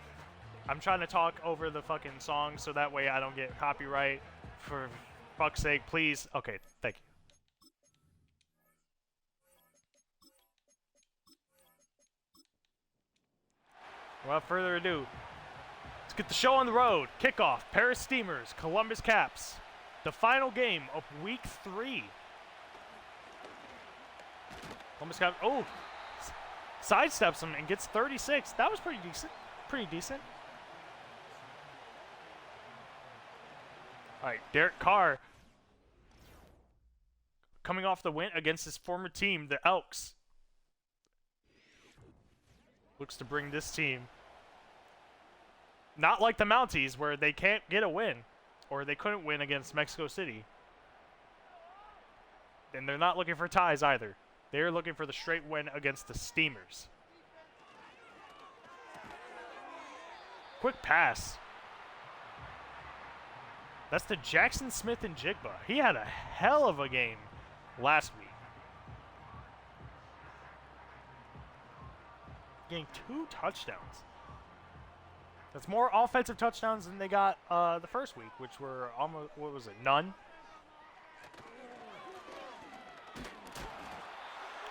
I'm trying to talk over the fucking song so that way I don't get copyright. For fuck's sake, please. Okay, thank you. Without further ado, let's get the show on the road. Kickoff, Paris Steamers, Columbus Caps. The final game of Week 3. Columbus Caps, sidesteps him and gets 36. That was pretty decent. Pretty decent. All right, Derek Carr coming off the win against his former team, the Elks. Looks to bring this team, not like the Mounties where they can't get a win, or they couldn't win against Mexico City. And they're not looking for ties either. They're looking for the straight win against the Steamers. Quick pass. That's to Jackson Smith and Jigba. He had a hell of a game last week. Getting 2 touchdowns. That's more offensive touchdowns than they got the first week, which were almost, what was it, none?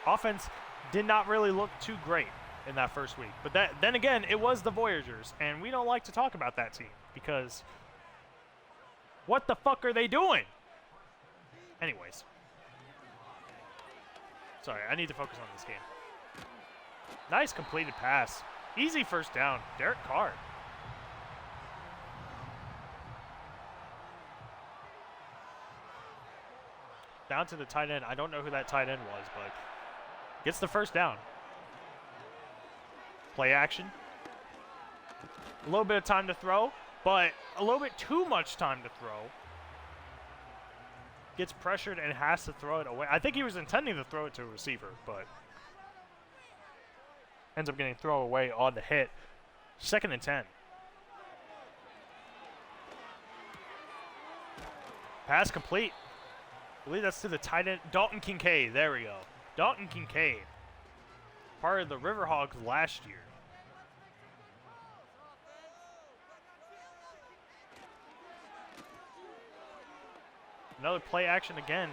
Offense did not really look too great in that first week. But then again, it was the Voyagers, and we don't like to talk about that team because what the fuck are they doing? Anyways. Sorry, I need to focus on this game. Nice completed pass. Easy first down. Derek Carr. Down to the tight end. I don't know who that tight end was, but gets the first down. Play action. A little bit of time to throw, but a little bit too much time to throw. Gets pressured and has to throw it away. I think he was intending to throw it to a receiver, but ends up getting thrown away on the hit. 2nd and 10. Pass complete. I believe that's to the tight end, Dalton Kincaid. There we go. Dalton Kincaid. Part of the Riverhawks last year. Another play action again.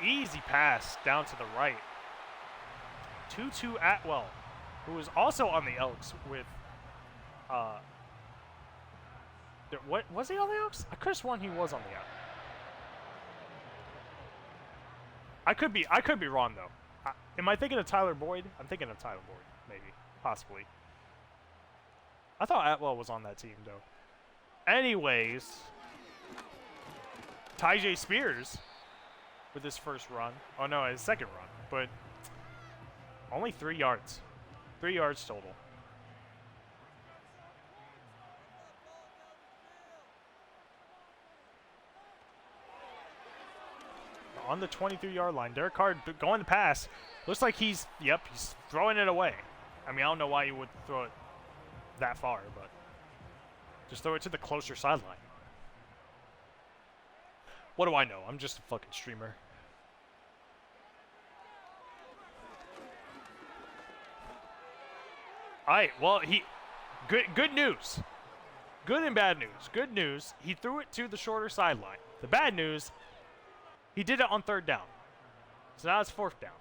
Easy pass down to the right. 2-2 Atwell, who was also on the Elks with, what was he on the Elks? I could have sworn he was on the Elks. I could be wrong though. Am I thinking of Tyler Boyd? I'm thinking of Tyler Boyd, maybe, possibly. I thought Atwell was on that team though. Anyways, Tyjae Spears with his first run. Oh no, his second run, but only 3 yards. 3 yards total. On the 23-yard line, Derek Carr going to pass. Looks like he's throwing it away. I mean, I don't know why you would throw it that far, but just throw it to the closer sideline. What do I know? I'm just a fucking streamer. All right, well, good news. Good and bad news. Good news, he threw it to the shorter sideline. The bad news, he did it on 3rd down. So now it's 4th down.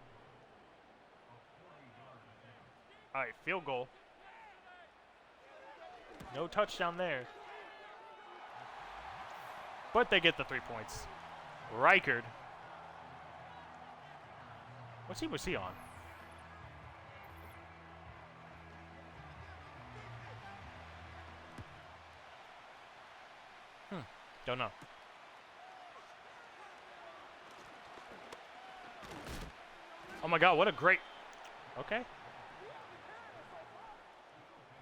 All right, field goal. No touchdown there. But they get the 3 points. Reichard. What team was he on? Don't know. Oh my god, what a great... Okay.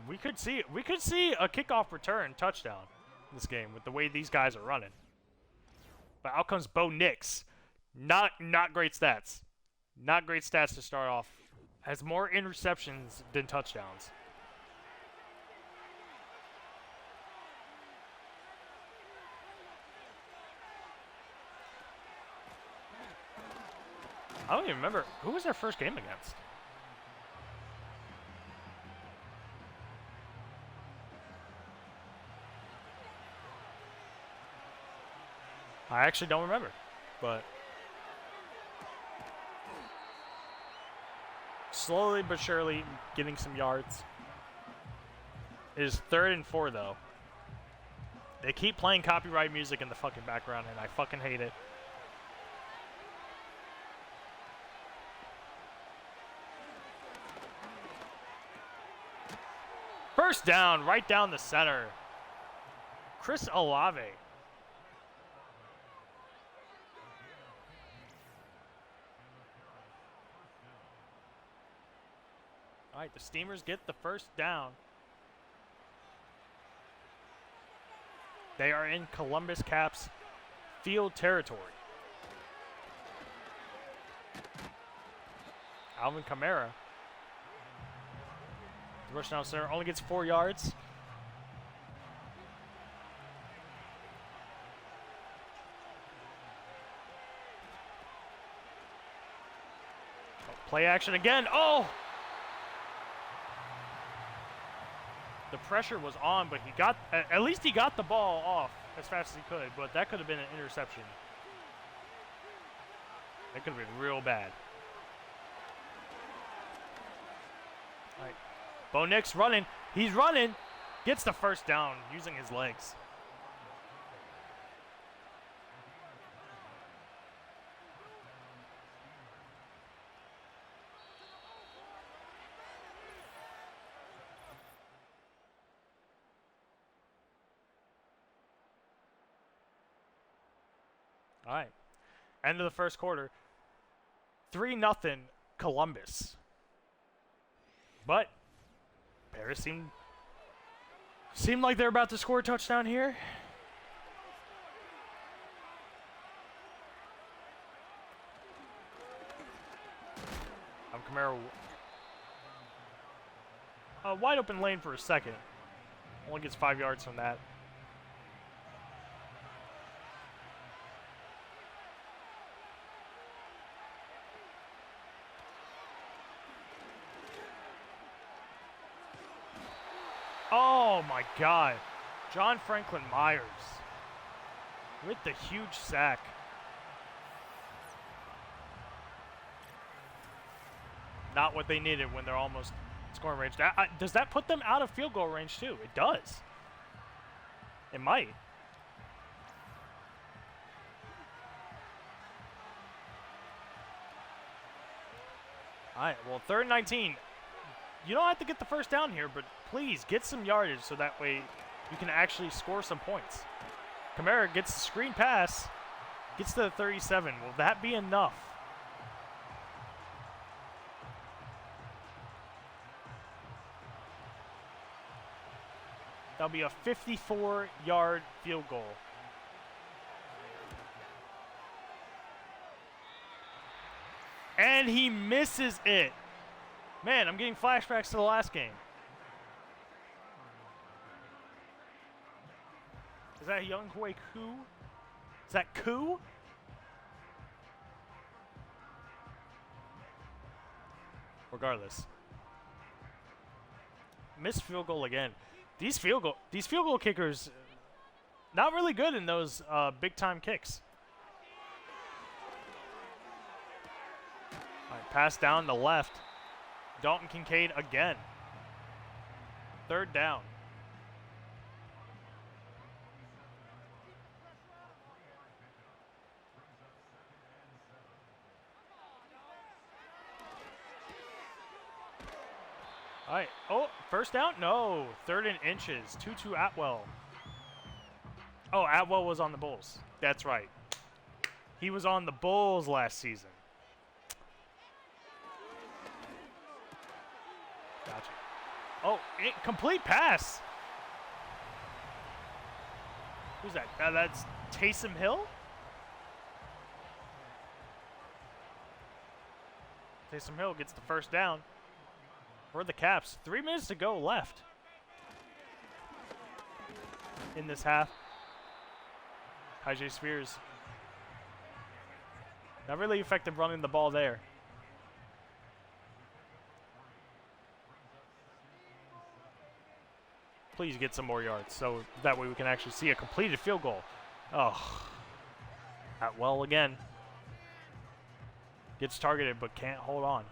We could see a kickoff return touchdown in this game with the way these guys are running. But out comes Bo Nix. Not great stats. Not great stats to start off. Has more interceptions than touchdowns. I don't even remember. Who was their first game against? I actually don't remember, but slowly but surely getting some yards. It is 3rd and 4 though. They keep playing copyright music in the fucking background and I fucking hate it. First down, right down the center. Chris Olave. All right, the Steamers get the first down. They are in Columbus Caps field territory. Alvin Kamara. Rush down center, only gets 4 yards. Play action again. Oh! The pressure was on, but at least he got the ball off as fast as he could, but that could have been an interception. That could have been real bad. All right. Bo Nix running. He's running. Gets the first down using his legs. All right. End of the first quarter. 3-0 Columbus. But Paris seemed like they're about to score a touchdown here. Kamara. A wide open lane for a second. Only gets 5 yards from that. Oh, my God. John Franklin Myers with the huge sack. Not what they needed when they're almost scoring range. Does that put them out of field goal range, too? It does. It might. All right, well, 3rd and 19. You don't have to get the first down here, but please get some yardage so that way you can actually score some points. Kamara gets the screen pass, gets to the 37. Will that be enough? That'll be a 54-yard field goal. And he misses it. Man, I'm getting flashbacks to the last game. Is that Young Hui Koo? Is that Koo? Regardless. Missed field goal again. These field goal kickers, not really good in those big time kicks. All right, pass down the left. Dalton Kincaid again. 3rd down. All right. Oh, first down? No. 3rd and inches. Tutu Atwell. Oh, Atwell was on the Bulls. That's right. He was on the Bulls last season. Gotcha. Oh, complete pass. Who's that? That's Taysom Hill? Taysom Hill gets the first down for the Caps. 3 minutes to go left in this half. Tyjae Spears. Not really effective running the ball there. Please get some more yards so that way we can actually see a completed field goal. Oh, Atwell again. Gets targeted but can't hold on.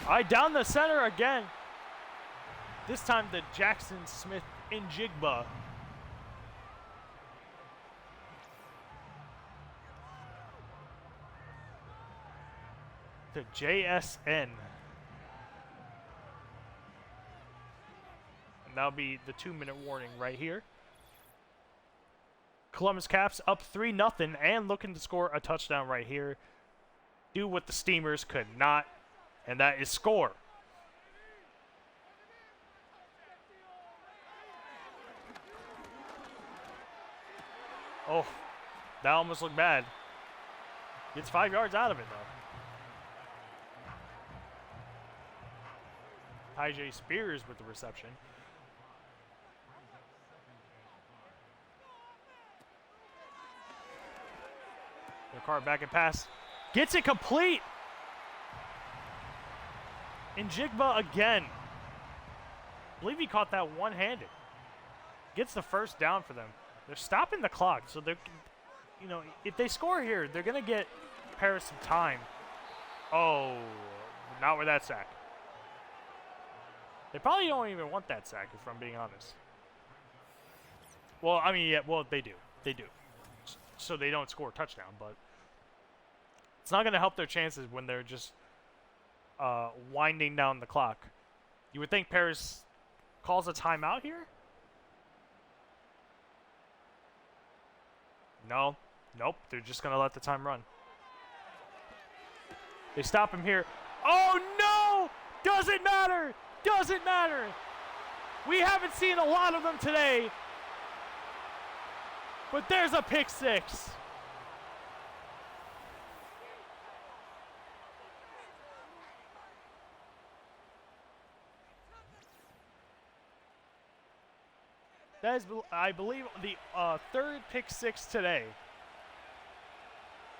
All right, down the center again. This time the Jackson Smith Njigba. To JSN. And that'll be the 2-minute warning right here. Columbus Caps up 3-0 and looking to score a touchdown right here. Do what the Steamers could not, and that is score. Oh, that almost looked bad. Gets 5 yards out of it, though. Tyjae Spears with the reception. Ricard back and pass. Gets it complete. Njigba again. I believe he caught that one-handed. Gets the first down for them. They're stopping the clock, so they're, you know, if they score here, they're gonna get Paris some time. Oh, not with that sack. They probably don't even want that sack, if I'm being honest. Well, I mean, yeah, well, they do. They do. So they don't score a touchdown, but it's not going to help their chances when they're just winding down the clock. You would think Paris calls a timeout here? No. Nope. They're just going to let the time run. They stop him here. Oh, no! Doesn't matter! Doesn't matter. We haven't seen a lot of them today. But there's a pick six. That is, I believe, the 3rd pick six today.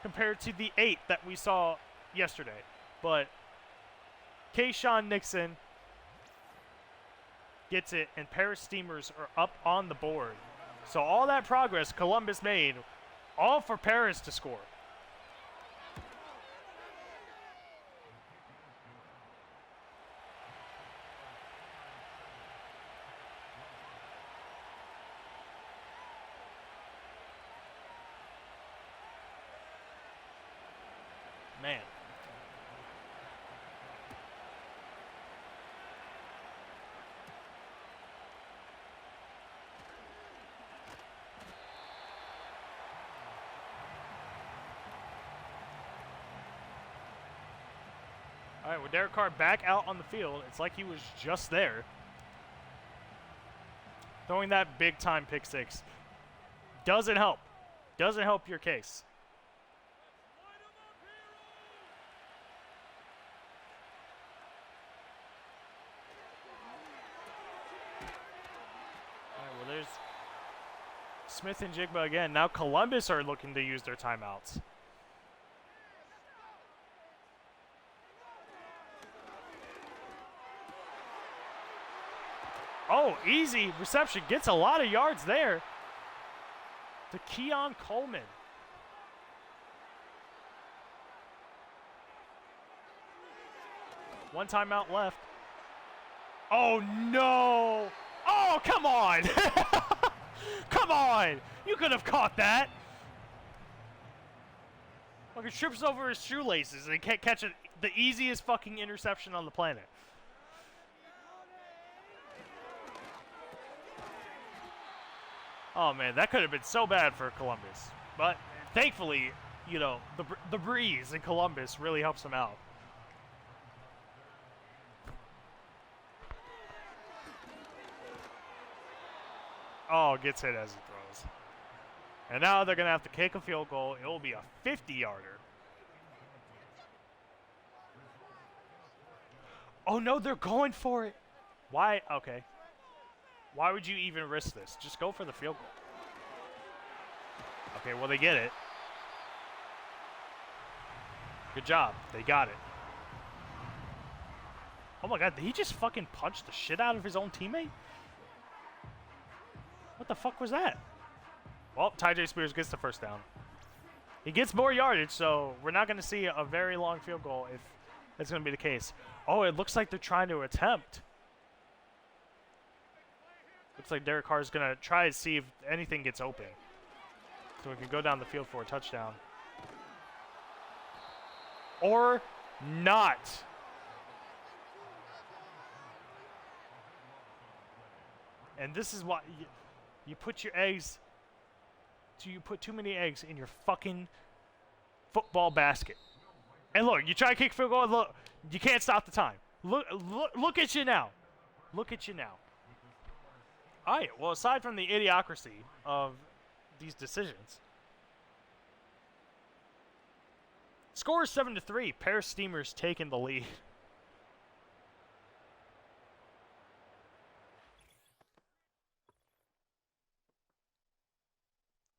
compared to the 8 that we saw yesterday. But Kayshawn Nixon gets it, and Paris Steamers are up on the board. So all that progress Columbus made, all for Paris to score. Man. All right, with Derek Carr back out on the field, it's like he was just there. Throwing that big-time pick six doesn't help. Doesn't help your case. All right, well, there's Smith and Jigba again. Now Columbus are looking to use their timeouts. Oh, easy reception. Gets a lot of yards there to Keon Coleman. One timeout left. Oh, no. Oh, come on. Come on. You could have caught that. Fucking trips over his shoelaces and can't catch it. The easiest fucking interception on the planet. Oh, man, that could have been so bad for Columbus. But thankfully, you know, the breeze in Columbus really helps them out. Oh, gets hit as he throws. And now they're going to have to kick a field goal. It will be a 50-yarder. Oh, no, they're going for it. Why? Okay. Why would you even risk this? Just go for the field goal. Okay, well, they get it. Good job. They got it. Oh, my God. Did he just fucking punch the shit out of his own teammate? What the fuck was that? Well, Tyjae Spears gets the first down. He gets more yardage, so we're not going to see a very long field goal if that's going to be the case. Oh, it looks like they're trying to attempt. Looks like Derek Carr is going to try to see if anything gets open. So we can go down the field for a touchdown. Or not. And this is why you put your eggs. You put too many eggs in your fucking football basket. And look, you try to kick field goal. Look, you can't stop the time. Look at you now. Look at you now. All right. Well, aside from the idiocracy of these decisions, score is 7-3. Paris Steamers taking the lead.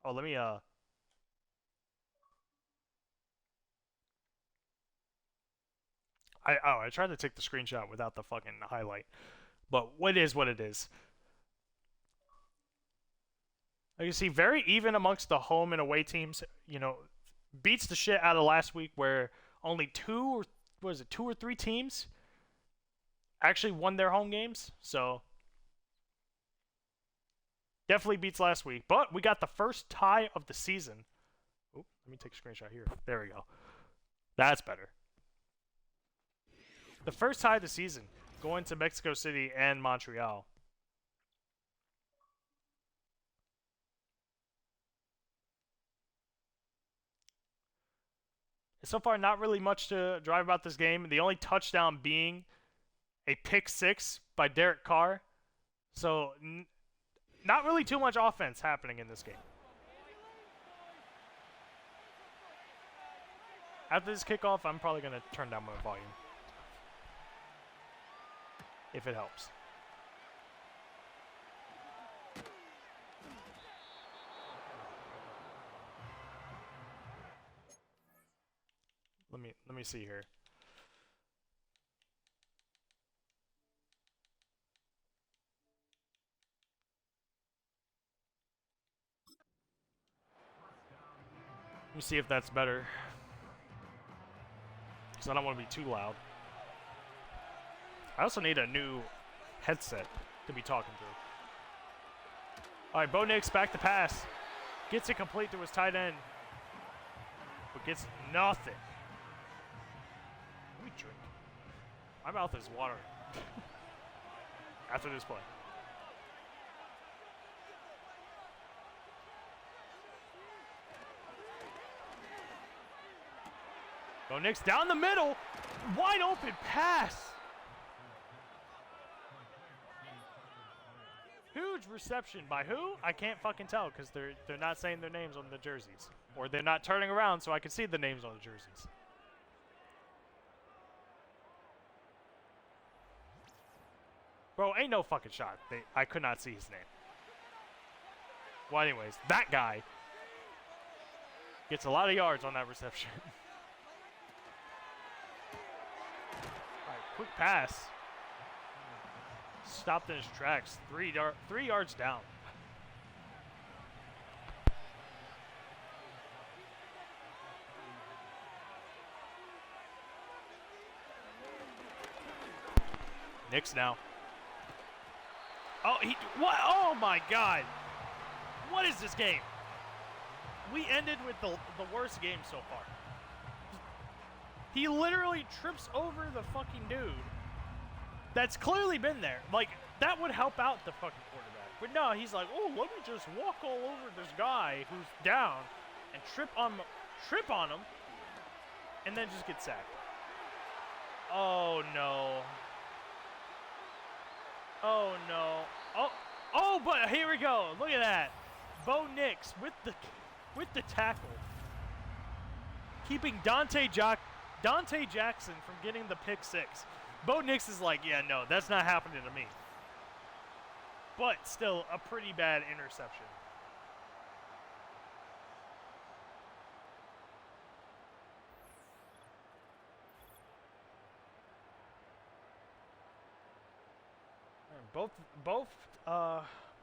Oh, let me I tried to take the screenshot without the fucking highlight. But what is what it is. Like you see, very even amongst the home and away teams. You know, beats the shit out of last week where only two or three teams actually won their home games. So definitely beats last week. But we got the first tie of the season. Oh, let me take a screenshot here. There we go. That's better. The first tie of the season going to Mexico City and Montreal. So far, not really much to drive about this game. The only touchdown being a pick six by Derek Carr. So, not really too much offense happening in this game. After this kickoff, I'm probably going to turn down my volume. If it helps. me see here. Let me see if that's better. Because I don't want to be too loud. I also need a new headset to be talking through. All right, Bo Nix back to pass. Gets it complete to his tight end. But gets nothing. Let me drink. My mouth is watering. After this play. Bo Nix down the middle. Wide open pass. Huge reception by who? I can't fucking tell because they're not saying their names on the jerseys. Or they're not turning around so I can see the names on the jerseys. Bro, ain't no fucking shot. I could not see his name. Well, anyways, that guy gets a lot of yards on that reception. All right, quick pass. Stopped in his tracks. 3 yards down. Nix now. Oh, what? Oh my God! What is this game? We ended with the worst game so far. He literally trips over the fucking dude. That's clearly been there. Like, that would help out the fucking quarterback. But no, he's like, oh, let me just walk all over this guy who's down and trip on him, and then just get sacked. Oh no. Oh no. Oh, but here we go. Look at that. Bo Nix with the tackle, keeping Dante Jackson from getting the pick 6. Bo Nix is like, yeah, no, that's not happening to me. But still, a pretty bad interception. Both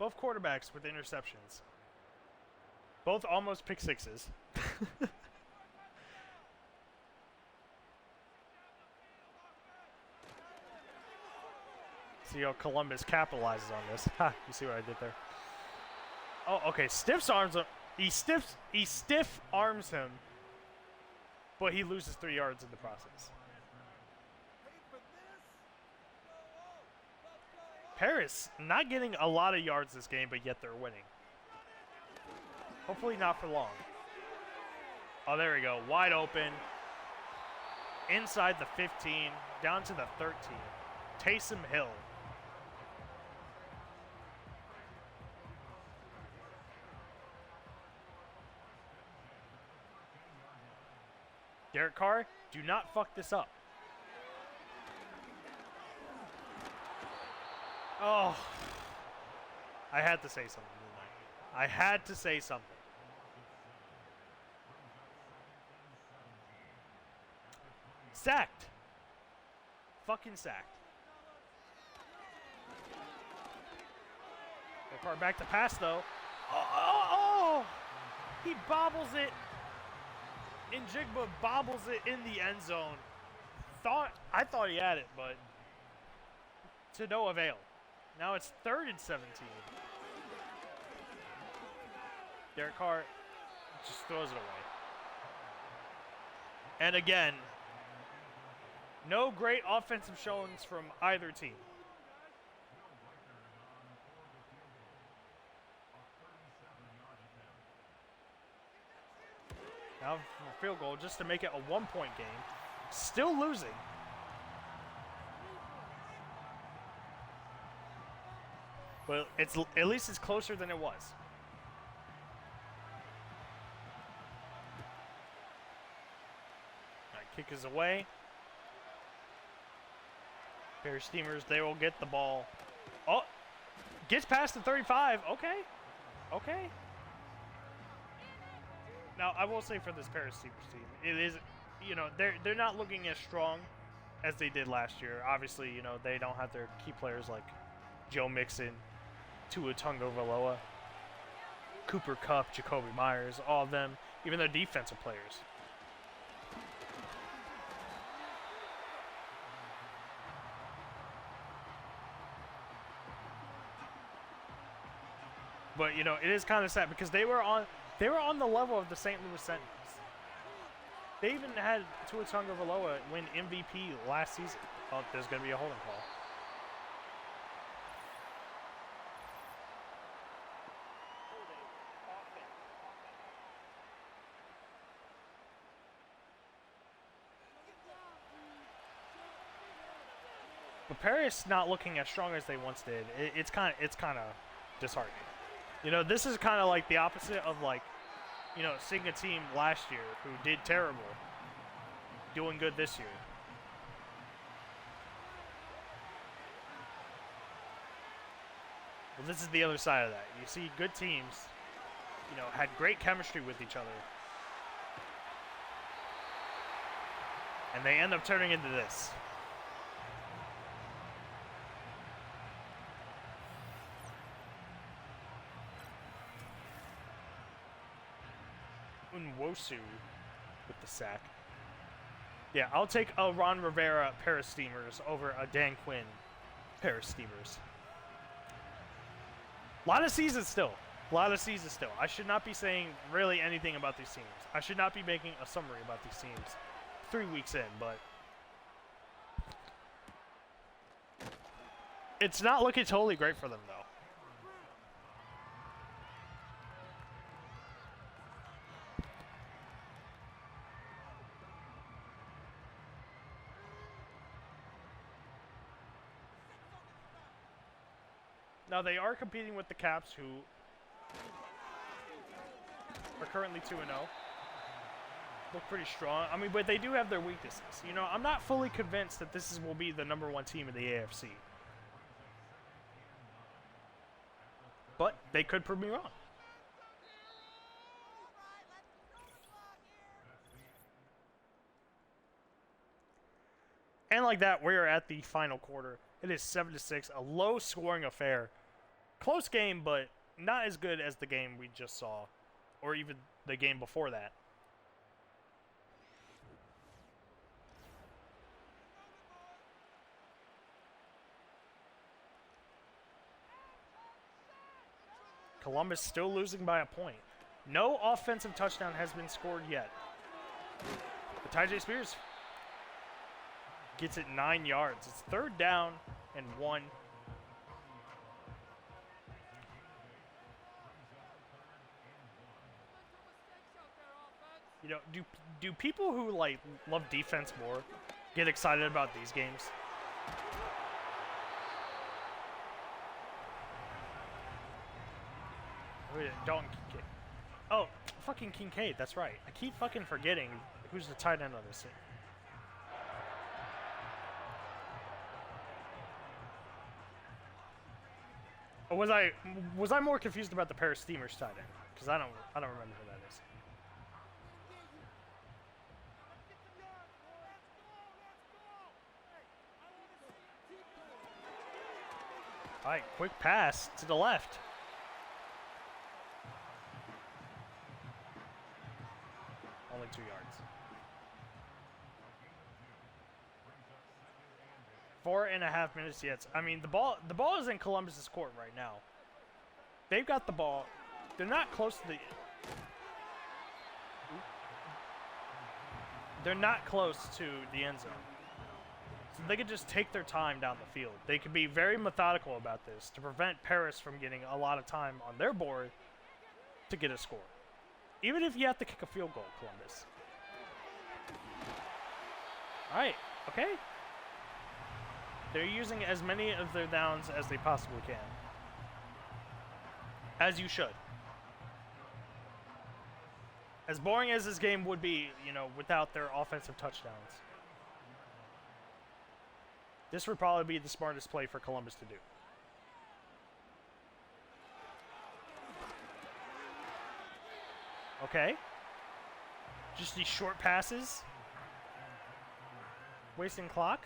quarterbacks with interceptions. Both almost pick 6s. See how Columbus capitalizes on this. Ha, you see what I did there? Oh, okay. Stiff arms him. He stiff arms him, but he loses 3 yards in the process. Paris not getting a lot of yards this game, but yet they're winning. Hopefully not for long. Oh, there we go. Wide open. Inside the 15, down to the 13. Taysom Hill. Derek Carr, do not fuck this up. Oh. I had to say something tonight. I had to say something. Sacked. Fucking sacked. Derek Carr back to pass, though. Oh! He bobbles it. Njigba bobbles it in the end zone. I thought he had it, but to no avail. Now it's 3rd and 17. Derek Carr just throws it away. And again, no great offensive showings from either team. Now for field goal just to make it a 1-point game. Still losing. But at least it's closer than it was. All right, kick is away. Bears Steamers, they will get the ball. Oh, gets past the 35. Okay. Now, I will say for this Paris Steamers team, you know, they're not looking as strong as they did last year. Obviously, you know, they don't have their key players like Joe Mixon, Tua Tagovailoa, Cooper Kupp, Jacoby Myers, all of them, even their defensive players. But you know, it is kind of sad because they were on the level of the St. Louis Sentinels. They even had Tua Tagovailoa win MVP last season. Oh, there's going to be a holding call. But Paris not looking as strong as they once did. It's kind of disheartening. You know, this is kind of like the opposite of like, you know, seeing a team last year who did terrible, doing good this year. Well, this is the other side of that. You see good teams, you know, had great chemistry with each other. And they end up turning into this. Nwosu with the sack. Yeah, I'll take a Ron Rivera pair of Steamers over a Dan Quinn pair of Steamers. A lot of seasons still. I should not be saying really anything about these teams. I should not be making a summary about these teams 3 weeks in, but it's not looking totally great for them, though. Now, they are competing with the Caps, who are currently 2-0. Look pretty strong. I mean, but they do have their weaknesses. You know, I'm not fully convinced that will be the #1 team in the AFC. But they could prove me wrong. And like that, we're at the final quarter. It is 7-6, a low-scoring affair. Close game, but not as good as the game we just saw, or even the game before that. Columbus still losing by a point. No offensive touchdown has been scored yet. But Tyjae Spears gets it 9 yards. It's 3rd down and 1. You know, do people who like love defense more get excited about these games? Dalton Kincaid. Oh, fucking Kincaid, that's right. I keep fucking forgetting who's the tight end on this team. Or was I more confused about the pair of Steamers tight end? Because I don't remember who that is. All right, quick pass to the left. Only 2 yards. 4.5 minutes yet. I mean, the ball is in Columbus's court right now. They've got the ball. They're not close to the. They're not close to the end zone. So they could just take their time down the field. They could be very methodical about this to prevent Paris from getting a lot of time on their board to get a score. Even if you have to kick a field goal, Columbus. All right, okay. They're using as many of their downs as they possibly can. As you should. As boring as this game would be, you know, without their offensive touchdowns. This would probably be the smartest play for Columbus to do. Okay. Just these short passes. Wasting clock.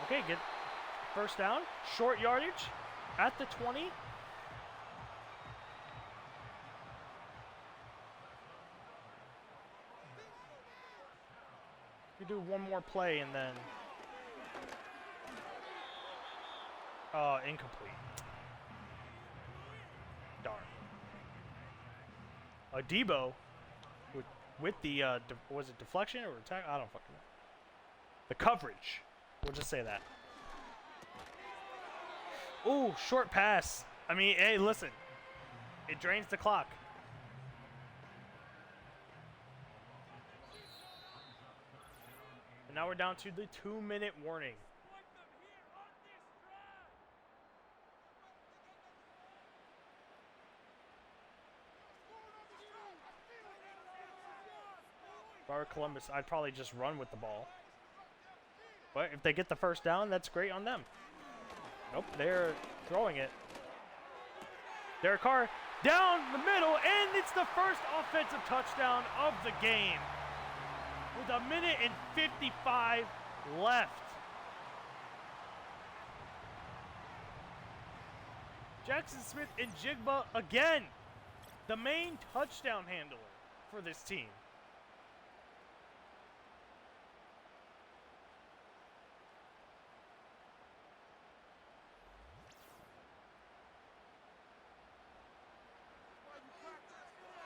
Okay, get first down. Short yardage at the 20. We do one more play and then incomplete. Darn. Debo with the was it deflection or attack? I don't fucking know. The coverage. We'll just say that. Ooh, short pass. I mean, hey, listen. It drains the clock. And now we're down to the 2-minute warning. If I were Columbus, I'd probably just run with the ball. But if they get the first down, that's great on them. Nope, they're throwing it. Derek Carr down the middle, and it's the first offensive touchdown of the game. With 1:55 left. Jackson Smith and Jigba again, the main touchdown handler for this team.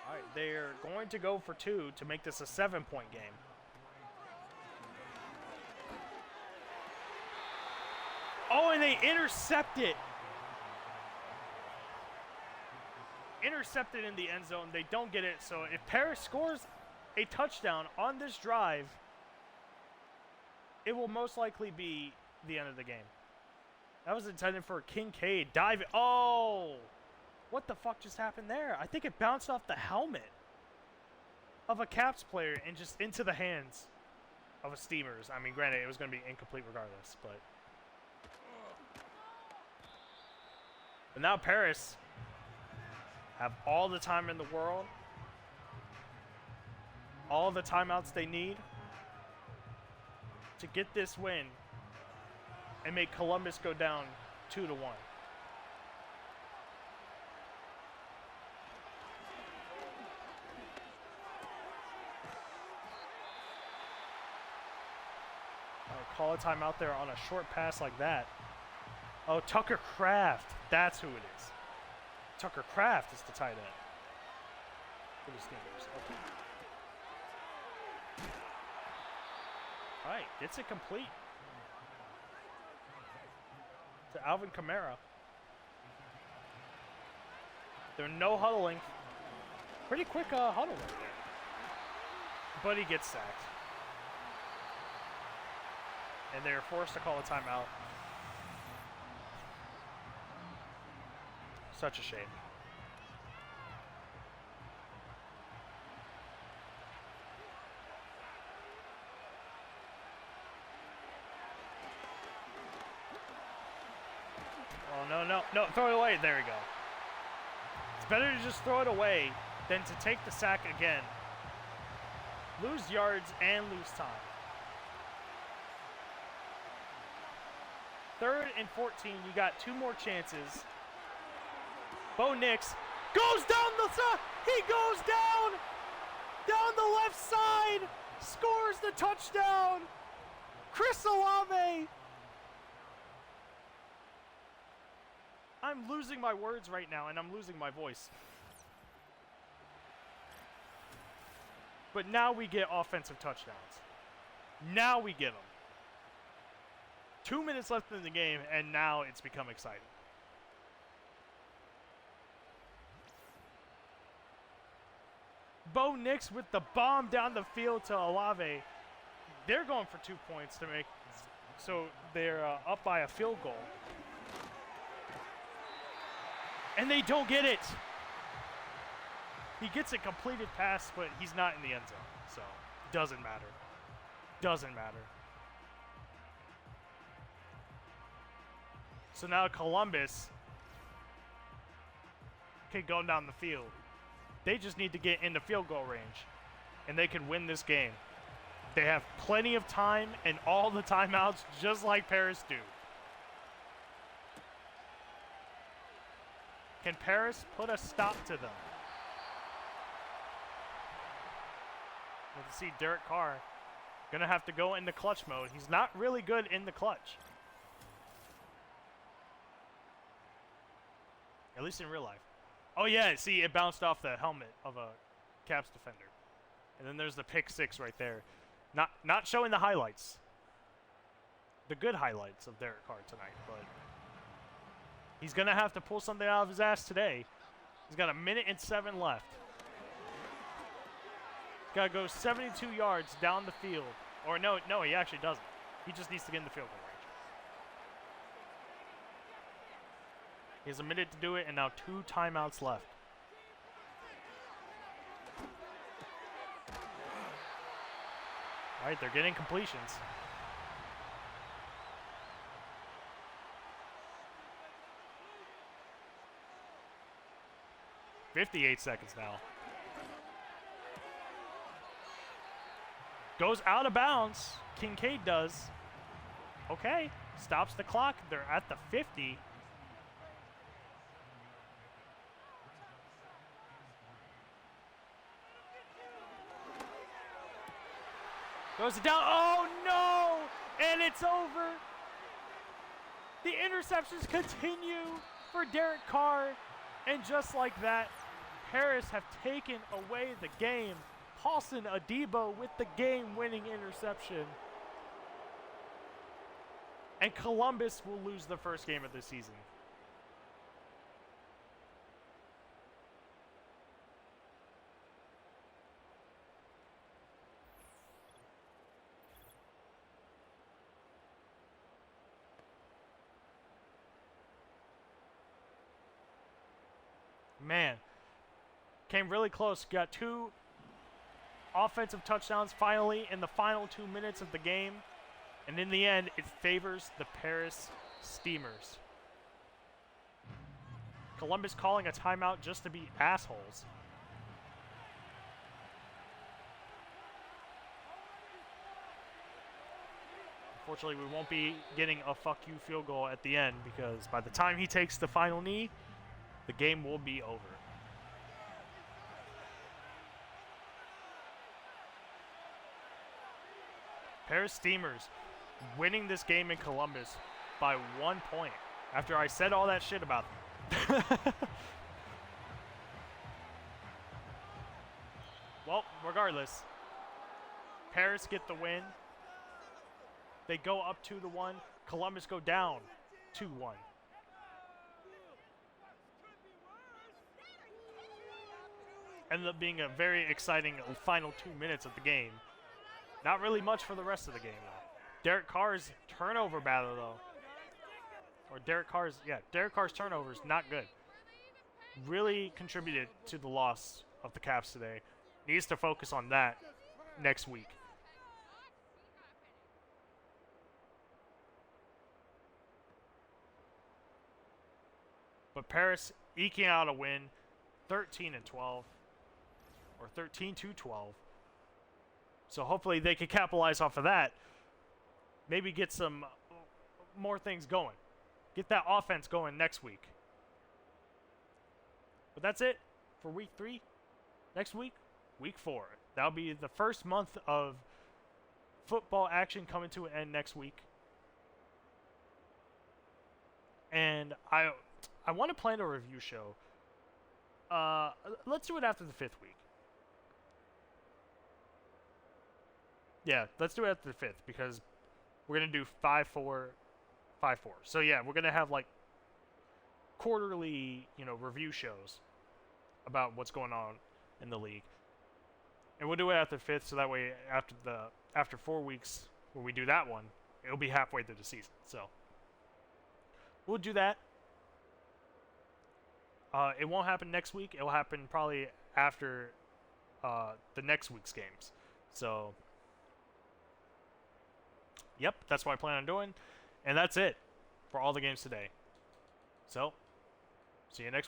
All right, they're going to go for 2 to make this a 7-point game. Oh, and they intercept it. Intercepted in the end zone. They don't get it. So if Paris scores a touchdown on this drive, it will most likely be the end of the game. That was intended for Kincaid. Diving. Oh! What the fuck just happened there? I think it bounced off the helmet of a Caps player and just into the hands of a Steamers. I mean, granted, it was going to be incomplete regardless, but... But now Paris have all the time in the world, all the timeouts they need to get this win and make Columbus go down 2-1. Call a timeout there on a short pass like that. Oh, Tucker Kraft. That's who it is. Tucker Kraft is the tight end for the Steelers. Okay. All right, gets it complete to Alvin Kamara. They're no huddling. Pretty quick huddle right there. But he gets sacked. And they're forced to call a timeout. Such a shame. Oh, no, throw it away. There we go. It's better to just throw it away than to take the sack again. Lose yards and lose time. 3rd and 14, you got 2 more chances. Bo Nix goes down the side. He goes down the left side, scores the touchdown. Chris Olave. I'm losing my words right now, and I'm losing my voice. But now we get offensive touchdowns. Now we get them. 2 minutes left in the game, and now it's become exciting. Bo Nix with the bomb down the field to Olave. They're going for 2 points to make, so they're up by a field goal. And they don't get it. He gets a completed pass, but he's not in the end zone, so doesn't matter. Doesn't matter. So now Columbus could go down the field. They just need to get into field goal range, and they can win this game. They have plenty of time and all the timeouts, just like Paris do. Can Paris put a stop to them? Let's see, Derek Carr gonna have to go into clutch mode. He's not really good in the clutch. At least in real life. Oh yeah, see, it bounced off the helmet of a Caps defender. And then there's the pick six right there. Not showing the highlights. The good highlights of Derek Carr tonight, but he's going to have to pull something out of his ass today. He's got 1:07 left. He's got to go 72 yards down the field. Or no, he actually doesn't. He just needs to get in the field goal range. He has a minute to do it, and now 2 timeouts left. All right, they're getting completions. .58 seconds now. Goes out of bounds. Kincaid does. Okay, stops the clock. They're at the 50. Goes down. Oh, no! And it's over. The interceptions continue for Derek Carr. And just like that, Paris have taken away the game. Paulson Adebo with the game-winning interception. And Columbus will lose the first game of the season. Man, came really close. Got 2 offensive touchdowns finally in the final 2 minutes of the game. And in the end, it favors the Paris Steamers. Columbus calling a timeout just to be assholes. Unfortunately, we won't be getting a fuck you field goal at the end because by the time he takes the final knee, the game will be over. Paris Steamers winning this game in Columbus by 1 point after I said all that shit about them. Well, regardless, Paris get the win. They go up 2-1. Columbus go down 2-1. Ended up being a very exciting final 2 minutes of the game. Not really much for the rest of the game, though. Derek Carr's turnover battle, though. Or Derek Carr's turnovers, not good. Really contributed to the loss of the Caps today. Needs to focus on that next week. But Paris eking out a win, 13-12. Or 13-12. So hopefully they can capitalize off of that. Maybe get some more things going. Get that offense going next week. But that's it for week 3. Next week, week 4. That'll be the first month of football action coming to an end next week. And I want to plan a review show. Let's do it after the 5th week. Yeah, let's do it after the 5th because we're going to do 5-4, 5-4. So yeah, we're going to have like quarterly, review shows about what's going on in the league. And we'll do it after the 5th so that way after 4 weeks when we do that one, it'll be halfway through the season. So we'll do that. It won't happen next week. It will happen probably after the next week's games. So yep, that's what I plan on doing. And that's it for all the games today. So, see you next week.